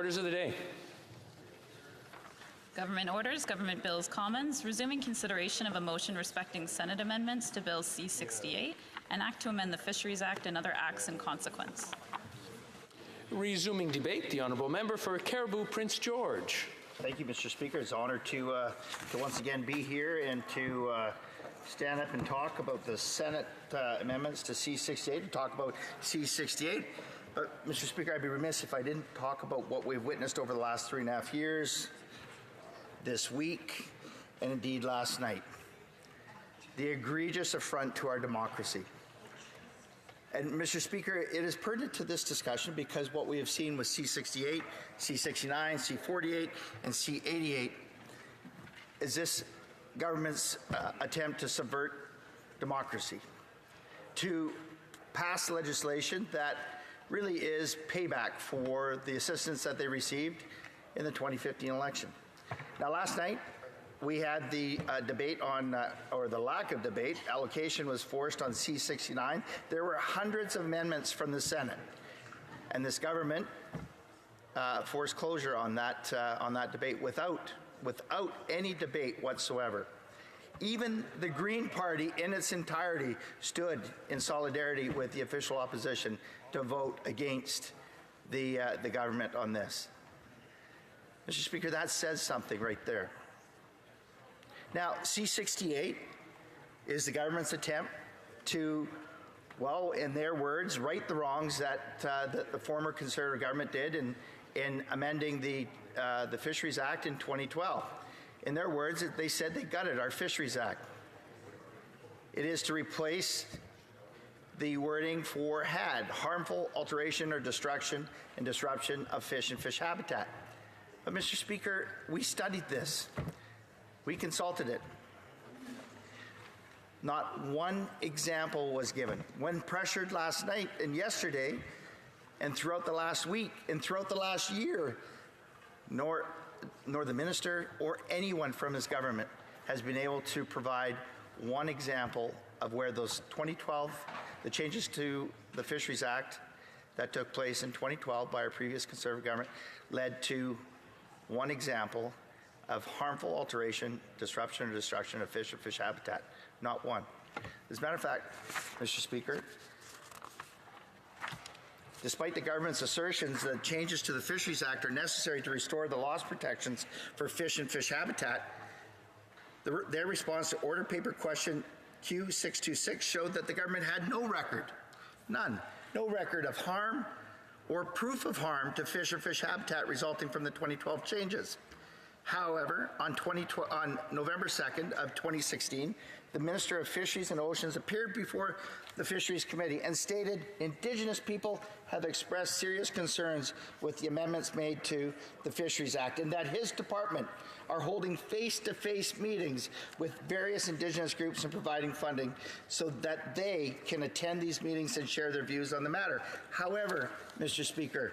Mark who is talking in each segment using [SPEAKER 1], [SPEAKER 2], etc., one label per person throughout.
[SPEAKER 1] Orders of the day.
[SPEAKER 2] Government orders, government bills, commons, resuming consideration of a motion respecting Senate amendments to Bill C-68, an act to amend the Fisheries Act and other acts in consequence.
[SPEAKER 1] Resuming debate, the honourable member for Caribou Prince George.
[SPEAKER 3] Thank you, Mr. Speaker. It's an honor to once again be here and to stand up and talk about the Senate amendments to C-68, to talk about C-68. But, Mr. Speaker, I'd be remiss if I didn't talk about what we've witnessed over the last 3.5 years, this week, and indeed last night. The egregious affront to our democracy. And, Mr. Speaker, it is pertinent to this discussion because what we have seen with C-68, C-69, C-48, and C-88 is this government's attempt to subvert democracy, to pass legislation that really is payback for the assistance that they received in the 2015 election. Now, last night, we had the debate on, or the lack of debate, allocation was forced on C-69. There were hundreds of amendments from the Senate, and this government forced closure on that debate without any debate whatsoever. Even the Green Party in its entirety stood in solidarity with the official opposition to vote against the government on this. Mr. Speaker, that says something right there. Now, C-68 is the government's attempt to, well, in their words, right the wrongs that the former Conservative government did in amending the Fisheries Act in 2012. In their words, they said they gutted our Fisheries Act. It is to replace the wording for HAD, harmful alteration or destruction and disruption of fish and fish habitat. But, Mr. Speaker, we studied this. We consulted it. Not one example was given. When pressured last night and yesterday and throughout the last week and throughout the last year, nor the minister or anyone from his government has been able to provide one example of where those 2012, the changes to the Fisheries Act that took place in 2012 by our previous Conservative government led to one example of harmful alteration, disruption, or destruction of fish or fish habitat. Not one. As a matter of fact, Mr. Speaker, despite the government's assertions that changes to the Fisheries Act are necessary to restore the loss protections for fish and fish habitat, their response to order paper question Q626 showed that the government had no record, none, no record of harm or proof of harm to fish or fish habitat resulting from the 2012 changes. However, on November 2nd of 2016, the Minister of Fisheries and Oceans appeared before the Fisheries Committee and stated Indigenous people have expressed serious concerns with the amendments made to the Fisheries Act and that his department are holding face-to-face meetings with various Indigenous groups and providing funding so that they can attend these meetings and share their views on the matter. However, Mr. Speaker,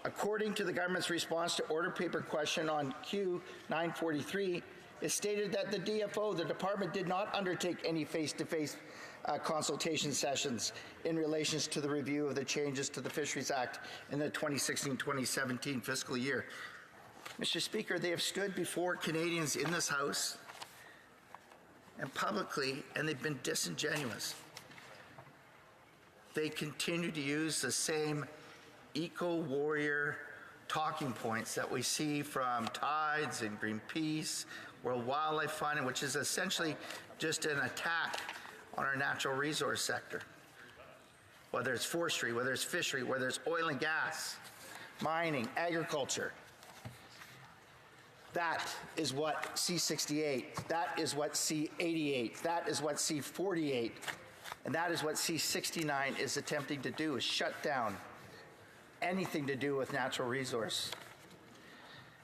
[SPEAKER 3] according to the government's response to order paper question on Q943, it stated that the DFO, the department, did not undertake any face-to-face consultation sessions in relation to the review of the changes to the Fisheries Act in the 2016-2017 fiscal year. Mr. Speaker, they have stood before Canadians in this House and publicly, and they've been disingenuous. They continue to use the same eco-warrior talking points that we see from Tides and Greenpeace, World Wildlife Fund, which is essentially just an attack on our natural resource sector. Whether it's forestry, whether it's fishery, whether it's oil and gas, mining, agriculture. That is what C-68, that is what C-88, that is what C-48, and that is what C-69 is attempting to do, is shut down anything to do with natural resource.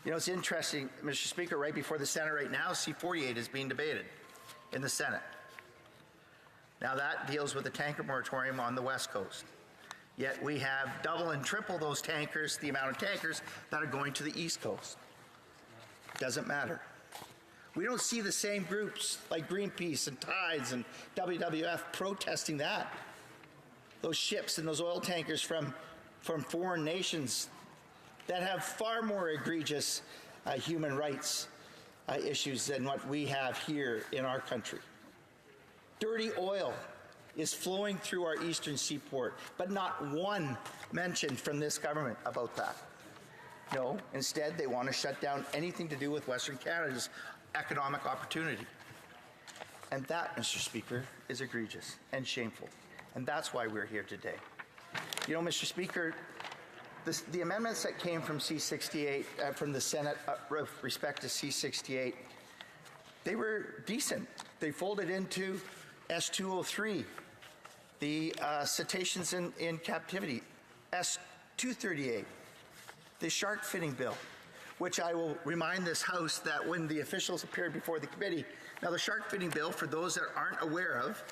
[SPEAKER 3] You know, it's interesting, Mr. Speaker, right before the Senate right now, C-48 is being debated in the Senate. Now that deals with the tanker moratorium on the West Coast. Yet we have double and triple those tankers, the amount of tankers that are going to the East Coast. Doesn't matter. We don't see the same groups like Greenpeace and Tides and WWF protesting that. Those ships and those oil tankers from foreign nations that have far more egregious human rights issues than what we have here in our country. Dirty oil is flowing through our eastern seaport, but not one mention from this government about that. No, instead they want to shut down anything to do with Western Canada's economic opportunity. And that, Mr. Speaker, is egregious and shameful. And that's why we're here today. You know, Mr. Speaker, the amendments that came from C-68, from the Senate with respect to C-68, they were decent. They folded into S-203, the cetaceans in captivity, S-238, the shark finning bill, which I will remind this House that when the officials appeared before the committee, now the shark finning bill, for those that aren't aware of,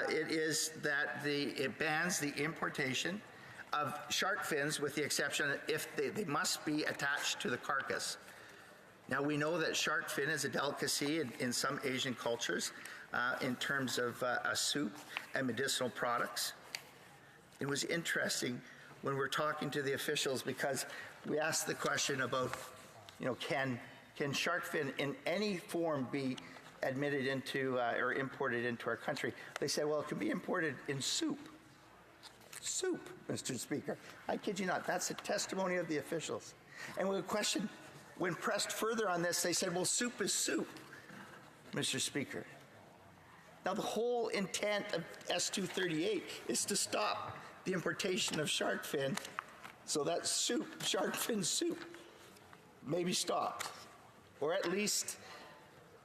[SPEAKER 3] it is that it bans the importation of shark fins with the exception if they must be attached to the carcass. Now we know that shark fin is a delicacy in some Asian cultures in terms of a soup and medicinal products. It was interesting when we're talking to the officials because we asked the question about, you know, can shark fin in any form be admitted into or imported into our country? They said, well, it can be imported in soup. Soup, Mr. Speaker. I kid you not. That's a testimony of the officials. And when questioned, when pressed further on this, they said, well, soup is soup, Mr. Speaker. Now, the whole intent of S-238 is to stop the importation of shark fin so that soup, shark fin soup, may be stopped. Or at least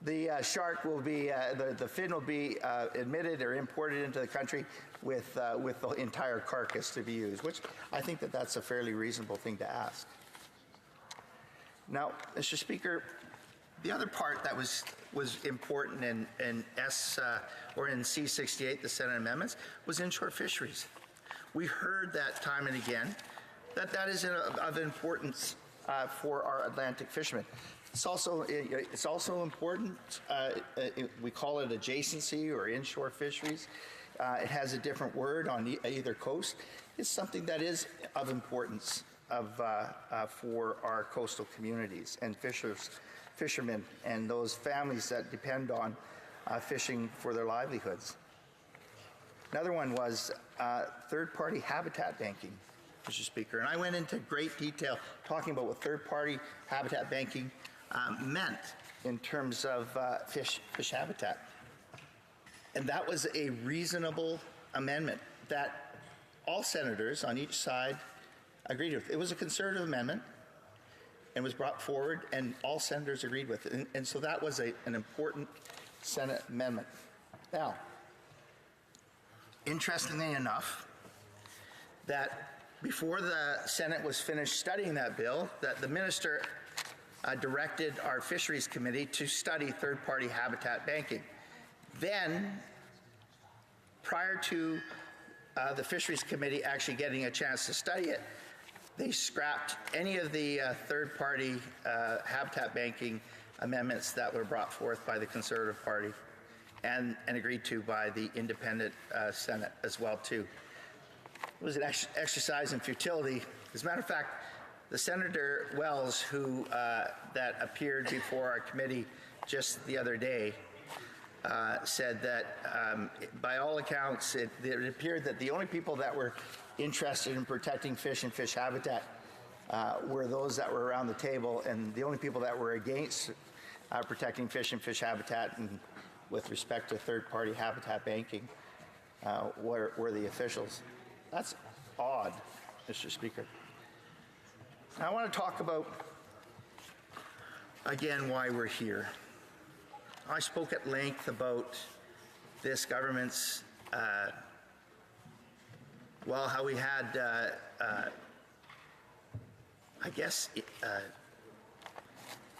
[SPEAKER 3] the shark will be, the fin will be admitted or imported into the country with the entire carcass to be used, which I think that's a fairly reasonable thing to ask. Now, Mr. Speaker, the other part that was important in in C-68, the Senate amendments, was inshore fisheries. We heard that time and again that is of importance for our Atlantic fishermen. It's also important. We call it adjacency or inshore fisheries. It has a different word on either coast. It's something that is of importance for our coastal communities and fishermen and those families that depend on fishing for their livelihoods. Another one was third-party habitat banking, Mr. Speaker. And I went into great detail talking about what third-party habitat banking meant in terms of fish habitat. And that was a reasonable amendment that all senators on each side agreed with. It was a conservative amendment and was brought forward, and all senators agreed with it. And so that was an important Senate amendment. Now, interestingly enough, that before the Senate was finished studying that bill, that the minister directed our Fisheries Committee to study third-party habitat banking. Then, prior to the Fisheries Committee actually getting a chance to study it, they scrapped any of the third-party habitat banking amendments that were brought forth by the Conservative Party and agreed to by the Independent Senate as well, too. It was an exercise in futility. As a matter of fact, the Senator Wells, who that appeared before our committee just the other day, said that by all accounts, it appeared that the only people that were interested in protecting fish and fish habitat were those that were around the table, and the only people that were against protecting fish and fish habitat and with respect to third-party habitat banking were the officials. That's odd, Mr. Speaker. Now, I want to talk about, again, why we're here. I spoke at length about this government's, how we had,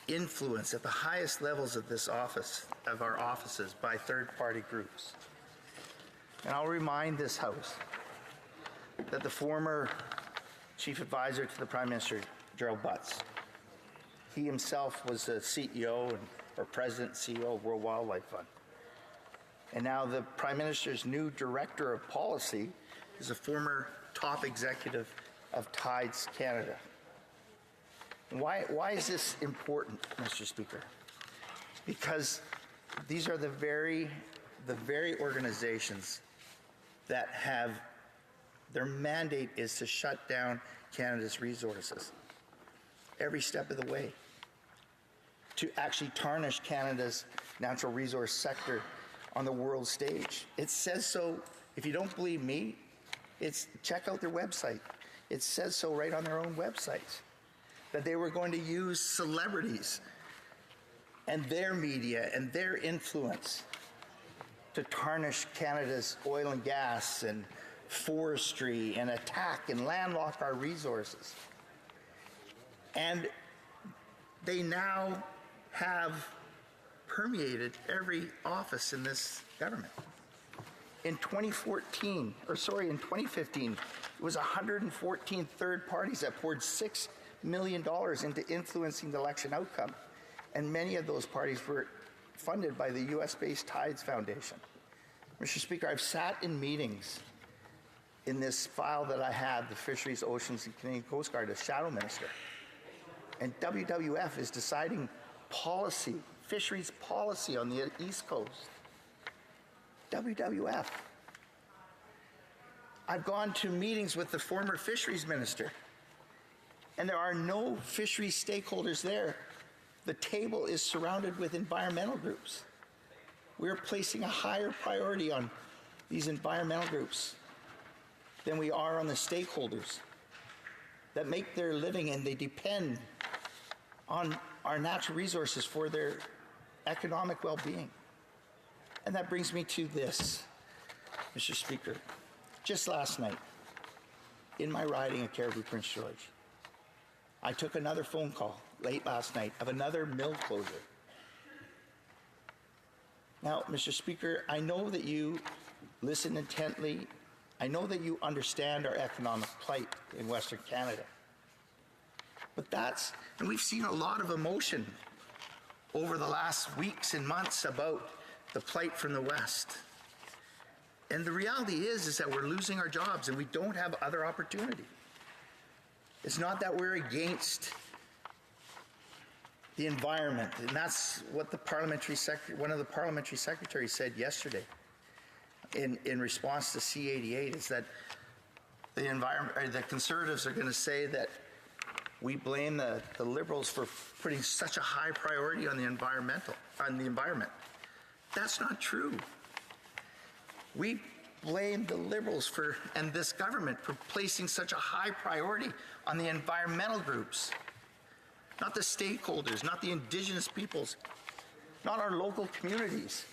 [SPEAKER 3] influence at the highest levels of this office, of our offices, by third-party groups. And I'll remind this House that the former Chief Advisor to the Prime Minister, Gerald Butts, he himself was the CEO or President and CEO of World Wildlife Fund. And now the Prime Minister's new Director of Policy is a former top executive of Tides Canada. Why is this important, Mr. Speaker? Because these are the very organizations that have, their mandate is to shut down Canada's resources every step of the way, to actually tarnish Canada's natural resource sector on the world stage. It says so. If you don't believe me, check out their website. It says so right on their own websites, that they were going to use celebrities and their media and their influence to tarnish Canada's oil and gas and forestry and attack and landlock our resources. And they now have permeated every office in this government. In 2015, it was 114 third parties that poured $6 million into influencing the election outcome. And many of those parties were funded by the US-based Tides Foundation. Mr. Speaker, I've sat in meetings in this file that I had, the Fisheries, Oceans, and Canadian Coast Guard as Shadow Minister. And WWF is deciding policy, fisheries policy on the East Coast. WWF. I've gone to meetings with the former fisheries minister, and there are no fisheries stakeholders there. The table is surrounded with environmental groups. We're placing a higher priority on these environmental groups than we are on the stakeholders that make their living and they depend on our natural resources for their economic well-being. And that brings me to this, Mr. Speaker. Just last night, in my riding at Caribou Prince George, I took another phone call late last night of another mill closure. Now, Mr. Speaker, I know that you listen intently. I know that you understand our economic plight in Western Canada. But and we've seen a lot of emotion over the last weeks and months about the plight from the West. And the reality is that we're losing our jobs and we don't have other opportunity. It's not that we're against the environment, and that's what one of the parliamentary secretaries said yesterday in response to C-88, is that the Conservatives are going to say that we blame the Liberals for putting such a high priority on the environment. That's not true. We blame the Liberals and this government for placing such a high priority on the environmental groups, not the stakeholders, not the Indigenous peoples, not our local communities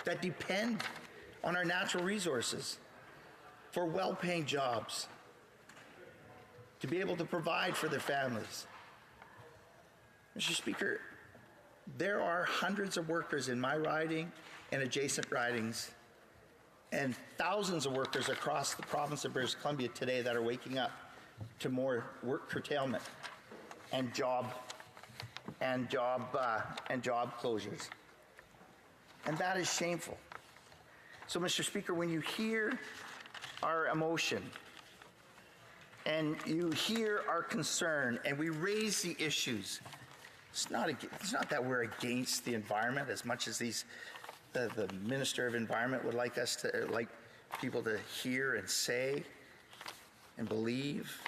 [SPEAKER 3] that depend on our natural resources for well-paying jobs, to be able to provide for their families. Mr. Speaker, there are hundreds of workers in my riding and adjacent ridings, and thousands of workers across the province of British Columbia today that are waking up to more work curtailment and job closures. And that is shameful. So, Mr. Speaker, when you hear our emotion and you hear our concern and we raise the issues, it's not that we're against the environment as much as the Minister of Environment would like people to hear and say and believe,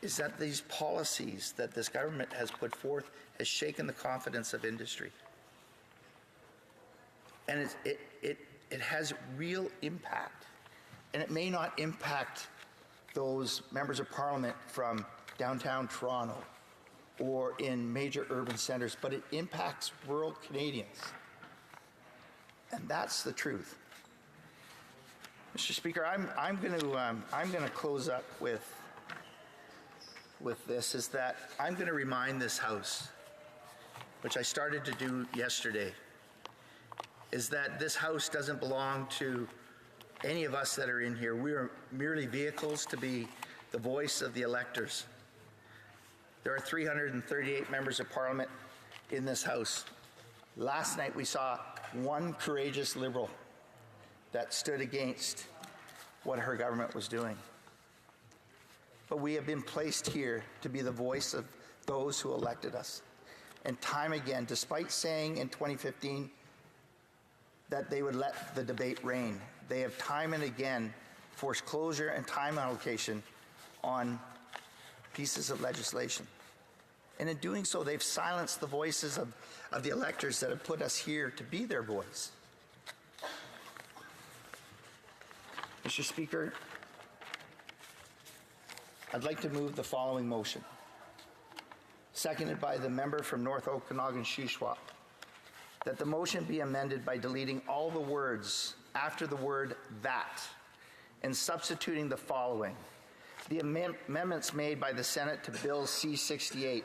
[SPEAKER 3] is that these policies that this government has put forth has shaken the confidence of industry. And it has real impact. And it may not impact those members of parliament from downtown Toronto or in major urban centers, but it impacts rural Canadians. And that's the truth. Mr. Speaker, I'm going to close up with this, is that I'm going to remind this House, which I started to do yesterday, is that this House doesn't belong to any of us that are in here. We are merely vehicles to be the voice of the electors. There are 338 members of Parliament in this House. Last night we saw one courageous Liberal that stood against what her government was doing. But we have been placed here to be the voice of those who elected us. And time again, despite saying in 2015 that they would let the debate reign, they have time and again forced closure and time allocation on pieces of legislation. And in doing so, they've silenced the voices of the electors that have put us here to be their voice. Mr. Speaker, I'd like to move the following motion, seconded by the member from North Okanagan-Shuswap, that the motion be amended by deleting all the words after the word "that" and substituting the following. The amendments made by the Senate to Bill C-68,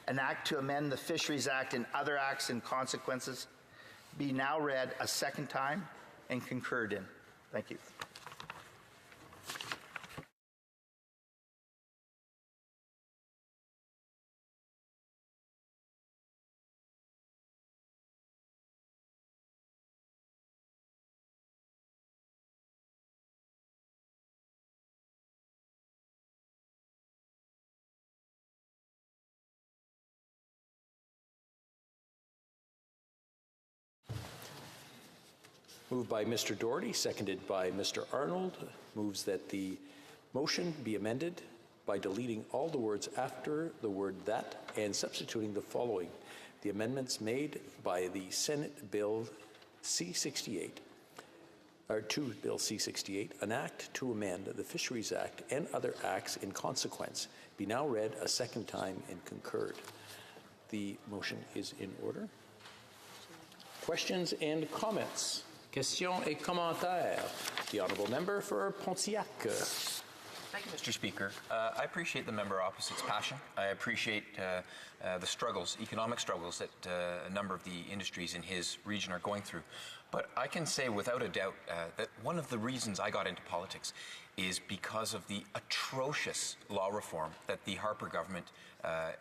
[SPEAKER 3] an act to amend the Fisheries Act and other acts and consequences, be now read a second time and concurred in. Thank you.
[SPEAKER 1] Moved by Mr. Doherty, seconded by Mr. Arnold, moves that the motion be amended by deleting all the words after the word "that" and substituting the following. The amendments made by the Senate Bill C-68, or to Bill C-68, an act to amend the Fisheries Act and other acts in consequence, be now read a second time and concurred. The motion is in order. Questions and comments? Questions et commentaires. The Honourable Member for Pontiac.
[SPEAKER 4] Thank you, Mr. Speaker. I appreciate the member opposite's passion. I appreciate the struggles, economic struggles that a number of the industries in his region are going through. But I can say without a doubt that one of the reasons I got into politics is because of the atrocious law reform that the Harper government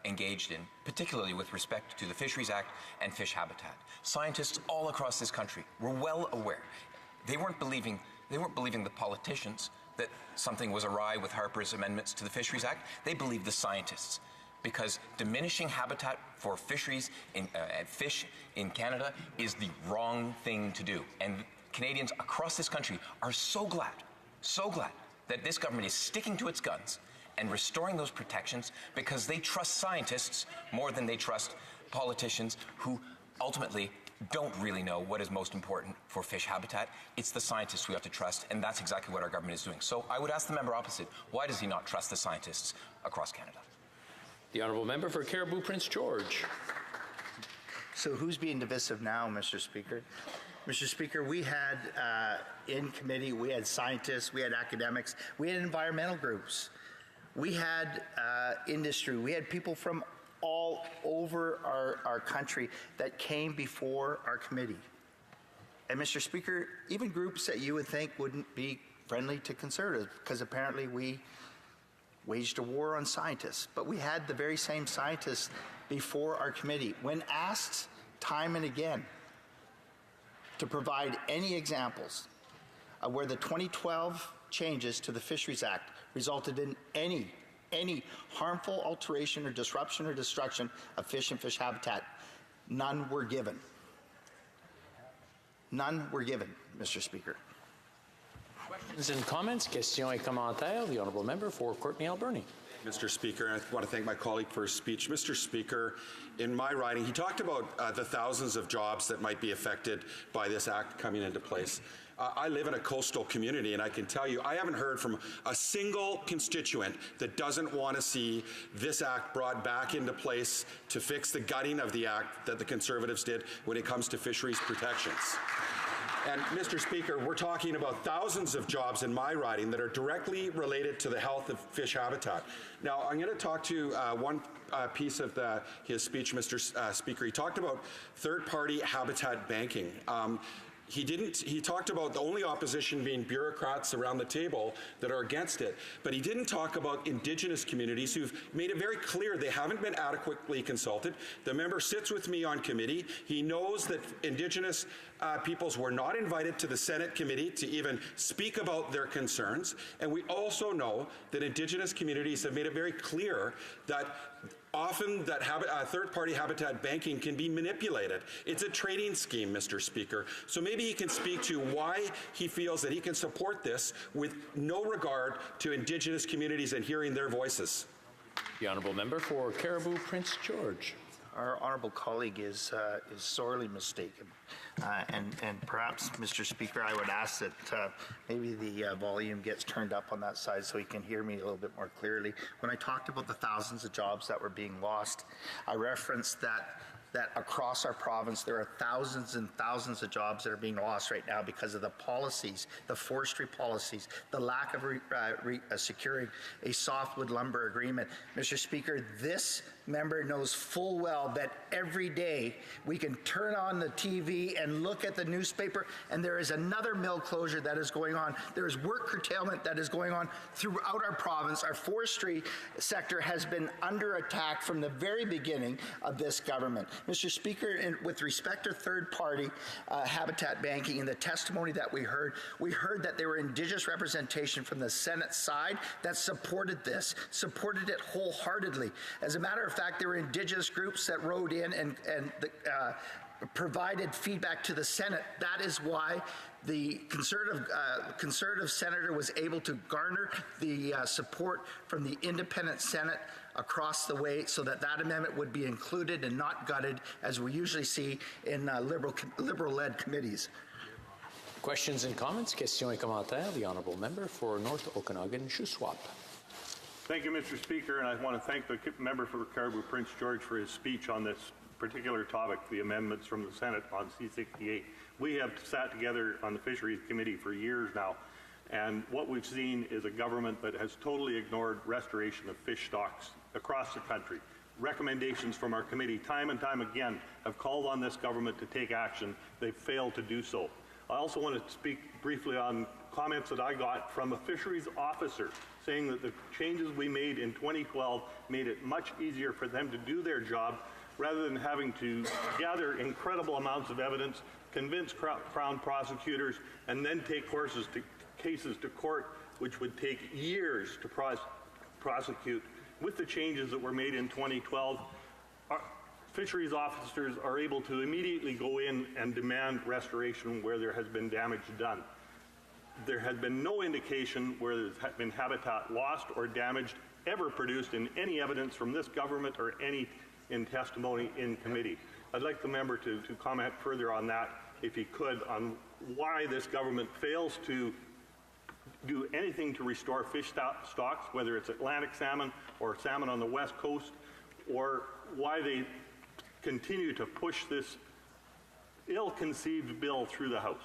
[SPEAKER 4] engaged in, particularly with respect to the Fisheries Act and fish habitat. Scientists all across this country were well aware. They weren't believing the politicians that something was awry with Harper's amendments to the Fisheries Act. They believed the scientists, because diminishing habitat for fisheries and fish in Canada is the wrong thing to do. And Canadians across this country are so glad that this government is sticking to its guns and restoring those protections, because they trust scientists more than they trust politicians who ultimately don't really know what is most important for fish habitat. It's the scientists we have to trust, and that's exactly what our government is doing. So I would ask the member opposite, why does he not trust the scientists across Canada?
[SPEAKER 1] The Honourable Member for Caribou Prince George.
[SPEAKER 3] So who's being divisive now, Mr. Speaker? Mr. Speaker, we had in committee, we had scientists, we had academics, we had environmental groups, we had industry, we had people from all over our country that came before our committee. And Mr. Speaker, even groups that you would think wouldn't be friendly to Conservatives, because apparently we waged a war on scientists. But we had the very same scientists before our committee. When asked time and again to provide any examples of where the 2012 changes to the Fisheries Act resulted in any harmful alteration or disruption or destruction of fish and fish habitat, none were given. None were given, Mr. Speaker.
[SPEAKER 1] Questions and comments? Questions et commentaires. The Honourable Member for Courtenay Alberni.
[SPEAKER 5] Mr. Speaker, I want to thank my colleague for his speech. Mr. Speaker, in my riding, he talked about the thousands of jobs that might be affected by this act coming into place. I live in a coastal community, and I can tell you I haven't heard from a single constituent that doesn't want to see this act brought back into place to fix the gutting of the act that the Conservatives did when it comes to fisheries protections. And Mr. Speaker, we're talking about thousands of jobs in my riding that are directly related to the health of fish habitat. Now, I'm going to talk to one piece of his speech, Mr. Speaker. He talked about third-party habitat banking. He talked about the only opposition being bureaucrats around the table that are against it, but he didn't talk about Indigenous communities who've made it very clear they haven't been adequately consulted. The member sits with me on committee. He knows that Indigenous peoples were not invited to the Senate committee to even speak about their concerns, and we also know that Indigenous communities have made it very clear that Often that third-party habitat banking can be manipulated. It's a trading scheme, Mr. Speaker. So maybe he can speak to why he feels that he can support this with no regard to Indigenous communities and hearing their voices.
[SPEAKER 1] The honourable member for Caribou Prince George.
[SPEAKER 3] Our honourable colleague is sorely mistaken. And perhaps, Mr. Speaker, I would ask that maybe the volume gets turned up on that side so he can hear me a little bit more clearly. When I talked about the thousands of jobs that were being lost, I referenced that across our province there are thousands and thousands of jobs that are being lost right now because of the policies, the forestry policies, the lack of securing a softwood lumber agreement. Mr. Speaker, this member knows full well that every day we can turn on the TV and look at the newspaper and there is another mill closure that is going on. There is work curtailment that is going on throughout our province. Our forestry sector has been under attack from the very beginning of this government. Mr. Speaker, with respect to third-party habitat banking, in the testimony that we heard that there were Indigenous representation from the Senate side that supported this, supported it wholeheartedly. As a matter of fact, there were Indigenous groups that wrote in and provided feedback to the Senate. That is why the conservative senator was able to garner the support from the independent Senate across the way so that amendment would be included and not gutted as we usually see in liberal-led committees.
[SPEAKER 1] Questions and comments? Questions et commentaires. The honourable member for North Okanagan-Shuswap.
[SPEAKER 6] Thank you, Mr. Speaker, and I want to thank the member for Caribou Prince George for his speech on this particular topic, the amendments from the Senate on C-68. We have sat together on the Fisheries Committee for years now, and what we've seen is a government that has totally ignored restoration of fish stocks across the country. Recommendations from our committee time and time again have called on this government to take action. They've failed to do so. I also want to speak briefly on comments that I got from a fisheries officer saying that the changes we made in 2012 made it much easier for them to do their job rather than having to gather incredible amounts of evidence, convince Crown prosecutors, and then take cases to court, which would take years to prosecute. With the changes that were made in 2012, our fisheries officers are able to immediately go in and demand restoration where there has been damage done. There has been no indication where there's been habitat lost or damaged ever produced in any evidence from this government or any in testimony in committee. I'd like the member to comment further on that, if he could, on why this government fails to do anything to restore fish stocks, whether it's Atlantic salmon or salmon on the West Coast, or why they continue to push this ill-conceived bill through the House.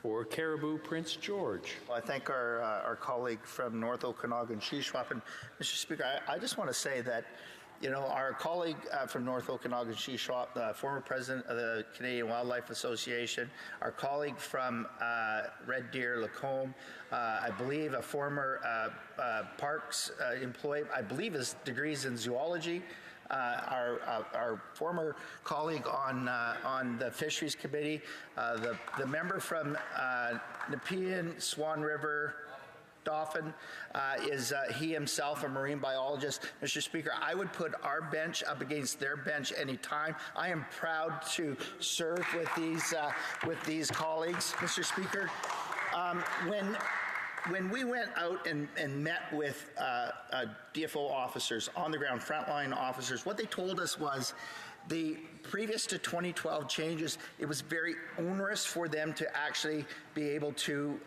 [SPEAKER 1] For Caribou Prince George.
[SPEAKER 3] Well, I thank our colleague from North Okanagan-Shuswap. And Mr. Speaker, I just want to say that, you know, our colleague from North Okanagan-Shuswap, the former president of the Canadian Wildlife Association, our colleague from Red Deer, Lacombe, I believe a former parks employee, I believe his degrees in zoology, our former colleague on the Fisheries Committee, the member from Nepean, Swan River, Dauphin, is he himself a marine biologist. Mr. Speaker, I would put our bench up against their bench anytime. I am proud to serve with these colleagues. Mr. Speaker, when we went out and met with DFO officers, on the ground, frontline officers, what they told us was the previous to 2012 changes, it was very onerous for them to actually be able to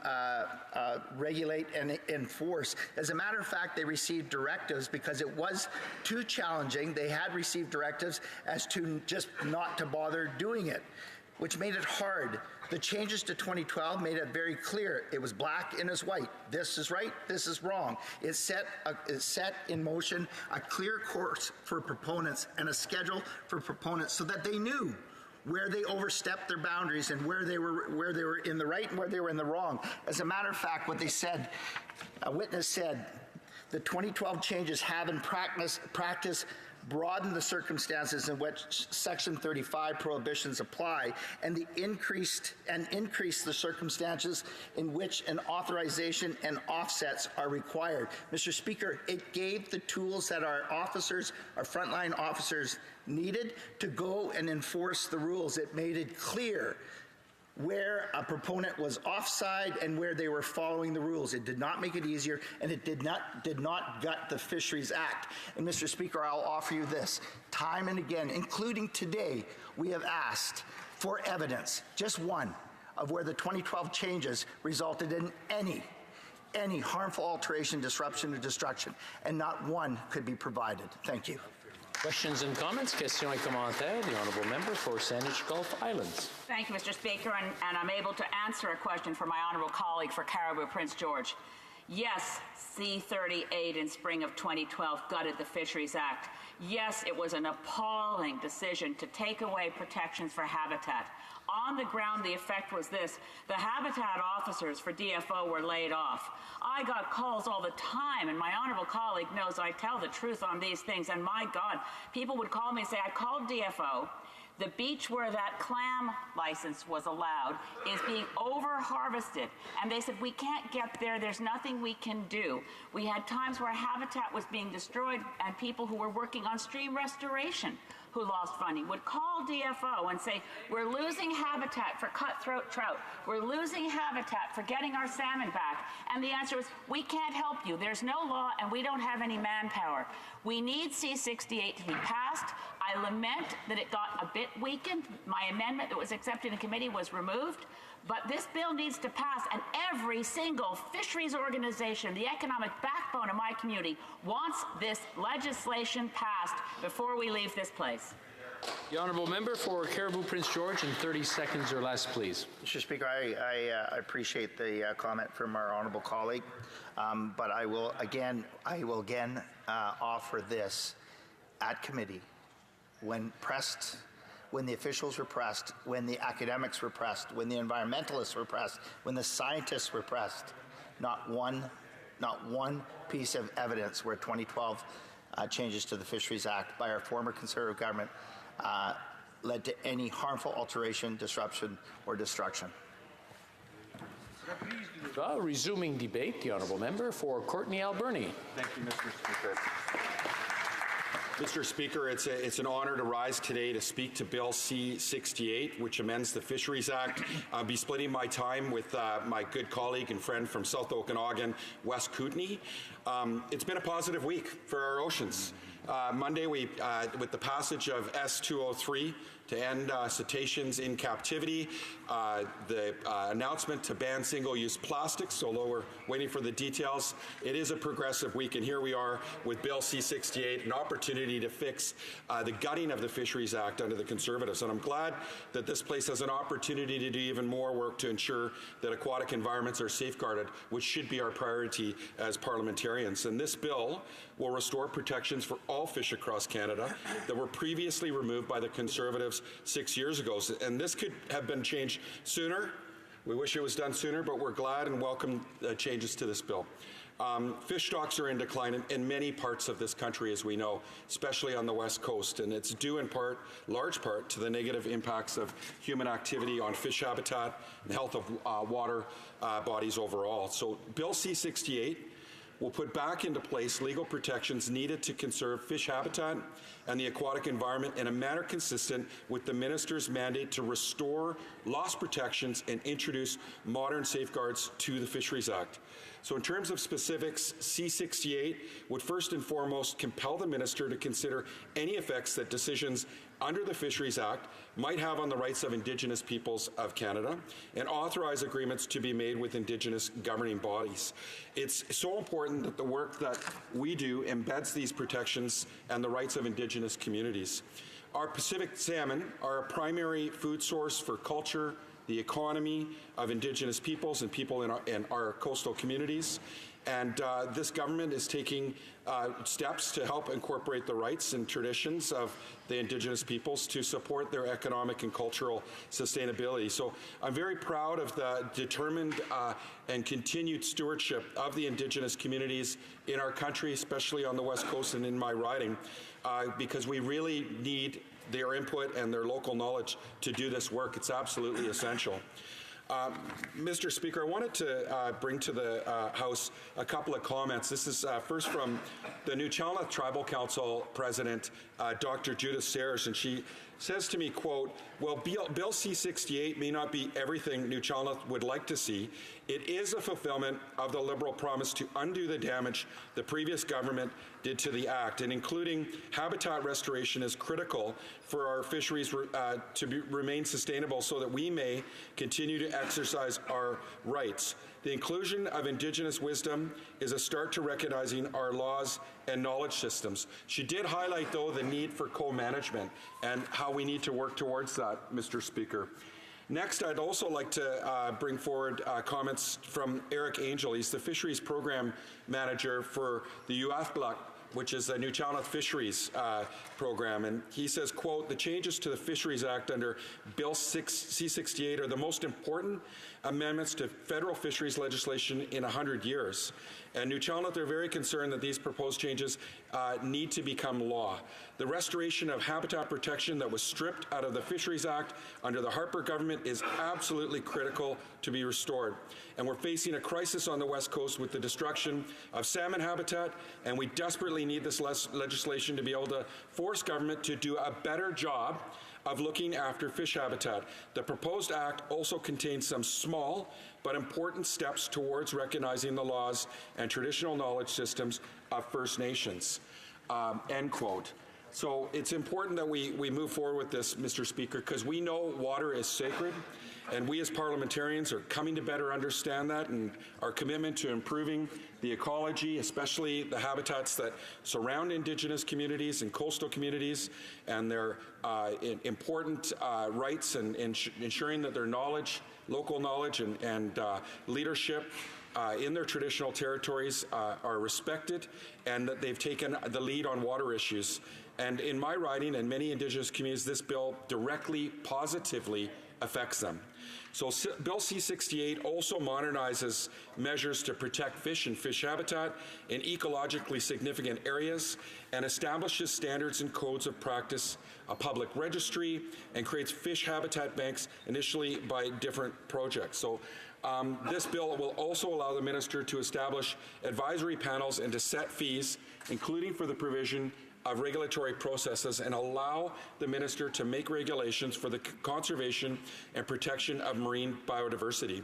[SPEAKER 3] regulate and enforce. As a matter of fact, they received directives because it was too challenging. They had received directives as to just not to bother doing it, which made it hard. The changes to 2012 made it very clear. It was black and it's white. This is right, this is wrong. It set in motion a clear course for proponents and a schedule for proponents so that they knew where they overstepped their boundaries and where they were in the right and where they were in the wrong. As a matter of fact, what they said, a witness said, the 2012 changes have in practice broaden the circumstances in which Section 35 prohibitions apply, and increase the circumstances in which an authorization and offsets are required. Mr. Speaker, it gave the tools that our officers, our frontline officers, needed to go and enforce the rules. It made it clear where a proponent was offside and where they were following the rules. It did not make it easier, and it did not gut the Fisheries Act. And Mr. Speaker, I'll offer you this. Time and again, including today, we have asked for evidence, just one, of where the 2012 changes resulted in any harmful alteration, disruption, or destruction, and not one could be provided. Thank you.
[SPEAKER 1] Questions and comments? Questions et commentaires. The honourable member for Saanich Gulf Islands.
[SPEAKER 7] Thank you, Mr. Speaker, and I'm able to answer a question from my honourable colleague for Caribou Prince George. Yes, C-38 in spring of 2012 gutted the Fisheries Act. Yes, it was an appalling decision to take away protections for habitat. On the ground, the effect was this. The habitat officers for DFO were laid off. I got calls all the time, and my honourable colleague knows I tell the truth on these things, and my God, people would call me and say, I called DFO. The beach where that clam license was allowed is being over-harvested. And they said, we can't get there. There's nothing we can do. We had times where habitat was being destroyed, and people who were working on stream restoration who lost funding would call DFO and say, we're losing habitat for cutthroat trout. We're losing habitat for getting our salmon back. And the answer was, we can't help you. There's no law, and we don't have any manpower. We need C-68 to be passed. I lament that it got a bit weakened. My amendment that was accepted in committee was removed. But this bill needs to pass, and every single fisheries organization, the economic backbone of my community, wants this legislation passed before we leave this place.
[SPEAKER 1] The honourable member for Caribou Prince George, in 30 seconds or less, please.
[SPEAKER 3] Mr. Speaker, I appreciate the comment from our honourable colleague, but I will again offer this at committee. When pressed, when the officials were pressed, when the academics were pressed, when the environmentalists were pressed, when the scientists were pressed, not one piece of evidence where 2012 changes to the Fisheries Act by our former Conservative government led to any harmful alteration, disruption, or destruction.
[SPEAKER 1] Resuming debate, the honourable member for Courtenay Alberni.
[SPEAKER 5] Thank you, Mr. Speaker. Mr. Speaker, it's an honour to rise today to speak to Bill C-68, which amends the Fisheries Act. I'll be splitting my time with my good colleague and friend from South Okanagan, Wes Kootenay. It's been a positive week for our oceans. Monday, with the passage of S-203 to end cetaceans in captivity, the announcement to ban single-use plastics, although we're waiting for the details, it is a progressive week, and here we are with Bill C-68, an opportunity to fix the gutting of the Fisheries Act under the Conservatives. And I'm glad that this place has an opportunity to do even more work to ensure that aquatic environments are safeguarded, which should be our priority as parliamentarians. And this bill will restore protections for all fish across Canada that were previously removed by the Conservatives 6 years ago. And this could have been changed sooner. We wish it was done sooner, but we're glad and welcome changes to this bill. Fish stocks are in decline in many parts of this country, as we know, especially on the West Coast, and it's due in part, large part, to the negative impacts of human activity on fish habitat and the health of water bodies overall. So Bill C-68 will put back into place legal protections needed to conserve fish habitat and the aquatic environment in a manner consistent with the minister's mandate to restore lost protections and introduce modern safeguards to the Fisheries Act. So in terms of specifics, C-68 would first and foremost compel the minister to consider any effects that decisions under the Fisheries Act might have on the rights of Indigenous peoples of Canada and authorize agreements to be made with Indigenous governing bodies. It's so important that the work that we do embeds these protections and the rights of Indigenous communities. Our Pacific salmon are a primary food source for culture, the economy of Indigenous peoples and people in our coastal communities. And this government is taking steps to help incorporate the rights and traditions of the Indigenous peoples to support their economic and cultural sustainability. So I'm very proud of the determined and continued stewardship of the Indigenous communities in our country, especially on the West Coast and in my riding, because we really need their input and their local knowledge to do this work. It's absolutely essential. Mr. Speaker, I wanted to bring to the House a couple of comments. This is first from the Nuu-Chulnjuth Tribal Council President, Dr. Judith Sayers, and she says to me, quote, "Well, Bill C-68 may not be everything Nuu-Chulnjuth would like to see. It is a fulfillment of the Liberal promise to undo the damage the previous government did to the Act, and including habitat restoration is critical for our fisheries to remain sustainable so that we may continue to exercise our rights. The inclusion of Indigenous wisdom is a start to recognizing our laws and knowledge systems." She did highlight, though, the need for co-management and how we need to work towards that, Mr. Speaker. Next, I'd also like to bring forward comments from Eric Angel. He's the Fisheries Program Manager for the UAFGLUC, which is the Nuu-Chulnjuth Fisheries Program. And he says, quote, "The changes to the Fisheries Act under Bill C-68 are the most important amendments to federal fisheries legislation in 100 years. And Nuu-Chulnjuth are very concerned that these proposed changes need to become law. The restoration of habitat protection that was stripped out of the Fisheries Act under the Harper government is absolutely critical to be restored. And we're facing a crisis on the West Coast with the destruction of salmon habitat, and we desperately need this legislation to be able to force government to do a better job of looking after fish habitat. The proposed act also contains some small but important steps towards recognizing the laws and traditional knowledge systems of First Nations." End quote. So it's important that we move forward with this, Mr. Speaker, because we know water is sacred, and we as parliamentarians are coming to better understand that, and our commitment to improving the ecology, especially the habitats that surround Indigenous communities and coastal communities, and their important rights and ensuring that their knowledge, local knowledge and leadership in their traditional territories are respected, and that they've taken the lead on water issues. And in my riding and many Indigenous communities, this bill directly, positively affects them. So Bill C-68 also modernizes measures to protect fish and fish habitat in ecologically significant areas, and establishes standards and codes of practice, a public registry, and creates fish habitat banks initially by different projects. So this bill will also allow the minister to establish advisory panels and to set fees, including for the provision of regulatory processes, and allow the minister to make regulations for the conservation and protection of marine biodiversity.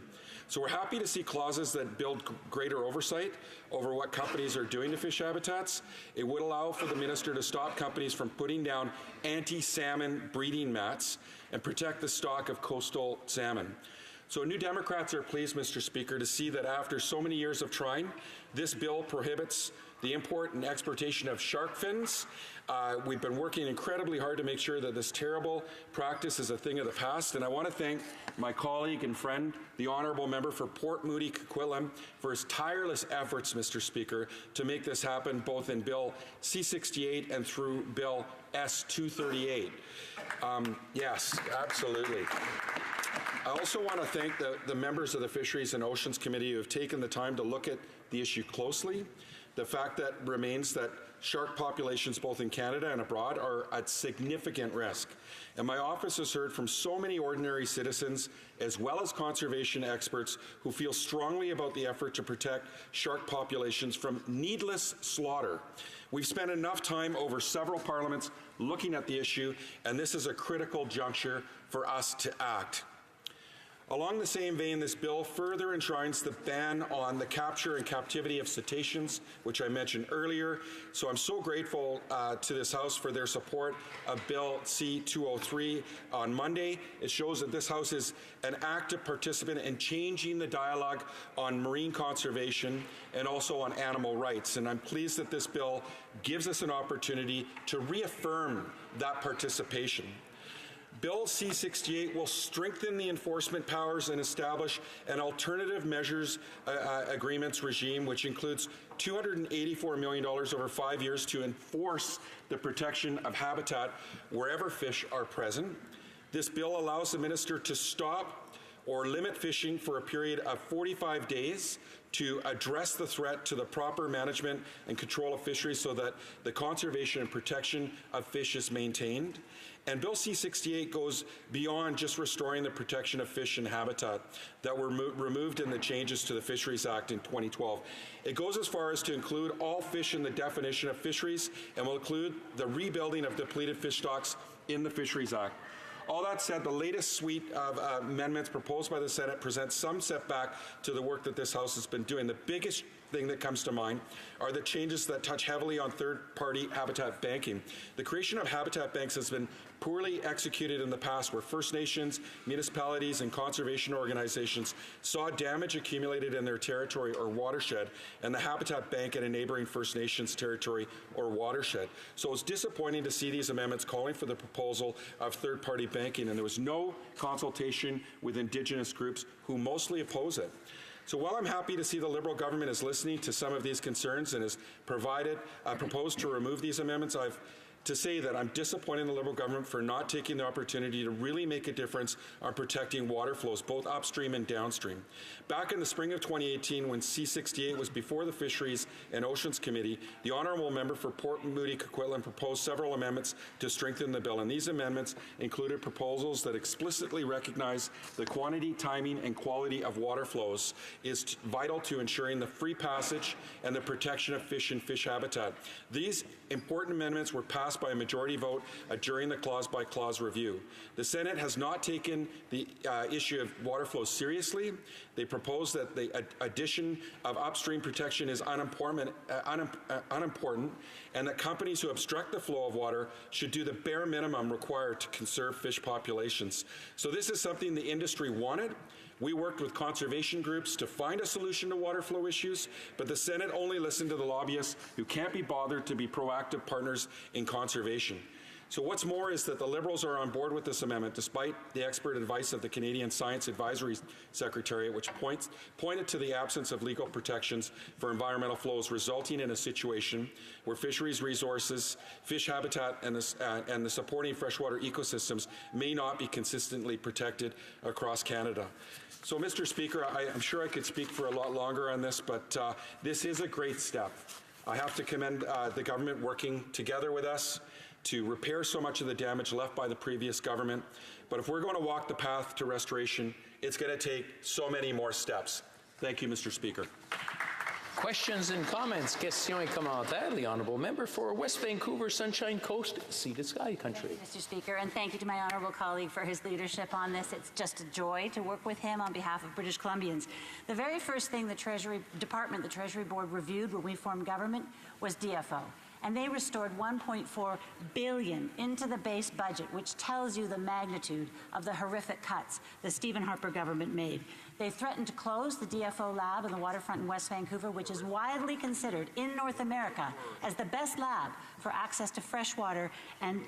[SPEAKER 5] So we're happy to see clauses that build greater oversight over what companies are doing to fish habitats. It would allow for the minister to stop companies from putting down anti-salmon breeding mats and protect the stock of coastal salmon. So New Democrats are pleased, Mr. Speaker, to see that after so many years of trying, this bill prohibits the import and exportation of shark fins. We've been working incredibly hard to make sure that this terrible practice is a thing of the past, and I want to thank my colleague and friend, the Honourable Member for Port Moody Coquitlam, for his tireless efforts, Mr. Speaker, to make this happen both in Bill C-68 and through Bill S-238. Yes, absolutely. I also want to thank the members of the Fisheries and Oceans Committee who have taken the time to look at the issue closely. The fact that remains that shark populations both in Canada and abroad are at significant risk. And my office has heard from so many ordinary citizens as well as conservation experts who feel strongly about the effort to protect shark populations from needless slaughter. We've spent enough time over several parliaments looking at the issue, and this is a critical juncture for us to act. Along the same vein, this bill further enshrines the ban on the capture and captivity of cetaceans, which I mentioned earlier. So I'm so grateful to this House for their support of Bill C-203 on Monday. It shows that this House is an active participant in changing the dialogue on marine conservation and also on animal rights. And I'm pleased that this bill gives us an opportunity to reaffirm that participation. Bill C-68 will strengthen the enforcement powers and establish an alternative measures agreements regime, which includes $284 million over 5 years to enforce the protection of habitat wherever fish are present. This bill allows the minister to stop or limit fishing for a period of 45 days to address the threat to the proper management and control of fisheries so that the conservation and protection of fish is maintained. And Bill C-68 goes beyond just restoring the protection of fish and habitat that were removed in the changes to the Fisheries Act in 2012. It goes as far as to include all fish in the definition of fisheries and will include the rebuilding of depleted fish stocks in the Fisheries Act. All that said, the latest suite of amendments proposed by the Senate presents some setback to the work that this House has been doing. The biggest thing that comes to mind are the changes that touch heavily on third-party habitat banking. The creation of habitat banks has been poorly executed in the past, where First Nations, municipalities, and conservation organizations saw damage accumulated in their territory or watershed, and the habitat bank in a neighboring First Nations territory or watershed. So it's disappointing to see these amendments calling for the proposal of third-party banking, and there was no consultation with Indigenous groups who mostly oppose it. So while I'm happy to see the Liberal government is listening to some of these concerns and has proposed to remove these amendments, I've to say that I'm disappointed in the Liberal government for not taking the opportunity to really make a difference on protecting water flows, both upstream and downstream. Back in the spring of 2018, when C-68 was before the Fisheries and Oceans Committee, the Honourable Member for Port Moody Coquitlam proposed several amendments to strengthen the bill, and these amendments included proposals that explicitly recognize the quantity, timing, and quality of water flows is vital to ensuring the free passage and the protection of fish and fish habitat. These important amendments were passed by a majority vote during the clause-by-clause review. The Senate has not taken the issue of water flow seriously. They propose that the addition of upstream protection is unimportant, and that companies who obstruct the flow of water should do the bare minimum required to conserve fish populations. So this is something the industry wanted. We worked with conservation groups to find a solution to water flow issues, but the Senate only listened to the lobbyists who can't be bothered to be proactive partners in conservation. So what's more is that the Liberals are on board with this amendment, despite the expert advice of the Canadian Science Advisory Secretariat, which pointed to the absence of legal protections for environmental flows, resulting in a situation where fisheries resources, fish habitat, and the supporting freshwater ecosystems may not be consistently protected across Canada. So, Mr. Speaker, I'm sure I could speak for a lot longer on this, but this is a great step. I have to commend the government working together with us to repair so much of the damage left by the previous government. But if we're going to walk the path to restoration, it's going to take so many more steps. Thank you, Mr. Speaker.
[SPEAKER 1] Questions and comments? Questions et commentaires. The Honourable Member for West Vancouver, Sunshine Coast, Sea to Sky Country.
[SPEAKER 8] Thank you, Mr. Speaker, and thank you to my honourable colleague for his leadership on this. It's just a joy to work with him on behalf of British Columbians. The very first thing the Treasury Department, the Treasury Board reviewed when we formed government was DFO. And they restored $1.4 billion into the base budget, which tells you the magnitude of the horrific cuts the Stephen Harper government made. They threatened to close the DFO lab in the waterfront in West Vancouver, which is widely considered in North America as the best lab for access to fresh water and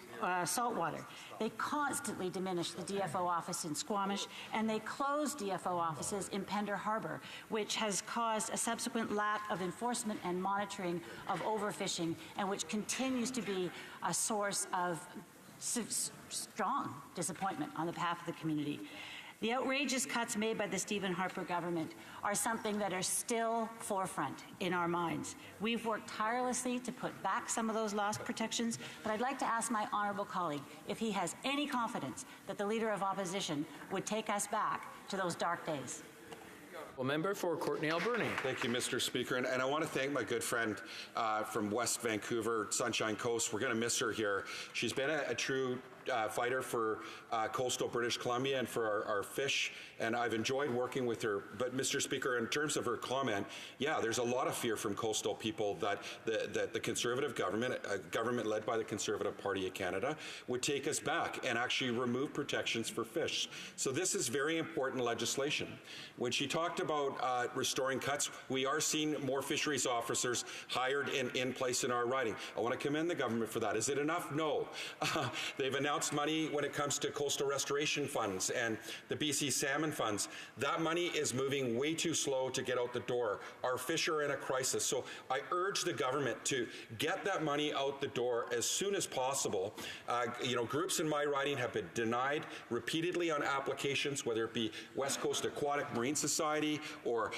[SPEAKER 8] salt water. They constantly diminished the DFO office in Squamish, and they closed DFO offices in Pender Harbour, which has caused a subsequent lack of enforcement and monitoring of overfishing, and which continues to be a source of strong disappointment on the behalf of the community. The outrageous cuts made by the Stephen Harper government are something that are still forefront in our minds. We've worked tirelessly to put back some of those lost protections, but I'd like to ask my honourable colleague if he has any confidence that the Leader of Opposition would take us back to those dark days.
[SPEAKER 1] Member for Courtenay Alberni.
[SPEAKER 5] Thank you, Mr. Speaker. And I want to thank my good friend from West Vancouver, Sunshine Coast. We're going to miss her here. She's been a true fighter for coastal British Columbia and for our fish, and I've enjoyed working with her. But, Mr. Speaker, in terms of her comment, yeah, there's a lot of fear from coastal people that the Conservative government, a government led by the Conservative Party of Canada, would take us back and actually remove protections for fish. So this is very important legislation. When she talked about restoring cuts, we are seeing more fisheries officers hired in place in our riding. I want to commend the government for that. Is it enough? No. They've announced announced money when it comes to coastal restoration funds and the BC Salmon funds. That money is moving way too slow to get out the door. Our fish are in a crisis. So I urge the government to get that money out the door as soon as possible. Groups in my riding have been denied repeatedly on applications, whether it be West Coast Aquatic Marine Society or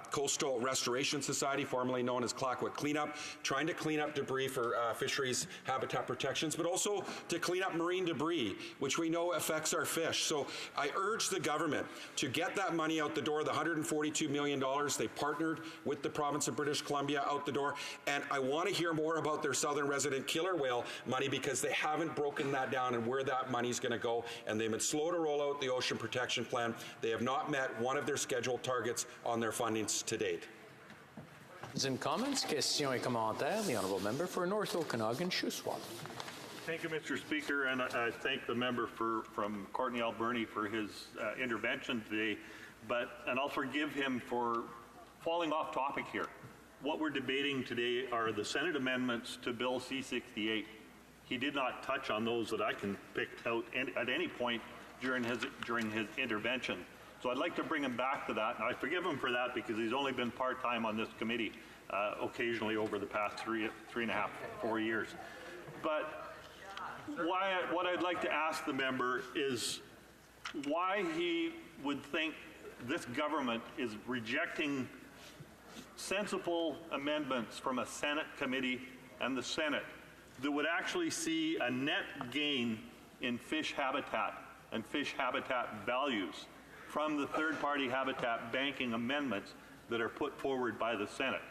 [SPEAKER 5] Coastal Restoration Society, formerly known as Clayoquot Cleanup, trying to clean up debris for fisheries habitat protections, but also to clean up marine debris, which we know affects our fish. So I urge the government to get that money out the door, the $142 million they partnered with the province of British Columbia out the door. And I want to hear more about their southern resident killer whale money, because they haven't broken that down and where that money's going to go. And they've been slow to roll out the Ocean Protection Plan. They have not met one of their scheduled targets on their fundings to date.
[SPEAKER 1] In comments, questions et commentaires, the honourable member for North Okanagan, Shuswap.
[SPEAKER 6] Thank you, Mr. Speaker, and I thank the member from Courtney Alberni for his intervention today, and I'll forgive him for falling off topic here. What we're debating today are the Senate amendments to Bill C-68. He did not touch on those that I can pick out at any point during his intervention. So I'd like to bring him back to that, and I forgive him for that because he's only been part-time on this committee occasionally over the past 3.5, 4 years. But what I'd like to ask the member is why he would think this government is rejecting sensible amendments from a Senate committee and the Senate that would actually see a net gain in fish habitat and fish habitat values from the third-party habitat banking amendments that are put forward by the Senate.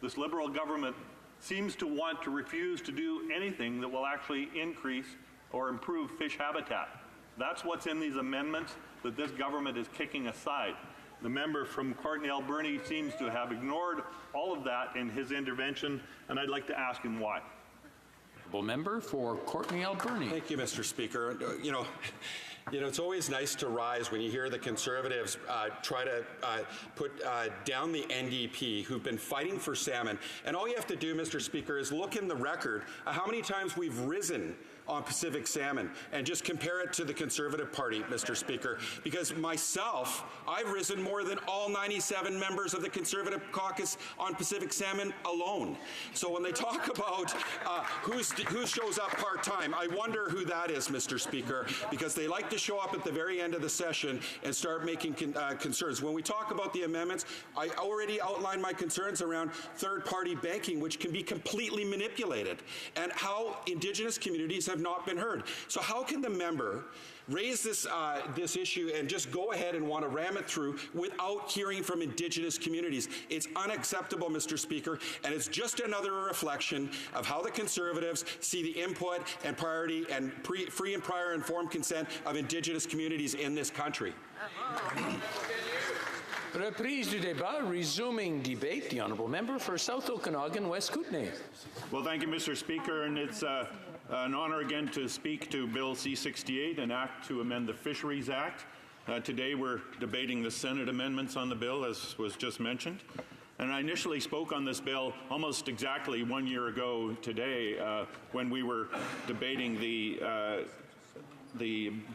[SPEAKER 6] This Liberal government seems to want to refuse to do anything that will actually increase or improve fish habitat. That's what's in these amendments that this government is kicking aside. The member from Courtney Alberni seems to have ignored all of that in his intervention, and I'd like to ask him why.
[SPEAKER 1] Member for Courtney Alberni.
[SPEAKER 5] Thank you, Mr. Speaker. It's always nice to rise when you hear the Conservatives try to put down the NDP, who've been fighting for salmon. And all you have to do, Mr. Speaker, is look in the record at how many times we've risen on Pacific salmon and just compare it to the Conservative Party, Mr. Speaker. Because myself, I've risen more than all 97 members of the Conservative caucus on Pacific salmon alone. So when they talk about who shows up part-time, I wonder who that is, Mr. Speaker, because they like to show up at the very end of the session and start making concerns. When we talk about the amendments, I already outlined my concerns around third-party banking, which can be completely manipulated, and how Indigenous communities have not been heard. So how can the member raise this issue and just go ahead and want to ram it through without hearing from Indigenous communities? It's unacceptable, Mr. Speaker, and it's just another reflection of how the Conservatives see the input and priority and free and prior informed consent of Indigenous communities in this country.
[SPEAKER 1] Reprise du débat, resuming debate. The honourable member for South Okanagan, West Kootenay.
[SPEAKER 9] Well, thank you, Mr. Speaker, and it's an honour again to speak to Bill C-68, an act to amend the Fisheries Act. Today we're debating the Senate amendments on the bill, as was just mentioned. And I initially spoke on this bill almost exactly 1 year ago today when we were debating the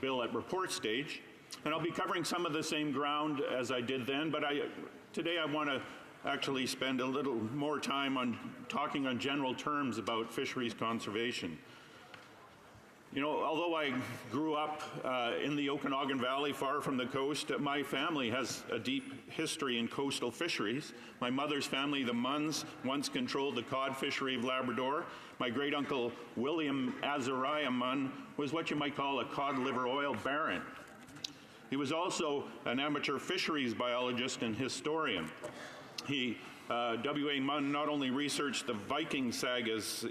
[SPEAKER 9] bill at report stage. And I'll be covering some of the same ground as I did then, but today I want to actually spend a little more time on talking on general terms about fisheries conservation. You know, although I grew up in the Okanagan Valley, far from the coast, my family has a deep history in coastal fisheries. My mother's family, the Munns, once controlled the cod fishery of Labrador. My great-uncle William Azariah Munn was what you might call a cod liver oil baron. He was also an amateur fisheries biologist and historian. W.A. Munn not only researched the Viking sagas,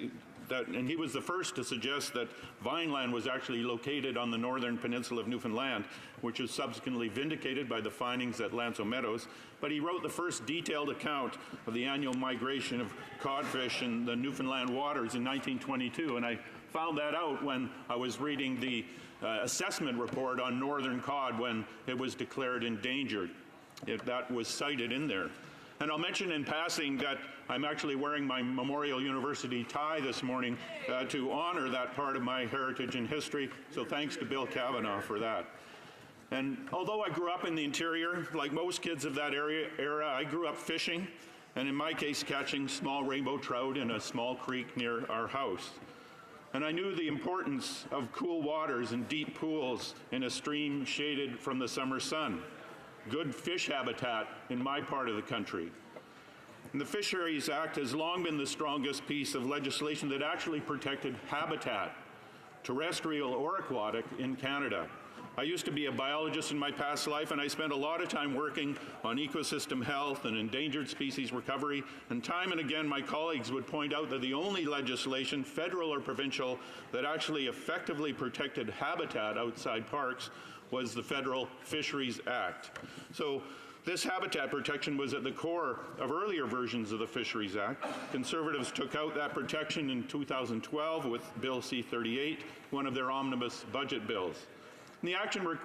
[SPEAKER 9] and he was the first to suggest that Vineland was actually located on the northern peninsula of Newfoundland, which was subsequently vindicated by the findings at Lanzo Meadows. But he wrote the first detailed account of the annual migration of codfish in the Newfoundland waters in 1922, and I found that out when I was reading the assessment report on northern cod when it was declared endangered. That was cited in there. And I'll mention in passing that I'm actually wearing my Memorial University tie this morning to honor that part of my heritage and history, so thanks to Bill Kavanaugh for that. And although I grew up in the interior, like most kids of that era, I grew up fishing, and in my case, catching small rainbow trout in a small creek near our house. And I knew the importance of cool waters and deep pools in a stream shaded from the summer sun. Good fish habitat in my part of the country. And the Fisheries Act has long been the strongest piece of legislation that actually protected habitat, terrestrial or aquatic, in Canada. I used to be a biologist in my past life, and I spent a lot of time working on ecosystem health and endangered species recovery, and time and again my colleagues would point out that the only legislation, federal or provincial, that actually effectively protected habitat outside parks was the Federal Fisheries Act. So this habitat protection was at the core of earlier versions of the Fisheries Act. Conservatives took out that protection in 2012 with Bill C-38, one of their omnibus budget bills. And the action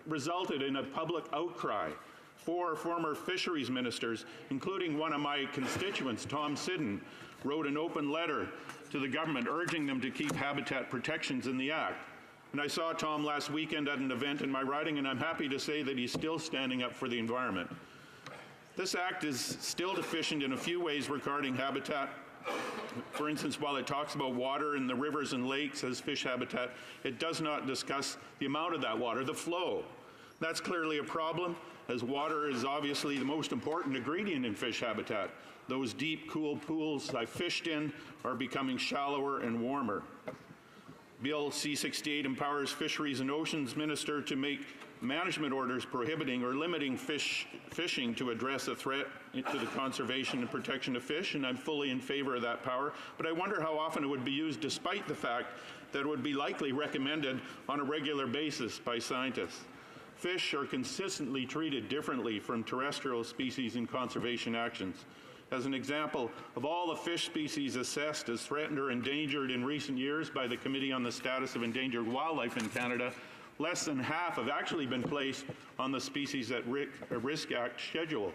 [SPEAKER 9] resulted in a public outcry. 4 former fisheries ministers, including one of my constituents, Tom Siddon, wrote an open letter to the government urging them to keep habitat protections in the Act. And I saw Tom last weekend at an event in my riding, and I'm happy to say that he's still standing up for the environment. This Act is still deficient in a few ways regarding habitat. For instance, while it talks about water in the rivers and lakes as fish habitat, it does not discuss the amount of that water, the flow. That's clearly a problem, as water is obviously the most important ingredient in fish habitat. Those deep, cool pools I fished in are becoming shallower and warmer. Bill C-68 empowers Fisheries and Oceans Minister to make management orders prohibiting or limiting fishing to address a threat to the conservation and protection of fish, and I'm fully in favor of that power. But I wonder how often it would be used, despite the fact that it would be likely recommended on a regular basis by scientists. Fish are consistently treated differently from terrestrial species in conservation actions. As an example, of all the fish species assessed as threatened or endangered in recent years by the Committee on the Status of Endangered Wildlife in Canada, less than half have actually been placed on the Species at Risk Act schedules.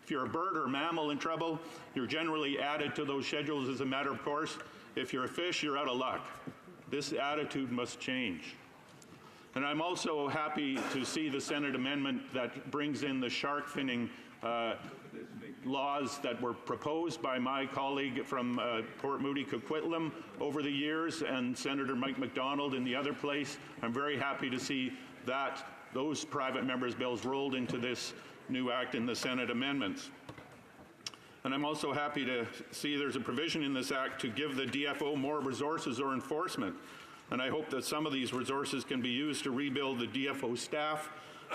[SPEAKER 9] If you're a bird or mammal in trouble, you're generally added to those schedules as a matter of course. If you're a fish, you're out of luck. This attitude must change. And I'm also happy to see the Senate amendment that brings in the shark finning laws that were proposed by my colleague from Port Moody Coquitlam over the years, and Senator Mike MacDonald in the other place. I'm very happy to see that those private members' bills rolled into this new act in the Senate amendments. And I'm also happy to see there's a provision in this act to give the DFO more resources or enforcement. And I hope that some of these resources can be used to rebuild the DFO staff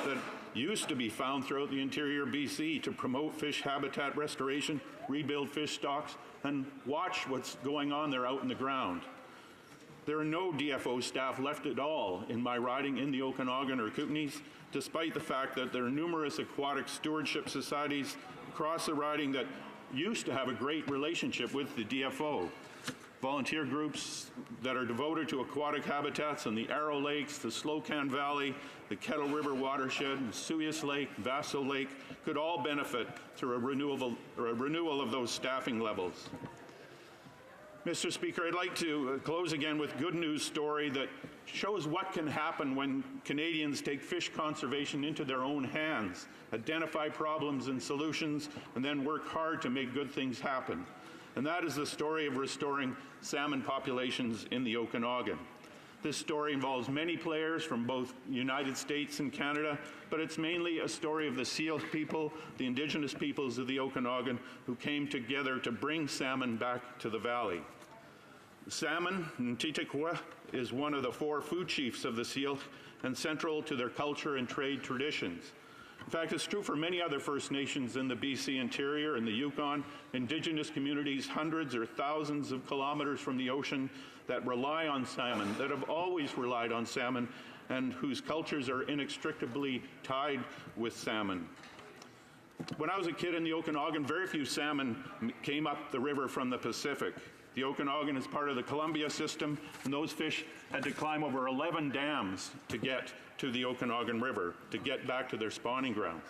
[SPEAKER 9] that used to be found throughout the interior BC to promote fish habitat restoration, rebuild fish stocks, and watch what's going on there out in the ground. There are no DFO staff left at all in my riding in the Okanagan or Kootenays, despite the fact that there are numerous aquatic stewardship societies across the riding that used to have a great relationship with the DFO. Volunteer groups that are devoted to aquatic habitats in the Arrow Lakes, the Slocan Valley, the Kettle River watershed, and Suyas Lake, Vaso Lake could all benefit through a renewal of those staffing levels. Mr. Speaker, I'd like to close again with a good news story that shows what can happen when Canadians take fish conservation into their own hands, identify problems and solutions, and then work hard to make good things happen. And that is the story of restoring salmon populations in the Okanagan. This story involves many players from both the United States and Canada, but it's mainly a story of the Seal people, the Indigenous peoples of the Okanagan, who came together to bring salmon back to the valley. Salmon, Ntitikwa, is one of the 4 food chiefs of the Seal and central to their culture and trade traditions. In fact, it's true for many other First Nations in the BC interior and the Yukon, Indigenous communities hundreds or thousands of kilometers from the ocean that rely on salmon, that have always relied on salmon, and whose cultures are inextricably tied with salmon. When I was a kid in the Okanagan, very few salmon came up the river from the Pacific. The Okanagan is part of the Columbia system, and those fish had to climb over 11 dams to get to the Okanagan River, to get back to their spawning grounds.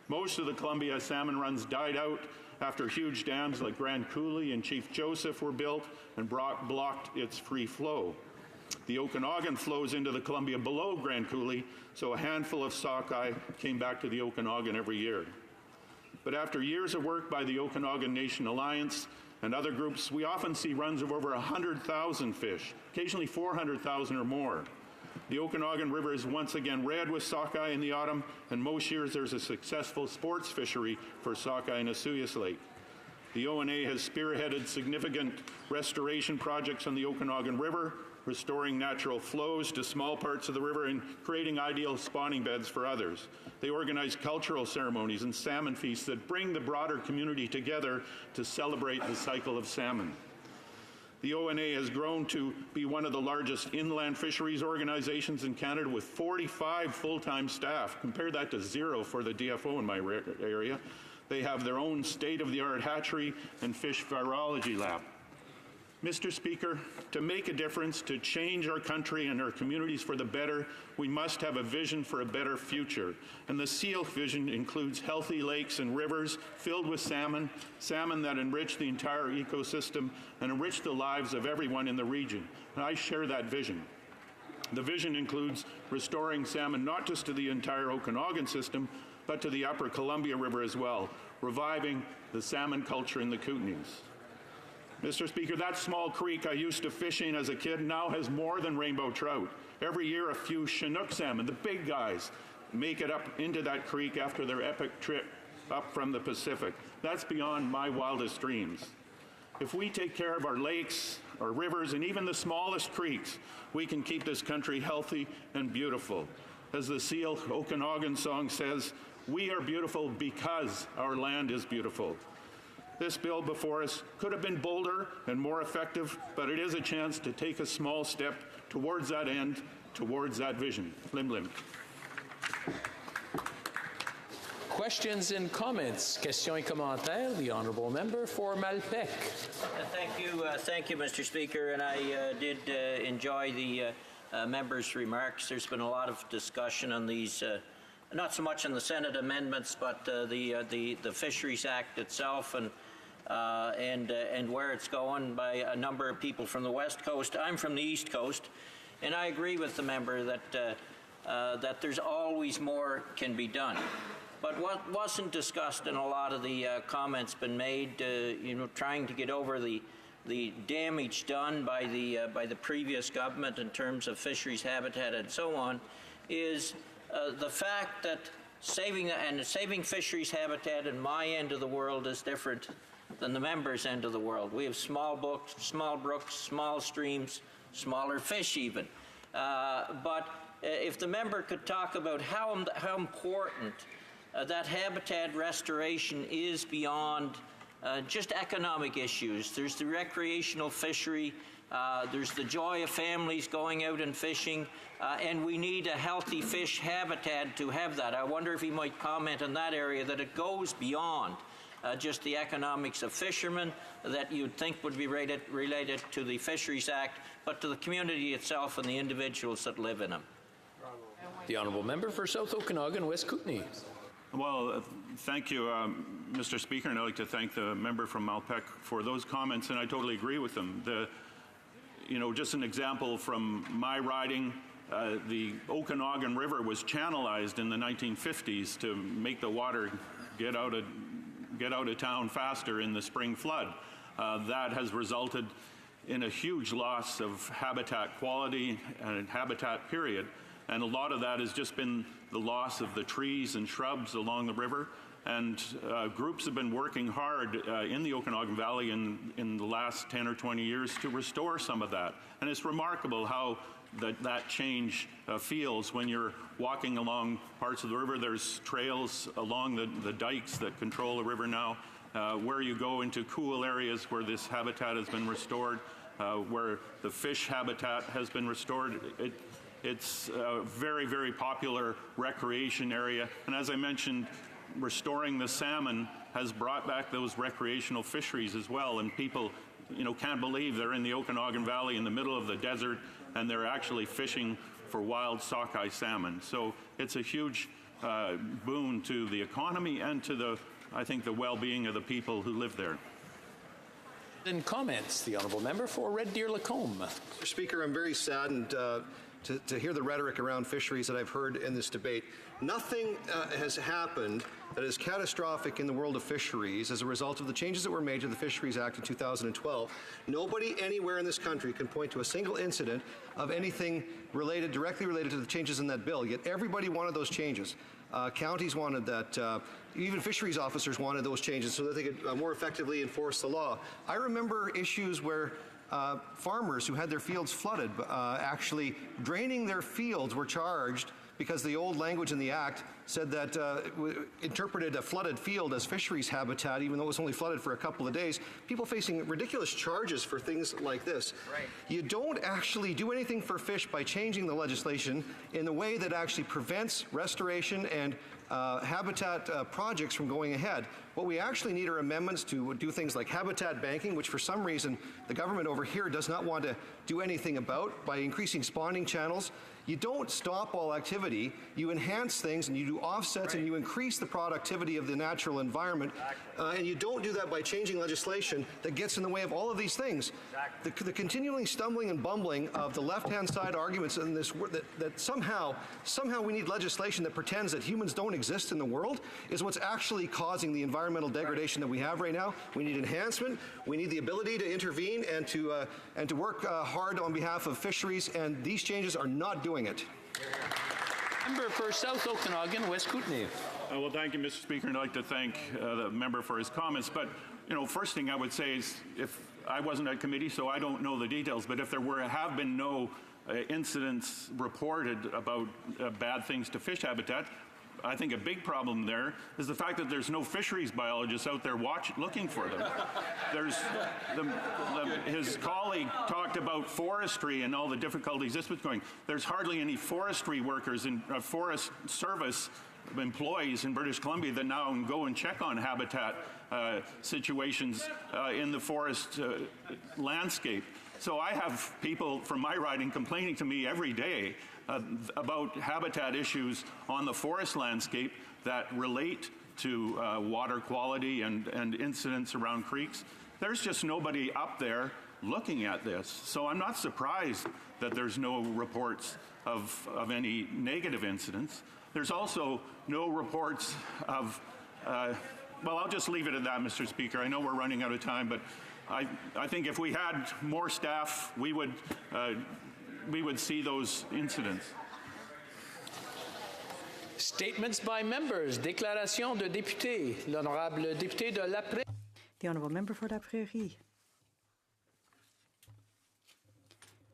[SPEAKER 9] Most of the Columbia salmon runs died out after huge dams like Grand Coulee and Chief Joseph were built and blocked its free flow. The Okanagan flows into the Columbia below Grand Coulee, so a handful of sockeye came back to the Okanagan every year. But after years of work by the Okanagan Nation Alliance and other groups, we often see runs of over 100,000 fish, occasionally 400,000 or more. The Okanagan River is once again red with sockeye in the autumn, and most years there's a successful sports fishery for sockeye in Osoyoos Lake. The ONA has spearheaded significant restoration projects on the Okanagan River, restoring natural flows to small parts of the river and creating ideal spawning beds for others. They organize cultural ceremonies and salmon feasts that bring the broader community together to celebrate the cycle of salmon. The ONA has grown to be one of the largest inland fisheries organizations in Canada with 45 full-time staff. Compare that to 0 for the DFO in my area. They have their own state-of-the-art hatchery and fish virology lab. Mr. Speaker, to make a difference, to change our country and our communities for the better, we must have a vision for a better future. And the SEAL vision includes healthy lakes and rivers filled with salmon, salmon that enrich the entire ecosystem and enrich the lives of everyone in the region. And I share that vision. The vision includes restoring salmon not just to the entire Okanagan system, but to the upper Columbia River as well, reviving the salmon culture in the Kootenays. Mr. Speaker, that small creek I used to fish in as a kid now has more than rainbow trout. Every year a few Chinook salmon, the big guys, make it up into that creek after their epic trip up from the Pacific. That's beyond my wildest dreams. If we take care of our lakes, our rivers, and even the smallest creeks, we can keep this country healthy and beautiful. As the Seal Okanagan song says, we are beautiful because our land is beautiful. This bill before us could have been bolder and more effective, but it is a chance to take a small step towards that end, towards that vision. Lim lim.
[SPEAKER 1] Questions and comments? Questions et commentaires. The honourable member for Malpeque.
[SPEAKER 10] Thank you, Mr. Speaker, and I did enjoy the member's remarks. There's been a lot of discussion on these, not so much on the Senate amendments, but the Fisheries Act itself and where it's going by a number of people from the West Coast. I'm from the East Coast, and I agree with the member that there's always more can be done. But what wasn't discussed in a lot of the comments been made, trying to get over the damage done by the previous government in terms of fisheries habitat and so on, is the fact that saving fisheries habitat in my end of the world is different than the member's end of the world. We have small brooks, small streams, smaller fish even. But if the member could talk about how important that habitat restoration is beyond just economic issues. There's the recreational fishery, there's the joy of families going out and fishing, and we need a healthy fish habitat to have that. I wonder if he might comment on that area, that it goes beyond just the economics of fishermen that you'd think would be related to the Fisheries Act, but to the community itself and the individuals that live in them.
[SPEAKER 1] The honourable member for South Okanagan, West Kootenay.
[SPEAKER 9] Well, thank you, Mr. Speaker, and I'd like to thank the member from Malpeque for those comments, and I totally agree with them. Just an example from my riding, the Okanagan River was channelized in the 1950s to make the water get out of town faster in the spring flood. That has resulted in a huge loss of habitat quality and habitat period. And a lot of that has just been the loss of the trees and shrubs along the river. And groups have been working hard in the Okanagan Valley in the last 10 or 20 years to restore some of that. And it's remarkable how that change feels when you're walking along parts of the river. There's trails along the dikes that control the river now, where you go into cool areas where this habitat has been restored, where the fish habitat has been restored. It's a very, very popular recreation area. And as I mentioned, restoring the salmon has brought back those recreational fisheries as well. And people, can't believe they're in the Okanagan Valley in the middle of the desert and they're actually fishing for wild sockeye salmon. So it's a huge boon to the economy and to the, I think, the well-being of the people who live there.
[SPEAKER 1] In comments, the honourable member for Red Deer Lacombe.
[SPEAKER 11] Mr. Speaker, I'm very saddened to hear the rhetoric around fisheries that I've heard in this debate. Nothing has happened that is catastrophic in the world of fisheries as a result of the changes that were made to the Fisheries Act in 2012. Nobody anywhere in this country can point to a single incident of anything directly related to the changes in that bill, yet everybody wanted those changes. Counties wanted that. Even fisheries officers wanted those changes so that they could more effectively enforce the law. I remember issues where farmers who had their fields flooded, actually draining their fields, were charged because the old language in the Act said that interpreted a flooded field as fisheries habitat, even though it was only flooded for a couple of days. People facing ridiculous charges for things like this. Right. You don't actually do anything for fish by changing the legislation in the way that actually prevents restoration and habitat projects from going ahead. What we actually need are amendments to do things like habitat banking, which for some reason the government over here does not want to do anything about, by increasing spawning channels. You don't stop all activity, you enhance things and you do offsets, right, and you increase the productivity of the natural environment. Exactly. And you don't do that by changing legislation that gets in the way of all of these things. Exactly. The continuing stumbling and bumbling of the left-hand side arguments in this, that somehow we need legislation that pretends that humans don't exist in the world, is what's actually causing the environmental degradation that we have right now. We need enhancement. We need the ability to intervene and to work hard on behalf of fisheries, and these changes are not doing it.
[SPEAKER 1] Member for South Okanagan, West Kootenay.
[SPEAKER 9] Well, thank you, Mr. Speaker, and I'd like to thank the member for his comments. But, first thing I would say is, if I wasn't at committee, so I don't know the details, but if there have been no incidents reported about bad things to fish habitat, I think a big problem there is the fact that there's no fisheries biologists out there looking for them. His colleague talked about forestry and all the difficulties this was going. There's hardly any forestry workers and Forest Service employees in British Columbia that now can go and check on habitat situations in the forest landscape. So I have people from my riding complaining to me every day about habitat issues on the forest landscape that relate to water quality and incidents around creeks. There's just nobody up there looking at this. So I'm not surprised that there's no reports of any negative incidents. There's also no reports of, well, I'll just leave it at that, Mr. Speaker. I know we're running out of time, but I think if we had more staff, we would see those incidents.
[SPEAKER 1] Statements by members. Déclaration de député. L'honorable député de La Prairie.
[SPEAKER 12] The honourable member for La Prairie.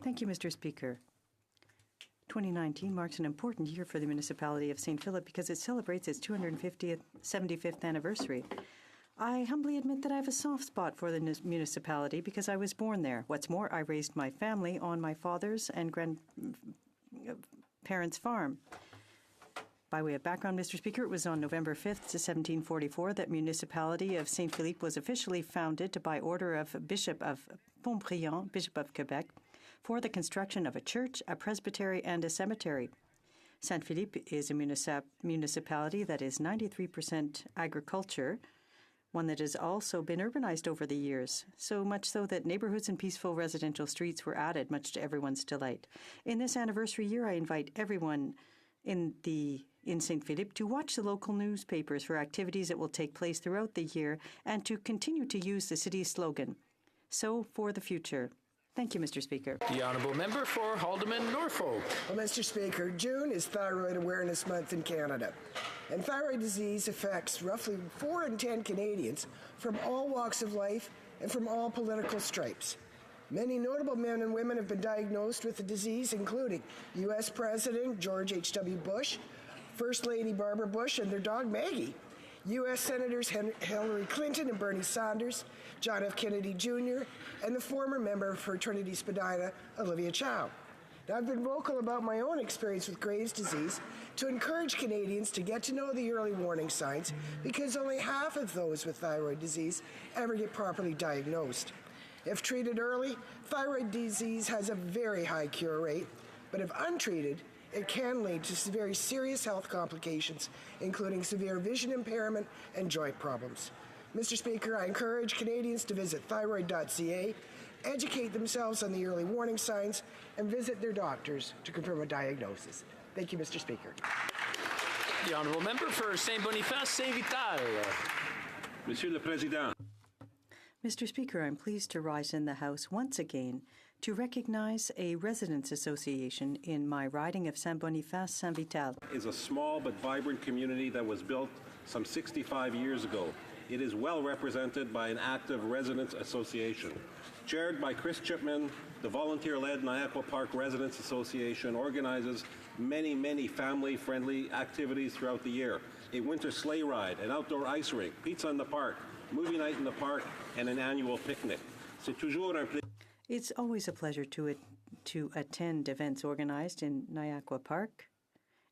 [SPEAKER 12] Thank you, Mr. Speaker. 2019 marks an important year for the municipality of St. Philip because it celebrates its 275th anniversary. I humbly admit that I have a soft spot for the municipality because I was born there. What's more, I raised my family on my father's and grandparents' farm. By way of background, Mr. Speaker, it was on November 5th to 1744 that municipality of St. Philippe was officially founded by order of Bishop of Pontbriand, Bishop of Quebec, for the construction of a church, a presbytery, and a cemetery. St. Philippe is a municipality that is 93% agriculture, one that has also been urbanized over the years, so much so that neighborhoods and peaceful residential streets were added, much to everyone's delight. In this anniversary year, I invite everyone in St. Philippe to watch the local newspapers for activities that will take place throughout the year and to continue to use the city's slogan, "So for the future." Thank you, Mr. Speaker.
[SPEAKER 1] The honourable member for Haldimand Norfolk.
[SPEAKER 13] Well, Mr. Speaker, June is Thyroid Awareness Month in Canada. And thyroid disease affects roughly 4 in 10 Canadians from all walks of life and from all political stripes. Many notable men and women have been diagnosed with the disease, including U.S. President George H.W. Bush, First Lady Barbara Bush and their dog Maggie, U.S. Senators Hillary Clinton and Bernie Sanders, John F. Kennedy Jr., and the former member for Trinity Spadina, Olivia Chow. Now, I've been vocal about my own experience with Graves' disease to encourage Canadians to get to know the early warning signs because only half of those with thyroid disease ever get properly diagnosed. If treated early, thyroid disease has a very high cure rate, but if untreated, it can lead to very serious health complications, including severe vision impairment and joint problems. Mr. Speaker, I encourage Canadians to visit thyroid.ca, educate themselves on the early warning signs, and visit their doctors to confirm a diagnosis. Thank you, Mr. Speaker.
[SPEAKER 1] The honourable member for Saint-Boniface, Saint-Vital.
[SPEAKER 9] Monsieur le Président.
[SPEAKER 12] Mr. Speaker, I'm pleased to rise in the House once again to recognize a residents' association in my riding of Saint-Boniface, Saint-Vital.
[SPEAKER 14] Is a small but vibrant community that was built some 65 years ago. It is well represented by an active residents' association. Chaired by Chris Chipman, the volunteer-led Niagara Park Residents Association organizes many family-friendly activities throughout the year. A winter sleigh ride, an outdoor ice rink, pizza in the park, movie night in the park, and an annual picnic.
[SPEAKER 12] It's always a pleasure to attend events organized in Niagara Park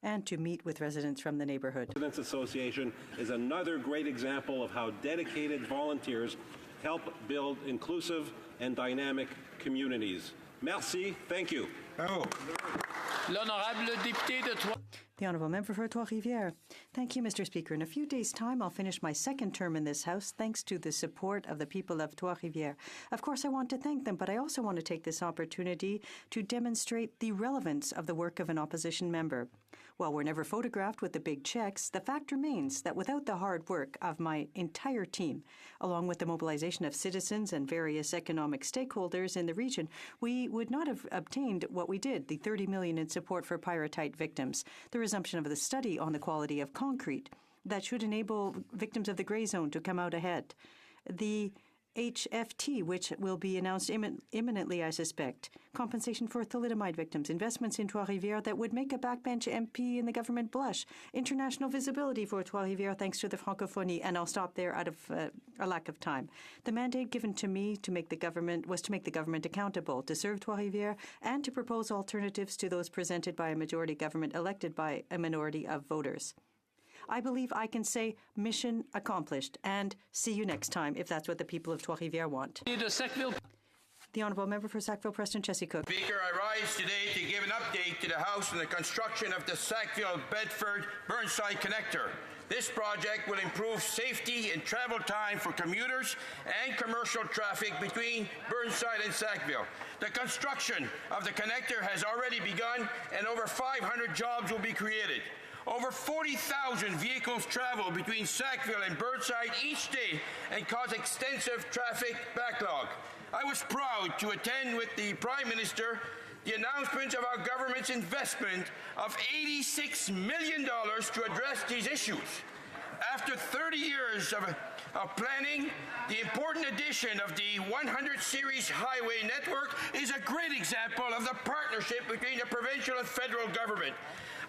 [SPEAKER 12] and to meet with residents from the neighborhood.
[SPEAKER 14] The Residents Association is another great example of how dedicated volunteers help build inclusive and dynamic communities. Merci. Thank you.
[SPEAKER 1] Oh. L'honorable député de Trois.
[SPEAKER 12] The Honourable Member for Trois-Rivières. Thank you, Mr. Speaker. In a few days' time, I'll finish my second term in this House thanks to the support of the people of Trois-Rivières. Of course, I want to thank them, but I also want to take this opportunity to demonstrate the relevance of the work of an opposition member. While we're never photographed with the big checks, the fact remains that without the hard work of my entire team, along with the mobilization of citizens and various economic stakeholders in the region, we would not have obtained what we did, the $30 million in support for pyrrhotite victims, the resumption of the study on the quality of concrete that should enable victims of the gray zone to come out ahead, the HFT, which will be announced imminently, I suspect, compensation for thalidomide victims, investments in Trois-Rivières that would make a backbench MP in the government blush, international visibility for Trois-Rivières thanks to the francophonie, and I'll stop there out of a lack of time. The mandate given to me to make the government accountable, to serve Trois-Rivières, and to propose alternatives to those presented by a majority government elected by a minority of voters. I believe I can say mission accomplished, and see you next time if that's what the people of Trois-Rivières want. The Honourable Member for Sackville-Preston, Chessie Cook.
[SPEAKER 15] Speaker, I rise today to give an update to the House on the construction of the Sackville-Bedford-Burnside Connector. This project will improve safety and travel time for commuters and commercial traffic between Burnside and Sackville. The construction of the connector has already begun, and over 500 jobs will be created. Over 40,000 vehicles travel between Sackville and Burnside each day and cause extensive traffic backlog. I was proud to attend with the Prime Minister the announcement of our government's investment of $86 million to address these issues. After 30 years of planning, the important addition of the 100 Series highway network is a great example of the partnership between the provincial and federal government.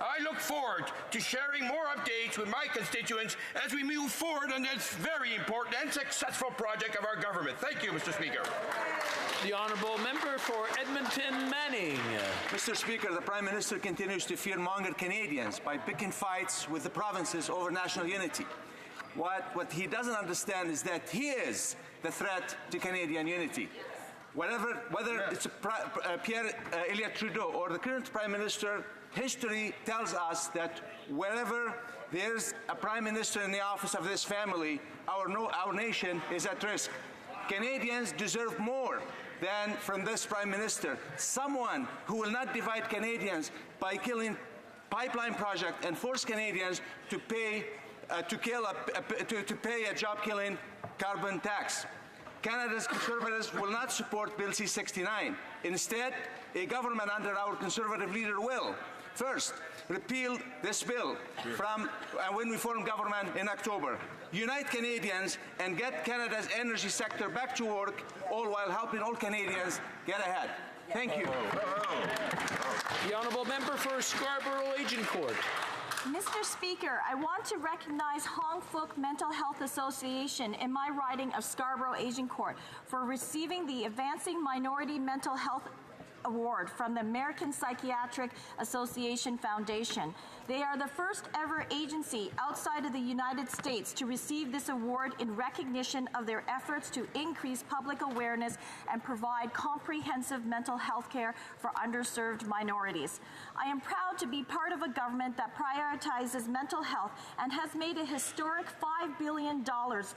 [SPEAKER 15] I look forward to sharing more updates with my constituents as we move forward on this very important and successful project of our government. Thank you, Mr. Speaker.
[SPEAKER 1] The Honourable Member for Edmonton Manning.
[SPEAKER 16] Mr. Speaker, the Prime Minister continues to fearmonger Canadians by picking fights with the provinces over national unity. What he doesn't understand is that he is the threat to Canadian unity. Whether it's Pierre Elliott Trudeau or the current Prime Minister, history tells us that wherever there's a Prime Minister in the office of this family, our nation is at risk. Canadians deserve more than from this Prime Minister. Someone who will not divide Canadians by killing pipeline project and force Canadians to pay a job-killing carbon tax. Canada's Conservatives will not support Bill C-69. Instead, a government under our Conservative leader will. First, repeal this bill when we form government in October. Unite Canadians and get Canada's energy sector back to work, all while helping all Canadians get ahead. Thank you.
[SPEAKER 1] The Honourable Member for Scarborough Agincourt.
[SPEAKER 17] Mr. Speaker, I want to recognize Hong Fook Mental Health Association in my riding of Scarborough Agincourt for receiving the Advancing Minority Mental Health Award from the American Psychiatric Association Foundation. They are the first ever agency outside of the United States to receive this award in recognition of their efforts to increase public awareness and provide comprehensive mental health care for underserved minorities. I am proud to be part of a government that prioritizes mental health and has made a historic $5 billion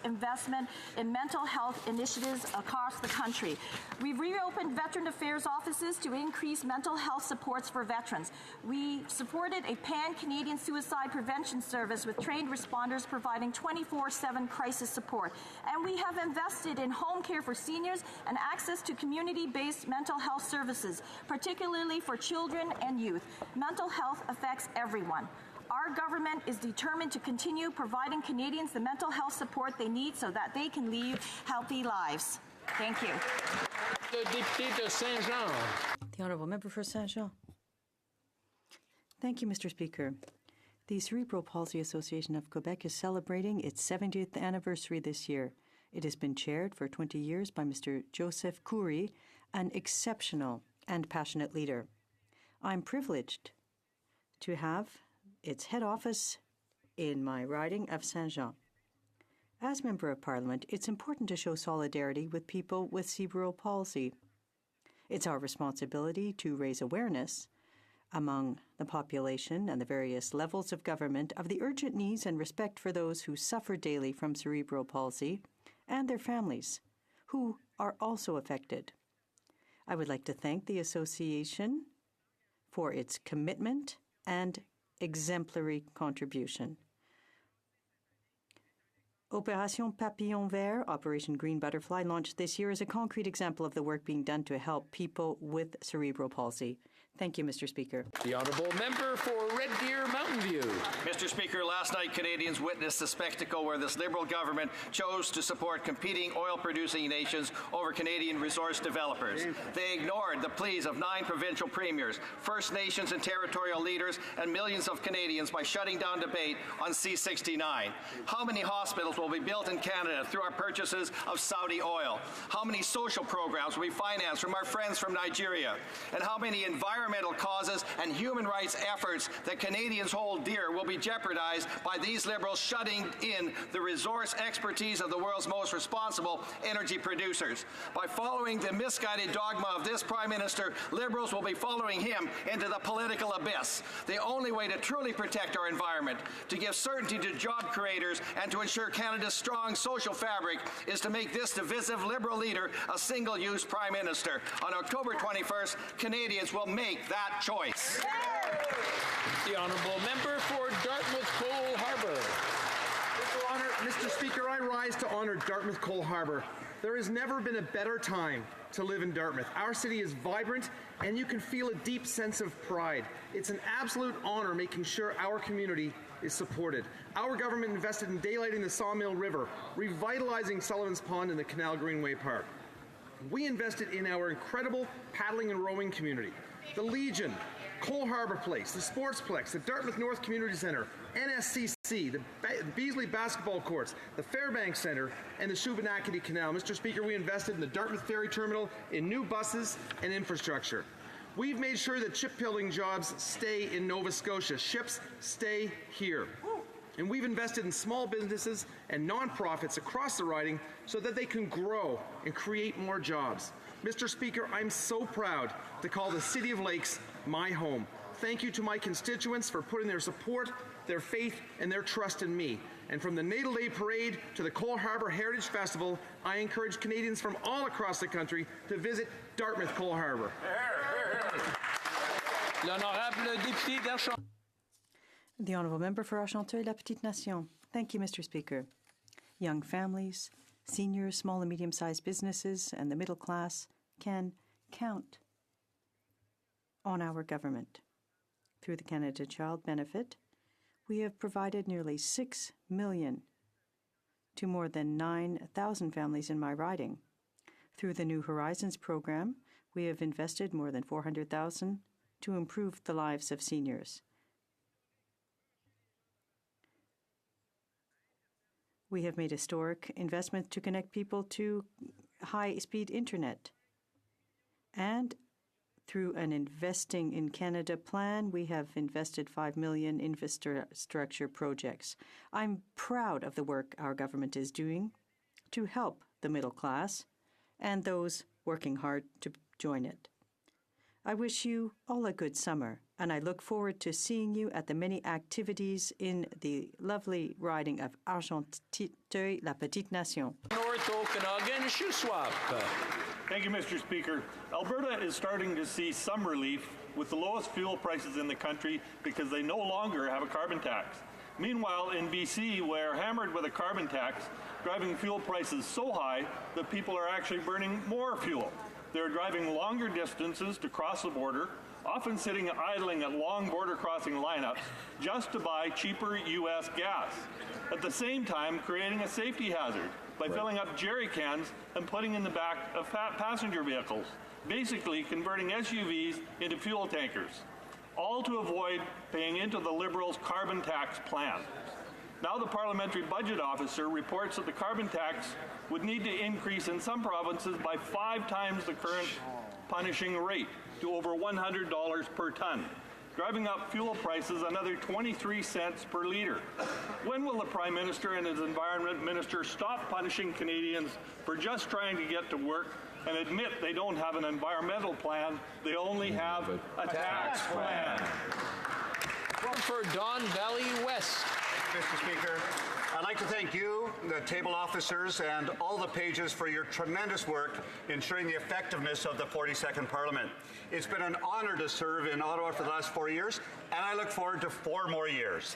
[SPEAKER 17] investment in mental health initiatives across the country. We've reopened Veteran Affairs offices to increase mental health supports for veterans. We supported a pan-Canadian suicide prevention service with trained responders providing 24/7 crisis support. And we have invested in home care for seniors and access to community-based mental health services, particularly for children and youth. Mental health affects everyone. Our government is determined to continue providing Canadians the mental health support they need so that they can lead healthy lives. Thank you.
[SPEAKER 12] The député de Saint-Jean. The Honourable Member for Saint-Jean. Thank you, Mr. Speaker. The Cerebral Palsy Association of Quebec is celebrating its 70th anniversary this year. It has been chaired for 20 years by Mr. Joseph Khoury, an exceptional and passionate leader. I'm privileged to have its head office in my riding of Saint-Jean. As Member of Parliament, it's important to show solidarity with people with cerebral palsy. It's our responsibility to raise awareness among the population and the various levels of government of the urgent needs and respect for those who suffer daily from cerebral palsy and their families, who are also affected. I would like to thank the Association for its commitment and exemplary contribution. Opération Papillon Vert, Operation Green Butterfly, launched this year, is a concrete example of the work being done to help people with cerebral palsy. Thank you, Mr. Speaker.
[SPEAKER 1] The Honourable Member for Red Deer Mountain View.
[SPEAKER 11] Mr. Speaker, last night Canadians witnessed a spectacle where this Liberal government chose to support competing oil-producing nations over Canadian resource developers. They ignored the pleas of 9 provincial premiers, First Nations and territorial leaders, and millions of Canadians by shutting down debate on C-69. How many hospitals will be built in Canada through our purchases of Saudi oil? How many social programs will be financed from our friends from Nigeria? And how many environmental causes and human rights efforts that Canadians hold dear will be jeopardized by these Liberals shutting in the resource expertise of the world's most responsible energy producers? By following the misguided dogma of this Prime Minister, Liberals will be following him into the political abyss. The only way to truly protect our environment, to give certainty to job creators, and to ensure Canada's strong social fabric is to make this divisive Liberal leader a single-use Prime Minister. On October 21st, Canadians will make that choice.
[SPEAKER 1] The Honourable Member for Dartmouth Cole Harbour.
[SPEAKER 18] Mr. Speaker, I rise to honor Dartmouth Cole Harbour. There has never been a better time to live in Dartmouth. Our city is vibrant, and you can feel a deep sense of pride. It's an absolute honor making sure our community is supported. Our government invested in daylighting the Sawmill River, revitalizing Sullivan's Pond and the Canal Greenway Park. We invested in our incredible paddling and rowing community. The Legion, Cole Harbour Place, the Sportsplex, the Dartmouth North Community Centre, NSCC, the Beasley Basketball Courts, the Fairbanks Centre, and the Shubenacadie Canal. Mr. Speaker, we invested in the Dartmouth Ferry Terminal, in new buses and infrastructure. We've made sure that shipbuilding jobs stay in Nova Scotia. Ships stay here. And we've invested in small businesses and nonprofits across the riding so that they can grow and create more jobs. Mr. Speaker, I'm so proud to call the City of Lakes my home. Thank you to my constituents for putting their support, their faith, and their trust in me. And from the Natal Day Parade to the Cole Harbour Heritage Festival, I encourage Canadians from all across the country to visit Dartmouth Cole Harbour.
[SPEAKER 1] L'Honourable Député d'Archambault.
[SPEAKER 12] The Honourable Member for Argenteuil-La-Petite-Nation. Thank you, Mr. Speaker. Young families, seniors, small and medium-sized businesses, and the middle class can count on our government. Through the Canada Child Benefit, we have provided nearly $6 million to more than 9,000 families in my riding. Through the New Horizons program, we have invested more than $400,000 to improve the lives of seniors. We have made historic investments to connect people to high-speed internet. And Through an Investing in Canada plan, we have invested $5 million in infrastructure projects. I'm proud of the work our government is doing to help the middle class and those working hard to join it. I wish you all a good summer, and I look forward to seeing you at the many activities in the lovely riding of Argenteuil, La Petite Nation.
[SPEAKER 1] North Okanagan, Shuswap.
[SPEAKER 6] Thank you, Mr. Speaker. Alberta is starting to see some relief with the lowest fuel prices in the country because they no longer have a carbon tax. Meanwhile, in BC, we're hammered with a carbon tax, driving fuel prices so high that people are actually burning more fuel. They're driving longer distances to cross the border, often sitting idling at long border crossing lineups just to buy cheaper U.S. gas. At the same time, creating a safety hazard by filling up jerry cans and putting in the back of passenger vehicles, basically converting SUVs into fuel tankers, all to avoid paying into the Liberals' carbon tax plan. Now the Parliamentary Budget Officer reports that the carbon tax would need to increase in some provinces by 5 times the current punishing rate to over $100 per ton, driving up fuel prices another 23 cents per litre. When will the Prime Minister and his Environment Minister stop punishing Canadians for just trying to get to work and admit they don't have an environmental plan, they only have a tax plan?
[SPEAKER 1] For Don Valley West.
[SPEAKER 19] Mr. Speaker, I'd like to thank you, the table officers, and all the pages for your tremendous work ensuring the effectiveness of the 42nd Parliament. It's been an honor to serve in Ottawa for the last 4 years, and I look forward to 4 more years.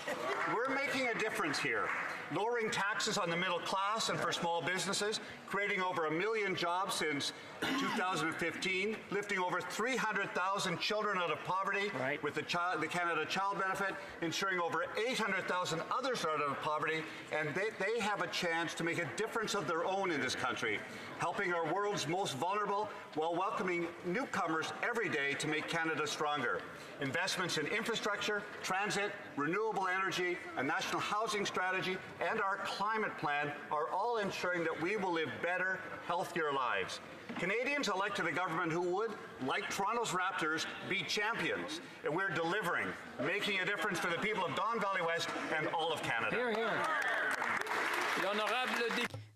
[SPEAKER 19] We're making a difference here, lowering taxes on the middle class and for small businesses, creating over 1 million jobs since 2015, lifting over 300,000 children out of poverty with the Canada Child Benefit, ensuring over 800,000 others are out of poverty, and they have a chance to make a difference of their own in this country, helping our world's most vulnerable while welcoming newcomers every day to make Canada stronger. Investments in infrastructure, transit, renewable energy, a national housing strategy, and our climate plan are all ensuring that we will live better, healthier lives. Canadians elected a government who would, like Toronto's Raptors, be champions. And we're delivering, making a difference for the people of Don Valley West and all of Canada.
[SPEAKER 12] Hear, hear.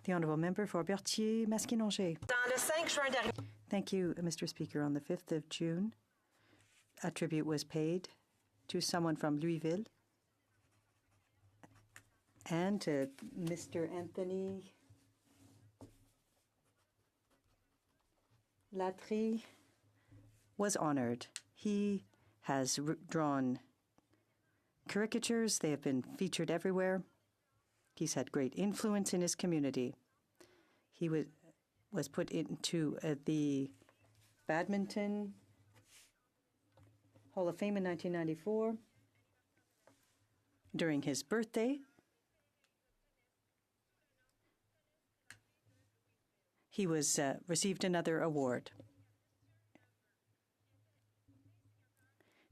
[SPEAKER 12] The Honourable Member for Berthier-Maskinongé. Thank you, Mr. Speaker. On the 5th of June, a tribute was paid to someone from Louisville and to Mr. Anthony Latry was honored. He has drawn caricatures. They have been featured everywhere. He's had great influence in his community. He was put into the Badminton Hall of Fame in 1994. During his birthday, he was received another award.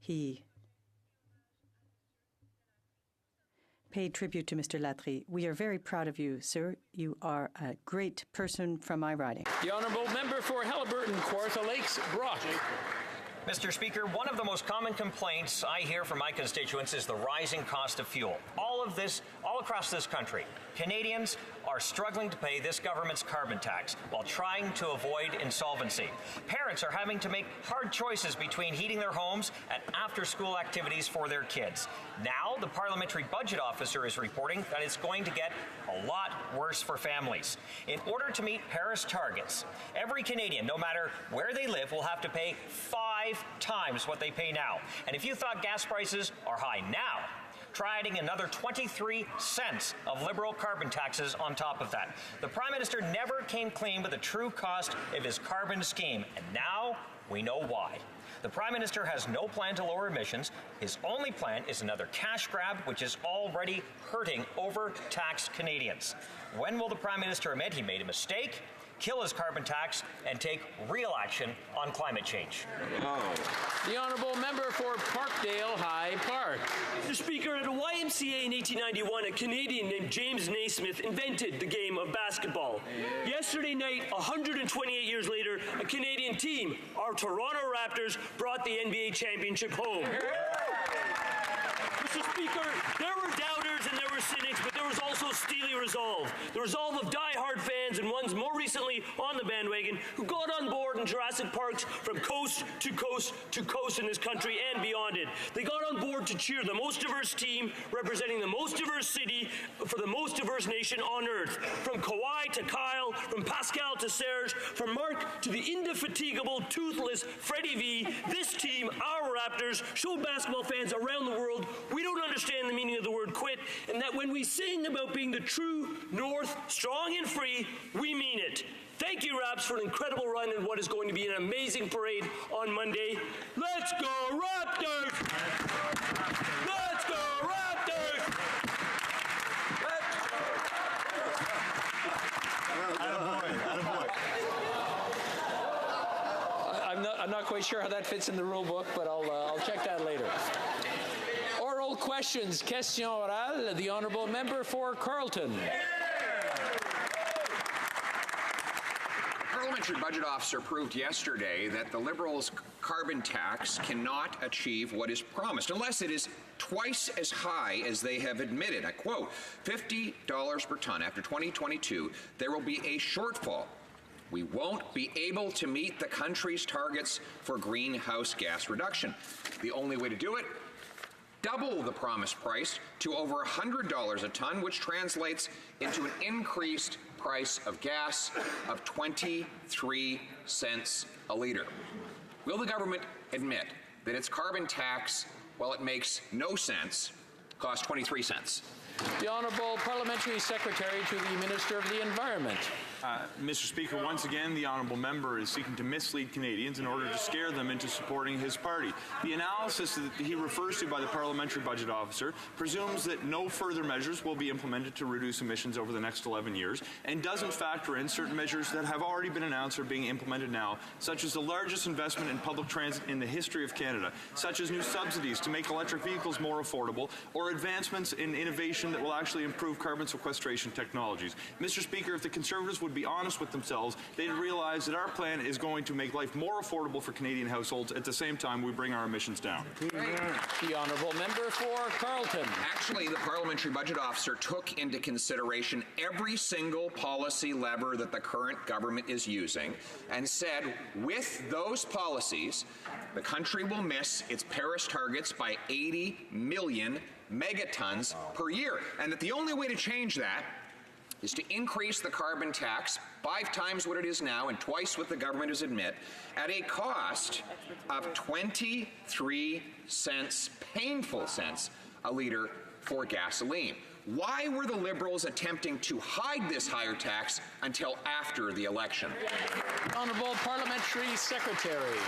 [SPEAKER 12] He paid tribute to Mr. Latry. We are very proud of you, sir. You are a great person from my riding.
[SPEAKER 1] The Honourable Member for Haliburton, Kawartha Lakes, Brock.
[SPEAKER 20] Mr. Speaker, one of the most common complaints I hear from my constituents is the rising cost of fuel. All across this country, Canadians are struggling to pay this government's carbon tax while trying to avoid insolvency. Parents are having to make hard choices between heating their homes and after-school activities for their kids. Now, the Parliamentary Budget Officer is reporting that it's going to get a lot worse for families. In order to meet Paris targets, every Canadian, no matter where they live, will have to pay 5 times what they pay now. And if you thought gas prices are high now, try adding another 23 cents of Liberal carbon taxes on top of that. The Prime Minister never came clean with the true cost of his carbon scheme, and now we know why. The Prime Minister has no plan to lower emissions. His only plan is another cash grab, which is already hurting overtaxed Canadians. When will the Prime Minister admit he made a mistake kill his carbon tax, and take real action on climate change.
[SPEAKER 1] The honourable member for Parkdale High Park.
[SPEAKER 21] Mr. Speaker, at a YMCA in 1891, a Canadian named James Naismith invented the game of basketball. Yesterday night, 128 years later, a Canadian team, our Toronto Raptors, brought the NBA championship home. Mr. Speaker, there were doubters and there were cynics, but there was also steely resolve. The resolve of die-hard fans and ones more recently on the bandwagon who got on board in Jurassic Parks from coast to coast to coast in this country and beyond it. They got on board to cheer the most diverse team representing the most diverse city for the most diverse nation on earth. From Kawhi to Kyle, from Pascal to Serge, from Mark to the indefatigable, toothless Freddie V, this team, our Raptors, show basketball fans around the world we don't understand the meaning of the word quit, and that when we sing about being the true North, strong and free, we mean it. Thank you, Raps, for an incredible run in what is going to be an amazing parade on Monday. Let's go, Raptors! Let's go, Raptors!
[SPEAKER 1] I'm not quite sure how that fits in the rule book, but I'll check that later. Oral questions. Question orale. The honourable member for Carleton.
[SPEAKER 4] The Parliamentary Budget Officer proved yesterday that the Liberals' carbon tax cannot achieve what is promised unless it is twice as high as they have admitted. I quote, $50 per ton after 2022, there will be a shortfall. We won't be able to meet the country's targets for greenhouse gas reduction. The only way to do it, double the promised price to over $100 a ton, which translates into an increased price of gas of 23 cents a litre. Will the government admit that its carbon tax, while it makes no sense, costs 23 cents?
[SPEAKER 1] The Honourable Parliamentary Secretary to the Minister of the Environment.
[SPEAKER 9] Mr. Speaker, once again, the honourable member is seeking to mislead Canadians in order to scare them into supporting his party. The analysis that he refers to by the Parliamentary Budget Officer presumes that no further measures will be implemented to reduce emissions over the next 11 years and doesn't factor in certain measures that have already been announced or being implemented now, such as the largest investment in public transit in the history of Canada, such as new subsidies to make electric vehicles more affordable, or advancements in innovation that will actually improve carbon sequestration technologies. Mr. Speaker, if the Conservatives would be honest with themselves, they'd realize that our plan is going to make life more affordable for Canadian households at the same time we bring our emissions down.
[SPEAKER 1] The honourable member for Carleton.
[SPEAKER 4] Actually, the Parliamentary Budget Officer took into consideration every single policy lever that the current government is using and said, with those policies, the country will miss its Paris targets by 80 million megatons per year, and that the only way to change that is to increase the carbon tax 5 times what it is now and twice what the government has admit at a cost of 23 cents, painful cents, a litre for gasoline. Why were the Liberals attempting to hide this higher tax until after the election?
[SPEAKER 1] Honourable Parliamentary Secretary.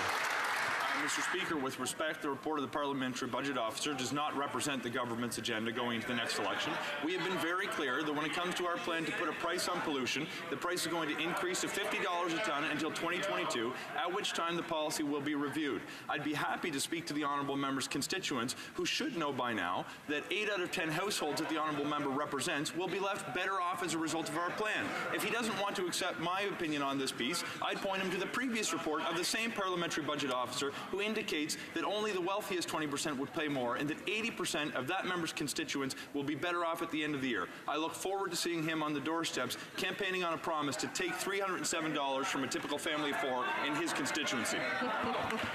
[SPEAKER 9] Mr. Speaker, with respect, the report of the Parliamentary Budget Officer does not represent the government's agenda going into the next election. We have been very clear that when it comes to our plan to put a price on pollution, the price is going to increase to $50 a ton until 2022, at which time the policy will be reviewed. I'd be happy to speak to the honourable member's constituents, who should know by now that 8 out of 10 households that the honourable member represents will be left better off as a result of our plan. If he doesn't want to accept my opinion on this piece, I'd point him to the previous report of the same Parliamentary Budget Officer, who indicates that only the wealthiest 20% would pay more and that 80% of that member's constituents will be better off at the end of the year. I look forward to seeing him on the doorsteps campaigning on a promise to take $307 from a typical family of 4 in his constituency.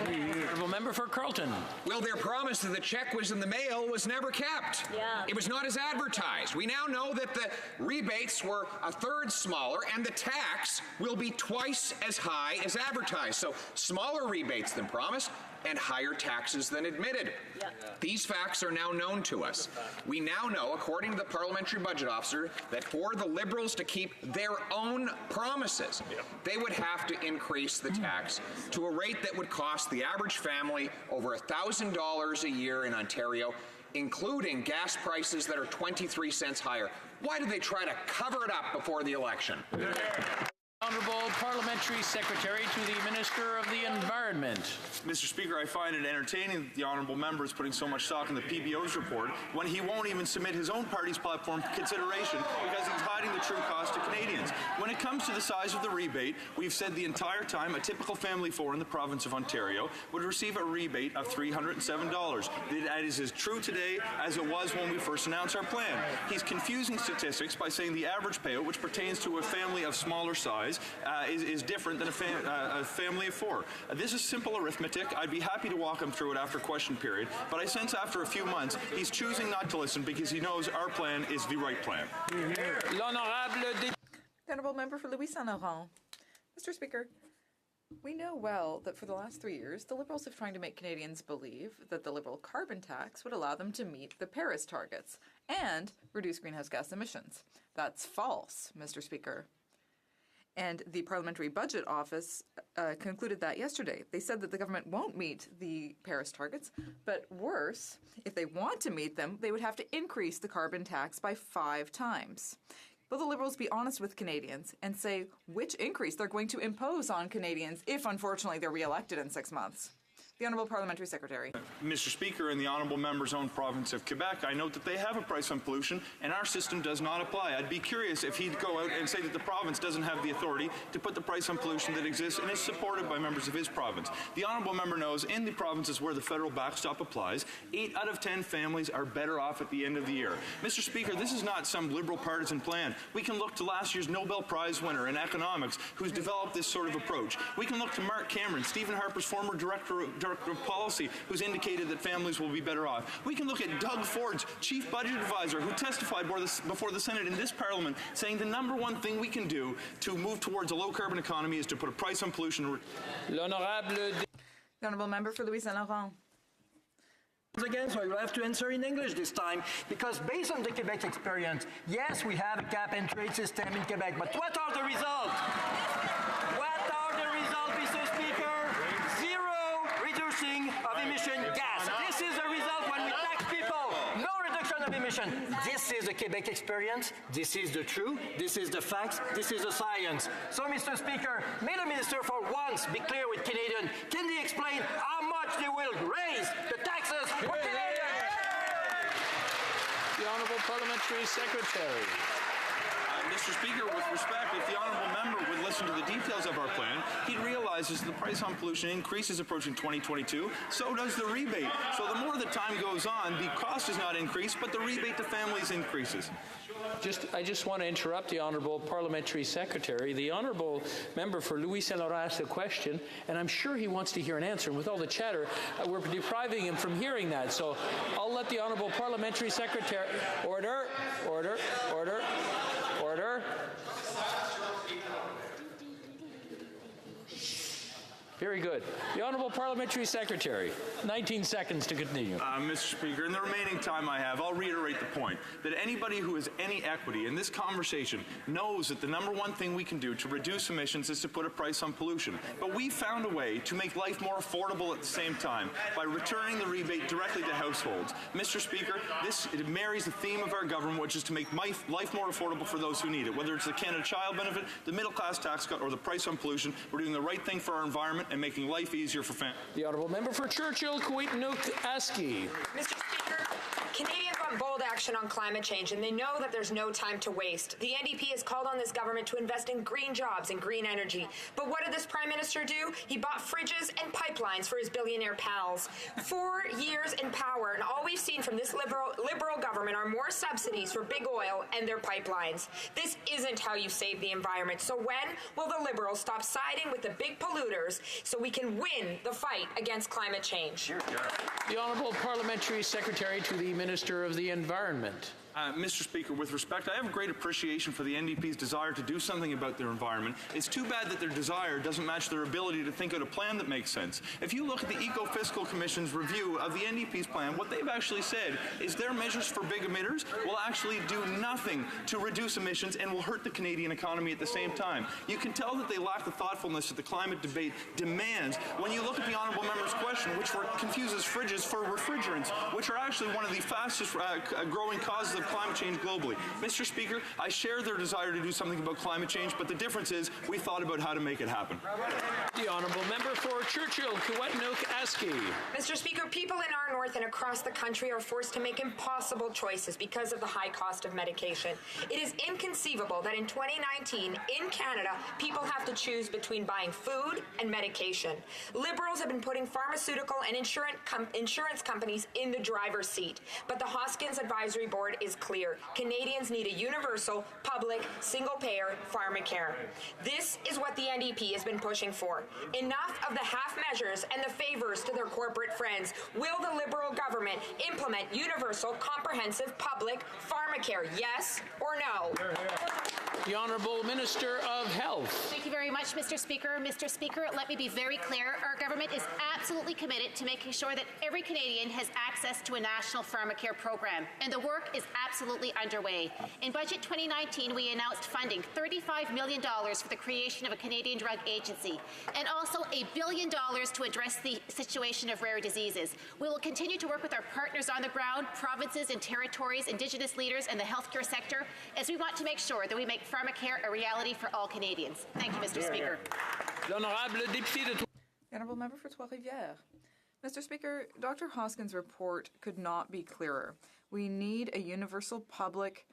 [SPEAKER 1] Honourable member for Carleton.
[SPEAKER 4] Well, their promise that the check was in the mail was never kept.
[SPEAKER 17] Yeah.
[SPEAKER 4] It was not as advertised. We now know that the rebates were a third smaller and the tax will be twice as high as advertised. So smaller rebates than promised and higher taxes than admitted. Yep. These facts are now known to us. We now know, according to the Parliamentary Budget Officer, that for the Liberals to keep their own promises, they would have to increase the tax to a rate that would cost the average family over $1,000 a year in Ontario, including gas prices that are 23 cents higher. Why did they try to cover it up before the election?
[SPEAKER 1] Honourable Parliamentary Secretary to the Minister of the Environment.
[SPEAKER 2] Mr. Speaker, I find it entertaining that the honourable member is putting so much stock in the PBO's report when he won't even submit his own party's platform for consideration because he's hiding the true cost to Canadians. When it comes to the size of the rebate, we've said the entire time a typical family of four in the province of Ontario would receive a rebate of $307. That is as true today as it was when we first announced our plan. He's confusing statistics by saying the average payout, which pertains to a family of smaller size, is different than a family of four. This is simple arithmetic. I'd be happy to walk him through it after question period, but I sense after a few months he's choosing not to listen because he knows our plan is the right plan.
[SPEAKER 22] The Honourable Member for Louis Saint Laurent. Mr. Speaker, we know well that for the last 3 years, the Liberals have tried to make Canadians believe that the Liberal carbon tax would allow them to meet the Paris targets and reduce greenhouse gas emissions. That's false, Mr. Speaker. And the Parliamentary Budget Office concluded that yesterday. They said that the government won't meet the Paris targets, but worse, if they want to meet them, they would have to increase the carbon tax by 5 times. Will the Liberals be honest with Canadians and say which increase they're going to impose on Canadians if, unfortunately, they're re-elected in 6 months? The Honourable Parliamentary Secretary.
[SPEAKER 2] Mr. Speaker, in the Honourable Member's own province of Quebec, I note that they have a price on pollution and our system does not apply. I'd be curious if he'd go out and say that the province doesn't have the authority to put the price on pollution that exists and is supported by members of his province. The Honourable Member knows in the provinces where the federal backstop applies, 8 out of 10 families are better off at the end of the year. Mr. Speaker, this is not some liberal partisan plan. We can look to last year's Nobel Prize winner in economics who's developed this sort of approach. We can look to Mark Cameron, Stephen Harper's former director of policy, who's indicated that families will be better off. We can look at Doug Ford's chief budget advisor, who testified before the Senate in this Parliament, saying the number one thing we can do to move towards a low-carbon economy is to put a price on pollution.
[SPEAKER 22] The Honourable Member for Louis Saint Laurent.
[SPEAKER 23] Again, so I will have to answer in English this time, because based on the Quebec experience, yes, we have a cap and trade system in Quebec, but what are the results? What are the results, Mr. Speaker? Of emission gas. This is the result when we tax people. No reduction of emission. This is the Quebec experience. This is the truth. This is the facts. This is the science. So, Mr. Speaker, may the Minister for once be clear with Canadians. Can they explain how much they will raise the taxes for Canadians?
[SPEAKER 1] The Honourable Parliamentary Secretary.
[SPEAKER 2] Mr. Speaker, with respect, if the Honourable Member would listen to the details of our plan, he'd realize as the price on pollution increases approaching 2022, so does the rebate. So the more the time goes on, the cost does not increase, but the rebate to families increases.
[SPEAKER 1] I just want to interrupt the Honourable Parliamentary Secretary. The Honourable Member for Louis Saint Laurent asked a question, and I'm sure he wants to hear an answer. And with all the chatter, we're depriving him from hearing that. So I'll let the Honourable Parliamentary Secretary... Order, order, order, order. Very good. The Honourable Parliamentary Secretary, 19 seconds to continue.
[SPEAKER 2] Mr. Speaker, in the remaining time I have, I'll reiterate the point that anybody who has any equity in this conversation knows that the number one thing we can do to reduce emissions is to put a price on pollution. But we found a way to make life more affordable at the same time by returning the rebate directly to households. Mr. Speaker, it marries the theme of our government, which is to make life more affordable for those who need it. Whether it's the Canada Child Benefit, the middle class tax cut, or the price on pollution, we're doing the right thing for our environment and making life easier for families.
[SPEAKER 1] The Honourable Member for Churchill, Coquitlam-Askey.
[SPEAKER 24] Mr. Speaker, Canadians want bold action on climate change, and they know that there's no time to waste. The NDP has called on this government to invest in green jobs and green energy. But what did this Prime Minister do? He bought fridges and pipelines for his billionaire pals. 4 years in power, and all we've seen from this liberal government are more subsidies for big oil and their pipelines. This isn't how you save the environment. So when will the Liberals stop siding with the big polluters so we can win the fight against climate change?
[SPEAKER 1] The Honourable Parliamentary Secretary to the Minister of the Environment.
[SPEAKER 2] Mr. Speaker, with respect, I have a great appreciation for the NDP's desire to do something about their environment. It's too bad that their desire doesn't match their ability to think out a plan that makes sense. If you look at the Eco-Fiscal Commission's review of the NDP's plan, what they've actually said is their measures for big emitters will actually do nothing to reduce emissions and will hurt the Canadian economy at the same time. You can tell that they lack the thoughtfulness that the climate debate demands when you look at the Honourable Member's question. legislation which confuses fridges for refrigerants, which are actually one of the fastest growing causes of climate change globally. Mr. Speaker, I share their desire to do something about climate change, but the difference is we thought about how to make it happen.
[SPEAKER 1] The honourable member for Churchill, Kiwetinoong-Askey.
[SPEAKER 24] Mr. Speaker, people in our north and across the country are forced to make impossible choices because of the high cost of medication. It is inconceivable that in 2019, in Canada, people have to choose between buying food and medication. Liberals have been putting pharmaceutical and insurance companies in the driver's seat. But the Hoskins Advisory Board is clear. Canadians need a universal, public, single-payer pharmacare. This is what the NDP has been pushing for. Enough of the half measures and the favors to their corporate friends. Will the Liberal government implement universal, comprehensive, public pharmacare? Yes or no?
[SPEAKER 1] The Honourable Minister of Health.
[SPEAKER 3] Thank you very much, Mr. Speaker. Mr. Speaker, let me be very clear. Our government is absolutely committed to making sure that every Canadian has access to a national pharmacare program, and the work is absolutely underway. In Budget 2019, we announced funding $35 million for the creation of a Canadian drug agency, and also $1 billion to address the situation of rare diseases. We will continue to work with our partners on the ground, provinces and territories, Indigenous leaders, and the healthcare sector, as we want to make sure that we make pharmacare a reality for all Canadians. Thank you, Mr. Speaker.
[SPEAKER 22] The honourable member for Trois-Rivières. Mr. Speaker, Dr. Hoskins' report could not be clearer. We need a universal public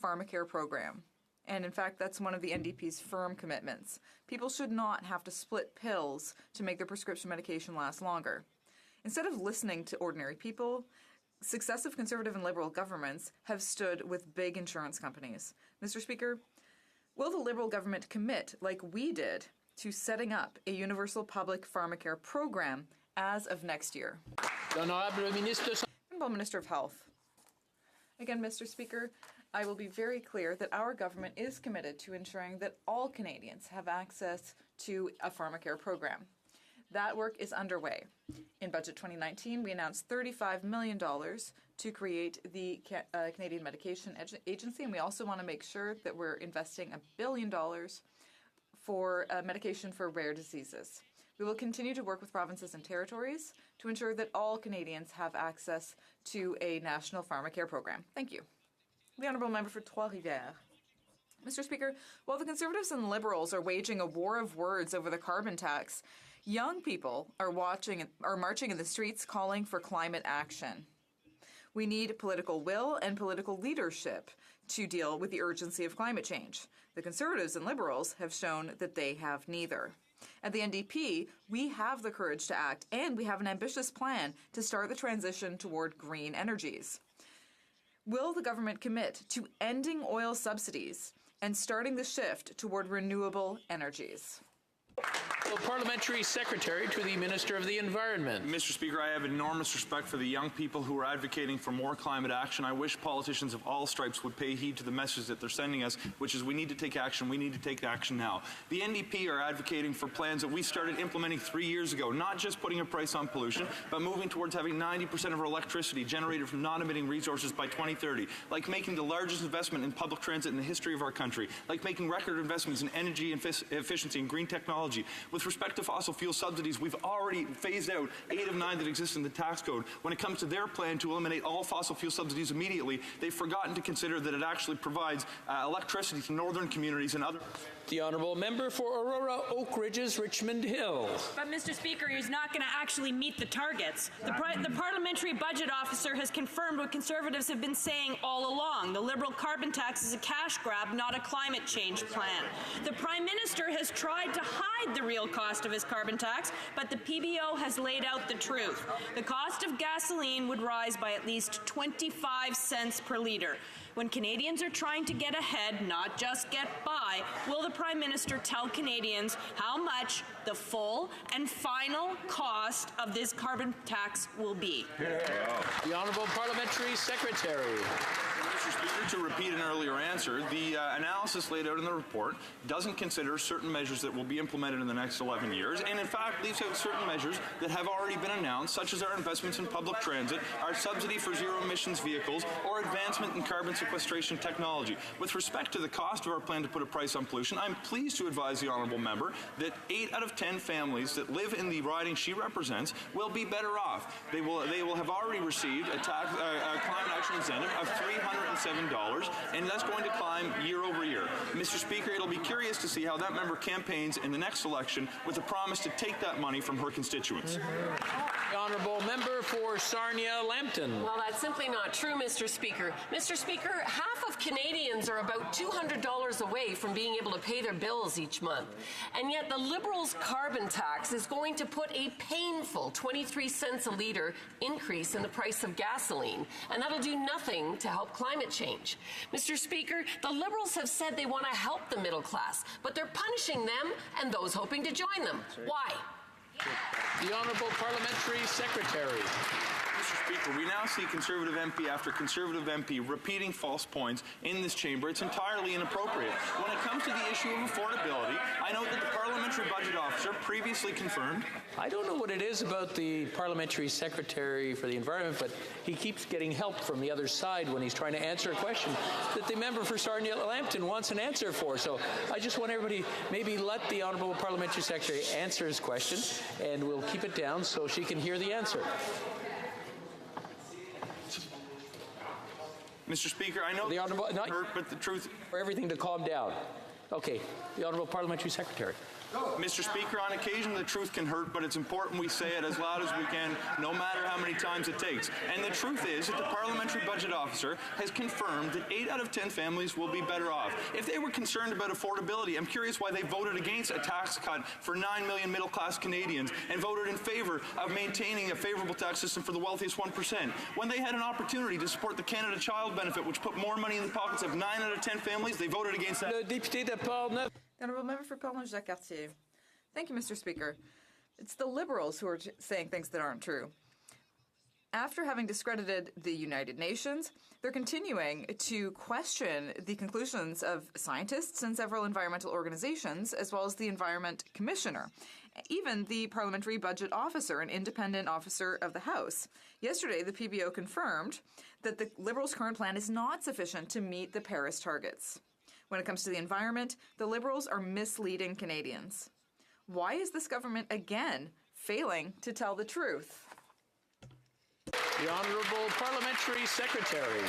[SPEAKER 22] pharmacare program. And in fact, that's one of the NDP's firm commitments. People should not have to split pills to make their prescription medication last longer. Instead of listening to ordinary people, successive Conservative and Liberal governments have stood with big insurance companies. Mr. Speaker, will the Liberal government commit, like we did, to setting up a universal public pharmacare program as of next year? Honourable Minister of Health. Again, Mr. Speaker, I will be very clear that our government is committed to ensuring that all Canadians have access to a pharmacare program. That work is underway. In Budget 2019, we announced $35 million to create the Canadian Medication Agency, and we also want to make sure that we're investing $1 billion for medication for rare diseases. We will continue to work with provinces and territories to ensure that all Canadians have access to a national pharmacare program. Thank you. The honourable member for Trois-Rivières. Mr. Speaker, while the Conservatives and Liberals are waging a war of words over the carbon tax, young people are marching in the streets calling for climate action. We need political will and political leadership to deal with the urgency of climate change. The Conservatives and Liberals have shown that they have neither. At the NDP, we have the courage to act, and we have an ambitious plan to start the transition toward green energies. Will the government commit to ending oil subsidies and starting the shift toward renewable energies?
[SPEAKER 1] Parliamentary Secretary to the Minister of the Environment.
[SPEAKER 2] Mr. Speaker, I have enormous respect for the young people who are advocating for more climate action. I wish politicians of all stripes would pay heed to the message that they're sending us, which is we need to take action. We need to take action now. The NDP are advocating for plans that we started implementing 3 years ago, not just putting a price on pollution, but moving towards having 90% of our electricity generated from non-emitting resources by 2030, like making the largest investment in public transit in the history of our country, like making record investments in energy efficiency and green technology. With respect to fossil fuel subsidies, we've already phased out 8 of 9 that exist in the tax code. When it comes to their plan to eliminate all fossil fuel subsidies immediately, they've forgotten to consider that it actually provides electricity to northern communities and other...
[SPEAKER 1] The honourable member for Aurora, Oak Ridges, Richmond Hill.
[SPEAKER 5] But, Mr. Speaker, he's not going to actually meet the targets. The Parliamentary Budget Officer has confirmed what Conservatives have been saying all along. The Liberal carbon tax is a cash grab, not a climate change plan. The Prime Minister has tried to hide the real cost of his carbon tax, but the PBO has laid out the truth. The cost of gasoline would rise by at least 25 cents per litre. When Canadians are trying to get ahead, not just get by, will the Prime Minister tell Canadians how much the full and final cost of this carbon tax will be?
[SPEAKER 1] The Honourable Parliamentary Secretary.
[SPEAKER 2] Mr. Speaker, to repeat an earlier answer, the analysis laid out in the report doesn't consider certain measures that will be implemented in the next 11 years, and in fact leaves out certain measures that have already been announced, such as our investments in public transit, our subsidy for zero-emissions vehicles, or advancement in carbon sequestration technology. With respect to the cost of our plan to put a price on pollution, I'm pleased to advise the honourable member that 8 out of 10 families that live in the riding she represents will be better off. They will have already received a climate action incentive of $307, and that's going to climb year over year. Mr. Speaker, it'll be curious to see how that member campaigns in the next election with a promise to take that money from her constituents.
[SPEAKER 1] The honourable member for Sarnia-Lambton.
[SPEAKER 7] Well, that's simply not true, Mr. Speaker. Mr. Speaker, half of Canadians are about $200 away from being able to pay their bills each month. And yet the Liberals' carbon tax is going to put a painful 23 cents a litre increase in the price of gasoline. And that'll do nothing to help climate change. Mr. Speaker, the Liberals have said they want to help the middle class, but they're punishing them and those hoping to join them. Why?
[SPEAKER 1] The Honourable Parliamentary Secretary.
[SPEAKER 2] Mr. Speaker, we now see Conservative MP after Conservative MP repeating false points in this chamber. It's entirely inappropriate. When it comes to the issue of affordability, I note that the Parliamentary Budget Officer previously confirmed.
[SPEAKER 1] I don't know what it is about the Parliamentary Secretary for the Environment, but he keeps getting help from the other side when he's trying to answer a question that the member for Sarnia-Lambton wants an answer for. So I just want everybody, maybe let the Honourable Parliamentary Secretary answer his question, and we'll keep it down so she can hear the answer.
[SPEAKER 2] Mr. Speaker, I know
[SPEAKER 1] the Honourable,
[SPEAKER 2] hurt, but the truth...
[SPEAKER 1] For everything to calm down. Okay, the Honourable Parliamentary Secretary.
[SPEAKER 2] Mr. Speaker, on occasion the truth can hurt, but it's important we say it as loud as we can, no matter how many times it takes. And the truth is that the Parliamentary Budget Officer has confirmed that 8 out of 10 families will be better off. If they were concerned about affordability, I'm curious why they voted against a tax cut for 9 million middle-class Canadians and voted in favour of maintaining a favourable tax system for the wealthiest 1%. When they had an opportunity to support the Canada Child Benefit, which put more money in the pockets of 9 out of 10 families, they voted against that.
[SPEAKER 22] The Honourable Member for Portneuf-Jacques-Cartier. Thank you, Mr. Speaker. It's the Liberals who are saying things that aren't true. After having discredited the United Nations, they're continuing to question the conclusions of scientists and several environmental organizations, as well as the Environment Commissioner, even the Parliamentary Budget Officer, an independent officer of the House. Yesterday, the PBO confirmed that the Liberals' current plan is not sufficient to meet the Paris targets. When it comes to the environment, the Liberals are misleading Canadians. Why is this government again failing to tell the truth?
[SPEAKER 1] The Honourable Parliamentary Secretary.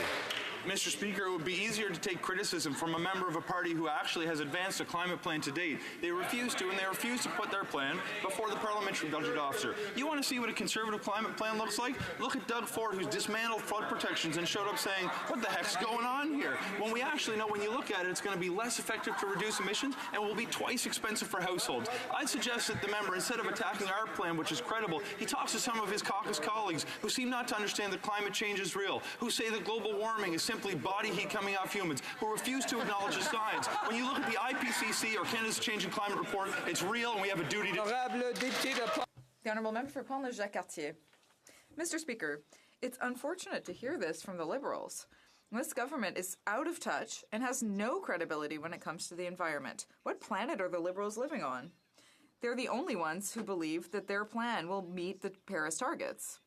[SPEAKER 2] Mr. Speaker, it would be easier to take criticism from a member of a party who actually has advanced a climate plan to date. They refuse to, and they refuse to put their plan before the Parliamentary Budget Officer. You want to see what a Conservative climate plan looks like? Look at Doug Ford, who's dismantled flood protections and showed up saying, what the heck's going on here? When we actually know, when you look at it, it's going to be less effective to reduce emissions and will be twice expensive for households. I'd suggest that the member, instead of attacking our plan, which is credible, he talks to some of his caucus colleagues who seem not to understand that climate change is real, who say that global warming is simply body heat coming off humans, who refuse to acknowledge the science. When you look at the IPCC or Canada's Changing Climate Report, it's real and we have a duty to...
[SPEAKER 22] The Honourable Member for Portneuf-Jacques-Cartier. Mr. Speaker, it's unfortunate to hear this from the Liberals. This government is out of touch and has no credibility when it comes to the environment. What planet are the Liberals living on? They're the only ones who believe that their plan will meet the Paris targets.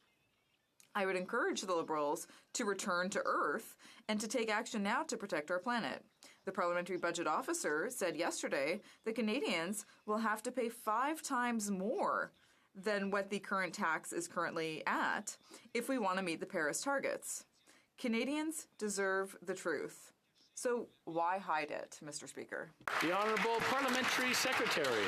[SPEAKER 22] I would encourage the Liberals to return to Earth and to take action now to protect our planet. The Parliamentary Budget Officer said yesterday that Canadians will have to pay 5 times more than what the current tax is currently at if we want to meet the Paris targets. Canadians deserve the truth. So why hide it, Mr. Speaker?
[SPEAKER 1] The Honourable Parliamentary Secretary.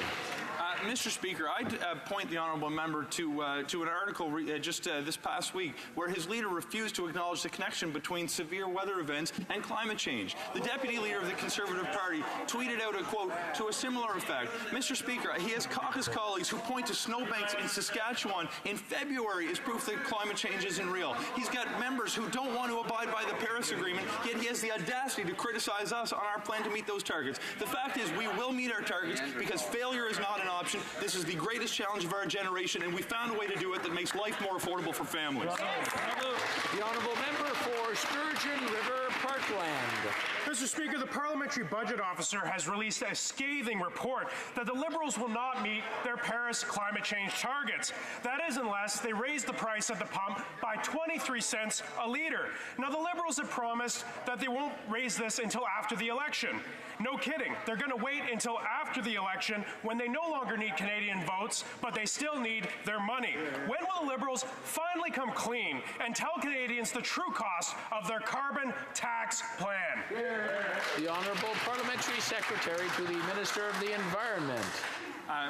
[SPEAKER 2] Mr. Speaker, I point the honourable member to an article just this past week where his leader refused to acknowledge the connection between severe weather events and climate change. The deputy leader of the Conservative Party tweeted out a quote to a similar effect. Mr. Speaker, he has caucus colleagues who point to snowbanks in Saskatchewan in February as proof that climate change isn't real. He's got members who don't want to abide by the Paris Agreement, yet he has the audacity to criticize us on our plan to meet those targets. The fact is we will meet our targets because failure is not an option. This is the greatest challenge of our generation, and we found a way to do it that makes life more affordable for families.
[SPEAKER 1] The Honourable Member for Sturgeon River Parkland.
[SPEAKER 8] Mr. Speaker, the Parliamentary Budget Officer has released a scathing report that the Liberals will not meet their Paris climate change targets. That is, unless they raise the price at the pump by 23 cents a litre. Now, the Liberals have promised that they won't raise this until after the election. No kidding. They're going to wait until after the election when they no longer need Canadian votes, but they still need their money. When will the Liberals finally come clean and tell Canadians the true cost of their carbon tax plan?
[SPEAKER 1] The Honourable Parliamentary Secretary to the Minister of the Environment.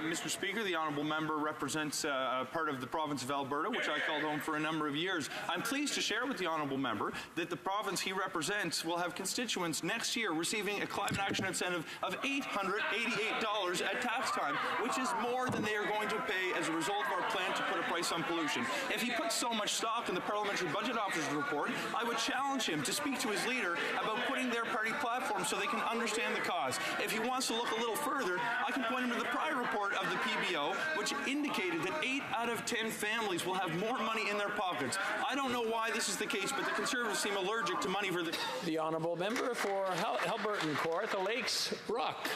[SPEAKER 2] Mr. Speaker, the honourable member represents a part of the province of Alberta, which I called home for a number of years. I'm pleased to share with the honourable member that the province he represents will have constituents next year receiving a climate action incentive of $888 at tax time, which is more than they are going to pay as a result of our plan to put a price on pollution. If he puts so much stock in the Parliamentary Budget Officer's report, I would challenge him to speak to his leader about putting their party platform so they can understand the cause. If he wants to look a little further, I can point him to the prior report of the PBO, which indicated that 8 out of 10 families will have more money in their pockets. I don't know why this is the case, but the Conservatives seem allergic to money for
[SPEAKER 1] the honourable member for Halberton Kawartha Lakes Brock.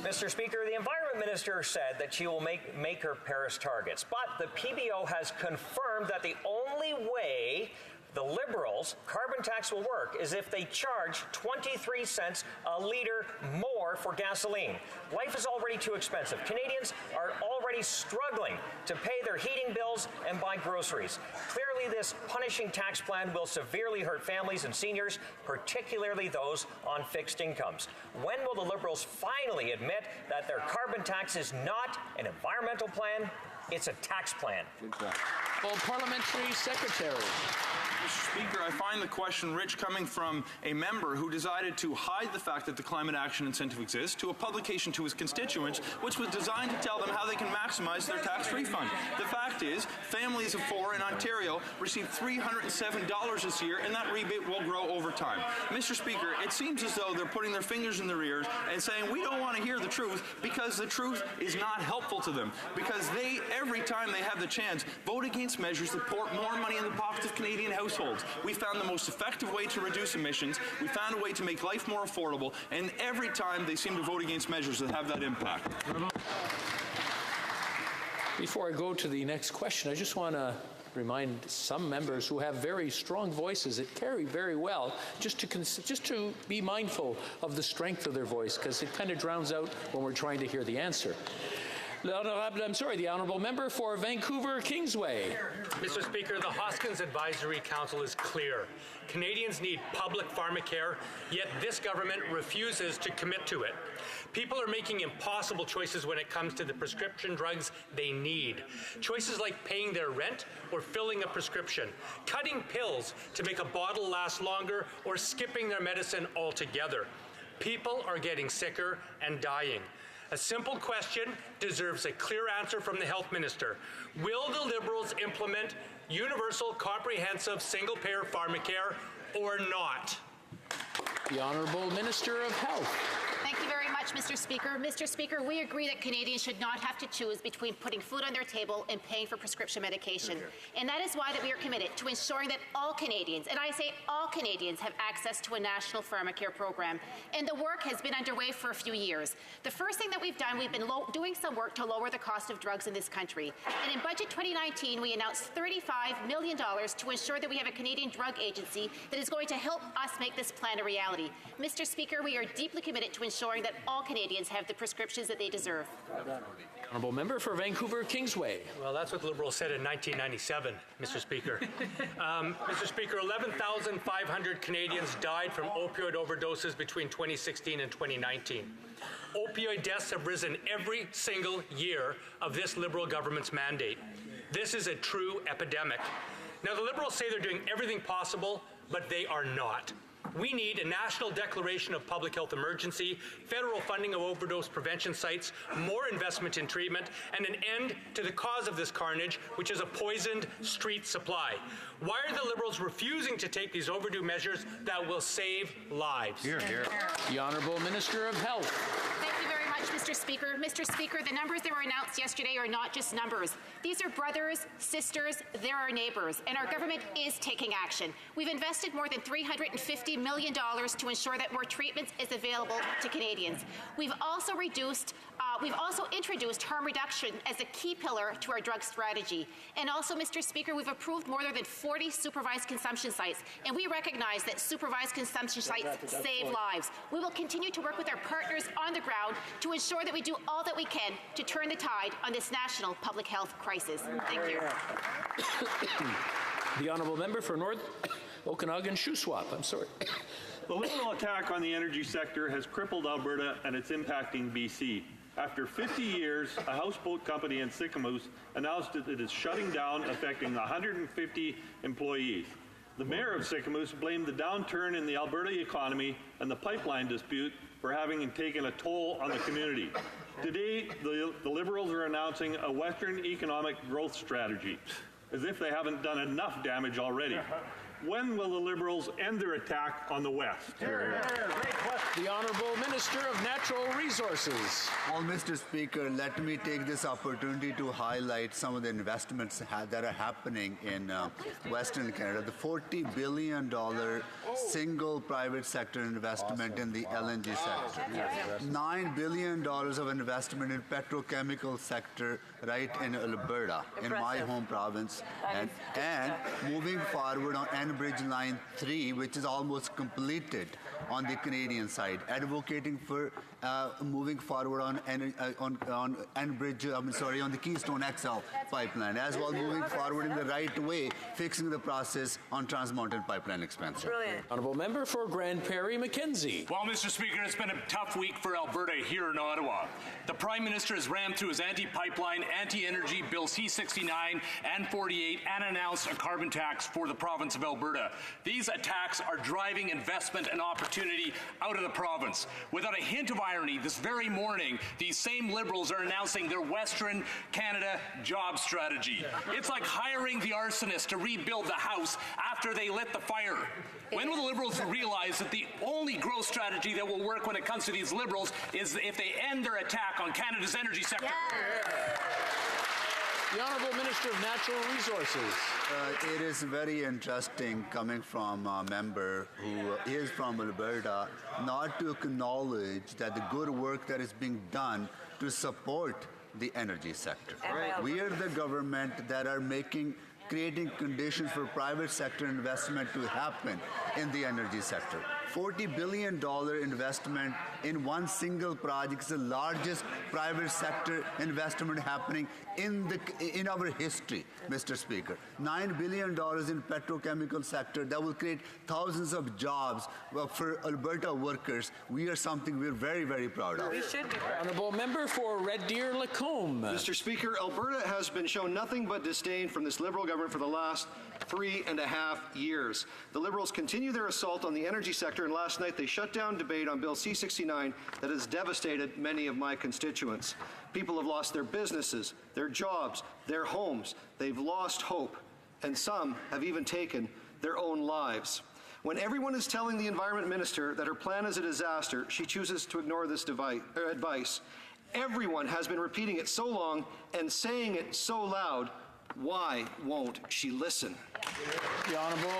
[SPEAKER 20] Mr. Speaker, the Environment Minister said that she will make her Paris targets, but the PBO has confirmed that the only way the Liberals' carbon tax will work is if they charge 23 cents a litre more for gasoline. Life is already too expensive. Canadians are already struggling to pay their heating bills and buy groceries. Clearly, this punishing tax plan will severely hurt families and seniors, particularly those on fixed incomes. When will the Liberals finally admit that their carbon tax is not an environmental plan, it's a tax plan?
[SPEAKER 1] Well, Parliamentary Secretary.
[SPEAKER 2] Mr. Speaker, I find the question rich coming from a member who decided to hide the fact that the climate action incentive exists to a publication to his constituents, which was designed to tell them how they can maximize their tax refund. The fact is, families of 4 in Ontario received $307 this year, and that rebate will grow over time. Mr. Speaker, it seems as though they're putting their fingers in their ears and saying we don't want to hear the truth because the truth is not helpful to them, because they, every time they have the chance, vote against measures that pour more money in the pockets of Canadian households. We found the most effective way to reduce emissions. We found a way to make life more affordable, and every time they seem to vote against measures that have that impact.
[SPEAKER 1] Before I go to the next question, I just want to remind some members who have very strong voices that carry very well, just to be mindful of the strength of their voice, because it kind of drowns out when we're trying to hear the answer. The honourable member for Vancouver Kingsway.
[SPEAKER 10] Mr. Speaker, the Hoskins Advisory Council is clear. Canadians need public pharmacare, yet this government refuses to commit to it. People are making impossible choices when it comes to the prescription drugs they need. Choices like paying their rent or filling a prescription, cutting pills to make a bottle last longer, or skipping their medicine altogether. People are getting sicker and dying. A simple question deserves a clear answer from the Health Minister. Will the Liberals implement universal, comprehensive, single-payer pharmacare or not?
[SPEAKER 1] The Honourable Minister of Health.
[SPEAKER 3] Thank you very much, Mr. Speaker. Mr. Speaker, we agree that Canadians should not have to choose between putting food on their table and paying for prescription medication. And that is why that we are committed to ensuring that all Canadians, and I say all Canadians, have access to a national pharmacare program. And the work has been underway for a few years. The first thing that we've done, we've been doing some work to lower the cost of drugs in this country. And in Budget 2019, we announced $35 million to ensure that we have a Canadian drug agency that is going to help us make this plan a reality. Mr. Speaker, we are deeply committed to ensuring that all Canadians have the prescriptions that they deserve.
[SPEAKER 1] Honourable member for Vancouver Kingsway.
[SPEAKER 10] Well, that's what the Liberals said in 1997, Mr. Speaker. Mr. Speaker, 11,500 Canadians died from opioid overdoses between 2016 and 2019. Opioid deaths have risen every single year of this Liberal government's mandate. This is a true epidemic. Now, the Liberals say they're doing everything possible, but they are not. We need a national declaration of public health emergency, federal funding of overdose prevention sites, more investment in treatment, and an end to the cause of this carnage, which is a poisoned street supply. Why are the Liberals refusing to take these overdue measures that will save lives?
[SPEAKER 1] Hear, hear. The Honourable Minister of Health.
[SPEAKER 3] Thank you very much, much, Mr. Speaker. Mr. Speaker, the numbers that were announced yesterday are not just numbers. These are brothers, sisters, they're our neighbours, and our government is taking action. We've invested more than $350 million to ensure that more treatments is available to Canadians. We've also introduced harm reduction as a key pillar to our drug strategy. And also, Mr. Speaker, we've approved more than 40 supervised consumption sites, and we recognize that supervised consumption sites save lives. We will continue to work with our partners on the ground to ensure that we do all that we can to turn the tide on this national public health crisis. Thank you.
[SPEAKER 1] The honourable member for North Okanagan-Shuswap. I'm sorry.
[SPEAKER 6] The Liberal attack on the energy sector has crippled Alberta, and it's impacting BC. After 50 years, a houseboat company in Sicamous announced that it is shutting down, affecting 150 employees. The mayor of Sicamous blamed the downturn in the Alberta economy and the pipeline dispute for having taken a toll on the community. Today, the Liberals are announcing a Western economic growth strategy, as if they haven't done enough damage already. When will the Liberals end their attack on the West?
[SPEAKER 1] The Honourable Minister of Natural Resources.
[SPEAKER 13] Well, Mr. Speaker, let me take this opportunity to highlight some of the investments that are happening in Western Canada. The $40 billion single private sector investment in the LNG sector. $9 billion of investment in petrochemical sector right in Alberta, in my home province. And moving forward on Enbridge Line 3, which is almost completed on the Canadian side, advocating for moving forward on Enbridge, on the Keystone XL pipeline, as well moving forward in the right way, fixing the process on Trans Mountain pipeline expansion.
[SPEAKER 1] Brilliant. Honourable member for Grand Prairie Mackenzie.
[SPEAKER 14] Well, Mr. Speaker, it's been a tough week for Alberta here in Ottawa. The Prime Minister has rammed through his anti-pipeline, anti-energy Bill C-69 and 48 and announced a carbon tax for the province of Alberta. These attacks are driving investment and opportunity out of the province. Without a hint of irony, this very morning, these same Liberals are announcing their Western Canada job strategy. It's like hiring the arsonist to rebuild the house after they lit the fire. When will the Liberals realize that the only growth strategy that will work when it comes to these Liberals is if they end their attack on Canada's energy sector?
[SPEAKER 1] The Honourable Minister of Natural Resources.
[SPEAKER 13] It is very interesting coming from a member who is from Alberta not to acknowledge that the good work that is being done to support the energy sector. We are the government that are creating conditions for private sector investment to happen in the energy sector. $40 billion investment in one single project is the largest private sector investment happening in our history, Mr. Speaker. $9 billion in petrochemical sector that will create thousands of jobs for Alberta workers. We are something we're very, very proud of.
[SPEAKER 5] We should be proud.
[SPEAKER 1] Honourable member for Red Deer Lacombe.
[SPEAKER 11] Mr. Speaker, Alberta has been shown nothing but disdain from this Liberal government for the last 3.5 years. The Liberals continue their assault on the energy sector, and last night they shut down debate on Bill C-69 that has devastated many of my constituents. People have lost their businesses, their jobs, their homes. They've lost hope, and some have even taken their own lives. When everyone is telling the Environment Minister that her plan is a disaster, she chooses to ignore this advice. Everyone has been repeating it so long and saying it so loud. Why won't she listen?
[SPEAKER 1] The Honourable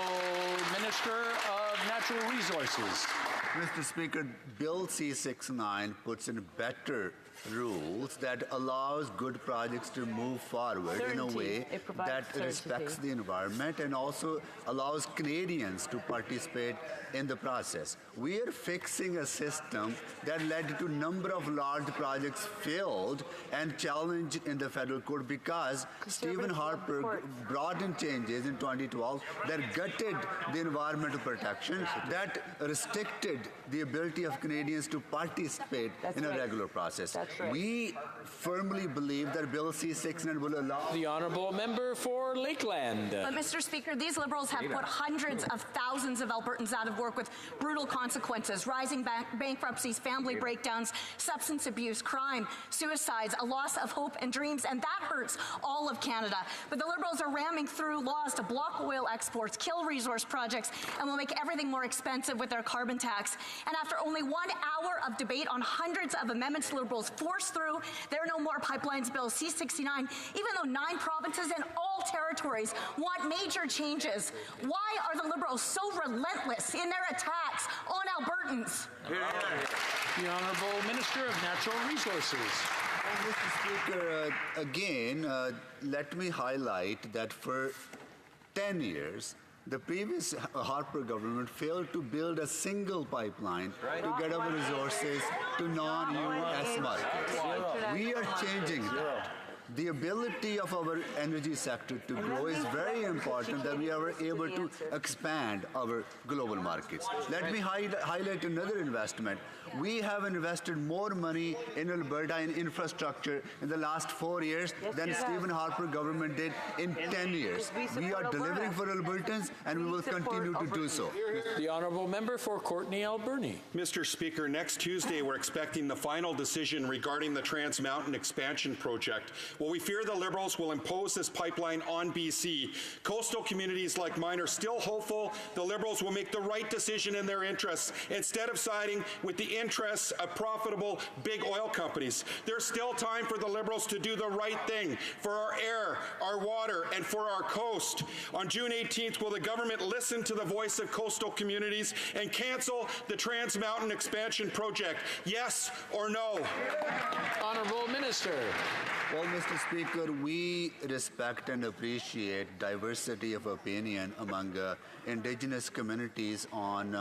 [SPEAKER 1] Minister of Natural Resources.
[SPEAKER 13] Mr. Speaker, Bill C-69 puts in better rules that allows good projects to move forward in a way that respects the environment and also allows Canadians to participate in the process. We are fixing a system that led to a number of large projects failed and challenged in the federal court because Stephen Harper brought in changes in 2012 that gutted the environmental protection, that restricted the ability of Canadians to participate in a regular process. We firmly believe that Bill C-600 will allow...
[SPEAKER 1] The honourable member for Lakeland.
[SPEAKER 15] But, Mr. Speaker, these Liberals have put hundreds of thousands of Albertans out of work with brutal consequences, rising bankruptcies, family breakdowns, substance abuse, crime, suicides, a loss of hope and dreams, and that hurts all of Canada. But the Liberals are ramming through laws to block oil exports, kill resource projects, and will make everything more expensive with their carbon tax. And after only 1 hour of debate on hundreds of amendments Liberals forced through their No More Pipelines Bill C-69, even though 9 provinces and all territories want major changes, why are the Liberals so relentless in their attacks on Albertans?
[SPEAKER 1] The Honourable Minister of Natural Resources.
[SPEAKER 13] Well, Mr. Speaker, again, let me highlight that for 10 years, the previous Harper government failed to build a single pipeline to get our resources to non-U.S. markets. We are changing that. The ability of our energy sector to grow is very important, that we are able to expand our global markets. Let me highlight another investment. We have invested more money in Alberta in infrastructure in the last 4 years than Stephen Harper government did in 10 years. We are delivering for Albertans, and we will continue to do so.
[SPEAKER 1] The honourable member for Courtenay Alberni.
[SPEAKER 16] Mr. Speaker, next Tuesday we're expecting the final decision regarding the Trans Mountain expansion project. Well, we fear the Liberals will impose this pipeline on BC. Coastal communities like mine are still hopeful the Liberals will make the right decision in their interests instead of siding with the interests of profitable big oil companies. There's still time for the Liberals to do the right thing for our air, our water, and for our coast. On June 18th, will the government listen to the voice of coastal communities and cancel the Trans Mountain expansion project? Yes or no?
[SPEAKER 1] Honourable Minister.
[SPEAKER 13] Well, Mr. Speaker, we respect and appreciate diversity of opinion among Indigenous communities on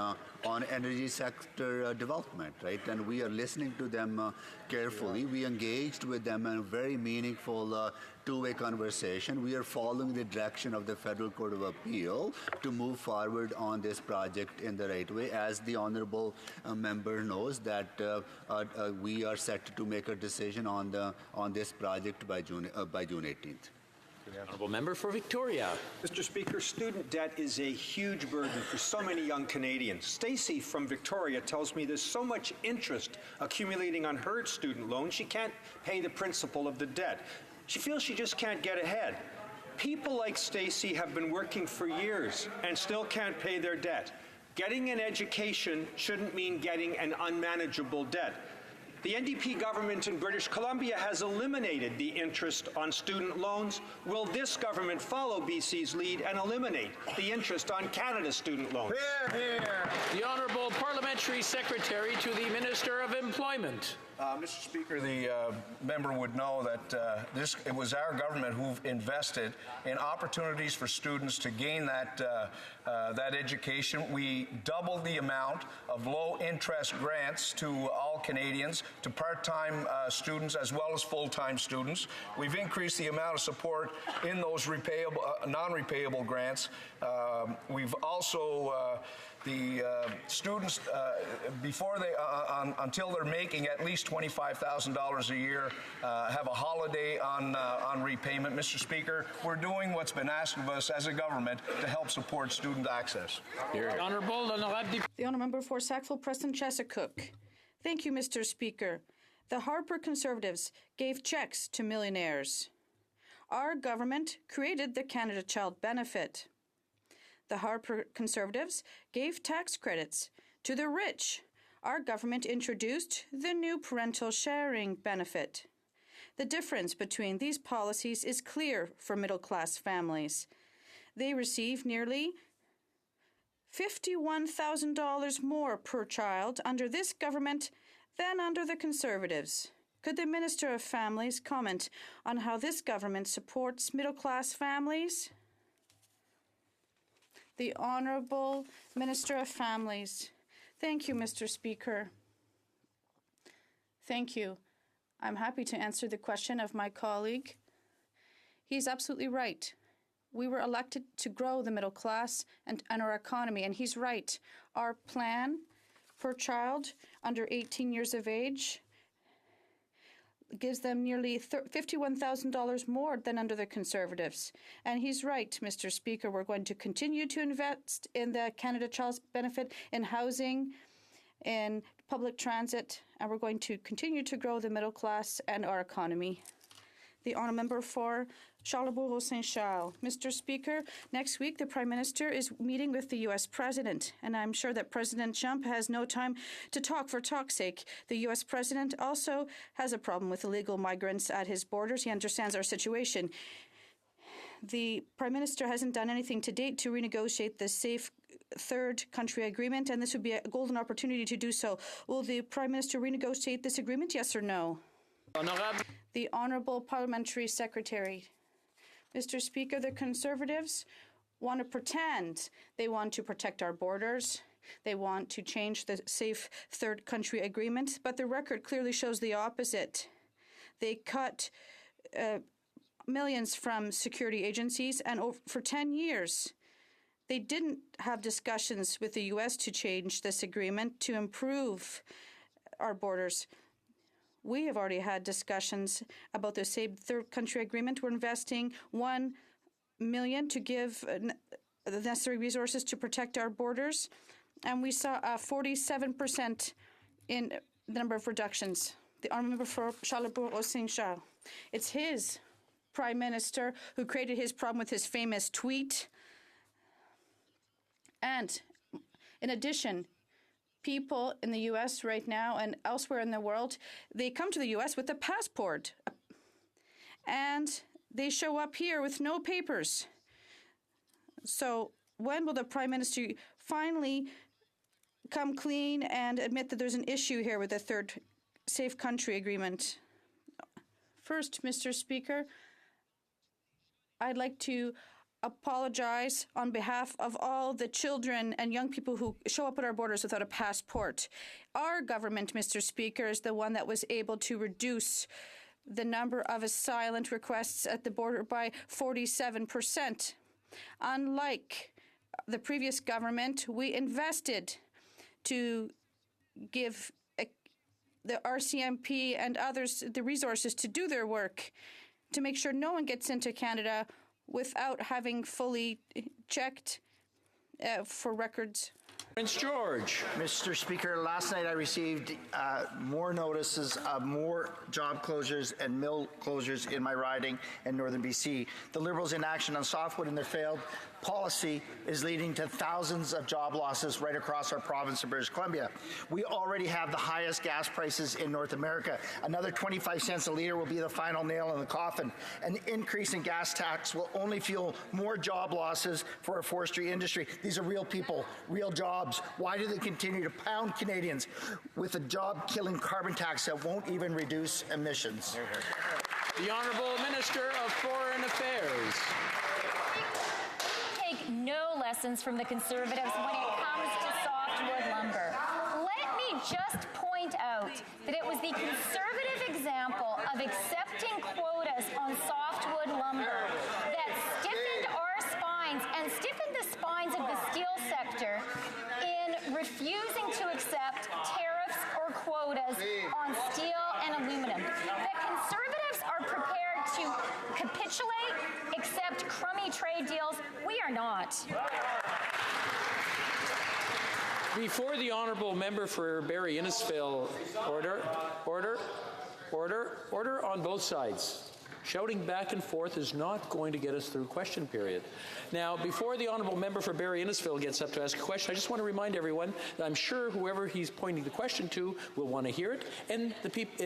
[SPEAKER 13] energy sector development, right? And we are listening to them carefully. We engaged with them in a very meaningful two-way conversation. We are following the direction of the Federal Court of Appeal to move forward on this project in the right way. As the honourable member knows, that we are set to make a decision on this project by June 18th.
[SPEAKER 1] The honourable member for Victoria.
[SPEAKER 18] Mr. Speaker, student debt is a huge burden for so many young Canadians. Stacey from Victoria tells me there's so much interest accumulating on her student loan she can't pay the principal of the debt. She feels she just can't get ahead. People like Stacey have been working for years and still can't pay their debt. Getting an education shouldn't mean getting an unmanageable debt. The NDP government in British Columbia has eliminated the interest on student loans. Will this government follow BC's lead and eliminate the interest on Canada's student loans?
[SPEAKER 1] Hear, hear. The Honourable Parliamentary Secretary to the Minister of Employment.
[SPEAKER 19] Mr. Speaker, the member would know that it was our government who invested in opportunities for students to gain that education. We doubled the amount of low-interest grants to all Canadians, to part-time students as well as full-time students. We've increased the amount of support in those non-repayable grants. We've also the students, before they, until they're making at least $25,000 a year, have a holiday on repayment. Mr. Speaker, we're doing what's been asked of us as a government to help support student access.
[SPEAKER 12] The Honourable Member for Sackville-Preston-Chesapeake. Thank you, Mr. Speaker. The Harper Conservatives gave checks to millionaires. Our government created the Canada Child Benefit. The Harper Conservatives gave tax credits to the rich. Our government introduced the new parental sharing benefit. The difference between these policies is clear for middle-class families. They receive nearly $51,000 more per child under this government than under the Conservatives. Could the Minister of Families comment on how this government supports middle-class families? The Honourable Minister of Families. Thank you, Mr. Speaker. Thank you. I'm happy to answer the question of my colleague. He's absolutely right. We were elected to grow the middle class and our economy, and he's right. Our plan per child under 18 years of age
[SPEAKER 4] gives them nearly $51,000 more than under the Conservatives. And he's right, Mr. Speaker. We're going to continue to invest in the Canada Child's Benefit, in housing, in public transit, and we're going to continue to grow the middle class and our economy. The honourable member for Charlebourg-Saint-Charles. Mr. Speaker, next week the Prime Minister is meeting with the U.S. President, and I'm sure that President Trump has no time to talk for talk's sake. The U.S. President also has a problem with illegal migrants at his borders. He understands our situation. The Prime Minister hasn't done anything to date to renegotiate the Safe Third Country Agreement, and this would be a golden opportunity to do so. Will the Prime Minister renegotiate this agreement, yes or no?
[SPEAKER 1] Honourable.
[SPEAKER 4] The Honourable Parliamentary Secretary. Mr. Speaker, the Conservatives want to pretend they want to protect our borders. They want to change the Safe Third Country Agreement, but the record clearly shows the opposite. They cut millions from security agencies, and for 10 years, they didn't have discussions with the U.S. to change this agreement to improve our borders. We have already had discussions about the Safe Third Country Agreement. We're investing $1 million to give the necessary resources to protect our borders, and we saw a 47% in the number of reductions. The honourable member for Charlebourg-Saint-Charles. It's his Prime Minister who created his problem with his famous tweet. And in addition, people in the U.S. right now and elsewhere in the world, they come to the U.S. with a passport. And they show up here with no papers. So when will the Prime Minister finally come clean and admit that there's an issue here with the Third Safe Country Agreement? First, Mr. Speaker, I'd like to apologize on behalf of all the children and young people who show up at our borders without a passport. Our government, Mr. Speaker, is the one that was able to reduce the number of asylum requests at the border by 47%. Unlike the previous government, we invested to give the RCMP and others the resources to do their work, to make sure no one gets into Canada without having fully checked for records.
[SPEAKER 1] Prince George.
[SPEAKER 9] Mr. Speaker, last night I received more notices of more job closures and mill closures in my riding in northern BC. The Liberals' inaction on softwood and their failed policy is leading to thousands of job losses right across our province of British Columbia. We already have the highest gas prices in North America. Another 25 cents a litre will be the final nail in the coffin. An increase in gas tax will only fuel more job losses for our forestry industry. These are real people, real jobs. Why do they continue to pound Canadians with a job-killing carbon tax that won't even reduce emissions?
[SPEAKER 1] The Honourable Minister of Foreign Affairs.
[SPEAKER 17] Take no lessons from the Conservatives when it comes to softwood lumber. Let me just point out that it was the Conservative example of accepting quotas on softwood lumber that stiffened our spines and stiffened the spines of the steel sector in refusing to accept tariffs or quotas on steel and aluminum. The Conservatives are prepared to capitulate, accept crummy trade deals. We are not.
[SPEAKER 1] Before the honourable member for Barrie Innisfil, order on both sides. Shouting back and forth is not going to get us through question period. Now, before the honourable member for Barrie Innisfil gets up to ask a question, I just want to remind everyone that I'm sure whoever he's pointing the question to will want to hear it, and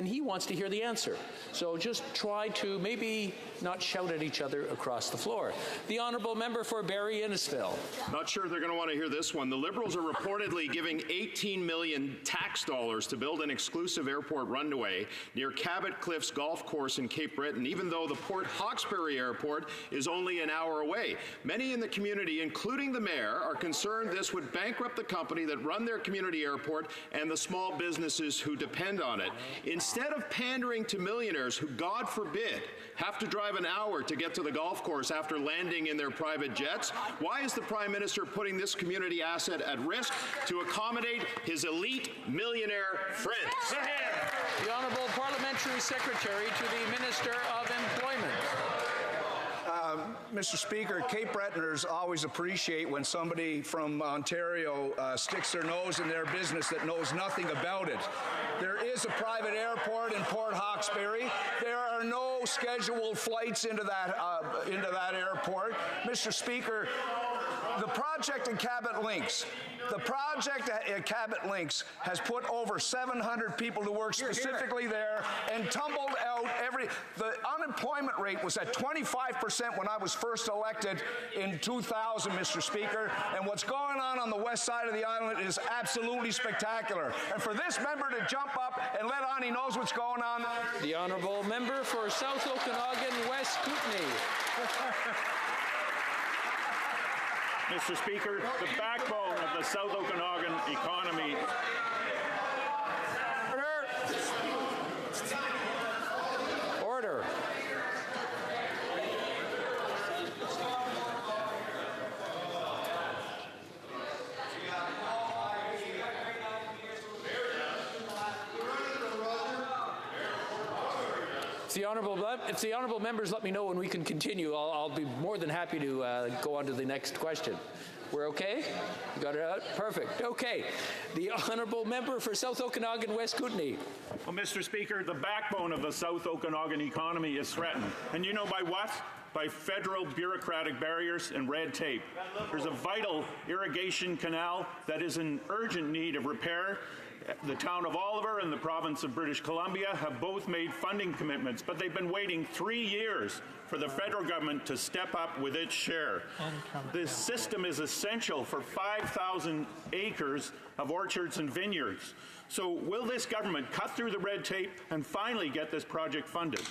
[SPEAKER 1] he wants to hear the answer. So just try to maybe not shout at each other across the floor. The honourable member for Barrie Innisfil.
[SPEAKER 21] Not sure they're going to want to hear this one. The Liberals are reportedly giving $18 million tax dollars to build an exclusive airport runway near Cabot Cliffs Golf Course in Cape Breton, even though the Port Hawkesbury Airport is only an hour away. Many in the community, including the mayor, are concerned this would bankrupt the company that run their community airport and the small businesses who depend on it. Instead of pandering to millionaires who, God forbid, have to drive an hour to get to the golf course after landing in their private jets, why is the Prime Minister putting this community asset at risk to accommodate his elite millionaire friends?
[SPEAKER 1] The Honourable Parliamentary Secretary to the Minister of Employment.
[SPEAKER 19] Mr. Speaker, Cape Bretoners always appreciate when somebody from Ontario sticks their nose in their business that knows nothing about it. There is a private airport in Port Hawkesbury. There are no scheduled flights into that airport. Mr. Speaker, the project in Cabot Links, has put over 700 people to work specifically there and tumbled out the unemployment rate was at 25% when I was first elected in 2000, Mr. Speaker, and what's going on the west side of the island is absolutely spectacular. And for this member to jump up and let on he knows what's going on.
[SPEAKER 1] The Honourable Member for South Okanagan West Kootenay.
[SPEAKER 6] Mr. Speaker, the backbone of the South Okanagan economy.
[SPEAKER 1] Order. If the honourable members let me know when we can continue, I'll be more than happy to go on to the next question. We're okay? You got it out? Perfect. Okay. The Honourable Member for South Okanagan West Kootenay.
[SPEAKER 6] Well, Mr. Speaker, the backbone of the South Okanagan economy is threatened. And you know by what? By federal bureaucratic barriers and red tape. There's a vital irrigation canal that is in urgent need of repair. The town of Oliver and the province of British Columbia have both made funding commitments, but they've been waiting 3 years for the federal government to step up with its share. This system is essential for 5,000 acres of orchards and vineyards. So will this government cut through the red tape and finally get this project funded?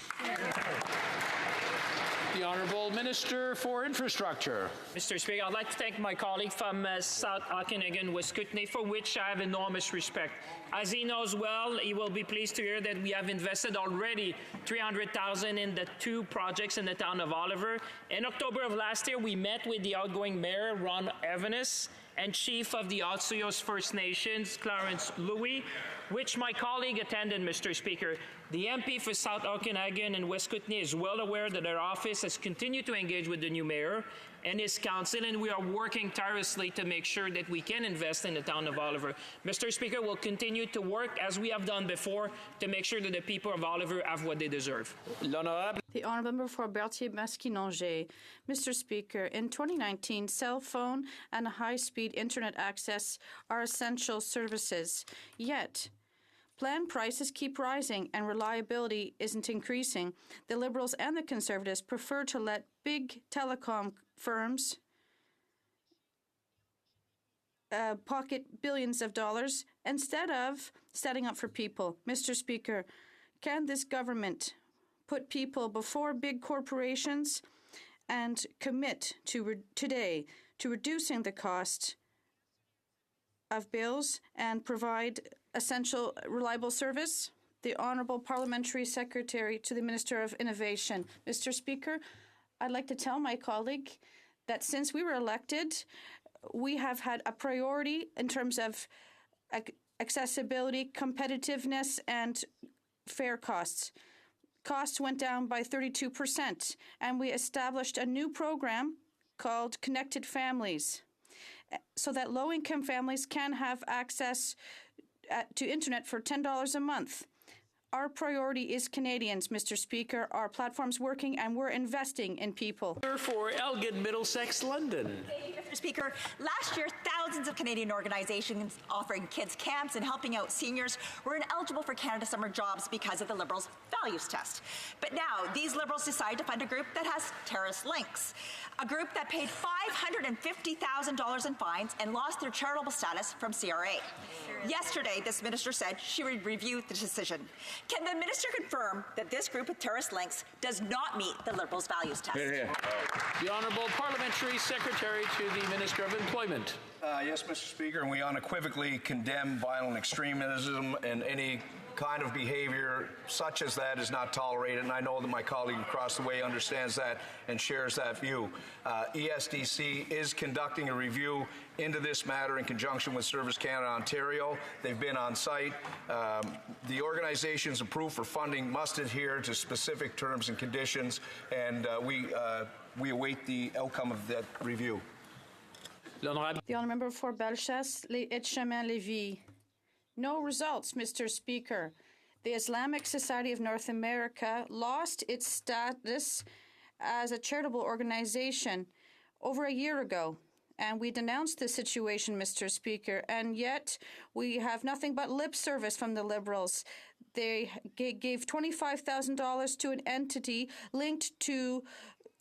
[SPEAKER 1] The Honourable Minister for Infrastructure.
[SPEAKER 7] Mr. Speaker, I'd like to thank my colleague from South Okanagan West Kootenay, for which I have enormous respect. As he knows well, he will be pleased to hear that we have invested already $300,000 in the 2 projects in the town of Oliver. In October of last year, we met with the outgoing mayor, Ron Evanis, and Chief of the Otsuyos First Nations, Clarence Louis, which my colleague attended, Mr. Speaker. The MP for South Okanagan and West Kootenay is well aware that our office has continued to engage with the new mayor and his council, and we are working tirelessly to make sure that we can invest in the town of Oliver. Mr. Speaker, we'll continue to work, as we have done before, to make sure that the people of Oliver have what they deserve.
[SPEAKER 4] The Honourable Member for Berthier-Masquinongé. Mr. Speaker, in 2019, cell phone and high-speed internet access are essential services. Yet, plan prices keep rising and reliability isn't increasing. The Liberals and the Conservatives prefer to let big telecom firms pocket billions of dollars instead of standing up for people. Mr. Speaker, can this government put people before big corporations and commit today to reducing the cost of bills and provide essential, reliable service? The Honourable Parliamentary Secretary to the Minister of Innovation. Mr. Speaker, I'd like to tell my colleague that since we were elected, we have had a priority in terms of accessibility, competitiveness, and fair costs. Costs went down by 32%, and we established a new program called Connected Families, so that low-income families can have access to internet for $10 a month. Our priority is Canadians, Mr. Speaker. Our platform's working, and we're investing in people.
[SPEAKER 1] For Elgin, Middlesex, London.
[SPEAKER 8] Mr. Speaker, last year, thousands of Canadian organizations offering kids camps and helping out seniors were ineligible for Canada Summer Jobs because of the Liberals' values test. But now, these Liberals decide to fund a group that has terrorist links, a group that paid $550,000 in fines and lost their charitable status from CRA. Yesterday, this minister said she would review the decision. Can the minister confirm that this group with terrorist links does not meet the Liberals' values test?
[SPEAKER 1] The Honourable Parliamentary Secretary to the Minister of Employment.
[SPEAKER 19] Yes, Mr. Speaker, and we unequivocally condemn violent extremism and any kind of behavior such as that is not tolerated, and I know that my colleague across the way understands that and shares that view. ESDC is conducting a review into this matter in conjunction with Service Canada Ontario. They've been on site. The organizations approved for funding must adhere to specific terms and conditions, and we await the outcome of that review.
[SPEAKER 4] The Honourable Member for Bellechasse, Etchemin-Lévis. No results, Mr. Speaker. The Islamic Society of North America lost its status as a charitable organization over a year ago, and we denounced the situation, Mr. Speaker, and yet we have nothing but lip service from the Liberals. They gave $25,000 to an entity linked to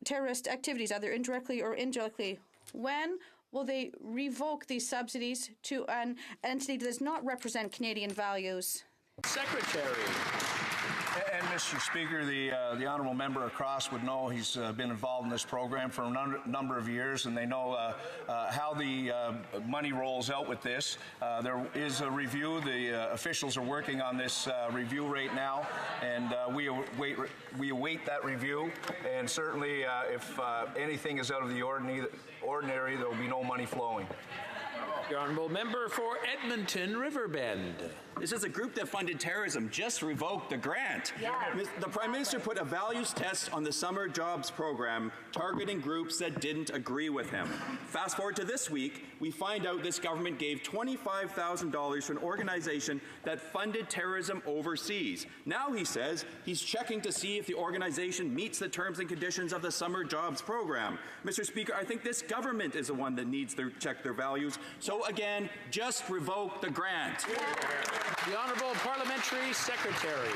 [SPEAKER 4] terrorist activities, either indirectly or indirectly. When will they revoke these subsidies to an entity that does not represent Canadian values?
[SPEAKER 1] Secretary.
[SPEAKER 19] And Mr. Speaker, the honourable member across would know he's been involved in this program for a number of years, and they know how the money rolls out with this. There is a review. The officials are working on this review right now, and we await that review. And certainly, if anything is out of the ordinary, there will be no money flowing.
[SPEAKER 1] The Honourable Member for Edmonton Riverbend.
[SPEAKER 22] This is a group that funded terrorism. Just revoked the grant.
[SPEAKER 8] Yeah.
[SPEAKER 22] The Prime Minister put a values test on the summer jobs program, targeting groups that didn't agree with him. Fast forward to this week, we find out this government gave $25,000 to an organization that funded terrorism overseas. Now he says he's checking to see if the organization meets the terms and conditions of the summer jobs program. Mr. Speaker, I think this government is the one that needs to check their values. So again, just revoke the grant.
[SPEAKER 1] The Honourable Parliamentary Secretary.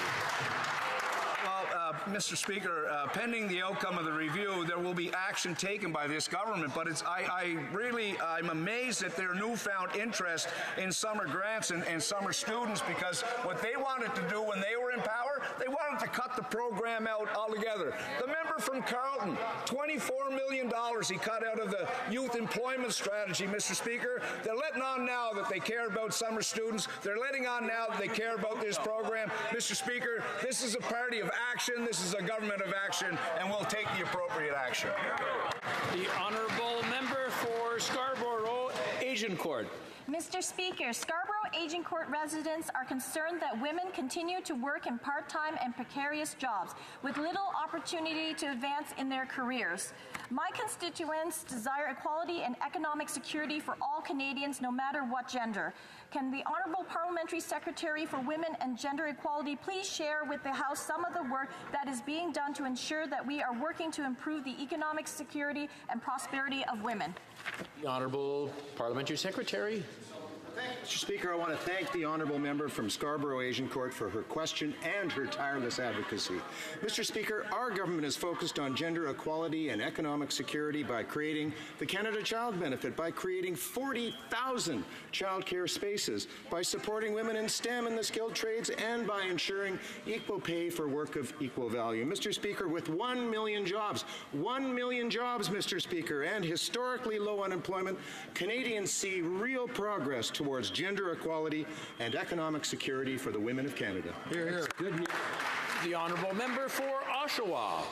[SPEAKER 19] Well, Mr. Speaker, pending the outcome of the review, there will be action taken by this government. But I'm amazed at their newfound interest in summer grants and summer students, because what they wanted to do when they were in power, they wanted to cut the program out altogether. The member from Carleton, $24 million he cut out of the youth employment strategy, Mr. Speaker. They're letting on now that they care about summer students. They're letting on now that they care about this program. Mr. Speaker, this is a party of action. This is a government of action, and we'll take the appropriate action.
[SPEAKER 1] The Honourable Member for Scarborough Agincourt.
[SPEAKER 23] Mr. Speaker, Scarborough Agincourt residents are concerned that women continue to work in part-time and precarious jobs with little opportunity to advance in their careers. My constituents desire equality and economic security for all Canadians, no matter what gender. Can the Honourable Parliamentary Secretary for Women and Gender Equality please share with the House some of the work that is being done to ensure that we are working to improve the economic security and prosperity of women?
[SPEAKER 1] The Honourable Parliamentary Secretary.
[SPEAKER 11] Mr. Speaker, I want to thank the honourable member from Scarborough Agincourt for her question and her tireless advocacy. Mr. Speaker, our government is focused on gender equality and economic security by creating the Canada Child Benefit, by creating 40,000 childcare spaces, by supporting women in STEM and the skilled trades, and by ensuring equal pay for work of equal value. Mr. Speaker, with 1 million jobs, Mr. Speaker, and historically low unemployment, Canadians see real progress towards gender equality and economic security for the women of Canada.
[SPEAKER 1] Hear, hear. Good news. The Honourable Member for Oshawa.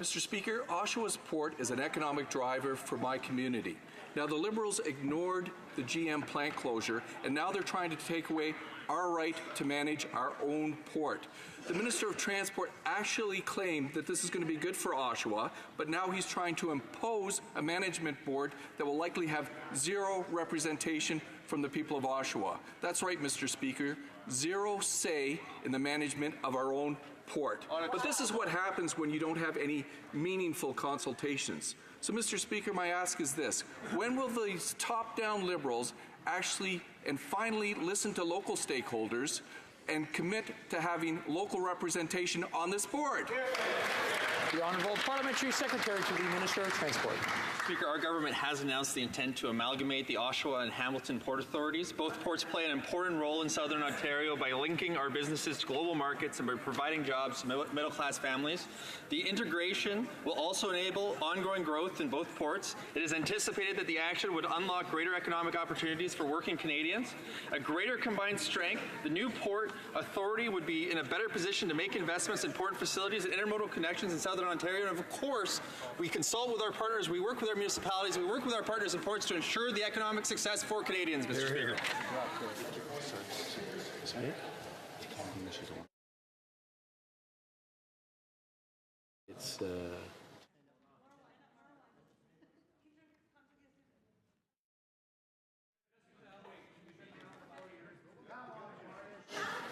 [SPEAKER 24] Mr. Speaker, Oshawa's port is an economic driver for my community. Now, the Liberals ignored the GM plant closure, and now they're trying to take away our right to manage our own port. The Minister of Transport actually claimed that this is going to be good for Oshawa, but now he's trying to impose a management board that will likely have zero representation from the people of Oshawa. That's right, Mr. Speaker, zero say in the management of our own port. But this is what happens when you don't have any meaningful consultations. So, Mr. Speaker, my ask is this. When will these top-down Liberals actually and finally listen to local stakeholders and commit to having local representation on this board?
[SPEAKER 1] The Honourable Parliamentary Secretary to the Minister of Transport.
[SPEAKER 2] Speaker, our government has announced the intent to amalgamate the Oshawa and Hamilton Port Authorities. Both ports play an important role in Southern Ontario by linking our businesses to global markets and by providing jobs to middle-class families. The integration will also enable ongoing growth in both ports. It is anticipated that the action would unlock greater economic opportunities for working Canadians. A greater combined strength, the new Port Authority would be in a better position to make investments in port facilities and intermodal connections in Southern Ontario. And of course, we consult with our partners, we work with our municipalities, we work with our partners in ports to ensure the economic success for Canadians, Mr. Speaker.
[SPEAKER 1] It's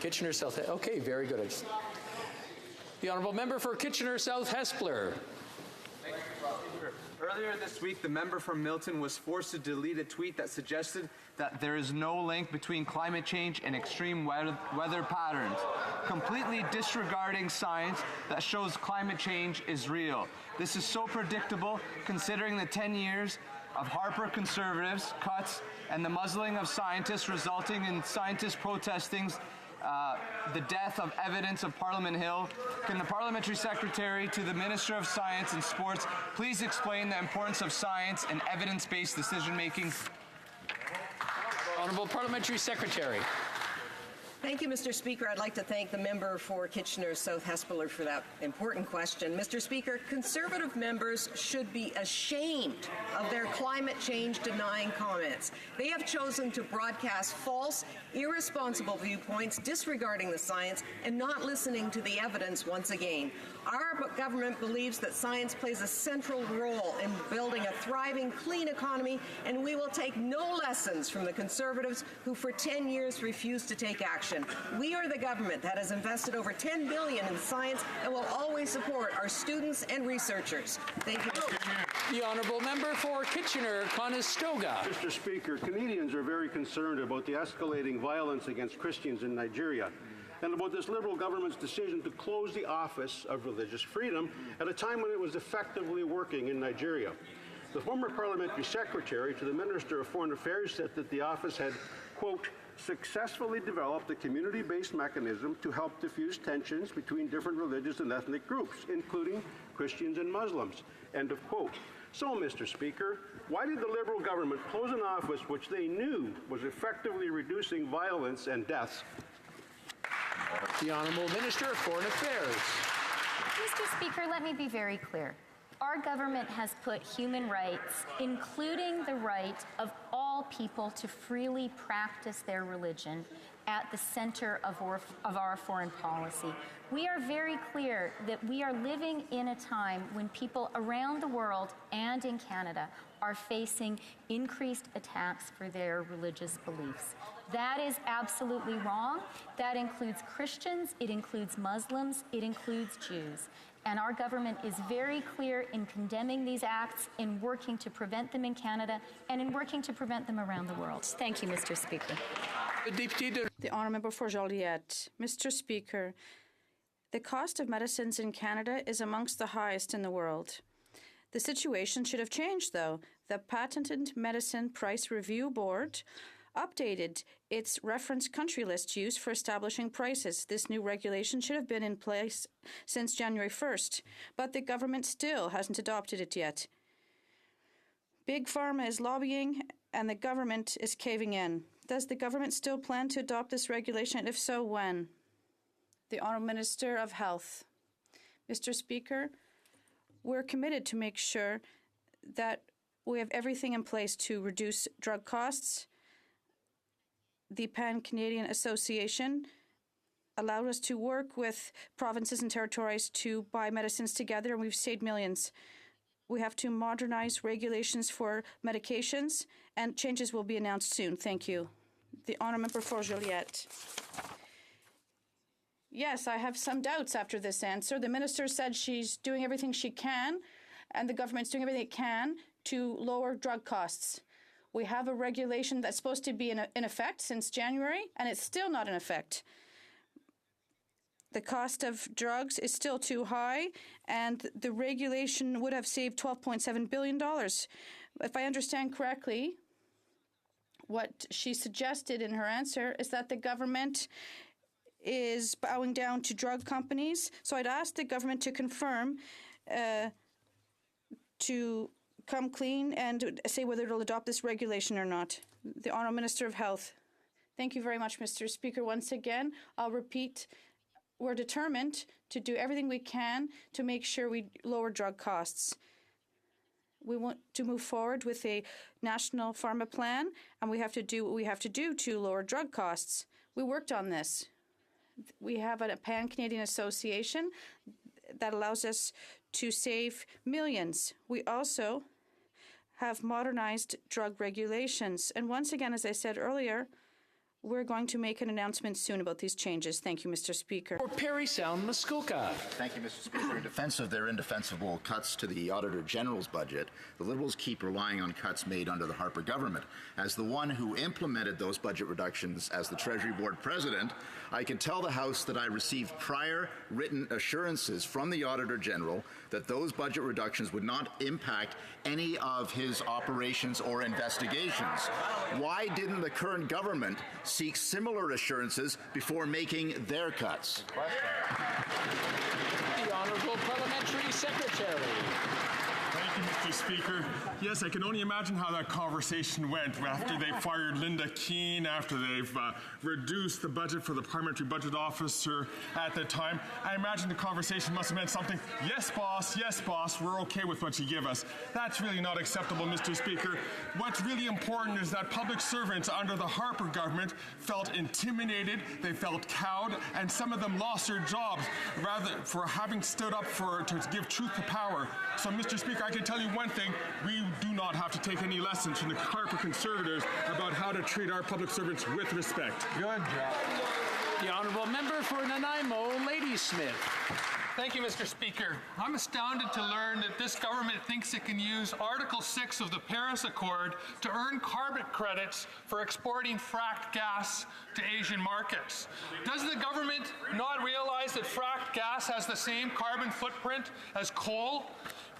[SPEAKER 1] Kitchener South. Okay, very good. The Honourable Member for Kitchener South Hespeler.
[SPEAKER 3] Earlier this week, the member from Milton was forced to delete a tweet that suggested that there is no link between climate change and extreme weather patterns, completely disregarding science that shows climate change is real. This is so predictable considering the 10 years of Harper Conservatives cuts and the muzzling of scientists resulting in scientists protesting the death of evidence of Parliament Hill. Can the Parliamentary Secretary to the Minister of Science and Sports please explain the importance of science and evidence-based decision-making?
[SPEAKER 1] Honourable Parliamentary Secretary.
[SPEAKER 10] Thank you, Mr. Speaker. I'd like to thank the member for Kitchener South Hespeler for that important question. Mr. Speaker, Conservative members should be ashamed of their climate change denying comments. They have chosen to broadcast false, irresponsible viewpoints, disregarding the science and not listening to the evidence once again. Our government believes that science plays a central role in building a thriving, clean economy, and we will take no lessons from the Conservatives who for 10 years refused to take action. We are the government that has invested over $10 billion in science and will always support our students and researchers. Thank you, Mr. Chair.
[SPEAKER 1] The Honourable Member for Kitchener-Conestoga.
[SPEAKER 20] Mr. Speaker, Canadians are very concerned about the escalating violence against Christians in Nigeria and about this Liberal government's decision to close the Office of Religious Freedom at a time when it was effectively working in Nigeria. The former Parliamentary Secretary to the Minister of Foreign Affairs said that the office had, quote, successfully developed a community-based mechanism to help diffuse tensions between different religious and ethnic groups, including Christians and Muslims, end of quote. So, Mr. Speaker, why did the Liberal government close an office which they knew was effectively reducing violence and deaths?
[SPEAKER 1] The Honourable Minister of Foreign Affairs.
[SPEAKER 17] Mr. Speaker, let me be very clear. Our government has put human rights, including the right of all people to freely practice their religion, at the center of our foreign policy. We are very clear that we are living in a time when people around the world and in Canada are facing increased attacks for their religious beliefs. That is absolutely wrong. That includes Christians, it includes Muslims, it includes Jews. And our government is very clear in condemning these acts, in working to prevent them in Canada, and in working to prevent them around the world. Thank you, Mr. Speaker.
[SPEAKER 4] The Honourable Member for Joliette. Mr. Speaker, the cost of medicines in Canada is amongst the highest in the world. The situation should have changed, though. The Patented Medicine Price Review Board updated its reference country list used for establishing prices. This new regulation should have been in place since January 1st, but the government still hasn't adopted it yet. Big Pharma is lobbying, and the government is caving in. Does the government still plan to adopt this regulation, and if so, when? The Honourable Minister of Health. Mr. Speaker, we're committed to make sure that we have everything in place to reduce drug costs. The Pan-Canadian Association allowed us to work with provinces and territories to buy medicines together, and we've saved millions. We have to modernize regulations for medications, and changes will be announced soon. Thank you. The Honourable Member for Joliette. Yes, I have some doubts after this answer. The minister said she's doing everything she can, and the government's doing everything it can to lower drug costs. We have a regulation that's supposed to be in effect since January, and it's still not in effect. The cost of drugs is still too high, and the regulation would have saved $12.7 billion. If I understand correctly, what she suggested in her answer is that the government is bowing down to drug companies. So I'd ask the government to confirm, to come clean and say whether it'll adopt this regulation or not. The Honourable Minister of Health. Thank you very much, Mr. Speaker. Once again, I'll repeat, we're determined to do everything we can to make sure we lower drug costs. We want to move forward with a national pharma plan, and we have to do what we have to do to lower drug costs. We worked on this. We have a Pan-Canadian Association that allows us to save millions. We also have modernized drug regulations. And once again, as I said earlier, we're going to make an announcement soon about these changes. Thank you, Mr. Speaker.
[SPEAKER 1] For Parry Sound, Muskoka.
[SPEAKER 5] Thank you, Mr. Speaker. In defense of their indefensible cuts to the Auditor General's budget, the Liberals keep relying on cuts made under the Harper government. As the one who implemented those budget reductions as the Treasury Board President, I can tell the House that I received prior written assurances from the Auditor General that those budget reductions would not impact any of his operations or investigations. Why didn't the current government seek similar assurances before making their cuts?
[SPEAKER 1] The Honourable Parliamentary Secretary.
[SPEAKER 14] Thank you, Mr. Speaker. Yes, I can only imagine how that conversation went after they fired Linda Keane, after they've reduced the budget for the Parliamentary Budget Officer at the time. I imagine the conversation must have meant something, yes, boss, we're okay with what you give us. That's really not acceptable, Mr. Speaker. What's really important is that public servants under the Harper government felt intimidated, they felt cowed, and some of them lost their jobs rather for having stood up to give truth to power. So, Mr. Speaker, I can tell you one thing, we do not have to take any lessons from the Harper Conservatives about how to treat our public servants with respect.
[SPEAKER 1] Good job. The Honourable Member for Nanaimo, Ladysmith.
[SPEAKER 15] Thank you, Mr. Speaker. I'm astounded to learn that this government thinks it can use Article 6 of the Paris Accord to earn carbon credits for exporting fracked gas to Asian markets. Does the government not realize that fracked gas has the same carbon footprint as coal?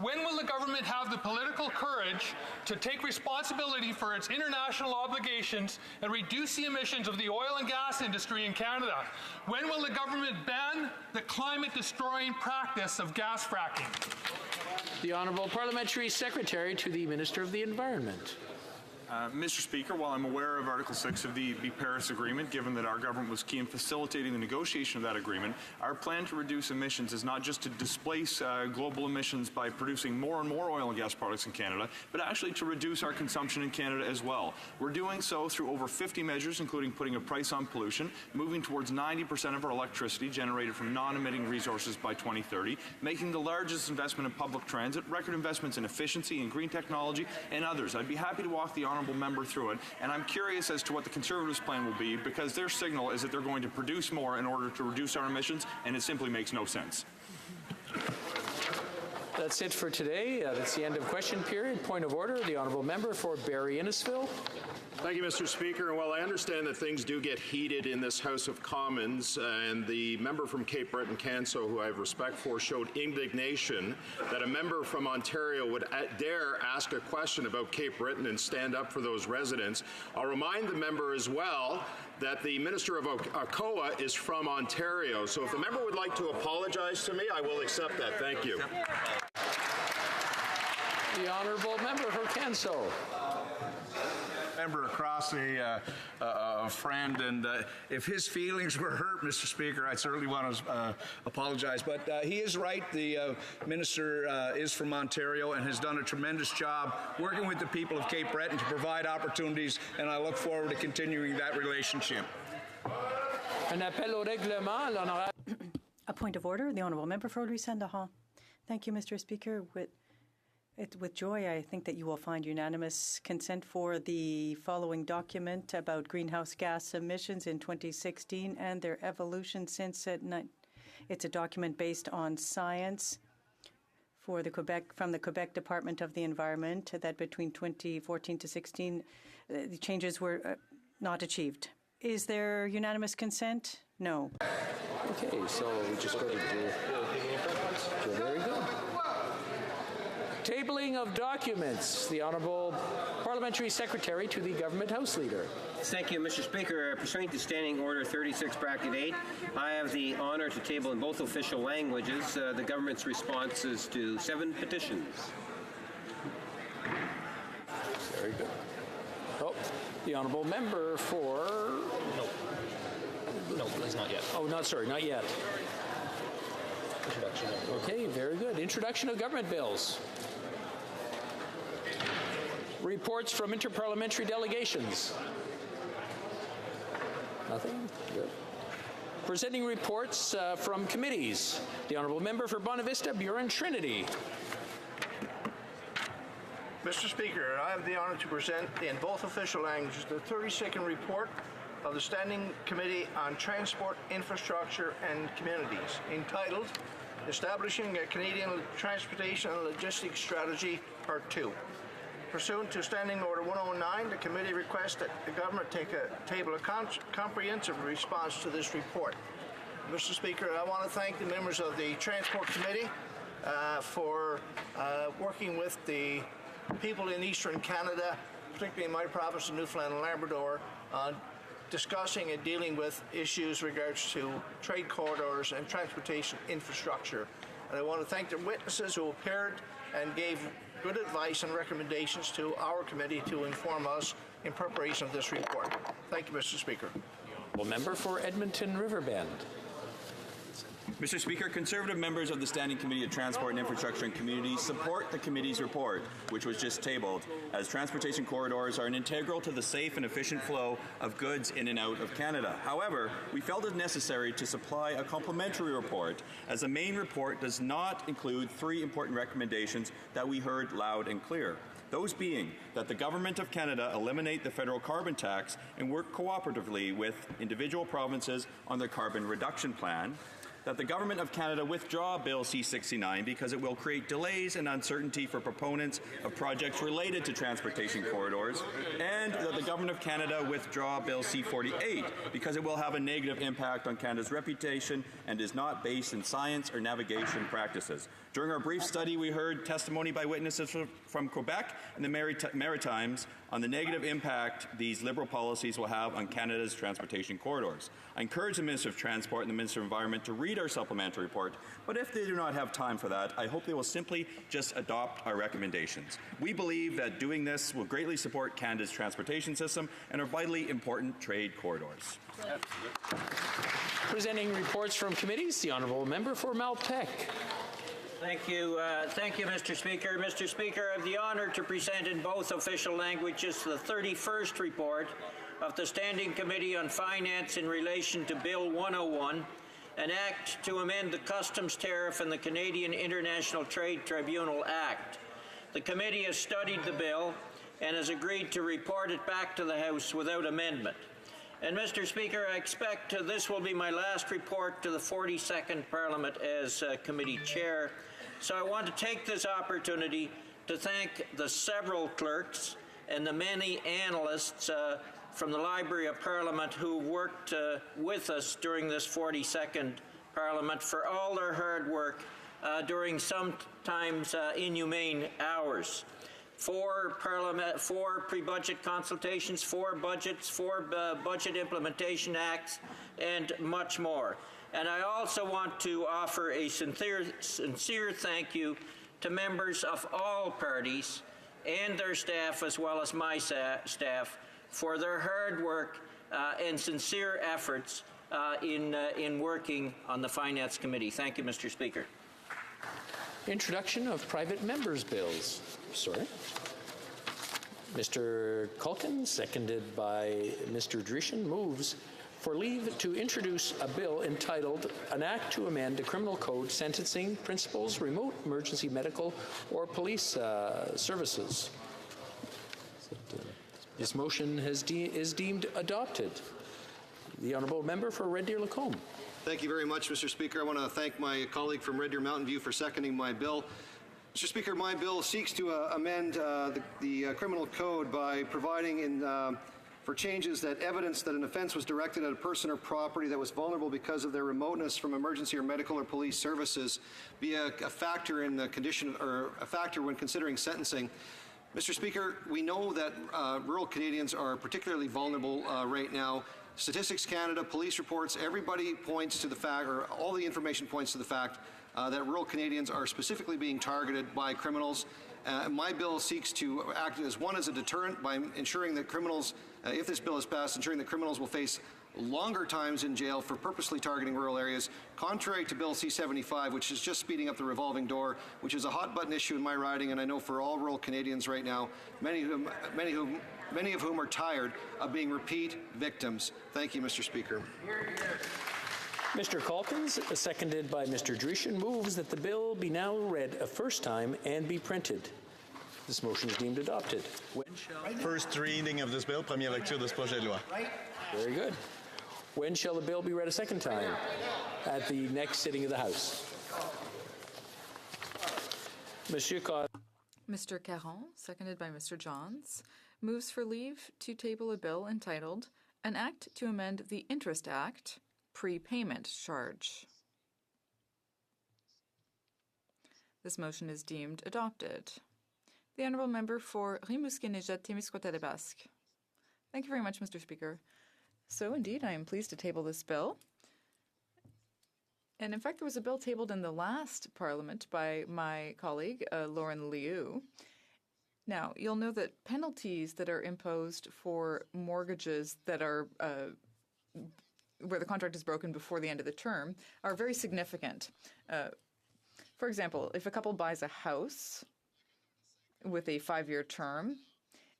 [SPEAKER 15] When will the government have the political courage to take responsibility for its international obligations and reduce the emissions of the oil and gas industry in Canada? When will the government ban the climate-destroying practice of gas fracking?
[SPEAKER 1] The Honourable Parliamentary Secretary to the Minister of the Environment.
[SPEAKER 16] Mr. Speaker, while I'm aware of Article 6 of the Paris Agreement, given that our government was key in facilitating the negotiation of that agreement, our plan to reduce emissions is not just to displace global emissions by producing more and more oil and gas products in Canada, but actually to reduce our consumption in Canada as well. We're doing so through over 50 measures, including putting a price on pollution, moving towards 90% of our electricity generated from non-emitting resources by 2030, making the largest investment in public transit, record investments in efficiency and green technology, and others. I'd be happy to walk the honourable member through it, and I'm curious as to what the Conservatives' plan will be, because their signal is that they're going to produce more in order to reduce our emissions, and it simply makes no sense.
[SPEAKER 1] That's it for today. That's the end of question period. Point of order, the Honourable Member for Barrie-Innisfil.
[SPEAKER 21] Thank you, Mr. Speaker. Well, I understand that things do get heated in this House of Commons, and the member from Cape Breton-Canso, who I have respect for, showed indignation that a member from Ontario would dare ask a question about Cape Breton and stand up for those residents. I'll remind the member as well that the Minister of ACOA is from Ontario, so if the member would like to apologize to me, I will accept that. Thank you.
[SPEAKER 1] The Honourable Member for Canso.
[SPEAKER 19] Member across a friend, and if his feelings were hurt, Mr. Speaker, I certainly want to apologize. But he is right. The minister is from Ontario and has done a tremendous job working with the people of Cape Breton to provide opportunities, and I look forward to continuing that relationship.
[SPEAKER 12] A point of order. The Honourable Member for Louis-Saint-Laurent. Thank you, Mr. Speaker. With joy, I think that you will find unanimous consent for the following document about greenhouse gas emissions in 2016 and their evolution since it's a document based on science from the Quebec Department of the Environment that between 2014 to 16, the changes were not achieved. Is there unanimous consent? No.
[SPEAKER 1] Okay, so we just go to very good. Tabling of documents. The Honourable Parliamentary Secretary to the Government House Leader.
[SPEAKER 6] Thank you, Mr. Speaker. Pursuant to Standing Order 36, Bracket 8, I have the honour to table in both official languages the government's responses to 7 petitions.
[SPEAKER 1] Very good. Oh, the Honourable Member for...
[SPEAKER 9] No, please, not yet.
[SPEAKER 1] Oh, not yet.
[SPEAKER 9] Introduction.
[SPEAKER 1] Okay, very good. Introduction of government bills. Reports from interparliamentary delegations. Nothing? Good. Presenting reports from committees. The Honourable Member for Bonavista, Buren Trinity.
[SPEAKER 13] Mr. Speaker, I have the honour to present in both official languages the 32nd report of the Standing Committee on Transport, Infrastructure and Communities, entitled Establishing a Canadian Transportation and Logistics Strategy, Part 2. Pursuant to Standing Order 109, the committee requests that the government table a comprehensive response to this report. Mr. Speaker, I want to thank the members of the Transport Committee for working with the people in Eastern Canada, particularly in my province of Newfoundland and Labrador, on discussing and dealing with issues regards to trade corridors and transportation infrastructure. And I want to thank the witnesses who appeared and gave good advice and recommendations to our committee to inform us in preparation of this report. Thank you, Mr. Speaker.
[SPEAKER 1] Well, member for Edmonton Riverbend.
[SPEAKER 22] Mr. Speaker, Conservative members of the Standing Committee of Transport and Infrastructure and Communities support the committee's report, which was just tabled, as transportation corridors are an integral to the safe and efficient flow of goods in and out of Canada. However, we felt it necessary to supply a complementary report, as the main report does not include 3 important recommendations that we heard loud and clear. Those being that the Government of Canada eliminate the federal carbon tax and work cooperatively with individual provinces on their carbon reduction plan, that the Government of Canada withdraw Bill C-69 because it will create delays and uncertainty for proponents of projects related to transportation corridors, and that the Government of Canada withdraw Bill C-48 because it will have a negative impact on Canada's reputation and is not based in science or navigation practices. During our brief study, we heard testimony by witnesses from Quebec and the Maritimes on the negative impact these Liberal policies will have on Canada's transportation corridors. I encourage the Minister of Transport and the Minister of Environment to read our supplementary report, but if they do not have time for that, I hope they will simply just adopt our recommendations. We believe that doing this will greatly support Canada's transportation system and our vitally important trade corridors.
[SPEAKER 1] Presenting reports from committees, the Honourable Member for Malpeque.
[SPEAKER 9] Thank you, Mr. Speaker. Mr. Speaker, I have the honour to present in both official languages the 31st report of the Standing Committee on Finance in relation to Bill 101, an act to amend the Customs Tariff and the Canadian International Trade Tribunal Act. The committee has studied the bill and has agreed to report it back to the House without amendment. And Mr. Speaker, I expect this will be my last report to the 42nd Parliament as committee chair. So I want to take this opportunity to thank the several clerks and the many analysts from the Library of Parliament who worked with us during this 42nd Parliament for all their hard work during sometimes inhumane hours. 4 pre-budget consultations, 4 budgets, 4 budget implementation acts, and much more. And I also want to offer a sincere thank you to members of all parties and their staff, as well as my staff, for their hard work and sincere efforts in working on the Finance Committee. Thank you, Mr. Speaker.
[SPEAKER 1] Introduction of private members' bills. Sorry. Mr. Culkin, seconded by Mr. Dreeshen, moves for leave to introduce a bill entitled An Act to Amend the Criminal Code Sentencing Principles, Remote Emergency Medical or Police Services. This motion is deemed adopted. The Honourable Member for Red Deer Lacombe.
[SPEAKER 11] Thank you very much, Mr. Speaker. I want to thank my colleague from Red Deer Mountain View for seconding my bill. Mr. Speaker, my bill seeks to amend the criminal code by providing for changes that evidence that an offense was directed at a person or property that was vulnerable because of their remoteness from emergency or medical or police services be a factor in the condition or a factor when considering sentencing. Mr. Speaker, we know that rural Canadians are particularly vulnerable right now. Statistics Canada, police reports, everybody points to the fact, or all the information points to the fact that rural Canadians are specifically being targeted by criminals. My bill seeks to act as a deterrent by ensuring that criminals, if this bill is passed, ensuring that criminals will face longer times in jail for purposely targeting rural areas, contrary to Bill C-75, which is just speeding up the revolving door, which is a hot-button issue in my riding, and I know for all rural Canadians right now, many of whom are tired of being repeat victims. Thank you, Mr. Speaker.
[SPEAKER 1] Mr. Calkins, seconded by Mr. Dreeshen, moves that the bill be now read a first time and be printed. This motion is deemed adopted.
[SPEAKER 7] First reading of this bill, première lecture de ce projet de loi.
[SPEAKER 1] Very good. When shall the bill be read a second time? At the next sitting of the House. Monsieur
[SPEAKER 8] Mr. Caron, seconded by Mr. Johns, moves for leave to table a bill entitled An Act to Amend the Interest Act, Prepayment Charge. This motion is deemed adopted. The Honourable Member for Rimouski-Nejet-Témiscouata-Lebasque. Thank you very much, Mr. Speaker. So, indeed, I am pleased to table this bill. And in fact, there was a bill tabled in the last Parliament by my colleague, Lauren Liu. Now, you'll know that penalties that are imposed for mortgages that are where the contract is broken before the end of the term are very significant. For example, if a couple buys a house with a 5-year term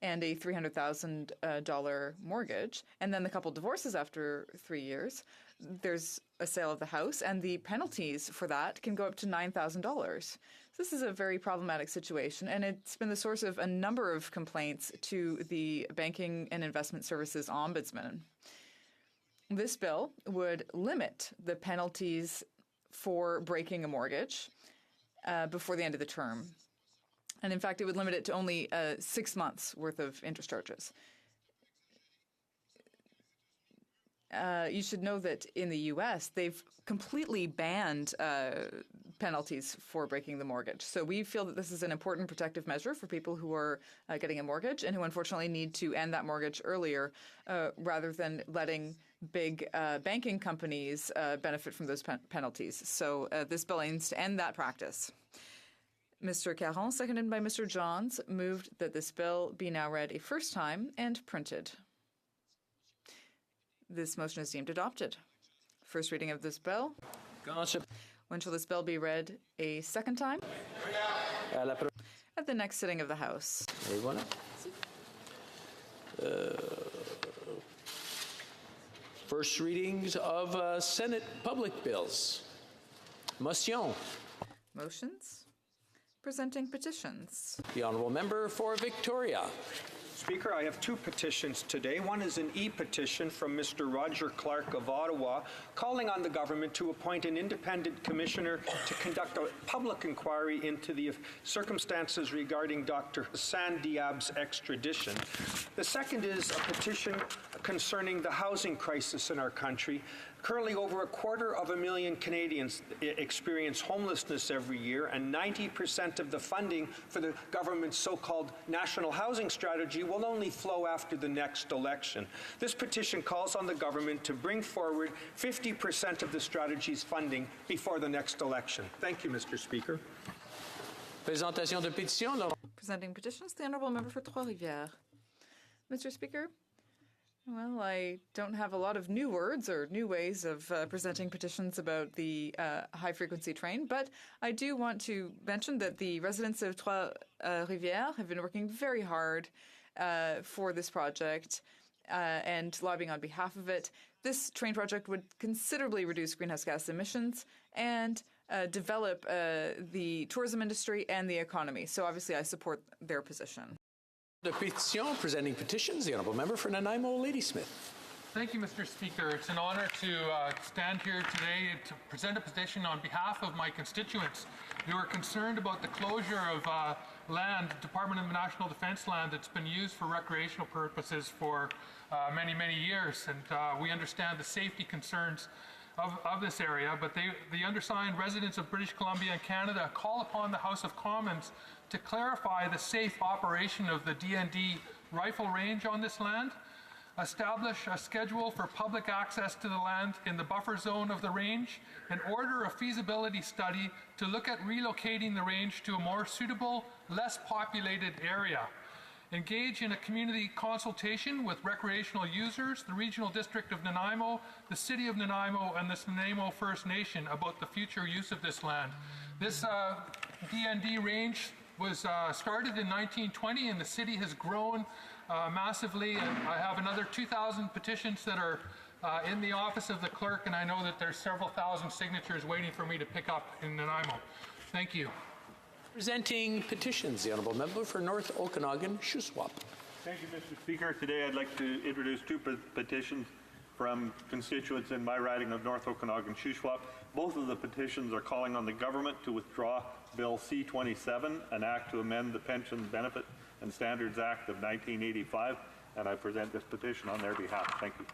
[SPEAKER 8] and a $300,000 mortgage, and then the couple divorces after 3 years, there's a sale of the house, and the penalties for that can go up to $9,000. This is a very problematic situation, and it's been the source of a number of complaints to the Banking and Investment Services Ombudsman. This bill would limit the penalties for breaking a mortgage before the end of the term. And in fact, it would limit it to only 6 months worth of interest charges. You should know that in the U.S., they've completely banned penalties for breaking the mortgage. So we feel that this is an important protective measure for people who are getting a mortgage and who unfortunately need to end that mortgage earlier rather than letting big banking companies benefit from those penalties. So this bill aims to end that practice. Mr. Caron, seconded by Mr. Johns, moved that this bill be now read a first time and printed. This motion is deemed adopted. First reading of this bill. When shall this bill be read a second time? At the next sitting of the House.
[SPEAKER 1] First readings of Senate public bills. Motion.
[SPEAKER 8] Motions. Presenting petitions.
[SPEAKER 1] The Honourable Member for Victoria.
[SPEAKER 18] Speaker, I have 2 petitions today. One is an e-petition from Mr. Roger Clark of Ottawa calling on the government to appoint an independent commissioner to conduct a public inquiry into the circumstances regarding Dr. Hassan Diab's extradition. The second is a petition concerning the housing crisis in our country. Currently, over 250,000 Canadians experience homelessness every year, and 90% of the funding for the government's so-called national housing strategy will only flow after the next election. This petition calls on the government to bring forward 50% of the strategy's funding before the next election. Thank you, Mr. Speaker.
[SPEAKER 1] Présentation de pétition.
[SPEAKER 8] Presenting petitions, the Honourable Member for Trois-Rivières. Mr. Speaker, well, I don't have a lot of new words or new ways of presenting petitions about the high-frequency train, but I do want to mention that the residents of Trois-Rivières have been working very hard for this project and lobbying on behalf of it. This train project would considerably reduce greenhouse gas emissions and develop the tourism industry and the economy. So obviously I support their position.
[SPEAKER 1] The petition, presenting petitions, the Honourable Member for Nanaimo, Ladysmith.
[SPEAKER 15] Thank you, Mr. Speaker. It's an honor to stand here today to present a petition on behalf of my constituents who are concerned about the closure of land, Department of National Defense land, that's been used for recreational purposes for many, many years. And we understand the safety concerns of this area, but the undersigned residents of British Columbia and Canada call upon the House of Commons to clarify the safe operation of the DND rifle range on this land, establish a schedule for public access to the land in the buffer zone of the range, and order a feasibility study to look at relocating the range to a more suitable, less populated area. Engage in a community consultation with recreational users, the Regional District of Nanaimo, the City of Nanaimo, and the Nanaimo First Nation about the future use of this land. This DND range was started in 1920, and the city has grown massively, and I have another 2,000 petitions that are in the office of the clerk, and I know that there's several thousand signatures waiting for me to pick up in Nanaimo. Thank you.
[SPEAKER 1] Presenting petitions, the Honourable Member for North Okanagan, Shuswap.
[SPEAKER 2] Thank you, Mr. Speaker. Today I'd like to introduce two petitions from constituents in my riding of North Okanagan, Shuswap. Both of the petitions are calling on the government to withdraw Bill C-27, an act to amend the Pension Benefit and Standards Act of 1985, and I present this petition on their behalf. Thank you.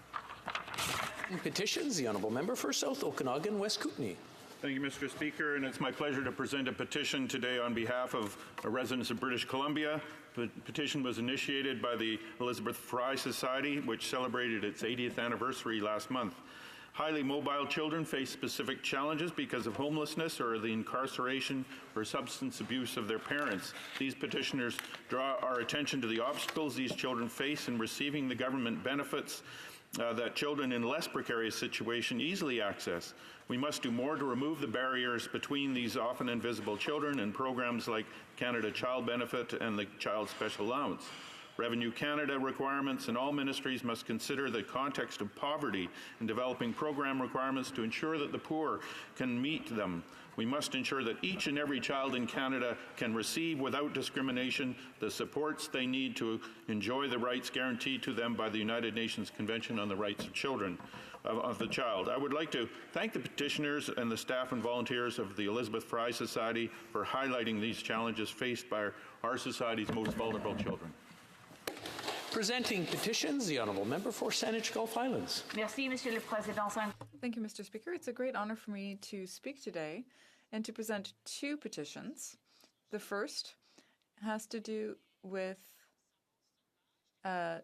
[SPEAKER 1] In petitions, the Honourable Member for South Okanagan, West Kootenay.
[SPEAKER 2] Thank you, Mr. Speaker, and it's my pleasure to present a petition today on behalf of residents of British Columbia. The petition was initiated by the Elizabeth Fry Society, which celebrated its 80th anniversary last month. Highly mobile children face specific challenges because of homelessness or the incarceration or substance abuse of their parents. These petitioners draw our attention to the obstacles these children face in receiving the government benefits that children in less precarious situations easily access. We must do more to remove the barriers between these often invisible children and programs like Canada Child Benefit and the Child Special Allowance. Revenue Canada requirements and all ministries must consider the context of poverty in developing program requirements to ensure that the poor can meet them. We must ensure that each and every child in Canada can receive without discrimination the supports they need to enjoy the rights guaranteed to them by the United Nations Convention on the Rights of Children of the Child. I would like to thank the petitioners and the staff and volunteers of the Elizabeth Fry Society for highlighting these challenges faced by our society's most vulnerable children.
[SPEAKER 1] Presenting petitions, the Honourable Member for Saanich Gulf Islands.
[SPEAKER 3] Merci, Monsieur le Président.
[SPEAKER 8] Thank you, Mr. Speaker. It's a great honor for me to speak today and to present two petitions. The first has to do with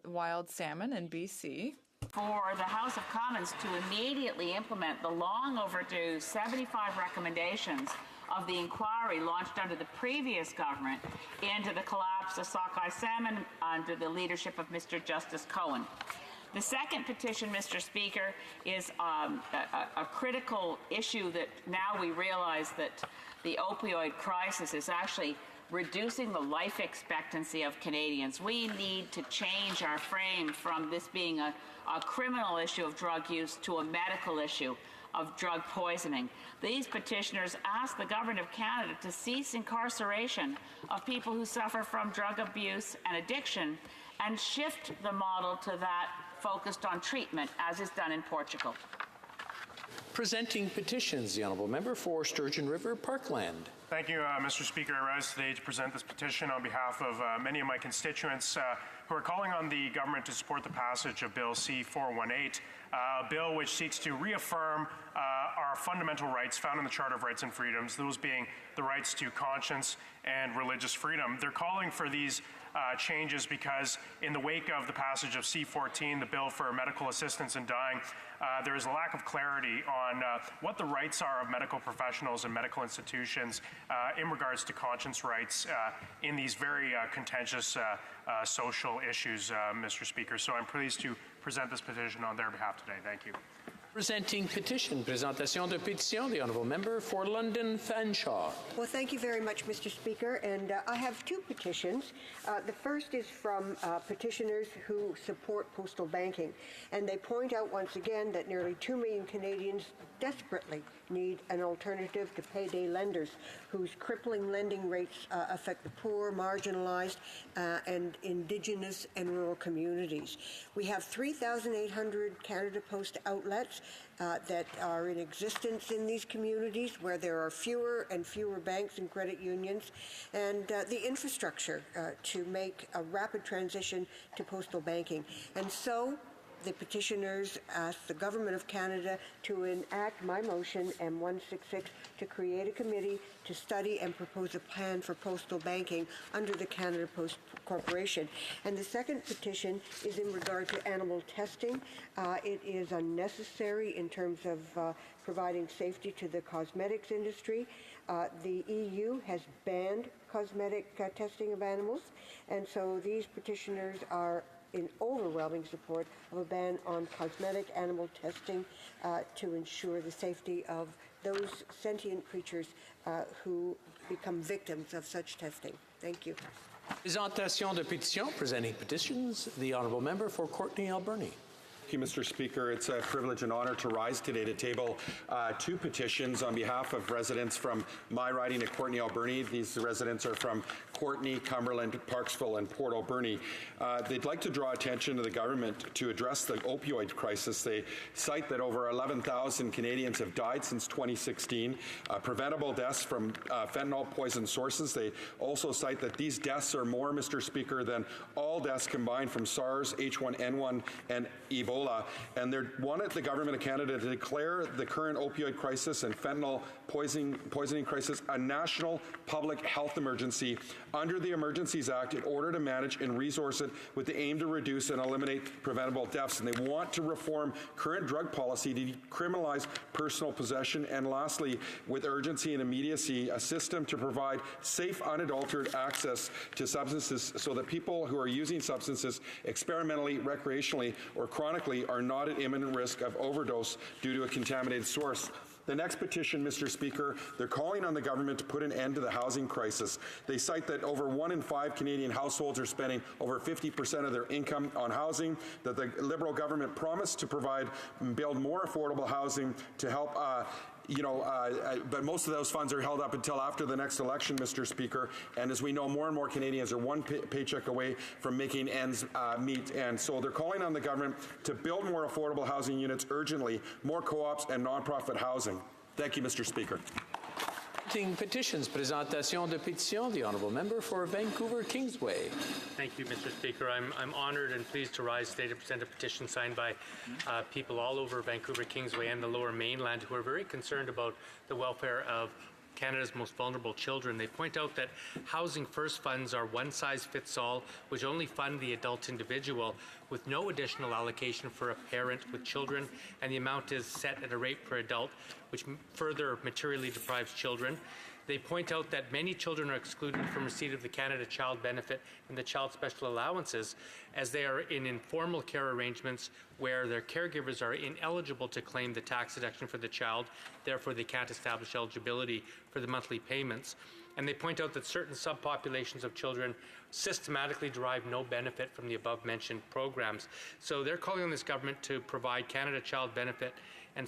[SPEAKER 8] wild salmon in BC.
[SPEAKER 3] For the House of Commons to immediately implement the long overdue 75 recommendations of the inquiry launched under the previous government into the collapse of sockeye salmon under the leadership of Mr. Justice Cohen. The second petition, Mr. Speaker, is a critical issue that now we realize that the opioid crisis is actually reducing the life expectancy of Canadians. We need to change our frame from this being a criminal issue of drug use to a medical issue of drug poisoning. These petitioners ask the Government of Canada to cease incarceration of people who suffer from drug abuse and addiction and shift the model to that focused on treatment, as is done in Portugal.
[SPEAKER 1] Presenting petitions, the Honourable Member for Sturgeon River Parkland.
[SPEAKER 23] Thank you, Mr. Speaker. I rise today to present this petition on behalf of many of my constituents who are calling on the government to support the passage of Bill C-418, a bill which seeks to reaffirm our fundamental rights found in the Charter of Rights and Freedoms, those being the rights to conscience and religious freedom. They're calling for these changes because in the wake of the passage of C-14, the bill for medical assistance in dying, there is a lack of clarity on what the rights are of medical professionals and medical institutions in regards to conscience rights in these very contentious social issues, Mr. Speaker. So I'm pleased to present this petition on their behalf today. Thank you.
[SPEAKER 1] Presenting petition, présentation de pétition, the Honourable Member for London Fanshawe.
[SPEAKER 24] Well, thank you very much, Mr. Speaker. And I have two petitions. The first is from petitioners who support postal banking. And they point out once again that nearly 2 million Canadians desperately need an alternative to payday lenders whose crippling lending rates affect the poor, marginalized, and Indigenous and rural communities. We have 3,800 Canada Post outlets that are in existence in these communities where there are fewer and fewer banks and credit unions, and the infrastructure to make a rapid transition to postal banking. And so the petitioners ask the Government of Canada to enact my motion, M166, to create a committee to study and propose a plan for postal banking under the Canada Post Corporation. And the second petition is in regard to animal testing. It is unnecessary in terms of providing safety to the cosmetics industry. The EU has banned cosmetic testing of animals, and so these petitioners are in overwhelming support of a ban on cosmetic animal testing to ensure the safety of those sentient creatures who become victims of such testing. Thank you.
[SPEAKER 1] Présentation de pétitions. Presenting petitions, the Honourable Member for Courtenay-Alberni.
[SPEAKER 4] Thank you, Mr. Speaker. It's a privilege and honor to rise today to table two petitions on behalf of residents from my riding of Courtenay-Alberni. These residents are from Courtenay, Cumberland, Parksville, and Port Alberni. They'd like to draw attention to the government to address the opioid crisis. They cite that over 11,000 Canadians have died since 2016, preventable deaths from fentanyl poison sources. They also cite that these deaths are more, Mr. Speaker, than all deaths combined from SARS, H1N1, and Ebola. And they wanted the Government of Canada to declare the current opioid crisis and fentanyl poisoning crisis a national public health emergency under the Emergencies Act in order to manage and resource it with the aim to reduce and eliminate preventable deaths. And they want to reform current drug policy to decriminalize personal possession. And lastly, with urgency and immediacy, a system to provide safe, unadulterated access to substances so that people who are using substances experimentally, recreationally, or chronically are not at imminent risk of overdose due to a contaminated source. The next petition, Mr. Speaker, they're calling on the government to put an end to the housing crisis. They cite that over 1 in 5 Canadian households are spending over 50% of their income on housing, that the Liberal government promised to provide and build more affordable housing to help but most of those funds are held up until after the next election, Mr. Speaker. And as we know, more and more Canadians are one paycheck away from making ends meet. And so they're calling on the government to build more affordable housing units urgently, more co-ops and nonprofit housing. Thank you, Mr. Speaker.
[SPEAKER 1] Petitions. Présentation de pétitions. The Honourable Member for Vancouver Kingsway.
[SPEAKER 10] Thank you, Mr. Speaker. I'm honoured and pleased to rise today to present a petition signed by people all over Vancouver Kingsway and the Lower Mainland who are very concerned about the welfare of Canada's most vulnerable children. They point out that Housing First funds are one-size-fits-all, which only fund the adult individual with no additional allocation for a parent with children, and the amount is set at a rate per adult, which further materially deprives children. They point out that many children are excluded from receipt of the Canada Child Benefit and the Child Special Allowances as they are in informal care arrangements where their caregivers are ineligible to claim the tax deduction for the child, therefore they can't establish eligibility for the monthly payments. And they point out that certain subpopulations of children systematically derive no benefit from the above-mentioned programs. So they're calling on this government to provide Canada Child Benefit and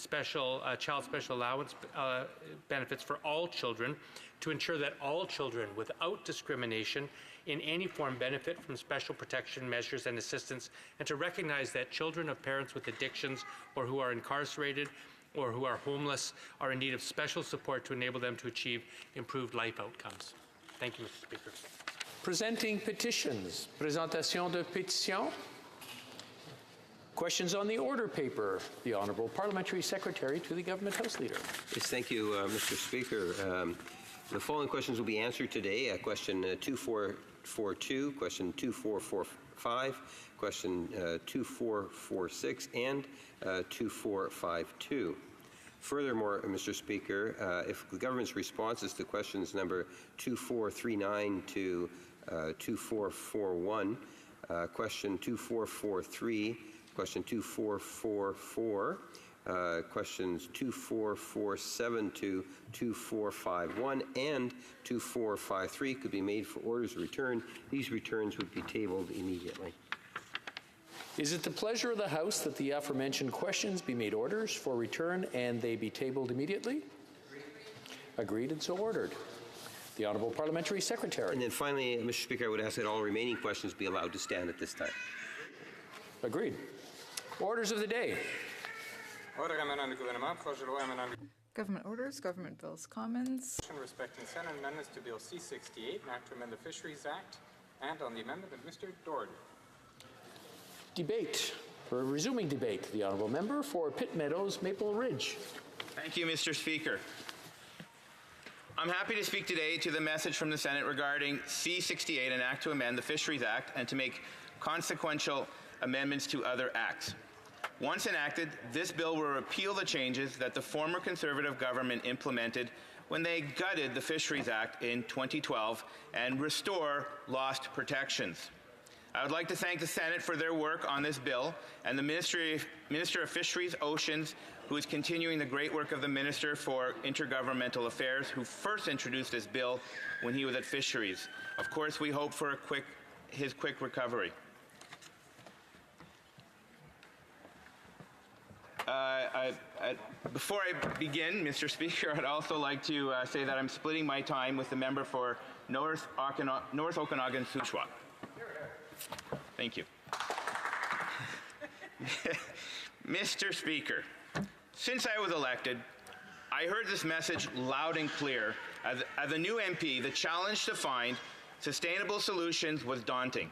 [SPEAKER 10] child special allowance benefits for all children to ensure that all children without discrimination in any form benefit from special protection measures and assistance, and to recognize that children of parents with addictions or who are incarcerated or who are homeless are in need of special support to enable them to achieve improved life outcomes. Thank you, Mr. Speaker.
[SPEAKER 1] Presenting petitions. Présentation de pétitions. Questions on the order paper. The Honourable Parliamentary Secretary to the Government House Leader.
[SPEAKER 6] Yes, thank you, Mr. Speaker. The following questions will be answered today. Question 2442, question 2445, question 2446, and 2452. Furthermore, Mr. Speaker, if the government's responses to questions number 2439 to 2441, question 2443, question 2444, questions 2447 to 2451, and 2453 could be made for orders of return. These returns would be tabled immediately.
[SPEAKER 1] Is it the pleasure of the House that the aforementioned questions be made orders for return and they be tabled immediately? Agreed and so ordered. The Honourable Parliamentary Secretary.
[SPEAKER 6] And then finally, Mr. Speaker, I would ask that all remaining questions be allowed to stand at this time.
[SPEAKER 1] Agreed. Orders of the day.
[SPEAKER 8] Government orders, government bills, commons.
[SPEAKER 5] Respecting Senate amendments to Bill C-68, an act to amend the Fisheries Act, and on the amendment of Mr. Doherty.
[SPEAKER 1] Debate. For resuming debate, the Honourable Member for Pitt Meadows, Maple Ridge.
[SPEAKER 14] Thank you, Mr. Speaker. I'm happy to speak today to the message from the Senate regarding C-68, an act to amend the Fisheries Act and to make consequential amendments to other acts. Once enacted, this bill will repeal the changes that the former Conservative government implemented when they gutted the Fisheries Act in 2012 and restore lost protections. I would like to thank the Senate for their work on this bill and the Minister of Fisheries, Oceans, who is continuing the great work of the Minister for Intergovernmental Affairs, who first introduced this bill when he was at Fisheries. Of course, we hope for his quick recovery. Before I begin, Mr. Speaker, I'd also like to say that I'm splitting my time with the member for North Okanagan-Suchwa. Thank you. Mr. Speaker, since I was elected, I heard this message loud and clear. As a new MP, the challenge to find sustainable solutions was daunting.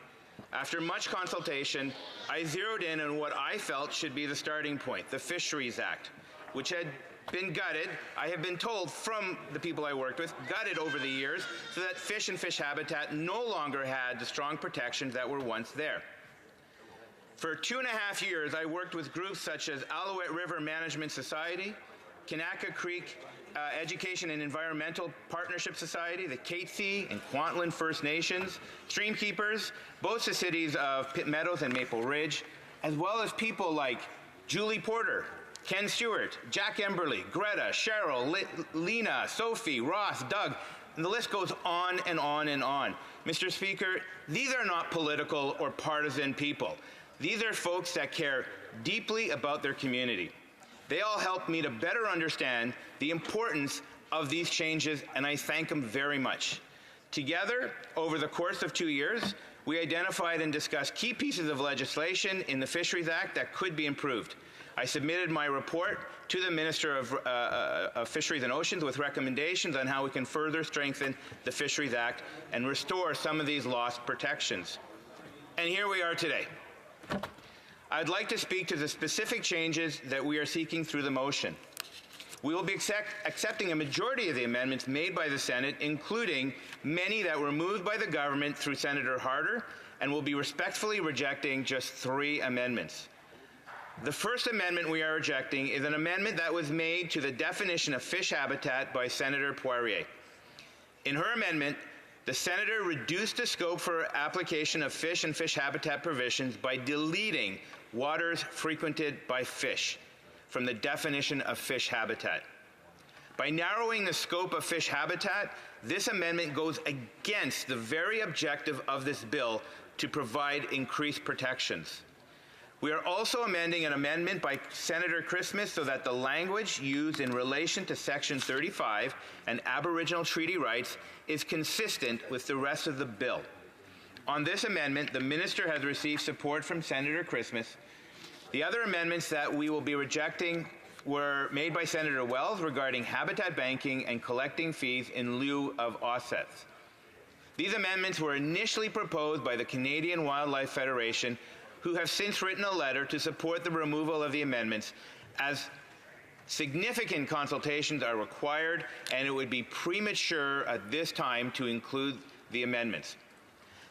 [SPEAKER 14] After much consultation, I zeroed in on what I felt should be the starting point, the Fisheries Act, which had been gutted, I have been told from the people I worked with, gutted over the years so that fish and fish habitat no longer had the strong protections that were once there. For 2.5 years, I worked with groups such as Alouette River Management Society, Kanaka Creek Education and Environmental Partnership Society, the Katzie and Kwantlen First Nations, Streamkeepers, both the cities of Pitt Meadows and Maple Ridge, as well as people like Julie Porter, Ken Stewart, Jack Emberley, Greta, Cheryl, Lena, Sophie, Ross, Doug, and the list goes on and on and on. Mr. Speaker, these are not political or partisan people. These are folks that care deeply about their community. They all helped me to better understand the importance of these changes, and I thank them very much. Together, over the course of 2 years, we identified and discussed key pieces of legislation in the Fisheries Act that could be improved. I submitted my report to the Minister of Fisheries and Oceans with recommendations on how we can further strengthen the Fisheries Act and restore some of these lost protections. And here we are today. I'd like to speak to the specific changes that we are seeking through the motion. We will be accepting a majority of the amendments made by the Senate, including many that were moved by the government through Senator Harder, and will be respectfully rejecting just 3 amendments. The first amendment we are rejecting is an amendment that was made to the definition of fish habitat by Senator Poirier. In her amendment, the Senator reduced the scope for application of fish and fish habitat provisions by deleting waters frequented by fish from the definition of fish habitat. By narrowing the scope of fish habitat, this amendment goes against the very objective of this bill to provide increased protections. We are also amending an amendment by Senator Christmas so that the language used in relation to Section 35 and Aboriginal treaty rights is consistent with the rest of the bill. On this amendment, the Minister has received support from Senator Christmas. The other amendments that we will be rejecting were made by Senator Wells regarding habitat banking and collecting fees in lieu of offsets. These amendments were initially proposed by the Canadian Wildlife Federation, who have since written a letter to support the removal of the amendments, as significant consultations are required and it would be premature at this time to include the amendments.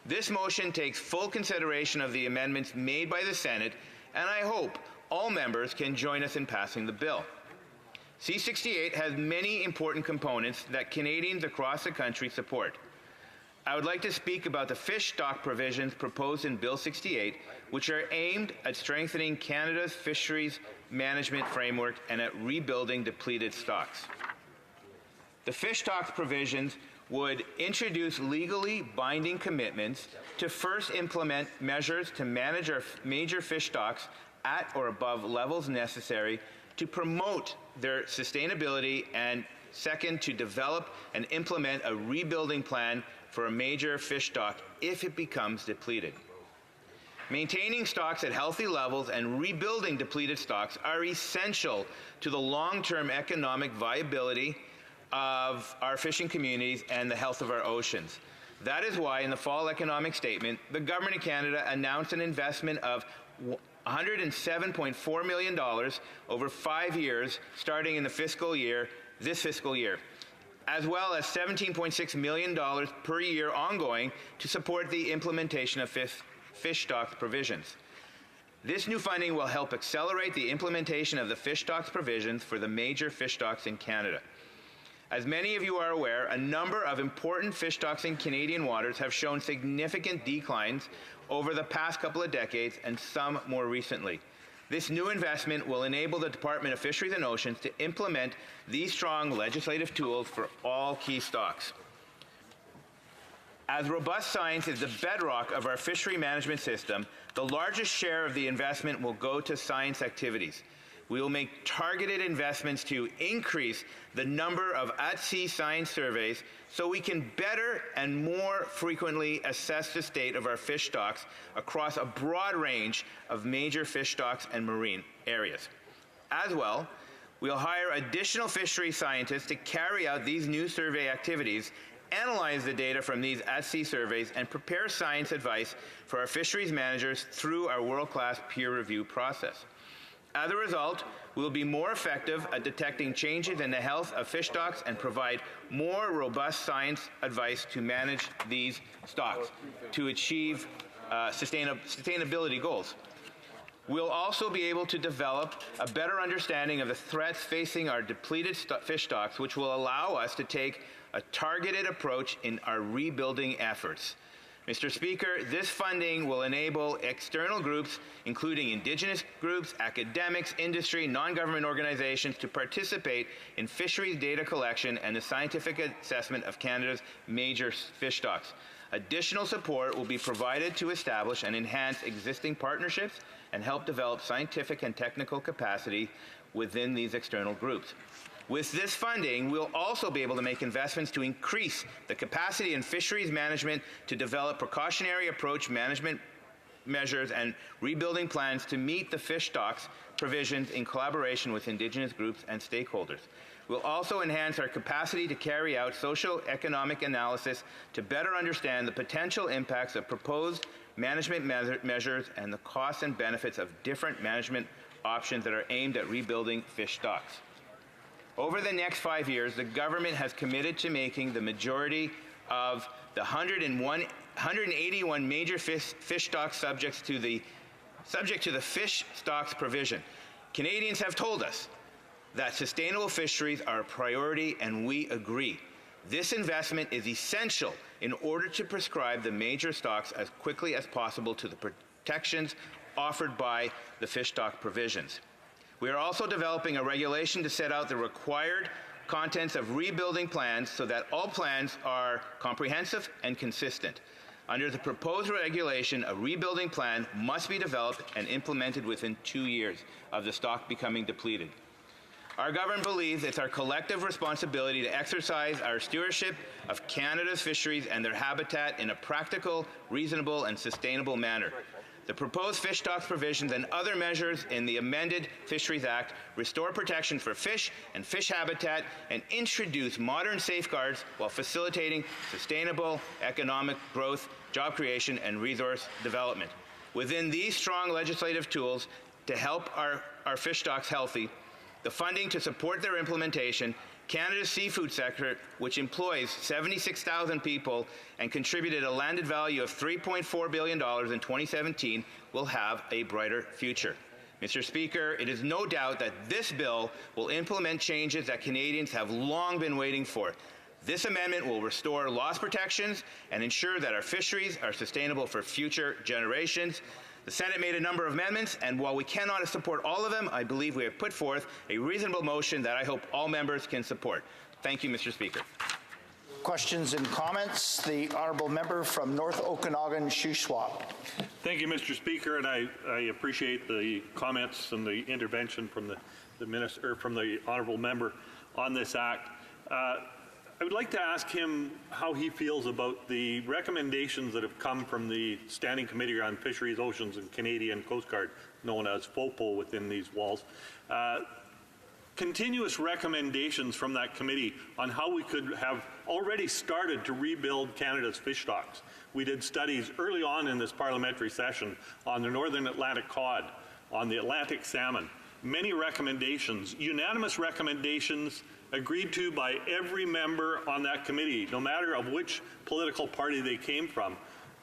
[SPEAKER 14] This motion takes full consideration of the amendments made by the Senate, and I hope all members can join us in passing the bill. C-68 has many important components that Canadians across the country support. I would like to speak about the fish stock provisions proposed in Bill 68, which are aimed at strengthening Canada's fisheries management framework and at rebuilding depleted stocks. The fish stocks provisions would introduce legally binding commitments to first implement measures to manage our major fish stocks at or above levels necessary to promote their sustainability, and second, to develop and implement a rebuilding plan for a major fish stock if it becomes depleted. Maintaining stocks at healthy levels and rebuilding depleted stocks are essential to the long-term economic viability of our fishing communities and the health of our oceans. That is why in the fall economic statement, the Government of Canada announced an investment of $107.4 million over 5 years starting in this fiscal year, as well as $17.6 million per year ongoing to support the implementation of fish stocks provisions. This new funding will help accelerate the implementation of the fish stocks provisions for the major fish stocks in Canada. As many of you are aware, a number of important fish stocks in Canadian waters have shown significant declines over the past couple of decades, and some more recently. This new investment will enable the Department of Fisheries and Oceans to implement these strong legislative tools for all key stocks. As robust science is the bedrock of our fishery management system, the largest share of the investment will go to science activities. We will make targeted investments to increase the number of at-sea science surveys so we can better and more frequently assess the state of our fish stocks across a broad range of major fish stocks and marine areas. As well, we'll hire additional fishery scientists to carry out these new survey activities, analyze the data from these at-sea surveys, and prepare science advice for our fisheries managers through our world-class peer review process. As a result, we will be more effective at detecting changes in the health of fish stocks and provide more robust science advice to manage these stocks to achieve sustainability goals. We'll also be able to develop a better understanding of the threats facing our depleted fish stocks, which will allow us to take a targeted approach in our rebuilding efforts. Mr. Speaker, this funding will enable external groups, including Indigenous groups, academics, industry, non-government organizations, to participate in fisheries data collection and the scientific assessment of Canada's major fish stocks. Additional support will be provided to establish and enhance existing partnerships and help develop scientific and technical capacity within these external groups. With this funding, we'll also be able to make investments to increase the capacity in fisheries management to develop precautionary approach management measures and rebuilding plans to meet the fish stocks provisions in collaboration with Indigenous groups and stakeholders. We'll also enhance our capacity to carry out socio-economic analysis to better understand the potential impacts of proposed management measures and the costs and benefits of different management options that are aimed at rebuilding fish stocks. Over the next 5 years, the government has committed to making the majority of the 181 major fish stocks subject to the fish stocks provision. Canadians have told us that sustainable fisheries are a priority, and we agree. This investment is essential in order to prescribe the major stocks as quickly as possible to the protections offered by the fish stock provisions. We are also developing a regulation to set out the required contents of rebuilding plans so that all plans are comprehensive and consistent. Under the proposed regulation, a rebuilding plan must be developed and implemented within 2 years of the stock becoming depleted. Our government believes it's our collective responsibility to exercise our stewardship of Canada's fisheries and their habitat in a practical, reasonable, and sustainable manner. The proposed fish stocks provisions and other measures in the amended Fisheries Act restore protection for fish and fish habitat and introduce modern safeguards while facilitating sustainable economic growth, job creation, and resource development. Within these strong legislative tools to help our fish stocks healthy, the funding to support their implementation, Canada's seafood sector, which employs 76,000 people and contributed a landed value of $3.4 billion in 2017, will have a brighter future. Mr. Speaker, it is no doubt that this bill will implement changes that Canadians have long been waiting for. This amendment will restore loss protections and ensure that our fisheries are sustainable for future generations. The Senate made a number of amendments, and while we cannot support all of them, I believe we have put forth a reasonable motion that I hope all members can support. Thank you, Mr. Speaker.
[SPEAKER 16] questions and comments. The honourable member from North Okanagan, Shuswap.
[SPEAKER 2] Thank you, Mr. Speaker, and I appreciate the comments and the intervention from the minister, from the honourable member on this act. I would like to ask him how he feels about the recommendations that have come from the Standing Committee on Fisheries, Oceans and Canadian Coast Guard, known as FOPO within these walls. Continuous recommendations from that committee on how we could have already started to rebuild Canada's fish stocks. We did studies early on in this parliamentary session on the Northern Atlantic cod, on the Atlantic salmon. Many recommendations, unanimous recommendations agreed to by every member on that committee, no matter of which political party they came from.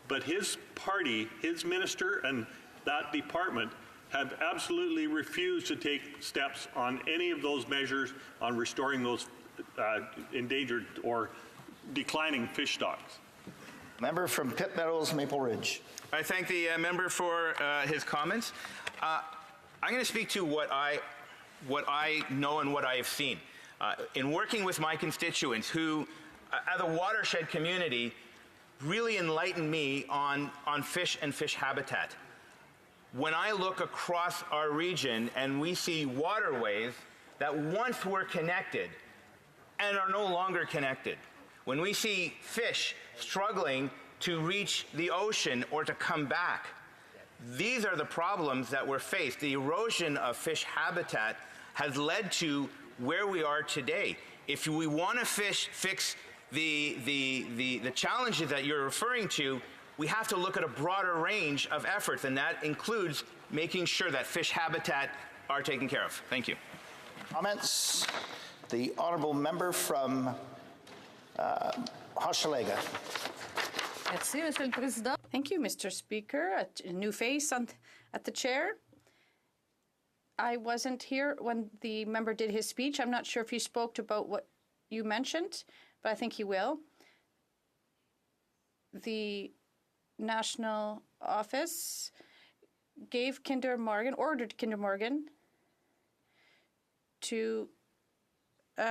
[SPEAKER 2] But his party, his minister, and that department have absolutely refused to take steps on any of those measures on restoring those endangered or declining fish stocks.
[SPEAKER 16] Member from Pitt Meadows, Maple Ridge.
[SPEAKER 14] I thank the member for his comments. I'm going to speak to what I know and what I have seen. In working with my constituents who, as a watershed community, really enlightened me on fish and fish habitat. When I look across our region and we see waterways that once were connected and are no longer connected, when we see fish struggling to reach the ocean or to come back, these are the problems that we're faced. The erosion of fish habitat has led to where we are today. If we want to fix the challenges that you're referring to, we have to look at a broader range of efforts, and that includes making sure that fish habitat are taken care of. Thank you.
[SPEAKER 16] Comments? The honourable member from Hochelaga.
[SPEAKER 17] Thank you, Mr. Speaker. A new face at the chair. I wasn't here when the member did his speech. I'm not sure if he spoke about what you mentioned, but I think he will. The National Office gave ordered Kinder Morgan to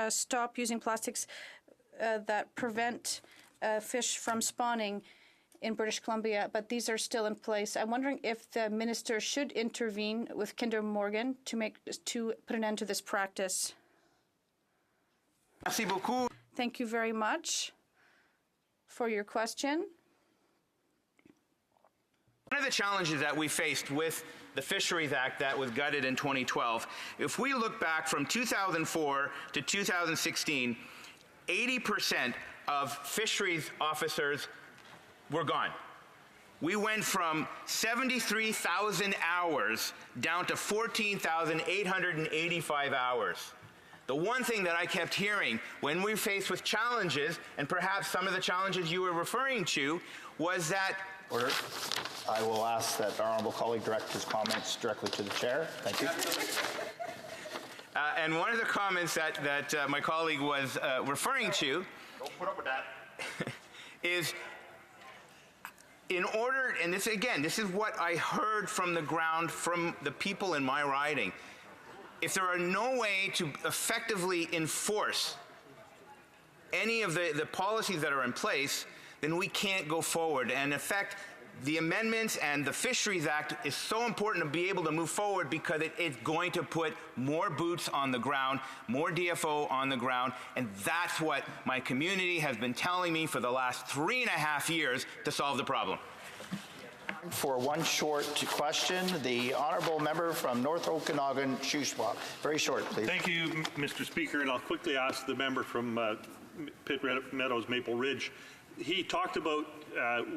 [SPEAKER 17] stop using plastics that prevent fish from spawning in British Columbia, but these are still in place. I'm wondering if the minister should intervene with Kinder Morgan to put an end to this practice.
[SPEAKER 14] Merci beaucoup.
[SPEAKER 17] Thank you very much for your question.
[SPEAKER 14] One of the challenges that we faced with the Fisheries Act that was gutted in 2012, if we look back from 2004 to 2016, 80% of fisheries officers were gone. We went from 73,000 hours down to 14,885 hours. The one thing that I kept hearing when we were faced with challenges, and perhaps some of the challenges you were referring to, was that...
[SPEAKER 16] Order. I will ask that our honourable colleague direct his comments directly to the chair. Thank you.
[SPEAKER 14] And one of the comments that my colleague was referring to is in order, and this is what I heard from the ground from the people in my riding, if there are no way to effectively enforce any of the policies that are in place, then we can't go forward. And in fact, the amendments and the Fisheries Act is so important to be able to move forward because it's going to put more boots on the ground, more DFO on the ground, and that's what my community has been telling me for the last 3.5 years to solve the problem.
[SPEAKER 16] For one short question, the honourable member from North Okanagan, Shuswap. Very short, please.
[SPEAKER 2] Thank you, Mr. Speaker, and I'll quickly ask the member from Pitt Meadows, Maple Ridge. He talked about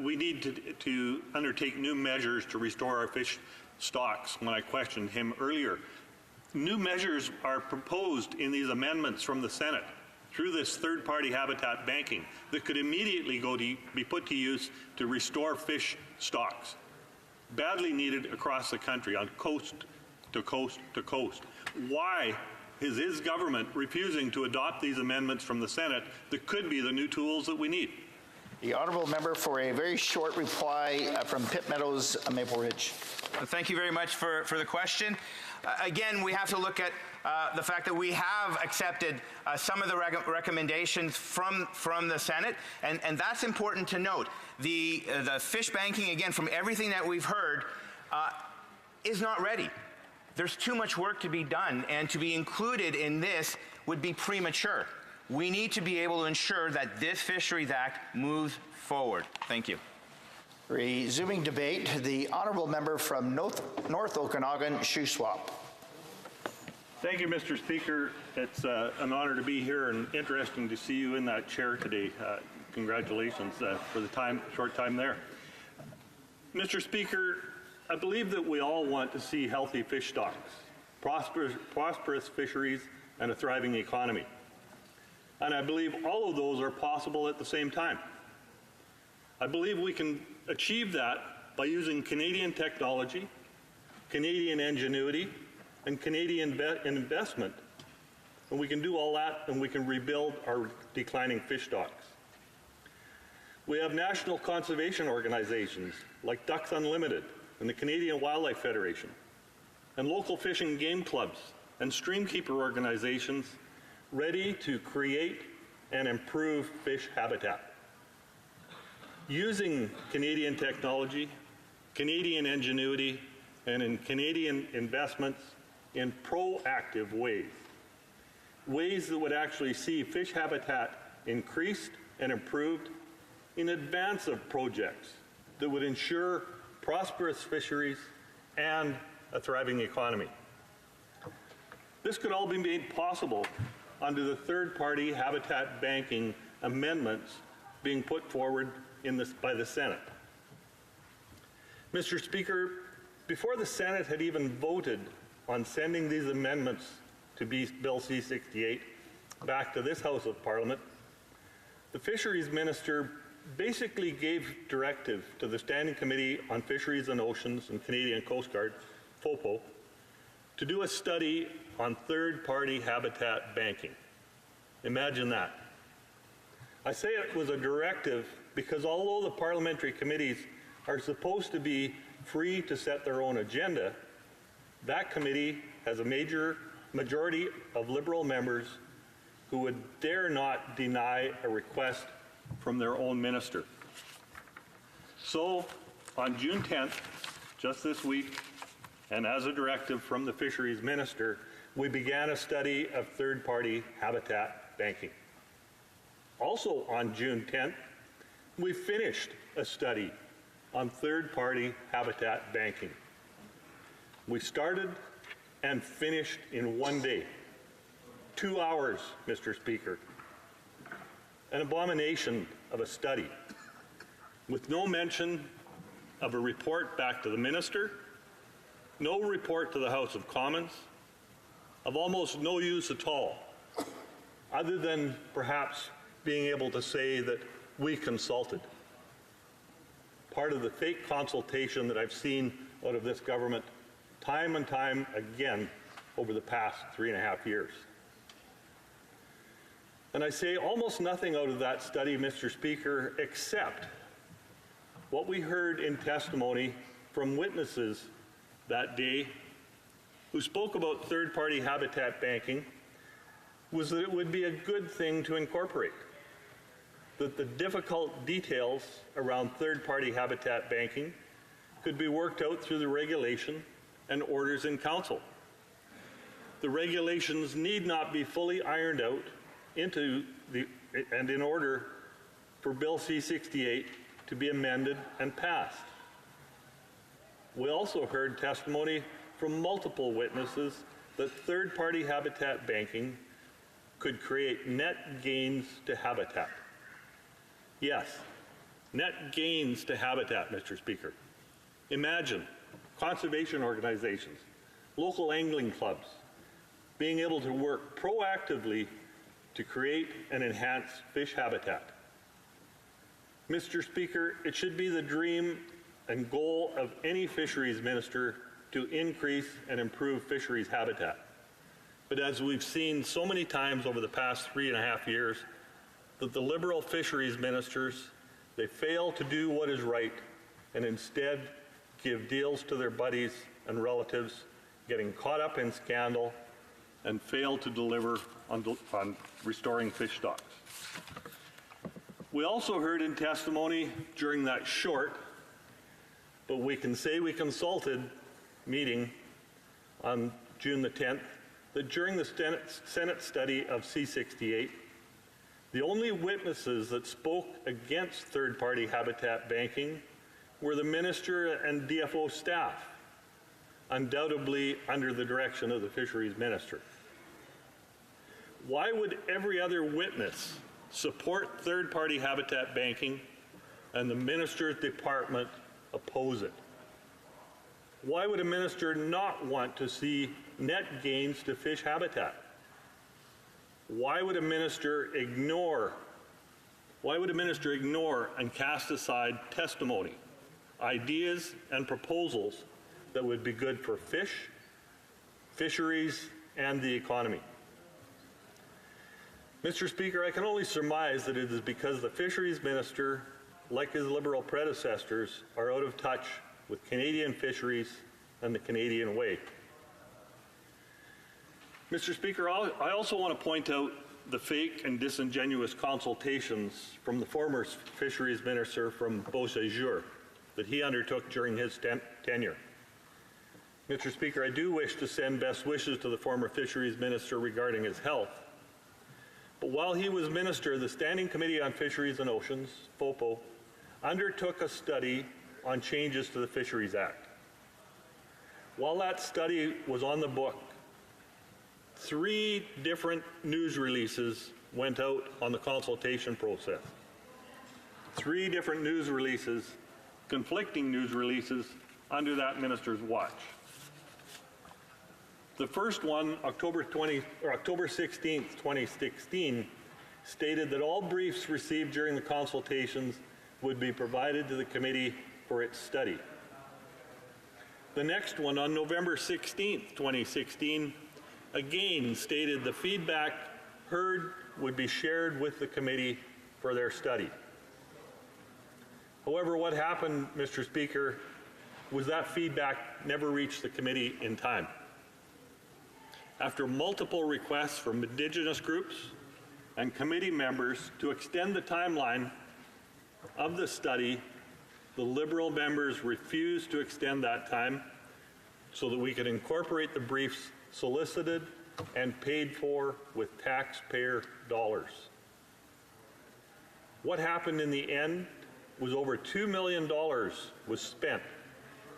[SPEAKER 2] we need to undertake new measures to restore our fish stocks when I questioned him earlier. New measures are proposed in these amendments from the Senate through this third-party habitat banking that could immediately be put to use to restore fish stocks, badly needed across the country, on coast to coast to coast. Why is his government refusing to adopt these amendments from the Senate that could be the new tools that we need?
[SPEAKER 16] The honourable member for a very short reply from Pitt Meadows, Maple Ridge.
[SPEAKER 14] Thank you very much for the question. Again, we have to look at the fact that we have accepted some of the recommendations from the Senate, and that's important to note. The fish banking, again, from everything that we've heard, is not ready. There's too much work to be done, and to be included in this would be premature. We need to be able to ensure that this Fisheries Act moves forward. Thank you.
[SPEAKER 16] Resuming debate, the honourable member from North Okanagan, Shuswap.
[SPEAKER 12] Thank you, Mr. Speaker. It's an honor to be here and interesting to see you in that chair today. Congratulations for the short time there. Mr. Speaker, I believe that we all want to see healthy fish stocks, prosperous fisheries, and a thriving economy. And I believe all of those are possible at the same time. I believe we can achieve that by using Canadian technology, Canadian ingenuity, and Canadian investment. And we can do all that, and we can rebuild our declining fish stocks. We have national conservation organizations like Ducks Unlimited and the Canadian Wildlife Federation, and local fish and game clubs and streamkeeper organizations ready to create and improve fish habitat. Using Canadian technology, Canadian ingenuity, and in Canadian investments in proactive ways that would actually see fish habitat increased and improved in advance of projects that would ensure prosperous fisheries and a thriving economy. This could all be made possible under the third-party habitat banking amendments being put forward by the Senate. Mr. Speaker, before the Senate had even voted on sending these amendments to Bill C-68 back to this House of Parliament, the Fisheries Minister basically gave directive to the Standing Committee on Fisheries and Oceans and Canadian Coast Guard, FOPO, to do a study on third-party habitat banking. Imagine that. I say it was a directive because although the parliamentary committees are supposed to be free to set their own agenda, that committee has a majority of Liberal members who would dare not deny a request from their own minister. So, on June 10th, just this week, and as a directive from the Fisheries Minister, we began a study of third-party habitat banking. Also on June 10th, we finished a study on third-party habitat banking. We started and finished in one day. 2 hours, Mr. Speaker. An abomination of a study, with no mention of a report back to the minister, no report to the House of Commons, of almost no use at all, other than perhaps being able to say that we consulted. Part of the fake consultation that I've seen out of this government time and time again over the past 3.5 years. And I say almost nothing out of that study, Mr. Speaker, except what we heard in testimony from witnesses that day who spoke about third-party habitat banking was that it would be a good thing to incorporate, that the difficult details around third-party habitat banking could be worked out through the regulation and orders in council. The regulations need not be fully ironed out in order for Bill C-68 to be amended and passed. We also heard testimony from multiple witnesses that third-party habitat banking could create net gains to habitat. Yes, net gains to habitat, Mr. Speaker. Imagine conservation organizations, local angling clubs, being able to work proactively to create and enhance fish habitat. Mr. Speaker, it should be the dream and goal of any fisheries minister to increase and improve fisheries habitat. But as we've seen so many times over the past 3.5 years, that the Liberal fisheries ministers They fail to do what is right and instead give deals to their buddies and relatives, getting caught up in scandal, and fail to deliver on restoring fish stocks. We also heard in testimony during that short, but we can say we consulted meeting on June the 10th, that during the Senate study of C-68, the only witnesses that spoke against third-party habitat banking were the minister and DFO staff, undoubtedly under the direction of the fisheries minister. Why would every other witness support third-party habitat banking and the minister's department oppose it? Why would a minister not want to see net gains to fish habitat? Why would a minister ignore and cast aside testimony, ideas, and proposals that would be good for fish, fisheries, and the economy? Mr. Speaker, I can only surmise that it is because the fisheries minister, like his Liberal predecessors, are out of touch with Canadian fisheries and the Canadian way. Mr. Speaker, I also want to point out the fake and disingenuous consultations from the former fisheries minister from Beausejour that he undertook during his tenure. Mr. Speaker, I do wish to send best wishes to the former fisheries minister regarding his health. But while he was minister, the Standing Committee on Fisheries and Oceans, FOPO, undertook a study on changes to the Fisheries Act. While that study was on the book, 3 different news releases went out on the consultation process. 3 different news releases, conflicting news releases, under that minister's watch. The first one, October 16th, 2016, stated that all briefs received during the consultations would be provided to the committee for its study. The next one, on November 16th, 2016, again stated the feedback heard would be shared with the committee for their study. However, what happened, Mr. Speaker, was that feedback never reached the committee in time. After multiple requests from Indigenous groups and committee members to extend the timeline of the study, the Liberal members refused to extend that time so that we could incorporate the briefs solicited and paid for with taxpayer dollars. What happened in the end was over $2 million was spent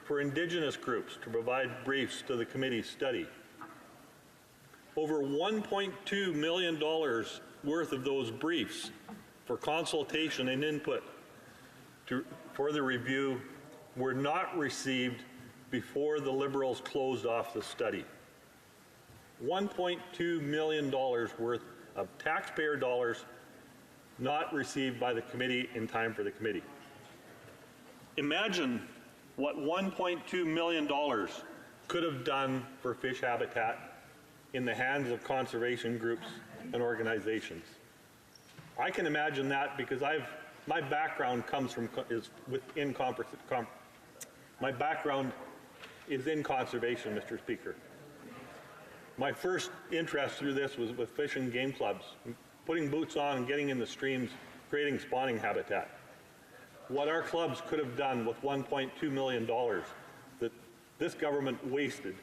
[SPEAKER 12] for Indigenous groups to provide briefs to the committee's study. Over $1.2 million worth of those briefs for consultation and input for the review were not received before the Liberals closed off the study. $1.2 million worth of taxpayer dollars not received by the committee in time for the committee. Imagine what $1.2 million could have done for fish habitat in the hands of conservation groups and organizations. I can imagine that because my background is in conservation, Mr. Speaker. My first interest through this was with fish and game clubs, putting boots on and getting in the streams, creating spawning habitat. What our clubs could have done with $1.2 million that this government wasted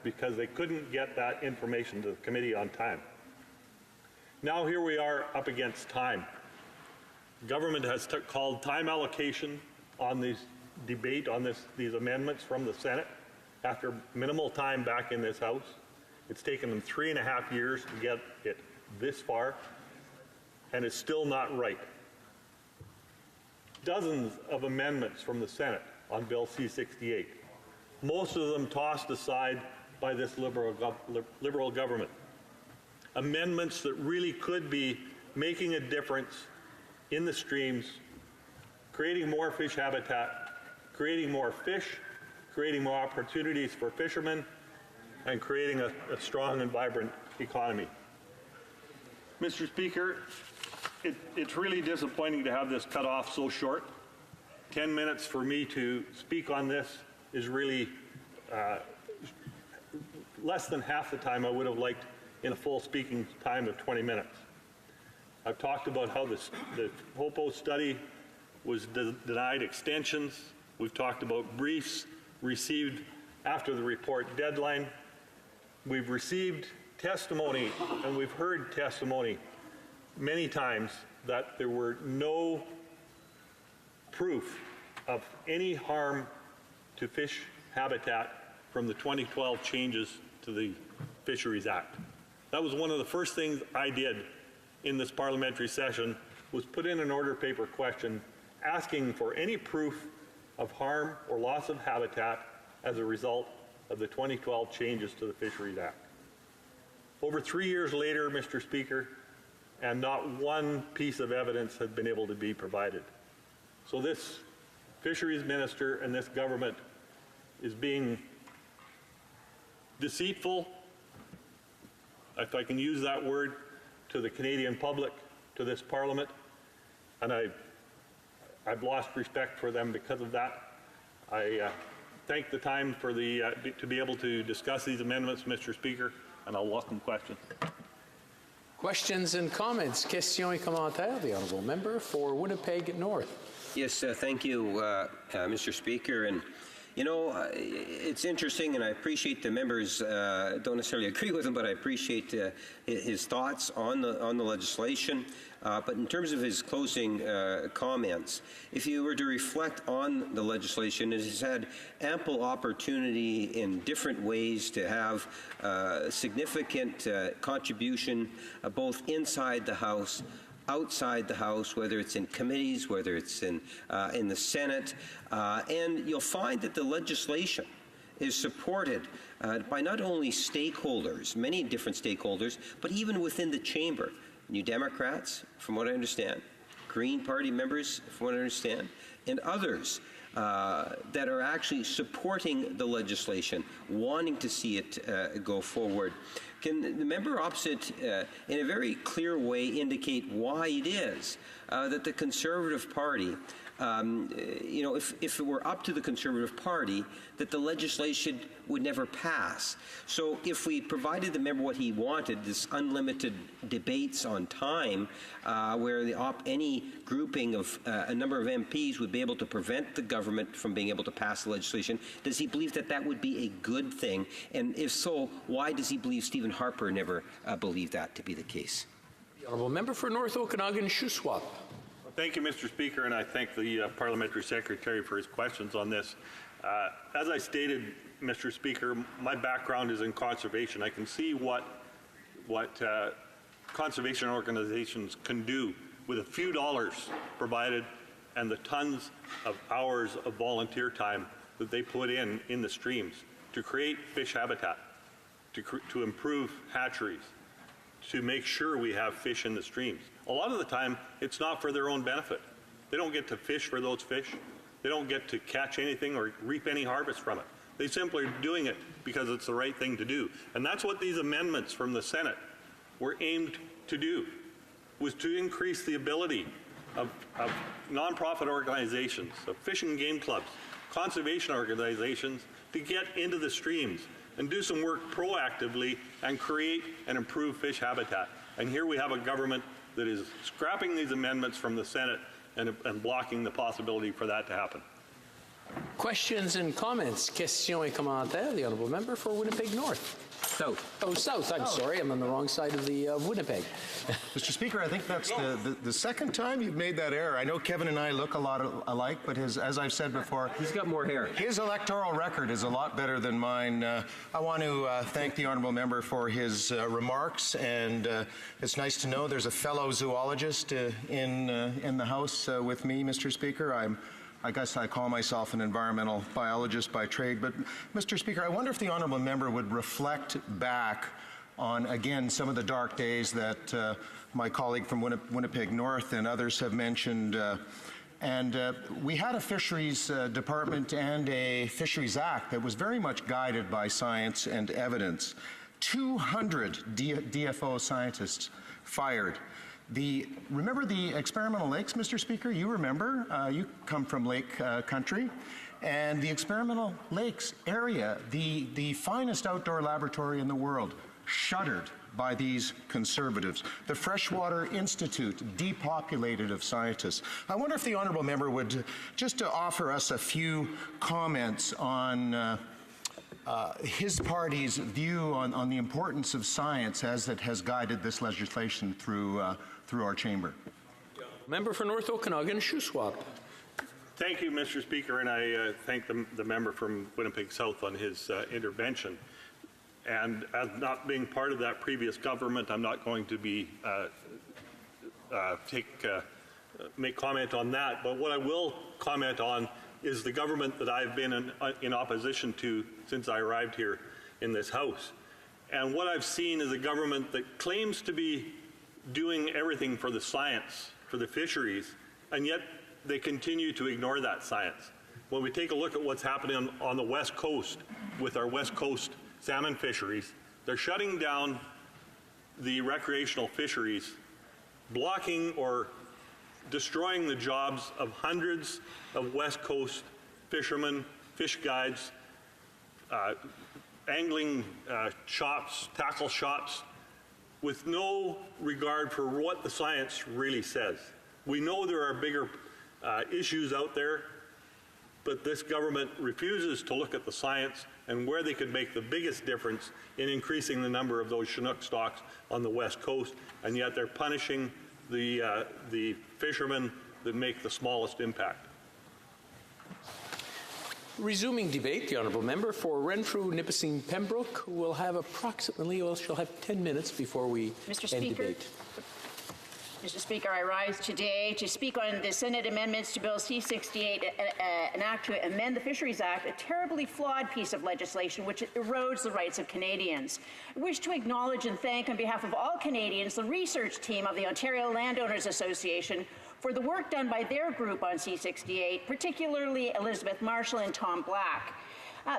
[SPEAKER 12] because they couldn't get that information to the committee on time. Now here we are up against time. Government has called time allocation on this debate on these amendments from the Senate after minimal time back in this House. It's taken them 3.5 years to get it this far, and it's still not right. Dozens of amendments from the Senate on Bill C-68, most of them tossed aside by this Liberal government. Amendments that really could be making a difference in the streams, creating more fish habitat, creating more fish, creating more opportunities for fishermen, and creating a strong and vibrant economy. Mr. Speaker, it's really disappointing to have this cut off so short. 10 minutes for me to speak on this is really less than half the time I would have liked in a full speaking time of 20 minutes. I've talked about how the HOPO study was denied extensions. We've talked about briefs received after the report deadline. We've received testimony, and we've heard testimony many times that there were no proof of any harm to fish habitat from the 2012 changes to the Fisheries Act. That was one of the first things I did in this parliamentary session, was put in an order paper question asking for any proof of harm or loss of habitat as a result of the 2012 changes to the Fisheries Act. Over 3 years later, Mr. Speaker, and not one piece of evidence has been able to be provided. So this fisheries minister and this government is being deceitful, if I can use that word, to the Canadian public, to this Parliament, and I've lost respect for them because of that. I thank the time for to be able to discuss these amendments, Mr. Speaker, and I'll welcome questions.
[SPEAKER 1] Questions and comments. Questions et commentaires. The honourable member for Winnipeg North.
[SPEAKER 6] Yes, thank you, Mr. Speaker. And you know, it's interesting, and I appreciate the members. Don't necessarily agree with him, but I appreciate his thoughts on the legislation. But in terms of his closing comments, if you were to reflect on the legislation, it has had ample opportunity in different ways to have significant contribution both inside the House, outside the House, whether it's in committees, whether it's in the Senate, and you'll find that the legislation is supported by not only stakeholders, many different stakeholders, but even within the chamber. New Democrats, from what I understand, Green Party members, from what I understand, and others that are actually supporting the legislation, wanting to see it go forward. Can the member opposite, in a very clear way, indicate why it is that the Conservative Party, you know, if it were up to the Conservative Party, that the legislation would never pass? So if we provided the member what he wanted, this unlimited debates on time, where any grouping of a number of MPs would be able to prevent the government from being able to pass the legislation, does he believe that that would be a good thing? And if so, why does he believe Stephen Harper never believed that to be the case?
[SPEAKER 1] The honourable member for North Okanagan Shuswap.
[SPEAKER 12] Thank you, Mr. Speaker, and I thank the Parliamentary Secretary for his questions on this. As I stated, Mr. Speaker, my background is in conservation. I can see what conservation organizations can do with a few dollars provided and the tons of hours of volunteer time that they put in the streams to create fish habitat, to improve hatcheries, to make sure we have fish in the streams. A lot of the time, it's not for their own benefit. They don't get to fish for those fish. They don't get to catch anything or reap any harvest from it. They simply are doing it because it's the right thing to do. And that's what these amendments from the Senate were aimed to do, was to increase the ability of nonprofit organizations, of fish and game clubs, conservation organizations to get into the streams and do some work proactively and create and improve fish habitat. And here we have a government that is scrapping these amendments from the Senate and blocking the possibility for that to happen.
[SPEAKER 1] Questions and comments. Questions et commentaires. The honourable member for Winnipeg North.
[SPEAKER 6] South.
[SPEAKER 1] Oh, South. I'm sorry. I'm on the wrong side of the Winnipeg.
[SPEAKER 7] Mr. Speaker, I think that's the second time you've made that error. I know Kevin and I look a lot alike, but as I've said before,
[SPEAKER 6] he's got more hair.
[SPEAKER 7] His electoral record is a lot better than mine. I want to thank the honourable member for his remarks, and it's nice to know there's a fellow zoologist in the House with me, Mr. Speaker. I guess I call myself an environmental biologist by trade, but Mr. Speaker, I wonder if the honourable member would reflect back on, again, some of the dark days that my colleague from Winnipeg North and others have mentioned. We had a fisheries department and a fisheries act that was very much guided by science and evidence. 200 DFO scientists fired. Remember the experimental lakes, Mr. Speaker? You remember? You come from lake country. And the experimental lakes area, the finest outdoor laboratory in the world, shuttered by these conservatives. The Freshwater Institute depopulated of scientists. I wonder if the honourable member would just offer us a few comments on his party's view on the importance of science as it has guided this legislation through our chamber.
[SPEAKER 1] Member for North Okanagan, Shuswap.
[SPEAKER 12] Thank you, Mr. Speaker, and I thank the member from Winnipeg South on his intervention. And as not being part of that previous government, I'm not going to be make comment on that. But what I will comment on is the government that I've been in opposition to since I arrived here in this House. And what I've seen is a government that claims to be doing everything for the science, for the fisheries, and yet they continue to ignore that science. When we take a look at what's happening on the West Coast with our West Coast salmon fisheries, they're shutting down the recreational fisheries, blocking or destroying the jobs of hundreds of West Coast fishermen, fish guides, angling shops, tackle shops, with no regard for what the science really says. We know there are bigger issues out there, but this government refuses to look at the science and where they could make the biggest difference in increasing the number of those Chinook stocks on the West Coast, and yet they're punishing the fishermen that make the smallest impact.
[SPEAKER 1] Resuming debate, the honourable member for Renfrew, Nipissing, Pembroke will have approximately, well, she'll have 10 minutes before we end debate.
[SPEAKER 13] Mr. Speaker, I rise today to speak on the Senate amendments to Bill C-68, an act to amend the Fisheries Act, a terribly flawed piece of legislation which erodes the rights of Canadians. I wish to acknowledge and thank on behalf of all Canadians the research team of the Ontario Landowners Association for the work done by their group on C-68, particularly Elizabeth Marshall and Tom Black.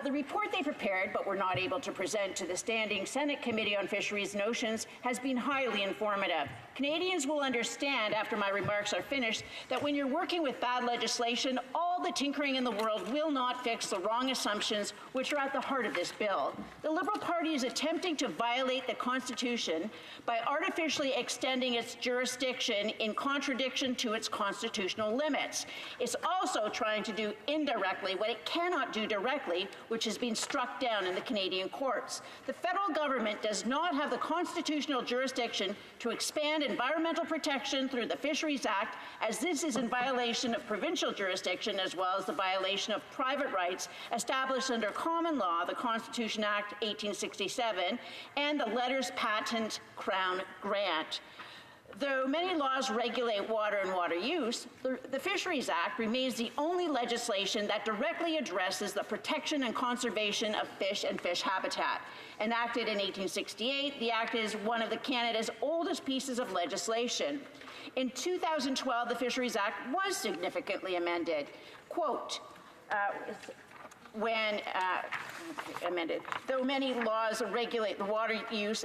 [SPEAKER 13] The report they prepared, but were not able to present to the Standing Senate Committee on Fisheries Notions, has been highly informative. Canadians will understand, after my remarks are finished, that when you're working with bad legislation, all the tinkering in the world will not fix the wrong assumptions which are at the heart of this bill. The Liberal Party is attempting to violate the Constitution by artificially extending its jurisdiction in contradiction to its constitutional limits. It's also trying to do indirectly what it cannot do directly, which has been struck down in the Canadian courts. The federal government does not have the constitutional jurisdiction to expand environmental protection through the Fisheries Act, as this is in violation of provincial jurisdiction as well as the violation of private rights established under common law, the Constitution Act 1867, and the Letters Patent Crown Grant. Though many laws regulate water and water use, the Fisheries Act remains the only legislation that directly addresses the protection and conservation of fish and fish habitat. Enacted in 1868, the Act is one of Canada's oldest pieces of legislation. In 2012, the Fisheries Act was significantly amended. Quote, amended, though many laws regulate the water use,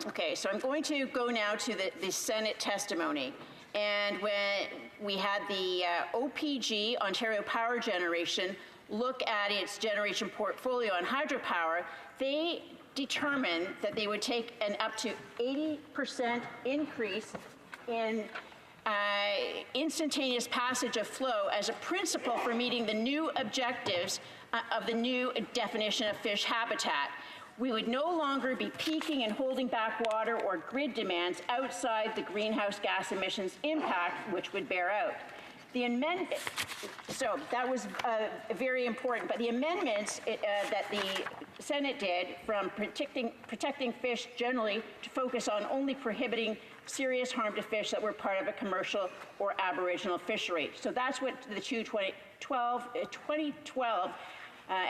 [SPEAKER 13] Okay, so I'm going to go now to the Senate testimony. And when we had the OPG, Ontario Power Generation, look at its generation portfolio on hydropower, they determined that they would take an up to 80% increase in instantaneous passage of flow as a principle for meeting the new objectives of the new definition of fish habitat. We would no longer be peaking and holding back water or grid demands outside the greenhouse gas emissions impact, which would bear out. The amendment, so that was very important, but the amendments that the Senate did from protecting fish generally to focus on only prohibiting serious harm to fish that were part of a commercial or aboriginal fishery. So that's what the 2012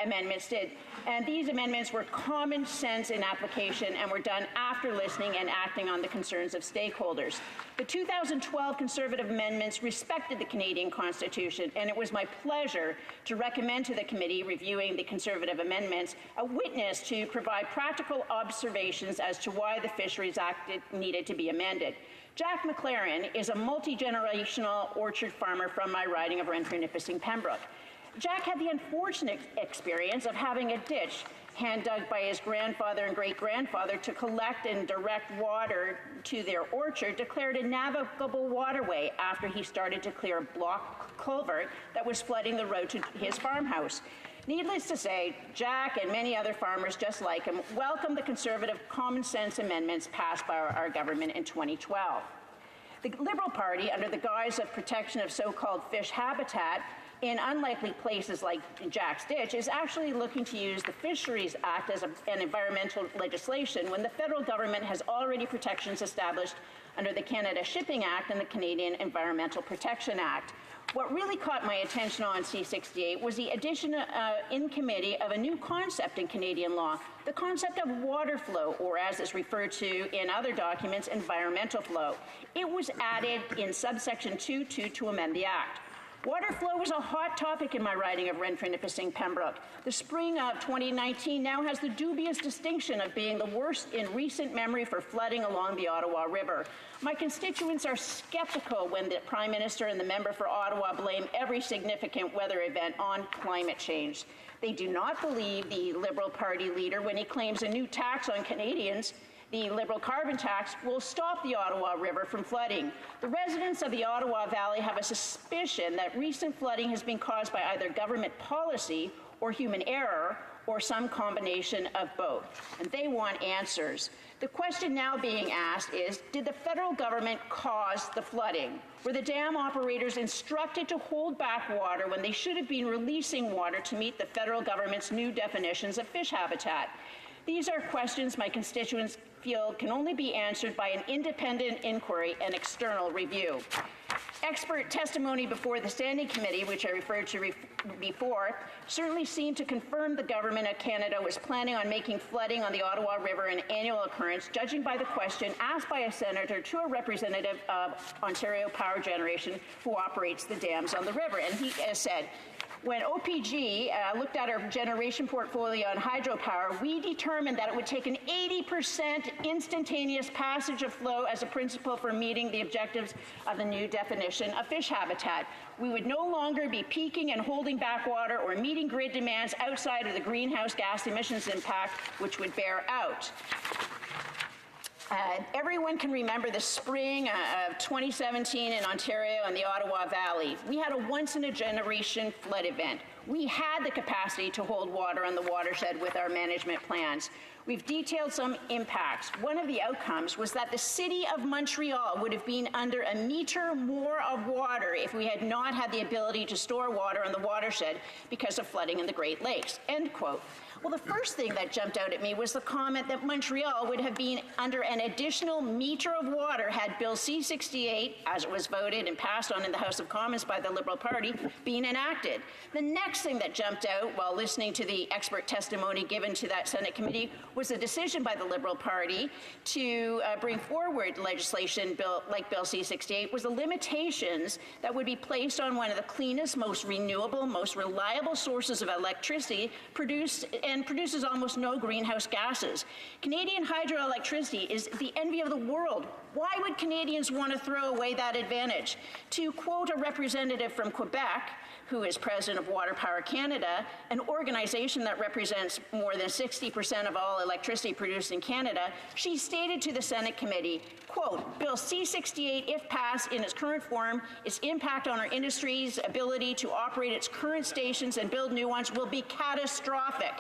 [SPEAKER 13] amendments did. And these amendments were common sense in application and were done after listening and acting on the concerns of stakeholders. The 2012 Conservative amendments respected the Canadian Constitution, and it was my pleasure to recommend to the committee reviewing the Conservative amendments a witness to provide practical observations as to why the Fisheries Act needed to be amended. Jack McLaren is a multi-generational orchard farmer from my riding of Renfrew, Nipissing, Pembroke. Jack had the unfortunate experience of having a ditch hand-dug by his grandfather and great-grandfather to collect and direct water to their orchard declared a navigable waterway after he started to clear a block culvert that was flooding the road to his farmhouse. Needless to say, Jack and many other farmers just like him welcomed the Conservative common sense amendments passed by our government in 2012. The Liberal Party, under the guise of protection of so-called fish habitat, in unlikely places like Jack's Ditch, is actually looking to use the Fisheries Act as an environmental legislation when the federal government has already protections established under the Canada Shipping Act and the Canadian Environmental Protection Act. What really caught my attention on C-68 was the addition in committee of a new concept in Canadian law, the concept of water flow, or as it's referred to in other documents, environmental flow. It was added in subsection 2.2 to amend the Act. Water flow was a hot topic in my riding of Renfrew, Nipissing, Pembroke. The spring of 2019 now has the dubious distinction of being the worst in recent memory for flooding along the Ottawa River. My constituents are skeptical when the Prime Minister and the member for Ottawa blame every significant weather event on climate change. They do not believe the Liberal Party leader when he claims a new tax on Canadians, the Liberal carbon tax, will stop the Ottawa River from flooding. The residents of the Ottawa Valley have a suspicion that recent flooding has been caused by either government policy or human error, or some combination of both. And they want answers. The question now being asked is, did the federal government cause the flooding? Were the dam operators instructed to hold back water when they should have been releasing water to meet the federal government's new definitions of fish habitat? These are questions my constituents feel can only be answered by an independent inquiry and external review. Expert testimony before the Standing Committee, which I referred to before, certainly seemed to confirm the Government of Canada was planning on making flooding on the Ottawa River an annual occurrence, judging by the question asked by a senator to a representative of Ontario Power Generation who operates the dams on the river. And he said, when OPG looked at our generation portfolio on hydropower, we determined that it would take an 80% instantaneous passage of flow as a principle for meeting the objectives of the new definition of fish habitat. We would no longer be peaking and holding back water or meeting grid demands outside of the greenhouse gas emissions impact, which would bear out. Everyone can remember the spring of 2017 in Ontario and the Ottawa Valley. We had a once-in-a-generation flood event. We had the capacity to hold water on the watershed with our management plans. We've detailed some impacts. One of the outcomes was that the city of Montreal would have been under a meter more of water if we had not had the ability to store water on the watershed because of flooding in the Great Lakes, end quote. Well, the first thing that jumped out at me was the comment that Montreal would have been under an additional meter of water had Bill C-68, as it was voted and passed on in the House of Commons by the Liberal Party, been enacted. The next thing that jumped out while listening to the expert testimony given to that Senate committee was a decision by the Liberal Party to bring forward legislation like Bill C-68 was the limitations that would be placed on one of the cleanest, most renewable, most reliable sources of electricity produces almost no greenhouse gases. Canadian hydroelectricity is the envy of the world. Why would Canadians want to throw away that advantage? To quote a representative from Quebec, who is president of Water Power Canada, an organization that represents more than 60% of all electricity produced in Canada, she stated to the Senate committee, quote, Bill C-68, if passed in its current form, its impact on our industry's ability to operate its current stations and build new ones will be catastrophic.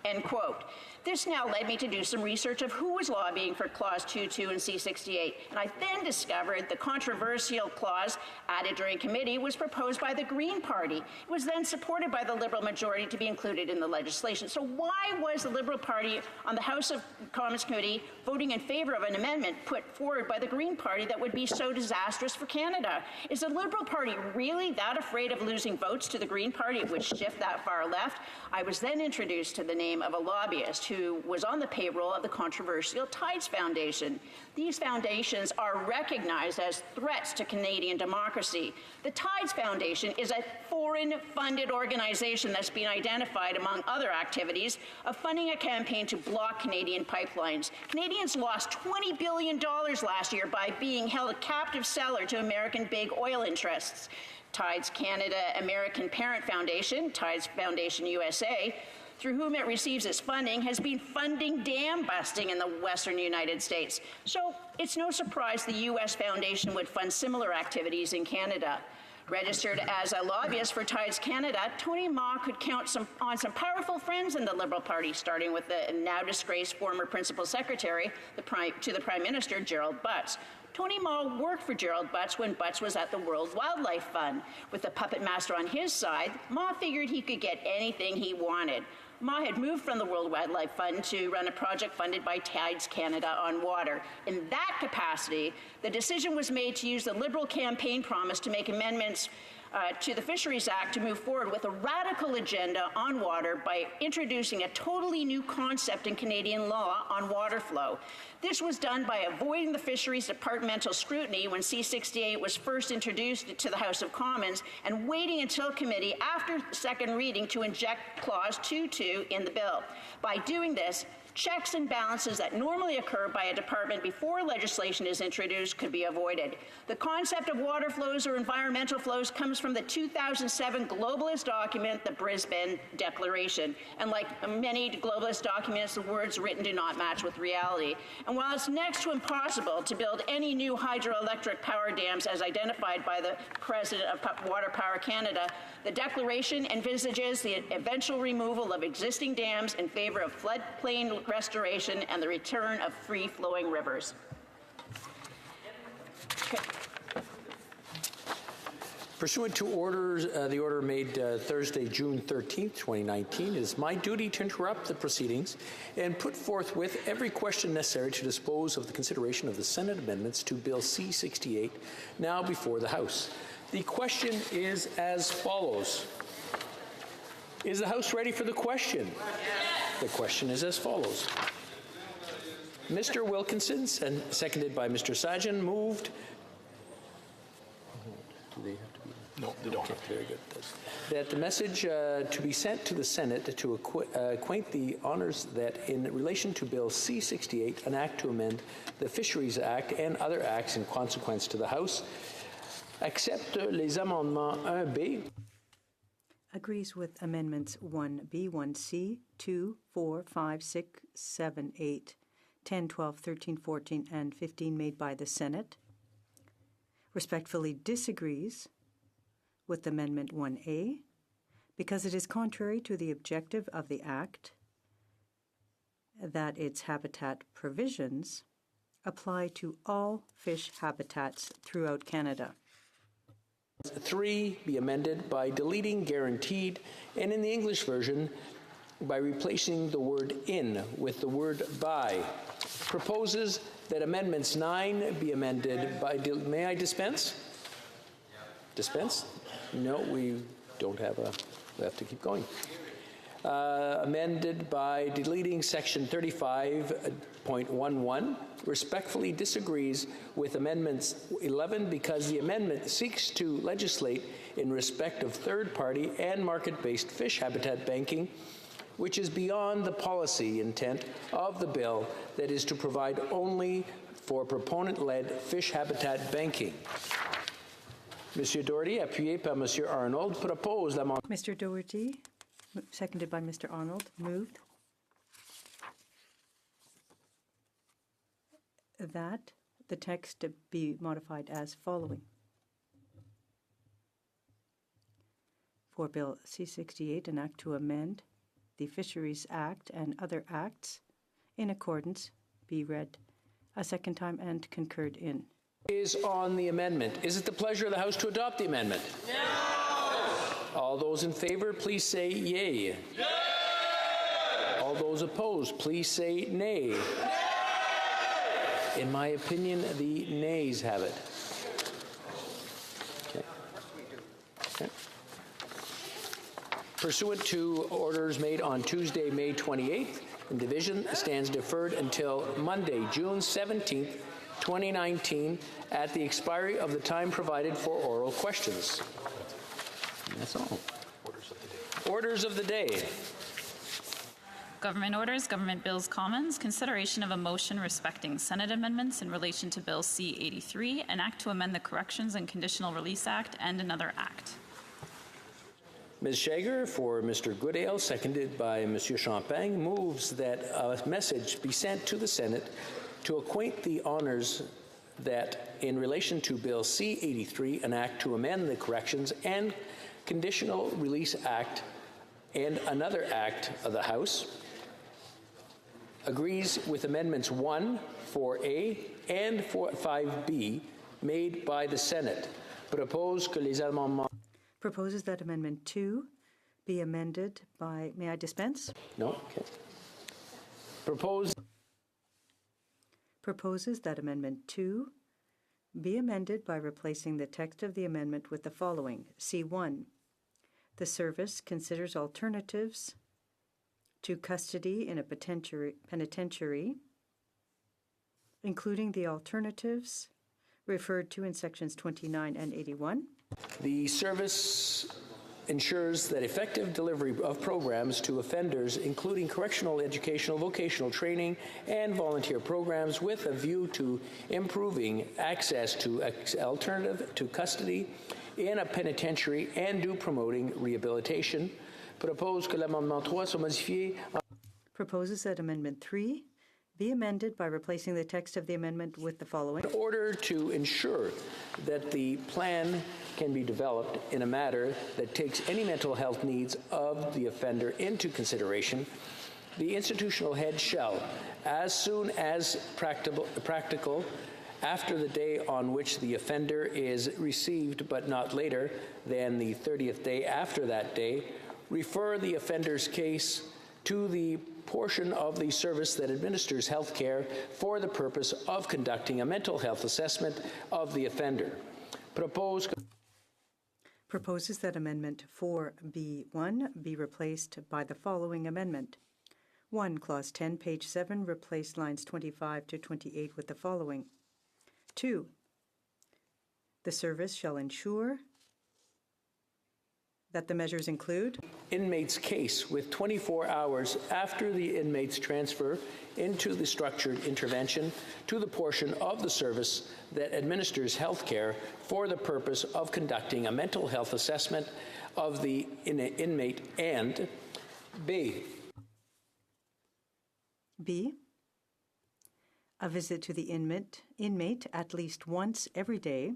[SPEAKER 13] end quote. This now led me to do some research of who was lobbying for Clause 2.2 in C-68, and I then discovered the controversial clause added during committee was proposed by the Green Party. It was then supported by the Liberal majority to be included in the legislation. So why was the Liberal Party on the House of Commons Committee voting in favor of an amendment put forward by the Green Party that would be so disastrous for Canada? Is the Liberal Party really that afraid of losing votes to the Green Party it would shift that far left? I was then introduced to the name of a lobbyist who was on the payroll of the controversial Tides Foundation. These foundations are recognized as threats to Canadian democracy. The Tides Foundation is a foreign-funded organization that's been identified, among other activities, of funding a campaign to block Canadian pipelines. Canadians lost $20 billion last year by being held a captive seller to American big oil interests. Tides Canada American Parent Foundation, Tides Foundation USA, through whom it receives its funding, has been funding dam busting in the western United States. So it's no surprise the U.S. Foundation would fund similar activities in Canada. Registered as a lobbyist for Tides Canada, Tony Ma could count on some powerful friends in the Liberal Party, starting with the now disgraced former Principal Secretary to the Prime Minister, Gerald Butts. Tony Ma worked for Gerald Butts when Butts was at the World Wildlife Fund. With the puppet master on his side, Ma figured he could get anything he wanted. Ma had moved from the World Wildlife Fund to run a project funded by Tides Canada on water. In that capacity, the decision was made to use the Liberal campaign promise to make amendments to the Fisheries Act to move forward with a radical agenda on water by introducing a totally new concept in Canadian law on water flow. This was done by avoiding the fisheries departmental scrutiny when C-68 was first introduced to the House of Commons and waiting until committee after second reading to inject Clause 2.2 in the bill. By doing this, checks and balances that normally occur by a department before legislation is introduced could be avoided. The concept of water flows or environmental flows comes from the 2007 globalist document, the Brisbane Declaration. And like many globalist documents, the words written do not match with reality. And while it's next to impossible to build any new hydroelectric power dams as identified by the president of Water Power Canada, the declaration envisages the eventual removal of existing dams in favor of floodplain restoration and the return of free-flowing rivers. Okay.
[SPEAKER 1] Pursuant to orders, the order made Thursday, June 13th, 2019, it is my duty to interrupt the proceedings and put forthwith every question necessary to dispose of the consideration of the Senate amendments to Bill C-68 now before the House. The question is as follows. Is the House ready for the question? The question is as follows. Mr. Wilkinson, seconded by Mr. Sajjan, moved. Do they have to be? No, they don't. Okay, very good. That the message to be sent to the Senate to acquaint the honors that in relation to Bill C-68, an act to amend the Fisheries Act and other acts in consequence to the House, accepte les amendements 1B.
[SPEAKER 19] Agrees with amendments 1B, 1C, 2, 4, 5, 6, 7, 8, 10, 12, 13, 14, and 15 made by the Senate. Respectfully disagrees with Amendment 1A because it is contrary to the objective of the Act that its habitat provisions apply to all fish habitats throughout Canada.
[SPEAKER 1] 3 be amended by deleting guaranteed, and in the English version, by replacing the word in with the word by. Proposes that amendments 9 be amended by, may I dispense? Dispense? No, we don't have we have to keep going. Amended by deleting section 35.11, respectfully disagrees with amendments 11 because the amendment seeks to legislate in respect of third-party and market-based fish habitat banking, which is beyond the policy intent of the bill that is to provide only for proponent-led fish habitat banking. Monsieur Doherty, appuyé par Monsieur Arnold, propose l'amendement.
[SPEAKER 19] Mr. Doherty, seconded by Mr. Arnold, moved that the text be modified as following. For Bill C-68, an act to amend the Fisheries Act and other acts in accordance be read a second time and concurred in.
[SPEAKER 1] Is on the amendment. Is it the pleasure of the House to adopt the amendment? No! All those in favor, please say yea. Yay! All those opposed, please say nay. Nay! In my opinion, the nays have it. Okay. Okay. Pursuant to orders made on Tuesday, May 28th, the division stands deferred until Monday, June 17th, 2019, at the expiry of the time provided for oral questions. And that's all. Orders of the day.
[SPEAKER 9] Government orders, government bills, commons. Consideration of a motion respecting Senate amendments in relation to Bill C-83, an act to amend the Corrections and Conditional Release Act, and another act.
[SPEAKER 1] Ms. Shager for Mr. Goodale, seconded by Monsieur Champagne, moves that a message be sent to the Senate to acquaint the honors that in relation to Bill C-83, an act to amend the Corrections and Conditional Release Act and another act of the House, agrees with Amendments 1, 4A, and 5B made by the Senate. Proposes
[SPEAKER 19] that Amendment 2 be amended by, may I dispense?
[SPEAKER 1] No? Okay.
[SPEAKER 19] Proposes that Amendment 2 be amended by replacing the text of the amendment with the following. C1. The service considers alternatives to custody in a penitentiary, including the alternatives referred to in sections 29 and 81.
[SPEAKER 1] The service ensures that effective delivery of programs to offenders, including correctional, educational, vocational training, and volunteer programs, with a view to improving access to alternative to custody in a penitentiary and to promoting rehabilitation. Proposes
[SPEAKER 19] that Amendment 3 be amended by replacing the text of the amendment with the following.
[SPEAKER 1] In order to ensure that the plan can be developed in a manner that takes any mental health needs of the offender into consideration, the institutional head shall, as soon as practical, after the day on which the offender is received, but not later than the 30th day after that day, refer the offender's case to the portion of the service that administers health care for the purpose of conducting a mental health assessment of the offender.
[SPEAKER 19] Proposes that Amendment 4B1 be replaced by the following amendment. 1. Clause 10, page 7, replace lines 25 to 28 with the following. 2. The service shall ensure that the measures include
[SPEAKER 1] inmate's case with 24 hours after the inmate's transfer into the structured intervention to the portion of the service that administers health care for the purpose of conducting a mental health assessment of the inmate, and B.
[SPEAKER 19] A visit to the inmate at least once every day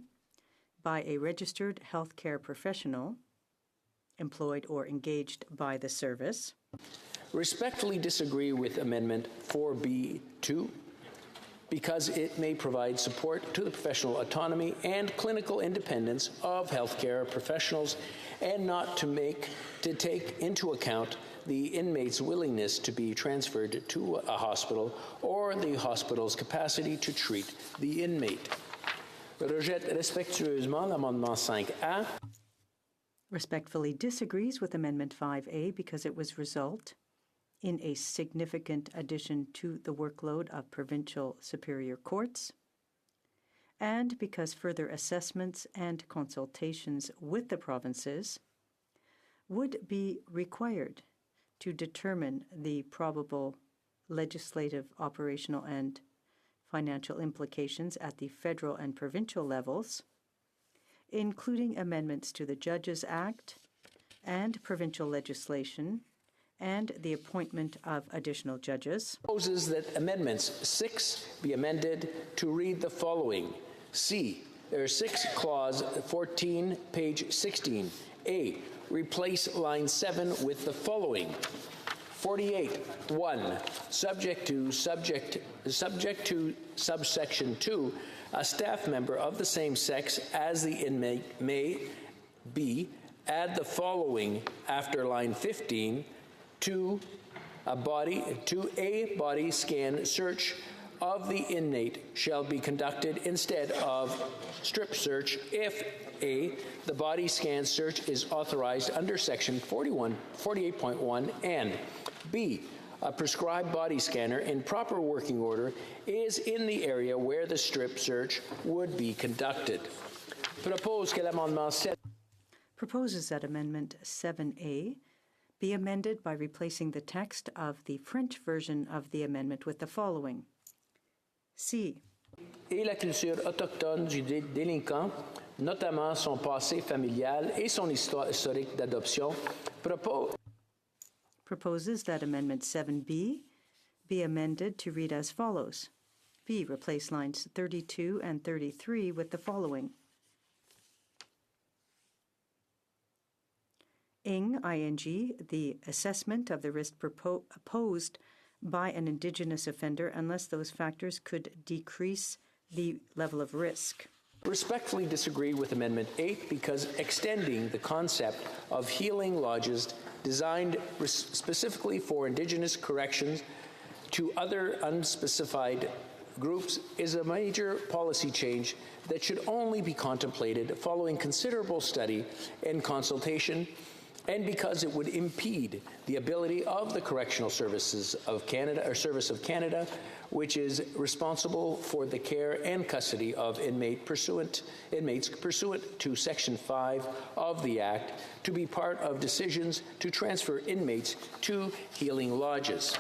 [SPEAKER 19] by a registered healthcare professional employed or engaged by the service.
[SPEAKER 1] Respectfully disagree with Amendment 4B2 because it may provide support to the professional autonomy and clinical independence of healthcare professionals and not to take into account the inmate's willingness to be transferred to a hospital or the hospital's capacity to treat the inmate. Rejette respectueusement l'amendement 5A.
[SPEAKER 19] Respectfully disagrees with Amendment 5A because it would result in a significant addition to the workload of provincial superior courts, and because further assessments and consultations with the provinces would be required to determine the probable legislative, operational, and financial implications at the federal and provincial levels, including amendments to the Judges Act and provincial legislation, and the appointment of additional judges.
[SPEAKER 1] Proposes that Amendments 6 be amended to read the following. C. There are 6 clause 14, page 16. A. Replace line 7 with the following. 48.1, subject to subsection 2, a staff member of the same sex as the inmate may be, add the following after line 15 to a body scan search of the inmate shall be conducted instead of strip search if A, the body scan search is authorized under section 48.1, and B, a prescribed body scanner in proper working order is in the area where the strip search would be conducted.
[SPEAKER 19] Proposes that Amendment 7A be amended by replacing the text of the French version of the amendment with the following. C.
[SPEAKER 1] Et la culture autochtone du délinquant, notamment son passé familial et son histoire historique d'adoption,
[SPEAKER 19] proposes that Amendment 7B be amended to read as follows. B. Replace lines 32 and 33 with the following. ing, the assessment of the risk posed by an Indigenous offender unless those factors could decrease the level of risk.
[SPEAKER 1] Respectfully disagree with Amendment 8 because extending the concept of healing lodges designed specifically for Indigenous corrections to other unspecified groups is a major policy change that should only be contemplated following considerable study and consultation, and because it would impede the ability of the Correctional Services of Canada, or Service of Canada, which is responsible for the care and custody of inmates pursuant to Section 5 of the Act, to be part of decisions to transfer inmates to healing lodges.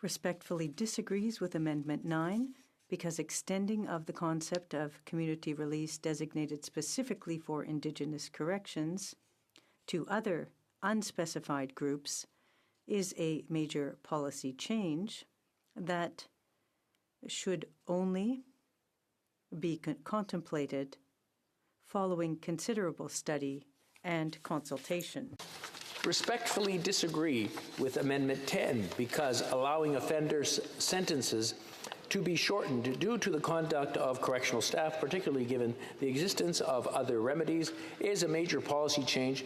[SPEAKER 19] Respectfully disagrees with Amendment 9 because extending of the concept of community release designated specifically for Indigenous corrections to other unspecified groups is a major policy change that should only be contemplated following considerable study and consultation.
[SPEAKER 1] Respectfully disagree with Amendment 10 because allowing offenders' sentences to be shortened due to the conduct of correctional staff, particularly given the existence of other remedies, is a major policy change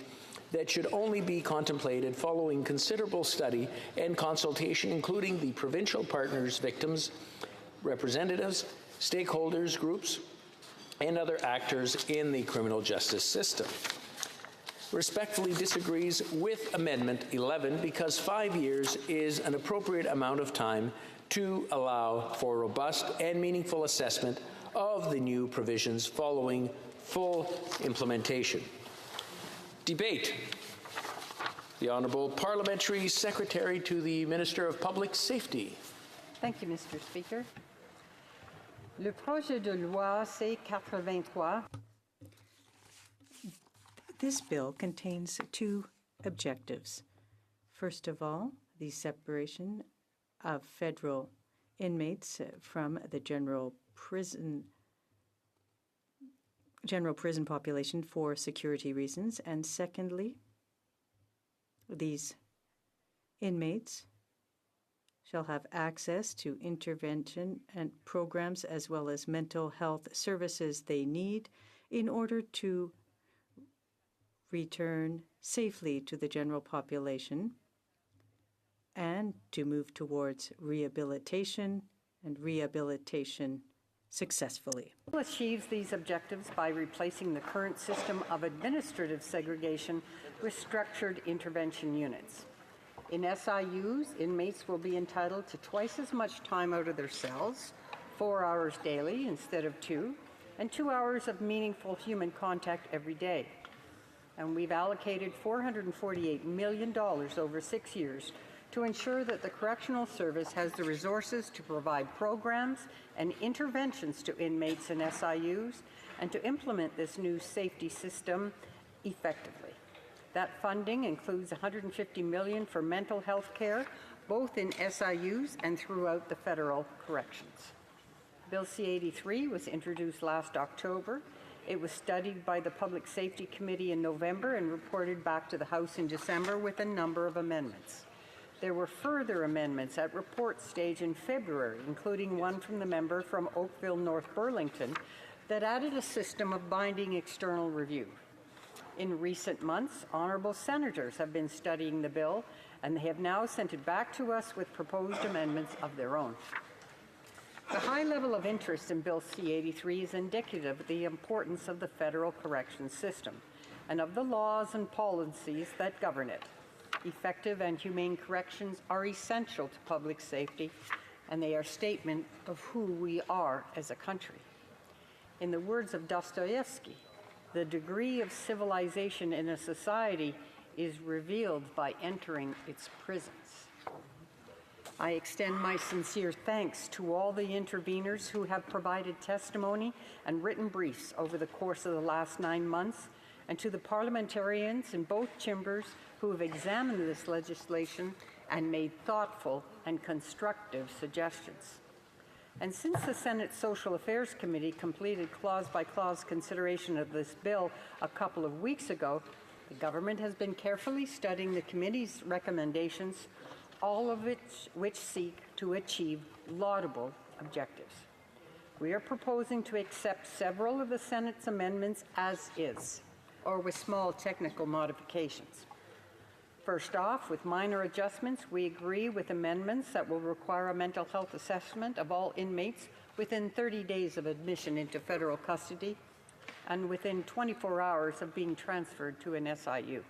[SPEAKER 1] that should only be contemplated following considerable study and consultation, including the provincial partners, victims, representatives, stakeholders, groups, and other actors in the criminal justice system. Respectfully disagrees with Amendment 11 because 5 years is an appropriate amount of time to allow for robust and meaningful assessment of the new provisions following full implementation. Debate. The Honourable Parliamentary Secretary to the Minister of Public Safety.
[SPEAKER 11] Thank you, Mr. Speaker. Le projet de loi C-83.
[SPEAKER 19] This bill contains two objectives. First of all, the separation of federal inmates from the general prison population for security reasons, and secondly, these inmates shall have access to intervention and programs as well as mental health services they need in order to return safely to the general population and to move towards rehabilitation and rehabilitation successfully.
[SPEAKER 11] Achieves these objectives by replacing the current system of administrative segregation with structured intervention units. In SIUs, inmates will be entitled to twice as much time out of their cells, 4 hours daily instead of 2, and 2 hours of meaningful human contact every day. And we've allocated $448 million over 6 years to ensure that the Correctional Service has the resources to provide programs and interventions to inmates in SIUs and to implement this new safety system effectively. That funding includes $150 million for mental health care, both in SIUs and throughout the federal corrections. Bill C-83 was introduced last October It was studied by the Public Safety Committee in November and reported back to the House in December with a number of amendments. There were further amendments at report stage in February, including one from the member from Oakville, North Burlington, that added a system of binding external review. In recent months, honourable senators have been studying the bill, and they have now sent it back to us with proposed amendments of their own. The high level of interest in Bill C-83 is indicative of the importance of the federal corrections system and of the laws and policies that govern it. Effective and humane corrections are essential to public safety, and they are a statement of who we are as a country. In the words of Dostoevsky, the degree of civilization in a society is revealed by entering its prisons. I extend my sincere thanks to all the interveners who have provided testimony and written briefs over the course of the last 9 months, and to the parliamentarians in both chambers who have examined this legislation and made thoughtful and constructive suggestions. And since the Senate Social Affairs Committee completed clause-by-clause consideration of this bill a couple of weeks ago, the government has been carefully studying the committee's recommendations, all of which seek to achieve laudable objectives. We are proposing to accept several of the Senate's amendments as is, or with small technical modifications. First off, with minor adjustments, we agree with amendments that will require a mental health assessment of all inmates within 30 days of admission into federal custody and within 24 hours of being transferred to an SIU.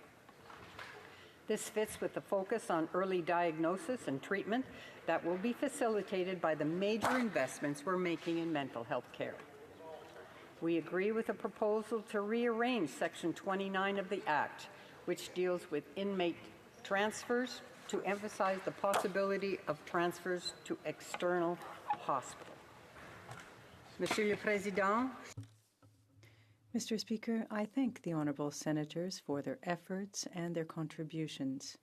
[SPEAKER 11] This fits with the focus on early diagnosis and treatment that will be facilitated by the major investments we're making in mental health care. We agree with a proposal to rearrange Section 29 of the Act, which deals with inmate transfers, to emphasize the possibility of transfers to external hospitals. Monsieur le Président.
[SPEAKER 19] Mr. Speaker, I thank the honourable senators for their efforts and their contributions.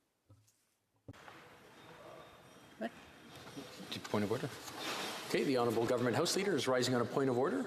[SPEAKER 1] Point of order. Okay, the Honourable Government House Leader is rising on a point of order.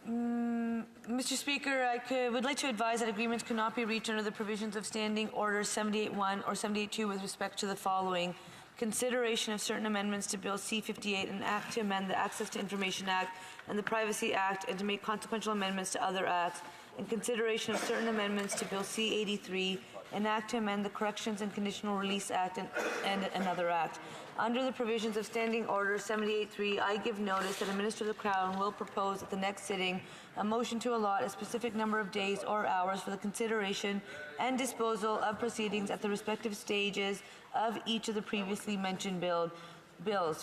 [SPEAKER 18] Mr. Speaker, I would like to advise that agreements could not be reached under the provisions of Standing Order 78.1 or 78.2 with respect to the following: consideration of certain amendments to Bill C-58, an act to amend the Access to Information Act and the Privacy Act and to make consequential amendments to other acts, and consideration of certain amendments to Bill C-83, an act to amend the Corrections and Conditional Release Act and another act. Under the provisions of Standing Order 78.3, I give notice that a Minister of the Crown will propose at the next sitting a motion to allot a specific number of days or hours for the consideration and disposal of proceedings at the respective stages of each of the previously mentioned bills.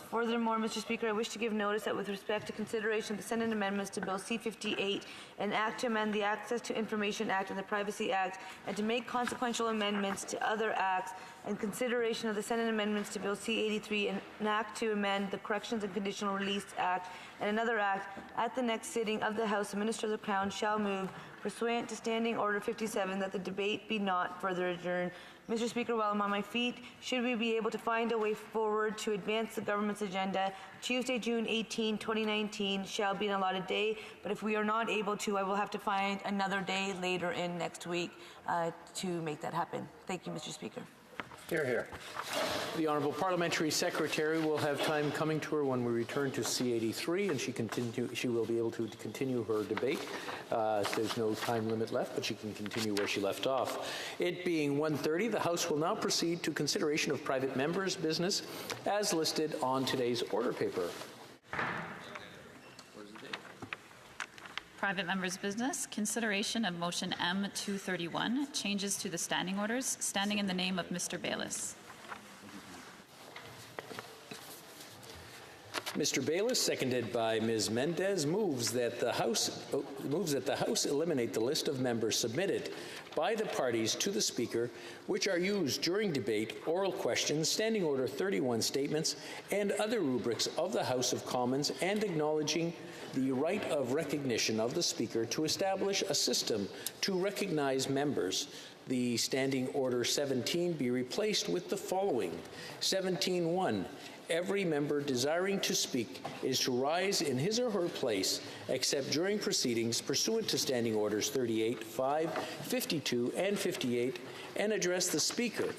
[SPEAKER 18] Furthermore, Mr. Speaker, I wish to give notice that with respect to consideration of the Senate amendments to Bill C-58, an act to amend the Access to Information Act and the Privacy Act, and to make consequential amendments to other acts, and consideration of the Senate amendments to Bill C-83, an act to amend the Corrections and Conditional Release Act, and another act, at the next sitting of the House, the Minister of the Crown shall move, pursuant to Standing Order 57, that the debate be not further adjourned. Mr. Speaker, while I'm on my feet, should we be able to find a way forward to advance the government's agenda, Tuesday, June 18, 2019 shall be an allotted day, but if we are not able to, I will have to find another day later in next week to make that happen. Thank you, Mr. Speaker.
[SPEAKER 1] Hear, hear. The Honourable Parliamentary Secretary will have time coming to her when we return to C-83, and she will be able to continue her debate. There's no time limit left, but she can continue where she left off. It being 1:30, the House will now proceed to consideration of private members' business as listed on today's order paper.
[SPEAKER 9] Private members' business, consideration of motion M231, changes to the standing orders, standing in the name of Mr. Bayliss.
[SPEAKER 1] Mr. Bayliss, seconded by Ms. Mendez, moves that the House eliminate the list of members submitted by the parties to the Speaker, which are used during debate, oral questions, Standing Order 31 statements, and other rubrics of the House of Commons, and acknowledging the right of recognition of the Speaker to establish a system to recognize members. the Standing Order 17 be replaced with the following. 17.1. Every member desiring to speak is to rise in his or her place, except during proceedings pursuant to Standing Orders 38, 5, 52, and 58, and address the Speaker.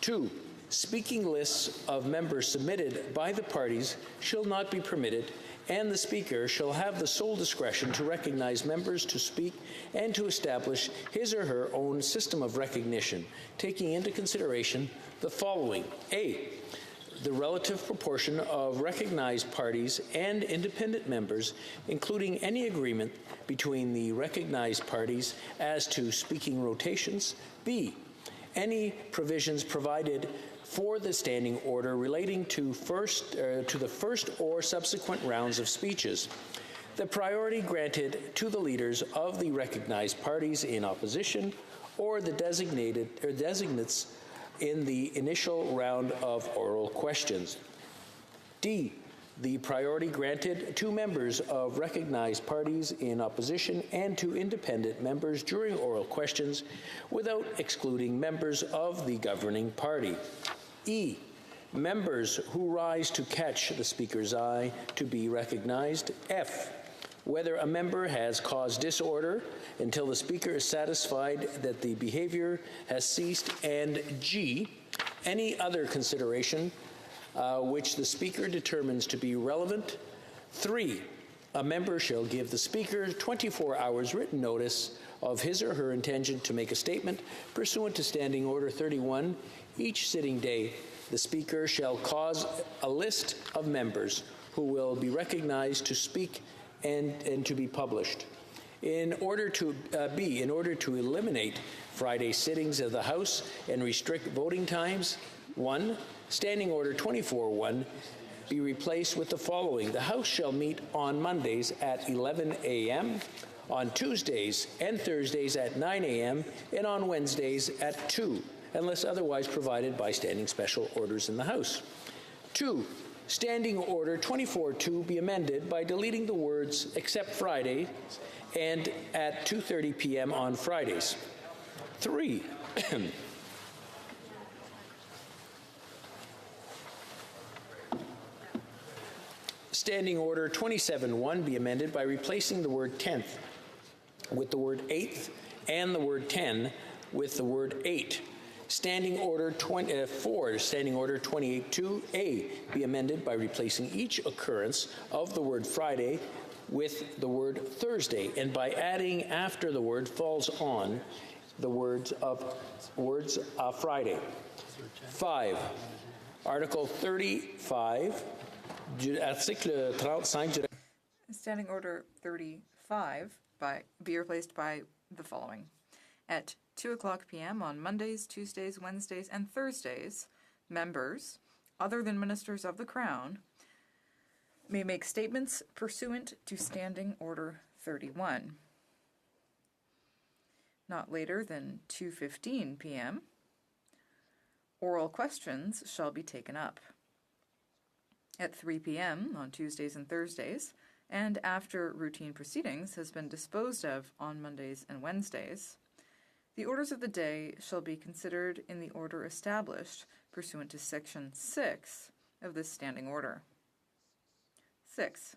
[SPEAKER 1] 2. Speaking lists of members submitted by the parties shall not be permitted, and the Speaker shall have the sole discretion to recognize members to speak and to establish his or her own system of recognition, taking into consideration the following. A. The relative proportion of recognized parties and independent members, including any agreement between the recognized parties as to speaking rotations. B. Any provisions provided for the standing order relating to the first or subsequent rounds of speeches. The priority granted to the leaders of the recognized parties in opposition or the designates in the initial round of oral questions. D. The priority granted to members of recognized parties in opposition and to independent members during oral questions without excluding members of the governing party. E. Members who rise to catch the Speaker's eye to be recognized. F. Whether a member has caused disorder until the Speaker is satisfied that the behavior has ceased. And G. Any other consideration which the Speaker determines to be relevant. 3. A member shall give the Speaker 24 hours written notice of his or her intention to make a statement pursuant to Standing Order 31. Each sitting day, the Speaker shall cause a list of members who will be recognized to speak and to be published. In order to eliminate Friday sittings of the House and restrict voting times, 1. Standing Order 24.1 be replaced with the following. The House shall meet on Mondays at 11 a.m., on Tuesdays and Thursdays at 9 a.m., and on Wednesdays at 2, unless otherwise provided by standing special orders in the House. 2. Standing Order 24.2 be amended by deleting the words "except Friday" and at 2:30 p.m. on Fridays. 3. Standing Order 27.1 be amended by replacing the word 10th with the word 8th and the word 10 with the word 8. Standing Order 4, Standing Order 28.2a be amended by replacing each occurrence of the word Friday with the word Thursday, and by adding after the word falls on the words Friday. 5. Article 35, article 35
[SPEAKER 8] Standing Order 35 be replaced by the following. At 2:00 p.m. on Mondays, Tuesdays, Wednesdays, and Thursdays, members, other than ministers of the Crown, may make statements pursuant to Standing Order 31. Not later than 2:15 p.m., oral questions shall be taken up. At 3 p.m. on Tuesdays and Thursdays, and after routine proceedings has been disposed of on Mondays and Wednesdays, the orders of the day shall be considered in the order established pursuant to Section 6 of this Standing Order. 6.